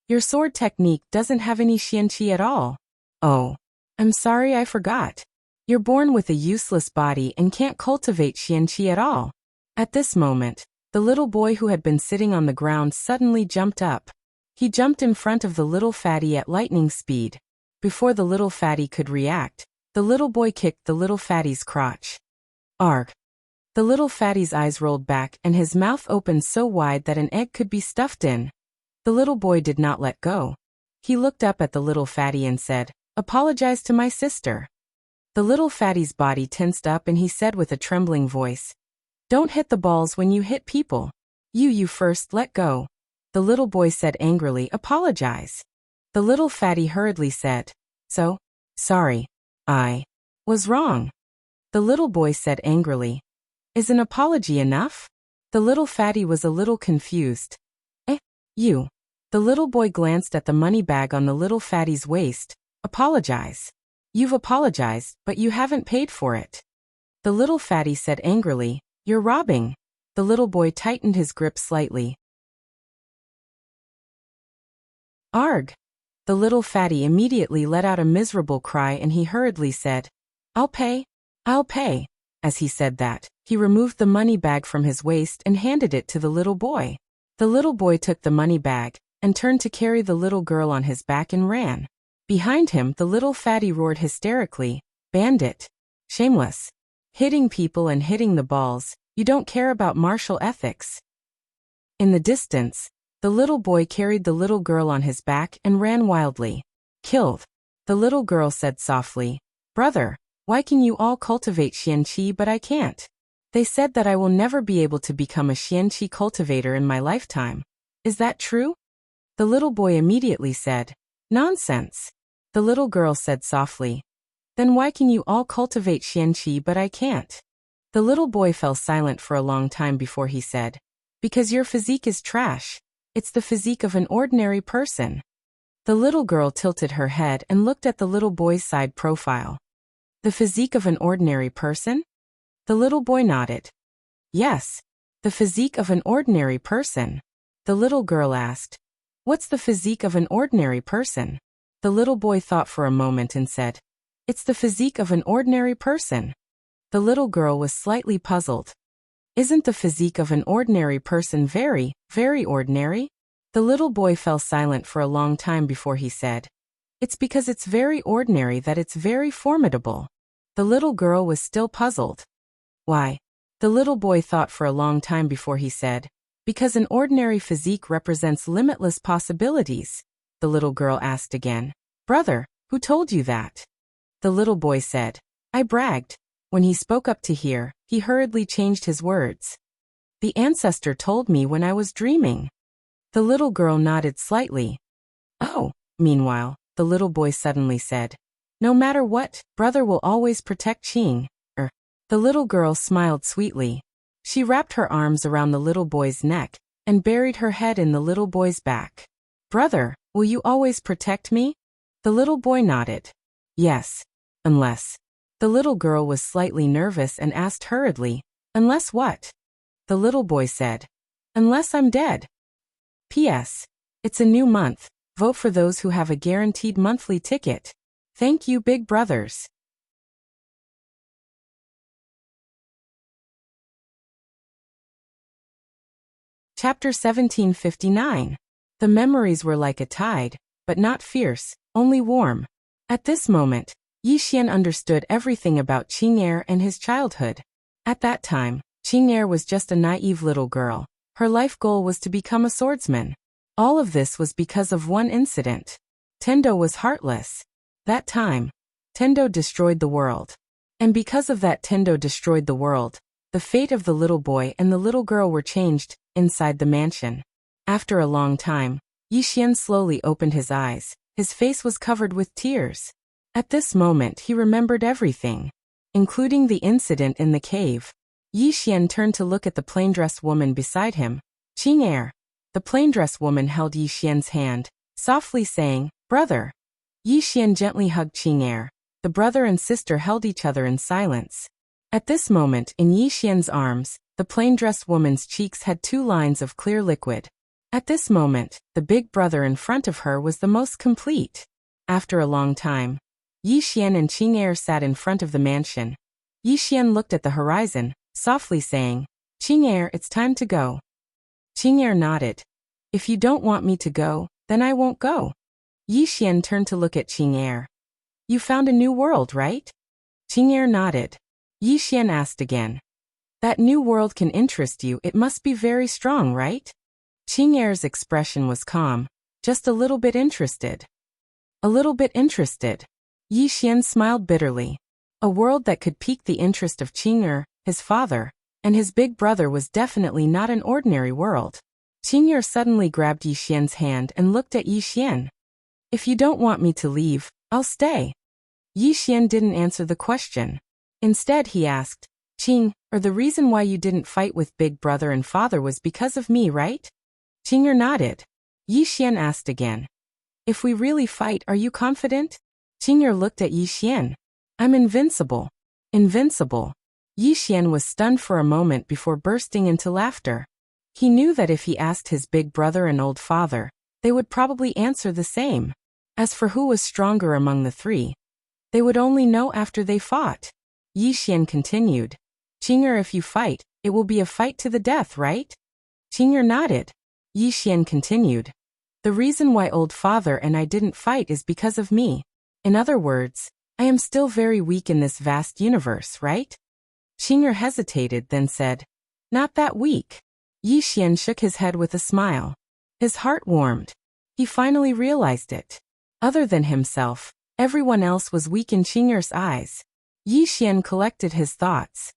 "Your sword technique doesn't have any xianqi at all." "Oh, I'm sorry, I forgot. You're born with a useless body and can't cultivate xianqi at all." At this moment, the little boy who had been sitting on the ground suddenly jumped up. He jumped in front of the little fatty at lightning speed. Before the little fatty could react, the little boy kicked the little fatty's crotch. Arg! The little fatty's eyes rolled back and his mouth opened so wide that an egg could be stuffed in. The little boy did not let go. He looked up at the little fatty and said, "Apologize to my sister." The little fatty's body tensed up and he said with a trembling voice, "Don't hit the balls when you hit people. You first, let go." The little boy said angrily, "Apologize." The little fatty hurriedly said, Sorry, I was wrong." The little boy said angrily, "Is an apology enough?" The little fatty was a little confused. You. The little boy glanced at the money bag on the little fatty's waist. "Apologize. You've apologized, but you haven't paid for it." The little fatty said angrily, "You're robbing." The little boy tightened his grip slightly. Arg! The little fatty immediately let out a miserable cry and he hurriedly said, I'll pay. As he said that, he removed the money bag from his waist and handed it to the little boy. The little boy took the money bag and turned to carry the little girl on his back and ran. Behind him, the little fatty roared hysterically, "Bandit! Shameless! Hitting people and hitting the balls, you don't care about martial ethics." In the distance, the little boy carried the little girl on his back and ran wildly. "Killed." The little girl said softly, "Brother, Why can you all cultivate xianqi but I can't? They said that I will never be able to become a xianqi cultivator in my lifetime. Is that true? The little boy immediately said, Nonsense. The little girl said softly, Then why can you all cultivate xianqi but I can't? The little boy fell silent for a long time before he said, Because your physique is trash. It's the physique of an ordinary person. The little girl tilted her head and looked at the little boy's side profile. The physique of an ordinary person? The little boy nodded. Yes, the physique of an ordinary person. The little girl asked, What's the physique of an ordinary person? The little boy thought for a moment and said, It's the physique of an ordinary person. The little girl was slightly puzzled. Isn't the physique of an ordinary person very, very ordinary? The little boy fell silent for a long time before he said, It's because it's very ordinary that it's very formidable. The little girl was still puzzled. Why? The little boy thought for a long time before he said, Because an ordinary physique represents limitless possibilities. The little girl asked again, Brother, who told you that? The little boy said, I bragged. When he spoke up to hear, he hurriedly changed his words. The ancestor told me when I was dreaming. The little girl nodded slightly. Oh, meanwhile, the little boy suddenly said, No matter what, brother will always protect Qing. The little girl smiled sweetly. She wrapped her arms around the little boy's neck and buried her head in the little boy's back. Brother, will you always protect me? The little boy nodded. Yes. Unless. The little girl was slightly nervous and asked hurriedly, Unless what? The little boy said, Unless I'm dead. P.S. It's a new month. Vote for those who have a guaranteed monthly ticket. Thank you, big brothers. Chapter 1759. The memories were like a tide, but not fierce, only warm. At this moment, Yi Xian understood everything about Qing'er and his childhood. At that time, Qing'er was just a naive little girl. Her life goal was to become a swordsman. All of this was because of one incident. Tendo was heartless. That time, Tendo destroyed the world. And because of that Tendo destroyed the world, the fate of the little boy and the little girl were changed inside the mansion. After a long time, Yi Xian slowly opened his eyes. His face was covered with tears. At this moment he remembered everything, including the incident in the cave. Yi Xian turned to look at the plain-dressed woman beside him. Qing'er. The plain-dressed woman held Yi Xian's hand, softly saying, Brother. Yi Xian gently hugged Qing'er. The brother and sister held each other in silence. At this moment, in Yi Xian's arms, the plain-dressed woman's cheeks had 2 lines of clear liquid. At this moment, the big brother in front of her was the most complete. After a long time, Yi Xian and Qing'er sat in front of the mansion. Yi Xian looked at the horizon, softly saying, Qing'er, it's time to go. Qing'er nodded. If you don't want me to go, then I won't go. Yi Xian turned to look at Qing'er. You found a new world, right? Qing'er nodded. Yi Xian asked again. That new world can interest you, it must be very strong, right? Qing'er's expression was calm, just a little bit interested. A little bit interested. Yi Xian smiled bitterly. A world that could pique the interest of Qing'er, his father, and his big brother was definitely not an ordinary world. Qing'er suddenly grabbed Yi Xian's hand and looked at Yi Xian. If you don't want me to leave, I'll stay. Yi Xian didn't answer the question. Instead he asked, Qing, or the reason why you didn't fight with big brother and father was because of me, right? Qing'er nodded. Yi Xian asked again. If we really fight, are you confident? Qing'er looked at Yi Xian. I'm invincible. Invincible. Yi Xian was stunned for a moment before bursting into laughter. He knew that if he asked his big brother and old father, they would probably answer the same. As for who was stronger among the 3, they would only know after they fought. Yi Xian continued. Qing'er, if you fight, it will be a fight to the death, right? Qing'er nodded. Yi Xian continued. The reason why old father and I didn't fight is because of me. In other words, I am still very weak in this vast universe, right? Qing'er hesitated, then said, Not that weak. Yi Xian shook his head with a smile. His heart warmed. He finally realized it. Other than himself, everyone else was weak in Qing'er's eyes. Yi Xian collected his thoughts.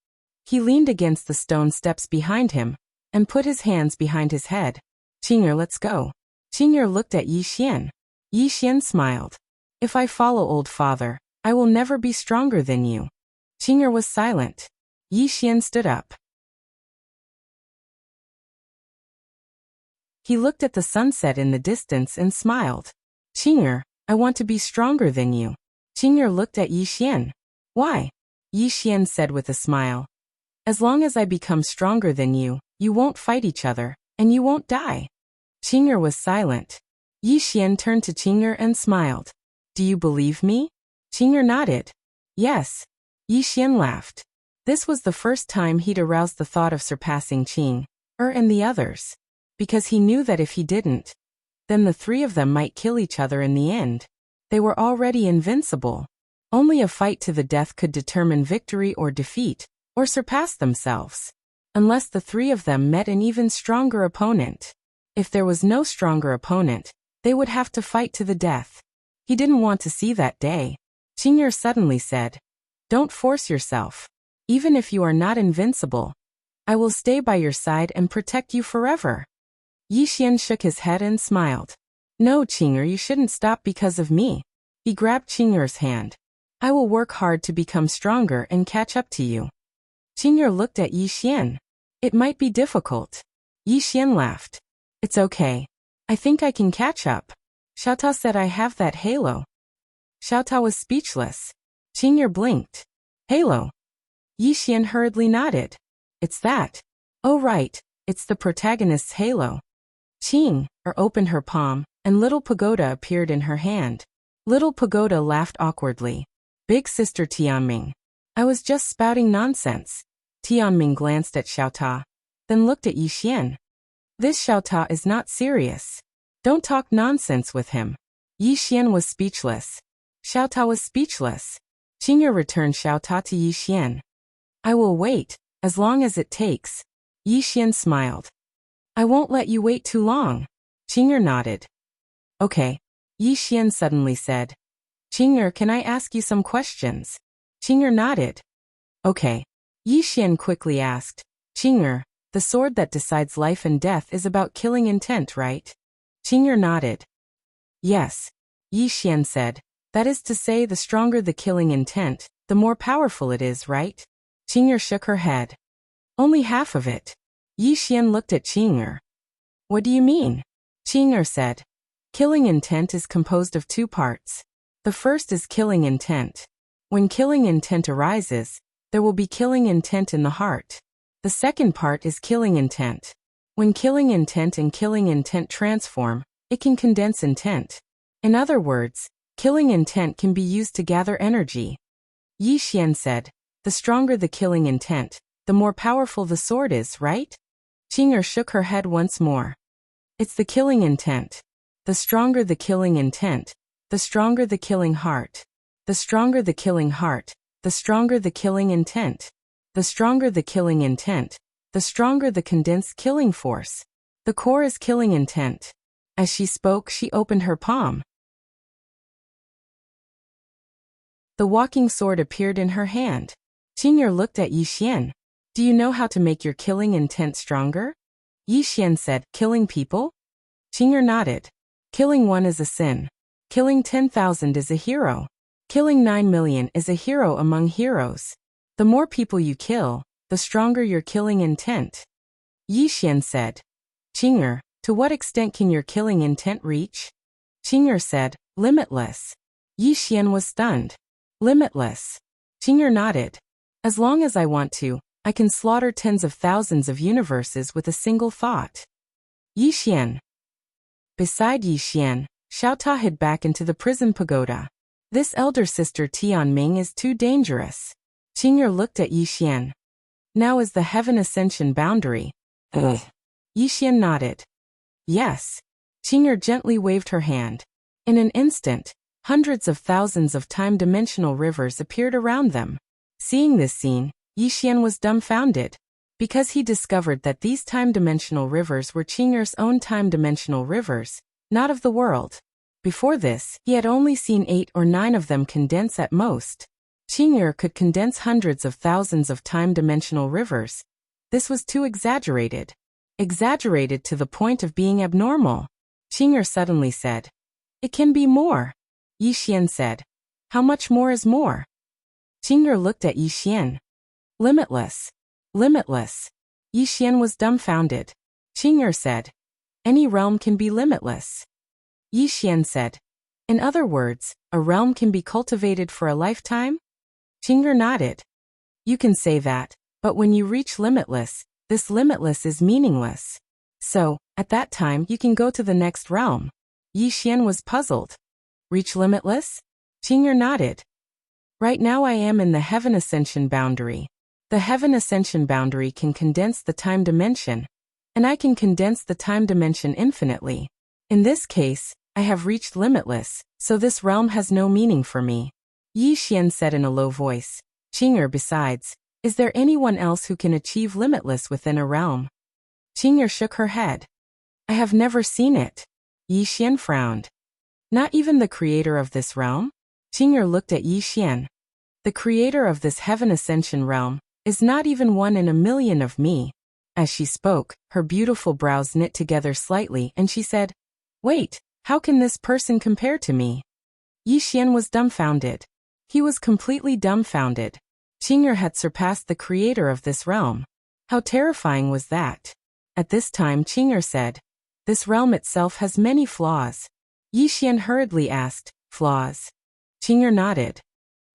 He leaned against the stone steps behind him and put his hands behind his head. Qing'er, let's go. Qing'er looked at Yi Xian. Yi Xian smiled. If I follow old father, I will never be stronger than you. Qing'er was silent. Yi Xian stood up. He looked at the sunset in the distance and smiled. Qing'er, I want to be stronger than you. Qing'er looked at Yi Xian. Why? Yi Xian said with a smile. As long as I become stronger than you, you won't fight each other, and you won't die. Qing'er was silent. Yi Xian turned to Qing'er and smiled. Do you believe me? Qing'er nodded. Yes. Yi Xian laughed. This was the first time he'd aroused the thought of surpassing Qing'er and the others. Because he knew that if he didn't, then the three of them might kill each other in the end. They were already invincible. Only a fight to the death could determine victory or defeat, or surpass themselves. Unless the three of them met an even stronger opponent. If there was no stronger opponent, they would have to fight to the death. He didn't want to see that day. Qing'er suddenly said, Don't force yourself. Even if you are not invincible, I will stay by your side and protect you forever. Yi Xian shook his head and smiled. No, Qing'er, you shouldn't stop because of me. He grabbed Qing'er's hand. I will work hard to become stronger and catch up to you. Qing'er looked at Yi Xian. It might be difficult. Yi Xian laughed. It's okay. I think I can catch up. Xiaotao said I have that halo. Xiaotao was speechless. Qing'er blinked. Halo. Yi Xian hurriedly nodded. It's that. Oh right, it's the protagonist's halo. Qing'er opened her palm, and Little Pagoda appeared in her hand. Little Pagoda laughed awkwardly. Big sister Tianming. I was just spouting nonsense. Tianming glanced at Xiaotao, then looked at Yi Xian. This Xiaotao is not serious. Don't talk nonsense with him. Yi Xian was speechless. Xiaotao was speechless. Qing'er returned Xiaotao to Yi Xian. I will wait, as long as it takes. Yi Xian smiled. I won't let you wait too long. Qing'er nodded. Okay. Yi Xian suddenly said. Qing'er, can I ask you some questions? Qing'er nodded. Okay. Yi Xian quickly asked. Qing'er, the sword that decides life and death is about killing intent, right? Qing'er nodded. Yes. Yi Xian said. That is to say, the stronger the killing intent, the more powerful it is, right? Qing'er shook her head. Only half of it. Yi Xian looked at Qing'er. What do you mean? Qing'er said. Killing intent is composed of two parts. The first is killing intent. When killing intent arises, there will be killing intent in the heart. The second part is killing intent. When killing intent and killing intent transform, it can condense intent. In other words, killing intent can be used to gather energy. Yi Xian said, the stronger the killing intent, the more powerful the sword is, right? Qing'er shook her head once more. It's the killing intent. The stronger the killing intent, the stronger the killing heart. The stronger the killing heart, the stronger the killing intent. The stronger the killing intent, the stronger the condensed killing force. The core is killing intent. As she spoke, she opened her palm. The walking sword appeared in her hand. Qing'er looked at Yi Xian. Do you know how to make your killing intent stronger? Yi Xian said, killing people? Qing'er nodded. Killing one is a sin. Killing 10,000 is a hero. Killing 9 million is a hero among heroes. The more people you kill, the stronger your killing intent. Yi Xian said. Qing'er, to what extent can your killing intent reach? Qing'er said, limitless. Yi Xian was stunned. Limitless. Qing'er nodded. As long as I want to, I can slaughter tens of thousands of universes with a single thought. Yi Xian. Beside Yi Xian, Xiaotao hid back into the prison pagoda. This elder sister Tianming is too dangerous. Qing'er looked at Yi Xian. Now is the heaven ascension boundary. Ugh. Yi Xian nodded. Yes. Qing'er gently waved her hand. In an instant, hundreds of thousands of time-dimensional rivers appeared around them. Seeing this scene, Yi Xian was dumbfounded. Because he discovered that these time-dimensional rivers were Qing'er's own time-dimensional rivers, not of the world. Before this, he had only seen 8 or 9 of them condense at most. Qing'er could condense hundreds of thousands of time-dimensional rivers. This was too exaggerated. Exaggerated to the point of being abnormal. Qing'er suddenly said, "It can be more." Yixian said, "How much more is more?" Qing'er looked at Yixian. "Limitless. Limitless." Yixian was dumbfounded. Qing'er said, "Any realm can be limitless." Yixian said, "In other words, a realm can be cultivated for a lifetime?" Qing'er nodded. "You can say that, but when you reach limitless, this limitless is meaningless. So, at that time you can go to the next realm." Yixian was puzzled. "Reach limitless?" Qing'er nodded. "Right now I am in the Heaven Ascension boundary. The Heaven Ascension boundary can condense the time dimension, and I can condense the time dimension infinitely. In this case, I have reached limitless, so this realm has no meaning for me." Yixian said in a low voice. "Qing'er, besides, is there anyone else who can achieve limitless within a realm?" Qing'er shook her head. "I have never seen it." Yixian frowned. "Not even the creator of this realm?" Qing'er looked at Yixian. "The creator of this Heaven Ascension realm is not even one in a million of me." As she spoke, her beautiful brows knit together slightly and she said, "Wait, how can this person compare to me?" Yixian was dumbfounded. He was completely dumbfounded. Qing'er had surpassed the creator of this realm. How terrifying was that? At this time Qing'er said, "This realm itself has many flaws." Yixian hurriedly asked, "Flaws?" Qing'er nodded.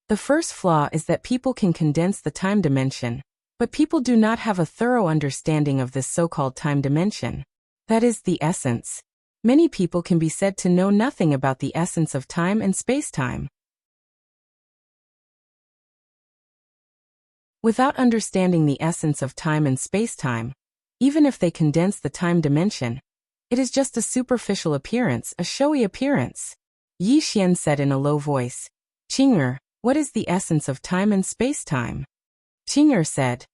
"The first flaw is that people can condense the time dimension, but people do not have a thorough understanding of this so-called time dimension. That is the essence. Many people can be said to know nothing about the essence of time and space-time. Without understanding the essence of time and space-time, even if they condense the time dimension, it is just a superficial appearance, a showy appearance." Yixian said in a low voice, "Qing'er, what is the essence of time and space-time?" Qing'er said,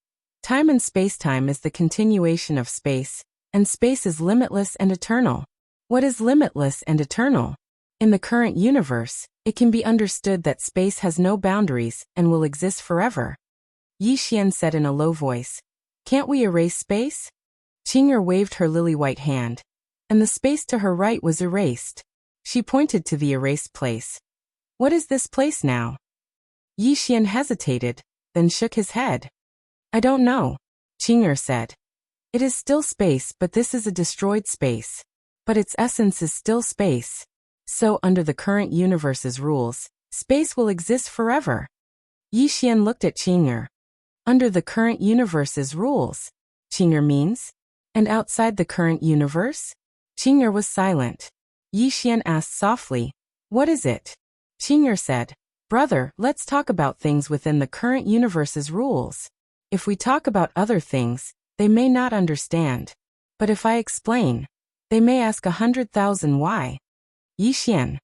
"Time and space-time is the continuation of space, and space is limitless and eternal." What is limitless and eternal? In the current universe, it can be understood that space has no boundaries and will exist forever. Yixian said in a low voice, "Can't we erase space?" Qing'er waved her lily-white hand, and the space to her right was erased. She pointed to the erased place. "What is this place now?" Yixian hesitated, then shook his head. "I don't know," Qing'er said. "It is still space, but this is a destroyed space. But its essence is still space. So, under the current universe's rules, space will exist forever." Yixian looked at Qing'er. "Under the current universe's rules," Qing'er means? "And outside the current universe?" Qing'er was silent. Yixian asked softly, "What is it?" Qing'er said, "Brother, let's talk about things within the current universe's rules. If we talk about other things, they may not understand. But if I explain, they may ask 100,000 why." Yixian.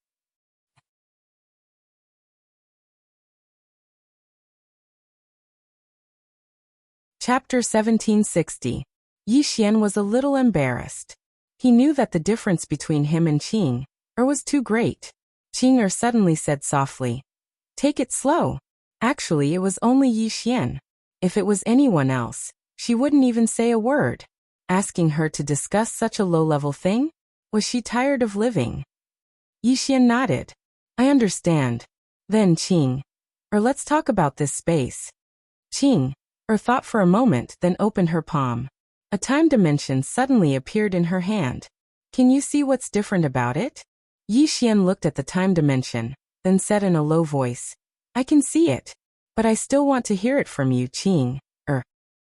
Chapter 1760. Yixian was a little embarrassed. He knew that the difference between him and Qing'er was too great. Qing'er suddenly said softly, "Take it slow." Actually, it was only Yixian. If it was anyone else, she wouldn't even say a word. Asking her to discuss such a low-level thing? Was she tired of living? Yixian nodded. "I understand. Then Qing'er, let's talk about this space." Qing'er thought for a moment, then opened her palm. A time dimension suddenly appeared in her hand. "Can you see what's different about it?" Yixian looked at the time dimension, then said in a low voice, "I can see it. But I still want to hear it from you, Qing'er."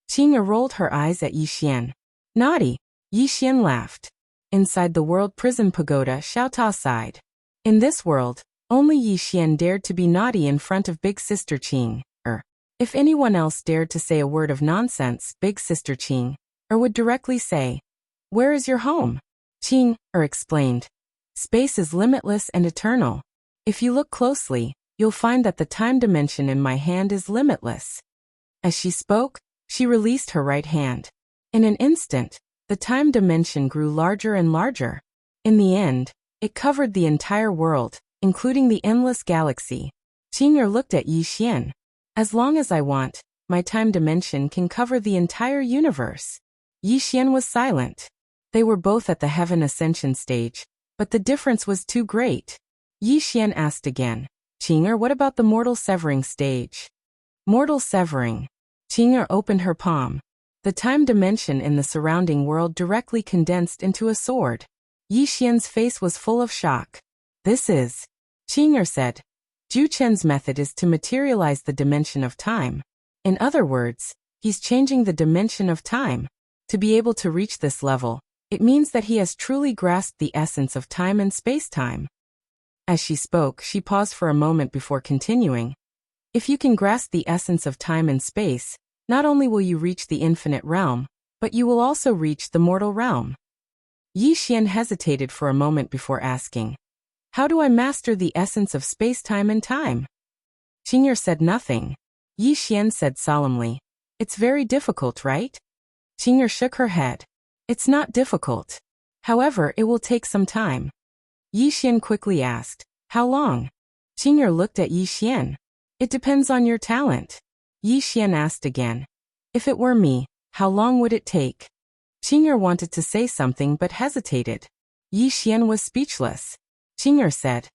Qing'er rolled her eyes at Yixian. "Naughty." Yixian laughed. Inside the world prison pagoda, Xiaota sighed. In this world, only Yixian dared to be naughty in front of big sister Qing'er. If anyone else dared to say a word of nonsense, big sister Qing'er would directly say, "Where is your home?" Qing'er explained, "Space is limitless and eternal. If you look closely, you'll find that the time dimension in my hand is limitless." As she spoke, she released her right hand. In an instant, the time dimension grew larger and larger. In the end, it covered the entire world, including the endless galaxy. Qing'er looked at Yi Xian. As long as I want, my time dimension can cover the entire universe. Yi Xian was silent. They were both at the heaven ascension stage, but the difference was too great. Yi Xian asked again, Qing'er, what about the mortal severing stage? Mortal severing. Qing'er opened her palm. The time dimension in the surrounding world directly condensed into a sword. Yi Xian's face was full of shock. This is, Qing'er said. Ju Chen's method is to materialize the dimension of time. In other words, he's changing the dimension of time. To be able to reach this level, it means that he has truly grasped the essence of time and space-time. As she spoke, she paused for a moment before continuing. If you can grasp the essence of time and space, not only will you reach the infinite realm, but you will also reach the mortal realm. Yi Xian hesitated for a moment before asking, how do I master the essence of space-time and time? Qing'er said nothing. Yi Xian said solemnly, it's very difficult, right? Qing'er shook her head. It's not difficult. However, it will take some time. Yi Xian quickly asked, how long? Qing'er looked at Yi Xian. It depends on your talent. Yi Xian asked again. If it were me, how long would it take? Qing'er wanted to say something but hesitated. Yi Xian was speechless. Qing'er said,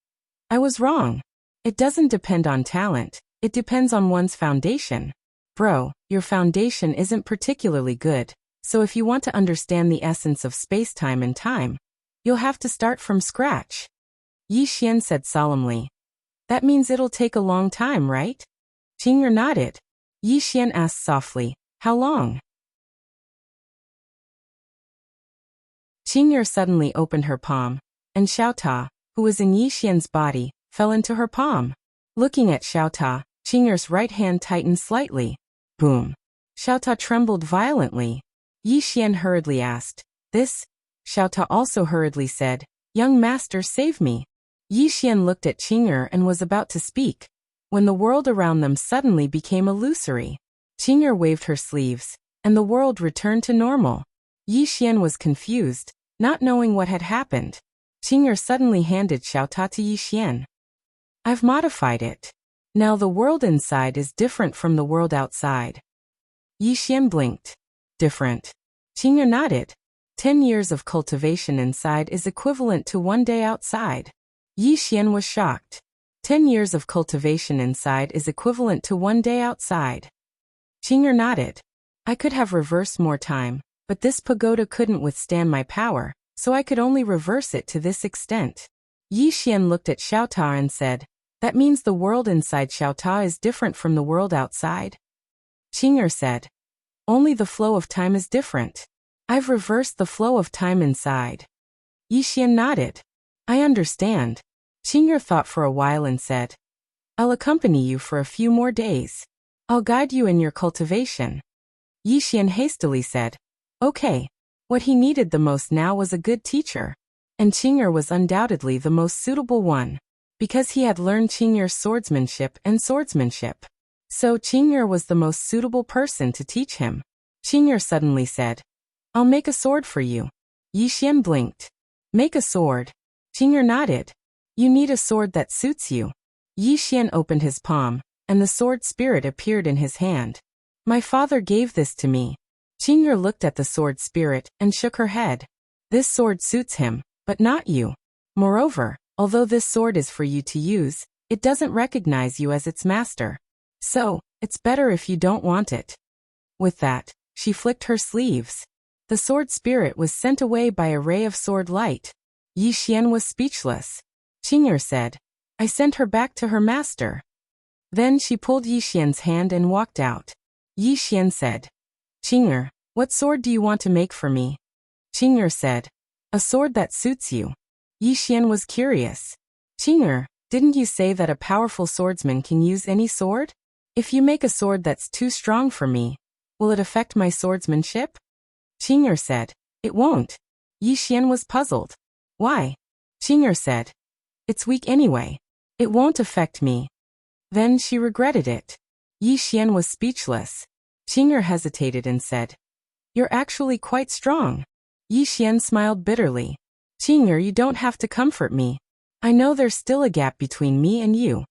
I was wrong. It doesn't depend on talent, it depends on one's foundation. Bro, your foundation isn't particularly good, so if you want to understand the essence of space-time and time, you'll have to start from scratch. Yi Xian said solemnly. That means it'll take a long time, right? Qing'er nodded. Yi Xian asked softly, how long? Qing'er suddenly opened her palm, and Xiaota, who was in Yi Xian's body, fell into her palm. Looking at Xiaota, Qing'er's right hand tightened slightly. Boom. Xiaota trembled violently. Yi Xian hurriedly asked, this? Xiaota also hurriedly said, young master, save me. Yi Xian looked at Qing'er and was about to speak, when the world around them suddenly became illusory. Qing'er waved her sleeves, and the world returned to normal. Yi Xian was confused, not knowing what had happened. Qing'er suddenly handed Xiaota to Yi Xian. I've modified it. Now the world inside is different from the world outside. Yi Xian blinked. Different. Qing'er nodded. 10 years of cultivation inside is equivalent to 1 day outside. Yi Xian was shocked. 10 years of cultivation inside is equivalent to 1 day outside. Qing'er nodded. I could have reversed more time, but this pagoda couldn't withstand my power, so I could only reverse it to this extent. Yi Xian looked at Xiaota and said, that means the world inside Xiaota is different from the world outside? Qing'er said, only the flow of time is different. I've reversed the flow of time inside. Yi Xian nodded. I understand. Qing'er thought for a while and said, I'll accompany you for a few more days. I'll guide you in your cultivation. Yi Xian hastily said, okay. What he needed the most now was a good teacher. And Qing'er was undoubtedly the most suitable one, because he had learned Qing'er's swordsmanship and swordsmanship. So Qing'er was the most suitable person to teach him. Qing'er suddenly said, I'll make a sword for you. Yi Xian blinked. Make a sword. Qing'er nodded. You need a sword that suits you. Yi Xian opened his palm, and the sword spirit appeared in his hand. My father gave this to me. Qing'er looked at the sword spirit and shook her head. This sword suits him, but not you. Moreover, although this sword is for you to use, it doesn't recognize you as its master. So, it's better if you don't want it. With that, she flicked her sleeves. The sword spirit was sent away by a ray of sword light. Yi Xian was speechless. Qing'er said, I sent her back to her master. Then she pulled Yi Xian's hand and walked out. Yi Xian said, Qing'er, what sword do you want to make for me? Qing'er said, a sword that suits you. Yi Xian was curious. Qing'er, didn't you say that a powerful swordsman can use any sword? If you make a sword that's too strong for me, will it affect my swordsmanship? Qing'er said, it won't. Yi Xian was puzzled. Why? Qing'er said, it's weak anyway. It won't affect me. Then she regretted it. Yi Xian was speechless. Qing'er hesitated and said, you're actually quite strong. Yi Xian smiled bitterly. Qing'er, you don't have to comfort me. I know there's still a gap between me and you.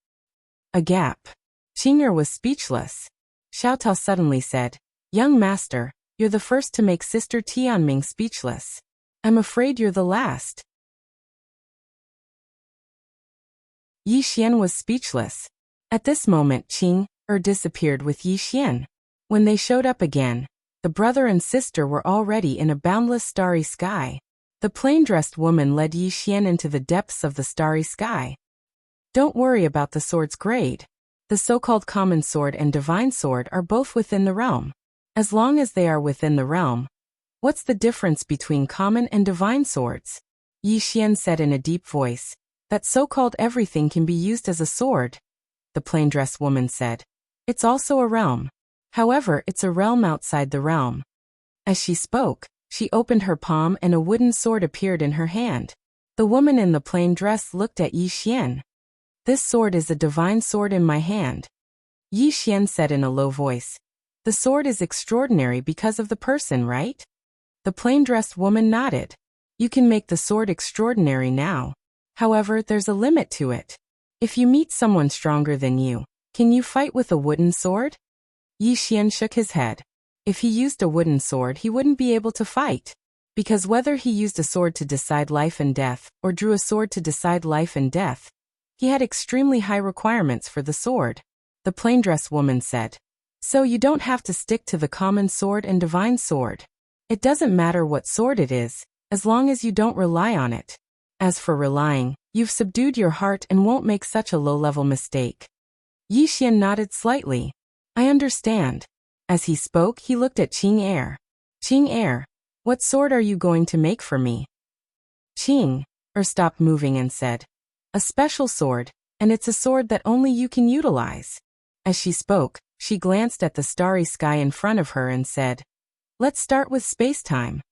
A gap. Qing'er was speechless. Xiao Tao suddenly said, "Young master, you're the first to make Sister Tianming speechless. I'm afraid you're the last." Yi Xian was speechless. At this moment Qing'er disappeared with Yi Xian. When they showed up again, the brother and sister were already in a boundless starry sky. The plain-dressed woman led Yi Xian into the depths of the starry sky. "Don't worry about the sword's grade. The so-called common sword and divine sword are both within the realm. As long as they are within the realm, what's the difference between common and divine swords?" Yi Xian said in a deep voice. "That so-called everything can be used as a sword," the plain-dressed woman said. "It's also a realm. However, it's a realm outside the realm." As she spoke, she opened her palm and a wooden sword appeared in her hand. The woman in the plain dress looked at Yi Xian. "This sword is a divine sword in my hand," Yi Xian said in a low voice. "The sword is extraordinary because of the person, right?" The plain-dressed woman nodded. "You can make the sword extraordinary now. However, there's a limit to it. If you meet someone stronger than you, can you fight with a wooden sword?" Yi Xian shook his head. If he used a wooden sword, he wouldn't be able to fight. Because whether he used a sword to decide life and death, or drew a sword to decide life and death, he had extremely high requirements for the sword. The plain-dressed woman said, "So you don't have to stick to the common sword and divine sword. It doesn't matter what sword it is, as long as you don't rely on it. As for relying, you've subdued your heart and won't make such a low-level mistake." Yi Xian nodded slightly. "I understand." As he spoke, he looked at Qing'er. "Qing'er, what sword are you going to make for me?" Qing'er stopped moving and said, "A special sword, and it's a sword that only you can utilize." As she spoke, she glanced at the starry sky in front of her and said, "Let's start with space-time."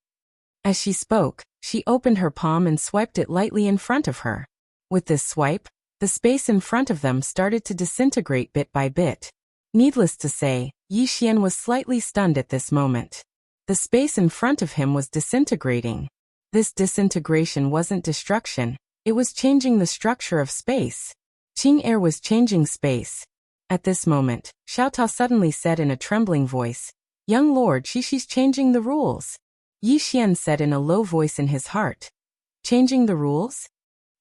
As she spoke, she opened her palm and swiped it lightly in front of her. With this swipe, the space in front of them started to disintegrate bit by bit. Needless to say, Yi Xian was slightly stunned at this moment. The space in front of him was disintegrating. This disintegration wasn't destruction, it was changing the structure of space. Qing'er was changing space. At this moment, Xiao Tao suddenly said in a trembling voice, "Young lord, she's changing the rules." Yi Xian said in a low voice in his heart, "Changing the rules?"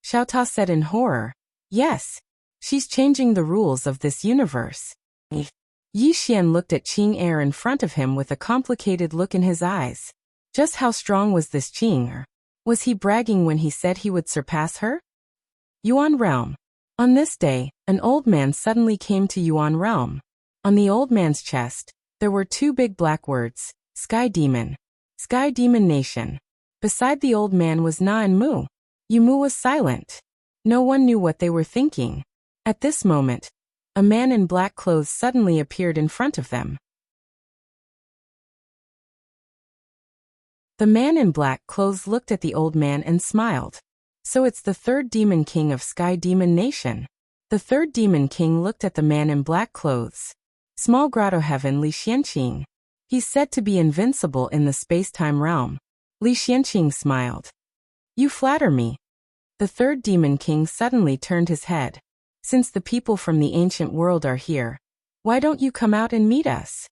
Xiao Tao said in horror, "Yes, she's changing the rules of this universe." Yi Xian looked at Qing'er in front of him with a complicated look in his eyes. Just how strong was this Qing'er? Was he bragging when he said he would surpass her? Yuan Realm. On this day, an old man suddenly came to Yuan Realm. On the old man's chest, there were two big black words, Sky Demon. Sky Demon Nation. Beside the old man was Na and Mu. Mu was silent. No one knew what they were thinking. At this moment, a man in black clothes suddenly appeared in front of them. The man in black clothes looked at the old man and smiled. "So it's the third demon king of Sky Demon Nation." The third demon king looked at the man in black clothes. "Small grotto heaven Li Xianqing. He's said to be invincible in the space-time realm." Li Xianqing smiled. "You flatter me." The third demon king suddenly turned his head. "Since the people from the ancient world are here, why don't you come out and meet us?"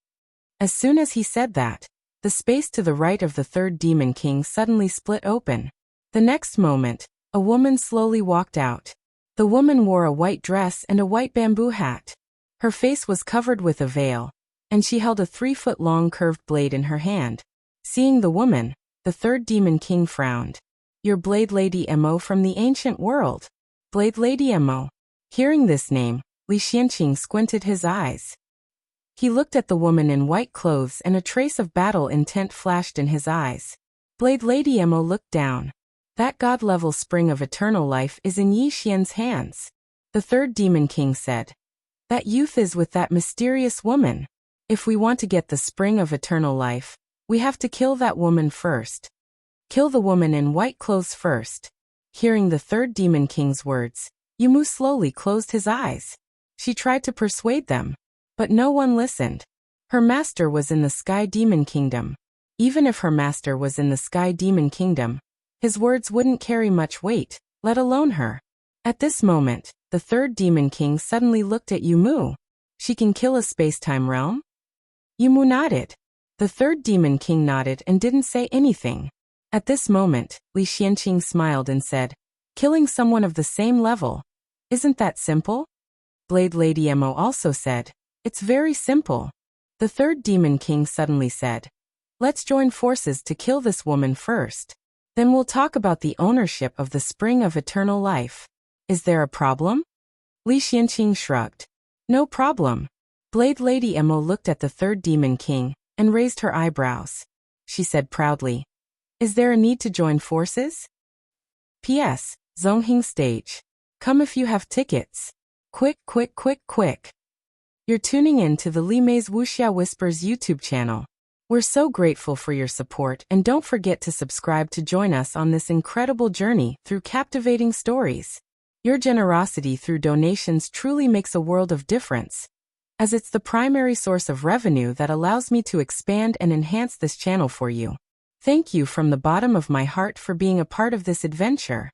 As soon as he said that, the space to the right of the third demon king suddenly split open. The next moment, a woman slowly walked out. The woman wore a white dress and a white bamboo hat. Her face was covered with a veil, and she held a 3-foot-long curved blade in her hand. Seeing the woman, the third demon king frowned. "You're Blade Lady Mo from the ancient world." Blade Lady Mo. Hearing this name, Li Xianqing squinted his eyes. He looked at the woman in white clothes and a trace of battle intent flashed in his eyes. Blade Lady Mo looked down. "That god-level spring of eternal life is in Yi Xian's hands." The third demon king said, "That youth is with that mysterious woman. If we want to get the spring of eternal life, we have to kill that woman first. Kill the woman in white clothes first." Hearing the third demon king's words, Mu slowly closed his eyes. She tried to persuade them, but no one listened. Her master was in the Sky Demon Kingdom. Even if her master was in the Sky Demon Kingdom, his words wouldn't carry much weight, let alone her. At this moment, The third Demon King suddenly looked at Yumu. She can kill a space-time realm? Yumu nodded. The third Demon King nodded and didn't say anything. At this moment, Li Xianqing smiled and said, killing someone of the same level. Isn't that simple? Blade Lady Mo also said, it's very simple. The third Demon King suddenly said, let's join forces to kill this woman first. Then we'll talk about the ownership of the Spring of Eternal Life. Is there a problem? Li Xianqing shrugged. No problem. Blade Lady Mo looked at the third Demon King and raised her eyebrows. She said proudly, is there a need to join forces? P.S. Zonghing Stage. Come if you have tickets. Quick, quick, quick, quick. You're tuning in to the Li Mei's Wuxia Whispers YouTube channel. We're so grateful for your support, and don't forget to subscribe to join us on this incredible journey through captivating stories. Your generosity through donations truly makes a world of difference, as it's the primary source of revenue that allows me to expand and enhance this channel for you. Thank you from the bottom of my heart for being a part of this adventure.